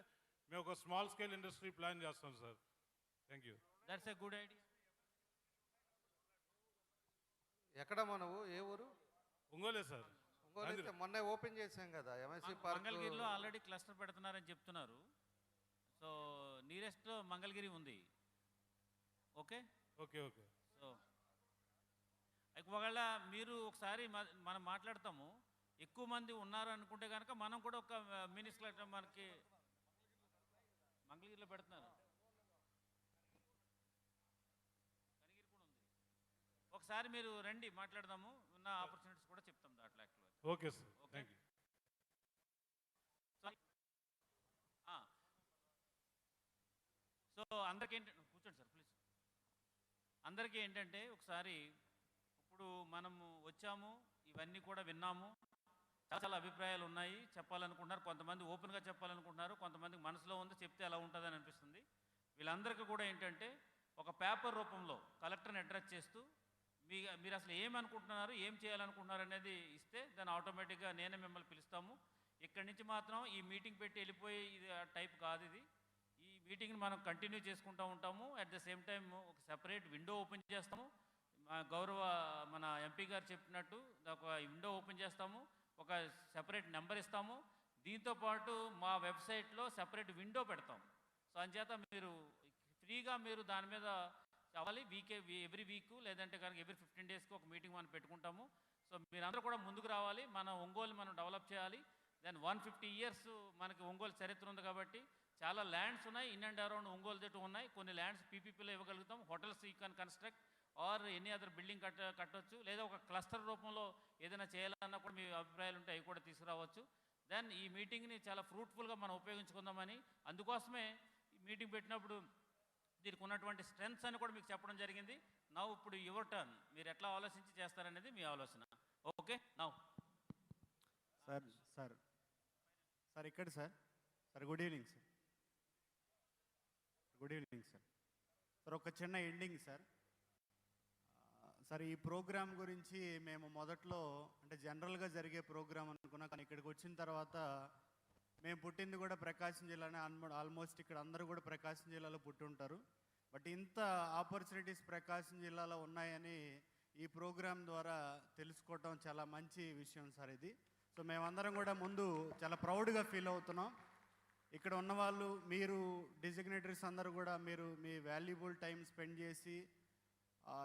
S23: మేము ఒక స్మాల్ స్కేల్ ఇండస్ట్రీ ప్లాన్ చేస్తాం sir. Thank you.
S7: That's a good idea.
S21: ఎక్కడ మనవు ఏ ఊరు?
S23: ఒంగోలే సార్.
S21: ఒంగోలు అయితే మొన్నే ఓపెన్ చేశాం కదా ఎంఎస్సి పార్క్.
S7: మంగళగిరిలో ఆల్రెడీ క్లస్టర్ పెడుతున్నారని చెప్తున్నారు. సో నియరెస్ట్లో మంగళగిరి ఉంది. Okay
S23: okay okay.
S7: సో ఒకవేళ మీరు ఒకసారి మనం మాట్లాడతాము, ఎక్కువ మంది ఉన్నారు అనుకుంటే కనుక మనం కూడా ఒక మినీ క్లస్టర్ మనకి మంగళగిరిలో పెడుతున్నారు. ఒకసారి మీరు రండి మాట్లాడదాము, ఉన్న ఆపర్చునిటీస్ కూడా చెప్తాం దాంట్లో యాక్చువల్గా.
S23: Okay sir, thank you.
S7: So అందరికీ ఏంటంటే కూర్చోండి సార్ ప్లీజ్. అందరికీ ఏంటంటే ఒకసారి ఇప్పుడు మనము వచ్చాము, ఇవన్నీ కూడా విన్నాము, చాలా చాలా అభిప్రాయాలు ఉన్నాయి, చెప్పాలనుకుంటున్నారు. కొంతమంది ఓపెన్గా చెప్పాలనుకుంటున్నారు, కొంతమందికి మనసులో ఉంది చెప్తే ఎలా ఉంటుందని అనిపిస్తుంది. వీళ్ళందరికీ కూడా ఏంటంటే ఒక పేపర్ రూపంలో కలెక్టర్ని అడ్రస్ చేస్తూ మీరు అసలు ఏమనుకుంటున్నారు, ఏం చేయాలనుకుంటున్నారు అనేది ఇస్తే దాన్ని ఆటోమేటిక్గా నేనే మిమ్మల్ని పిలుస్తాము. ఇక్కడి నుంచి మాత్రం ఈ మీటింగ్ పెట్టి వెళ్ళిపోయి ఇది టైప్ కాదు. ఇది ఈ మీటింగ్ని మనం కంటిన్యూ చేసుకుంటూ ఉంటాము. అట్ ద సేమ్ టైం ఒక సెపరేట్ విండో ఓపెన్ చేస్తాము. గౌరవ మన ఎంపీ గారు చెప్పినట్టు ఒక విండో ఓపెన్ చేస్తాము, ఒక సెపరేట్ నెంబర్ ఇస్తాము. దీంతోపాటు మా వెబ్సైట్లో సెపరేట్ విండో పెడతాం. సో అంచేత మీరు ఫ్రీగా మీరు దాని మీద అవ్వాలి. ఎవ్రీ వీక్ లేదంటే కనుక ఎవ్రీ 15 డేస్కి ఒక మీటింగ్ మనం పెట్టుకుంటాము. సో మీరందరూ కూడా ముందుకు రావాలి, మన ఒంగోలు మనం డెవలప్ చేయాలి. దెన్ 150 years మనకి ఒంగోలు చరిత్ర ఉంది కాబట్టి చాలా ల్యాండ్స్ ఉన్నాయి, ఇన్ అండ్ అరౌండ్ ఒంగోలు చుట్టూ ఉన్నాయి. కొన్ని ల్యాండ్స్ పీపీపీలో ఇవ్వగలుగుతాం. Hotels you can construct or any other building కట్టవచ్చు, లేదా ఒక క్లస్టర్ రూపంలో ఏదైనా చేయాలన్నా కూడా మీ అభిప్రాయాలు ఉంటే అవి కూడా తీసుకురావచ్చు. దెన్ ఈ మీటింగ్ని చాలా ఫ్రూట్ఫుల్గా మనం ఉపయోగించుకుందామని, అందుకోసమే ఈ మీటింగ్ పెట్టినప్పుడు దీనికి ఉన్నటువంటి స్ట్రెంగ్స్ అని కూడా మీకు చెప్పడం జరిగింది. నవ్వు ఇప్పుడు యువర్ టర్న్, మీరు ఎట్లా ఆలోచించి చేస్తారనేది మీ ఆలోచన. ఓకే నవ్వు
S5: సార్. సార్ సార్ ఇక్కడ sir. Sir good evening sir. Good evening sir. Sir ఒక చిన్న ఎండింగ్ సార్. సార్ ఈ ప్రోగ్రామ్ గురించి మేము మొదట్లో అంటే జనరల్గా జరిగే ప్రోగ్రామ్ అనుకున్నాం, కానీ ఇక్కడికి వచ్చిన తర్వాత మేము పుట్టింది కూడా ప్రకాశం జిల్లానే. ఆల్మోస్ట్ ఇక్కడ అందరూ కూడా ప్రకాశం జిల్లాలో పుట్టి ఉంటారు. బట్ ఇంత ఆపర్చునిటీస్ ప్రకాశం జిల్లాలో ఉన్నాయని ఈ ప్రోగ్రాం ద్వారా తెలుసుకోవటం చాలా మంచి విషయం సార్ ఇది. సో మేమందరం కూడా ముందు చాలా ప్రౌడ్గా ఫీల్ అవుతున్నాం. ఇక్కడ ఉన్నవాళ్ళు, మీరు డిజిగ్నేటరీస్ అందరూ కూడా మీరు మీ వాల్యుబుల్ టైం స్పెండ్ చేసి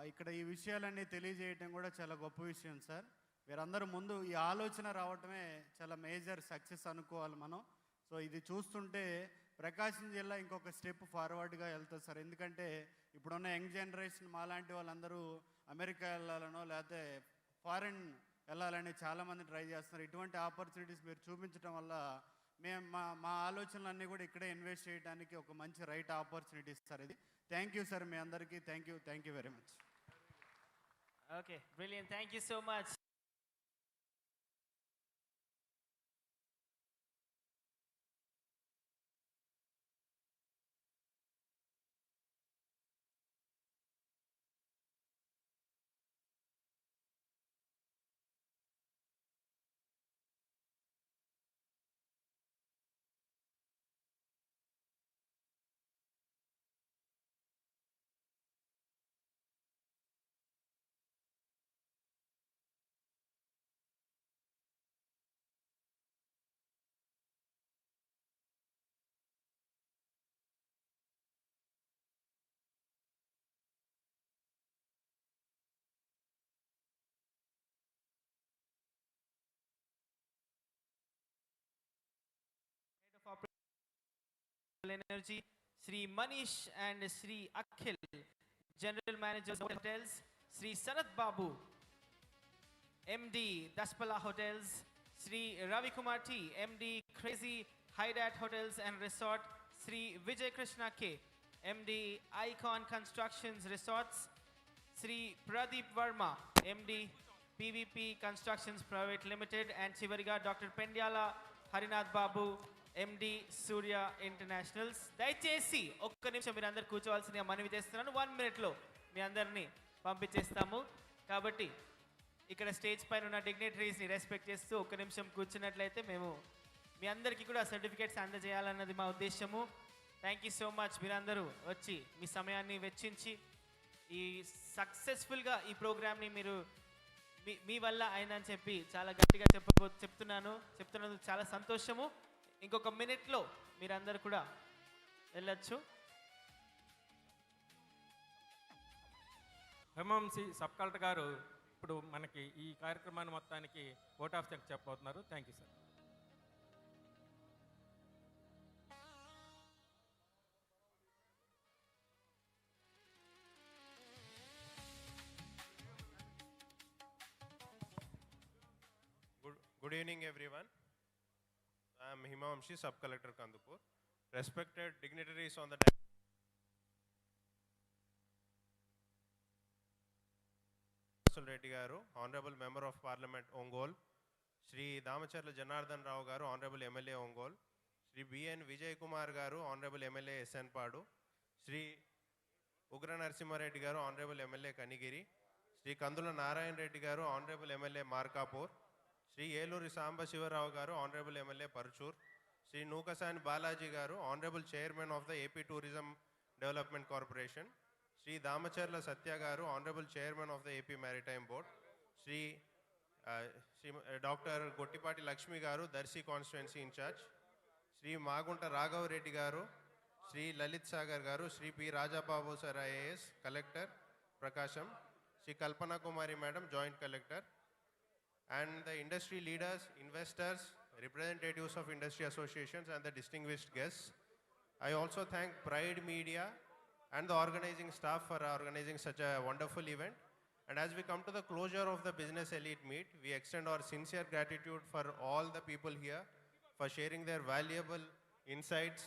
S5: ఇక్కడ ఈ విషయాలన్నీ తెలియజేయటం కూడా చాలా గొప్ప విషయం సార్. మీరందరూ ముందు ఈ ఆలోచన రావటమే చాలా మేజర్ సక్సెస్ అనుకోవాలి మనం. సో ఇది చూస్తుంటే ప్రకాశం జిల్లా ఇంకొక స్టెప్ ఫార్వర్డ్గా వెళ్తుంది సార్. ఎందుకంటే ఇప్పుడున్న యంగ్ జనరేషన్ మాలాంటి వాళ్ళందరూ అమెరికా వెళ్ళాలనో లేకపోతే ఫారెన్ వెళ్ళాలని చాలామంది ట్రై చేస్తున్నారు. ఇటువంటి ఆపర్చునిటీస్ మీరు చూపించడం వల్ల మేము మా ఆలోచనలన్నీ కూడా ఇక్కడే ఇన్వెస్ట్ చేయడానికి ఒక మంచి రైట్ ఆపర్చునిటీస్ సార్ ఇది. థ్యాంక్ యూ సార్ మీ అందరికీ. Thank you very much.
S3: Okay brilliant, thank you so much. Energy, Sri Manish and Sri Akhil, General Managers of Hotels, Sri Sarath Babu, MD Daspala Hotels, Sri Ravi Kumar T, MD Crazy Hydat Hotels and Resort, Sri Vijay Krishna K, MD Icon Constructions Resorts, Sri Pradeep Verma, MD PVP Constructions Private Limited, and Chivariga Dr. Pendyala Harinath Babu, MD Surya internationals. దయచేసి ఒక్క నిమిషం మీరు అందరు కూర్చోవాల్సిందిగా మనవి చేస్తున్నాను. 1 minute మీ అందరినీ పంపించేస్తాము. కాబట్టి ఇక్కడ స్టేజ్ పైన ఉన్న డిగ్నిటరీస్ని రెస్పెక్ట్ చేస్తూ ఒక్క నిమిషం కూర్చున్నట్లయితే మేము మీ అందరికీ కూడా సర్టిఫికేట్స్ అందజేయాలన్నది మా ఉద్దేశము. Thank you so much. మీరందరూ వచ్చి మీ సమయాన్ని వెచ్చించి ఈ సక్సెస్ఫుల్గా ఈ ప్రోగ్రామ్ని మీరు మీ వల్ల అయిందని చెప్పి చాలా గట్టిగా చెప్తున్నందుకు చాలా సంతోషము. ఇంకొక మినిట్లో మీరందరూ కూడా వెళ్ళచ్చు.
S10: ఎంఎంసి సబ్ కలెక్టర్ గారు ఇప్పుడు మనకి ఈ కార్యక్రమాన్ని మొత్తానికి ఓట్ ఆఫ్ థ్యాంక్స్ చెప్పబోతున్నారు. Thank you sir.
S12: Good evening, everyone. I am Himamshi, Sub Collector Kandupur. Respected dignitaries on the Reddy Garu, Honorable Member of Parliament Ongole, Shri Damacharla Janardhan Rao Garu, Honorable MLA Ongole, Shri B.N. Vijay Kumar Garu, Honorable MLA SN Padu, Shri Ugra Narasimha Reddy Garu, Honorable MLA Kanigiri, Shri Kandula Narayan Reddy Garu, Honorable MLA Markapur, Shri Yeluri Samba Shivarao Garu, Honorable MLA Parchur, Shri ᴄᴏᴏᴛᴏ Balaji Garu, Honorable Chairman of the AP Tourism Development Corporation, Shri Damacharla Satya Garu, Honorable Chairman of the AP Maritime Board, Shri Dr. Gottipati Lakshmi Garu, Darsi Constituency in charge, Shri Magunta Raghav Reddy Garu, Shri Lalit Sagar Garu, Shri P. Rajababu Sir IAS, Collector, Prakasam, Shri Kalpana Kumari Madam, Joint Collector, and the industry leaders, investors, representatives of industry associations and the distinguished guests. I also thank Pride Media and the organizing staff for organizing such a wonderful event. And as we come to the closure of the Business Elite Meet, we extend our sincere gratitude for all the people here for sharing their valuable insights.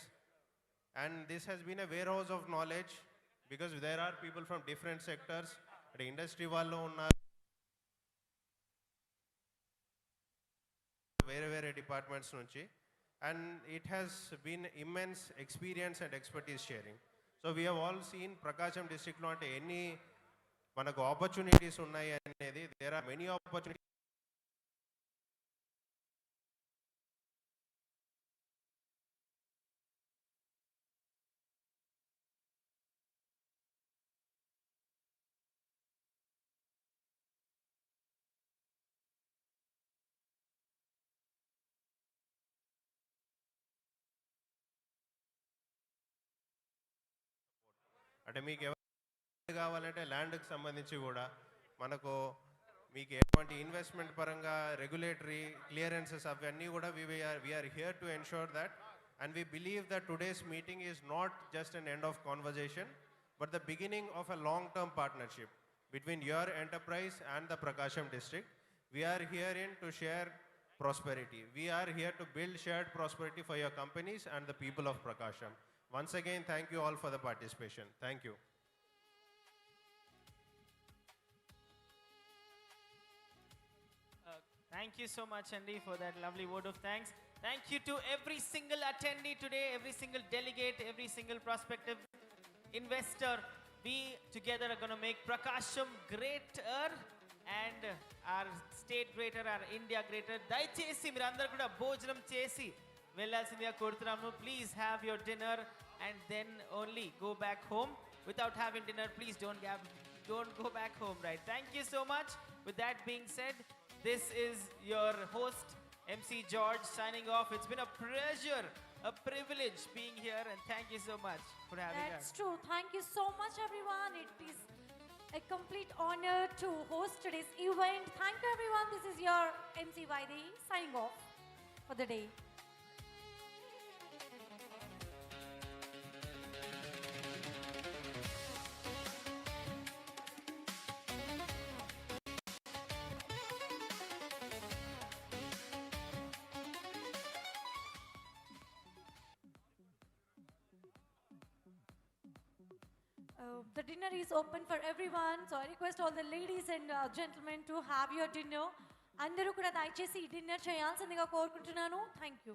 S12: And this has been a warehouse of knowledge because there are people from different sectors. The industry vallo unnaru, వేరే departments నుంచి, and it has been immense experience and expertise sharing. So we have all seen ప్రకాశం డిస్ట్రిక్ట్లో అంటే ఎన్ని మనకు opportunities ఉన్నాయి అనేది. there are many opportunities. అంటే మీకు ఎవరు కావాలంటే ల్యాండ్కి సంబంధించి కూడా మనకు మీకు ఎటువంటి ఇన్వెస్ట్మెంట్ పరంగా రెగ్యులేటరీ క్లియరెన్సెస్ అవన్నీ కూడా we are here to ensure that. And we believe that today's meeting is not just an end of conversation but the beginning of a long term partnership between your enterprise and the Prakasam district. We are here to share prosperity. We are here to build shared prosperity for your companies and the people of Prakasam. Once again, thank you all for the participation. Thank you.
S3: Thank you so much, Andy, for that lovely word of thanks. Thank you to every single attendee today, every single delegate, every single prospective investor. We together are going to make Prakasam greater and our state greater, our India greater. దయచేసి మీరందరూ కూడా భోజనం చేసి వెళ్ళాల్సిందిగా కోరుతున్నాము. Please have your dinner and then only go back home. Without having dinner, please don't go back home, right? Thank you so much. With that being said, this is your host, MC George, signing off. It's been a pleasure, a privilege being here, and thank you so much for having us.
S2: That's true. Thank you so much, everyone. It is a complete honor to host today's event. Thank you, everyone. This is your MC Vaidhi signing off for the day. The dinner is open for everyone, so I request all the ladies and gentlemen to have your dinner. అందరూ కూడా దయచేసి dinner చేయాల్సిందిగా కోరుకుంటున్నాను. Thank you.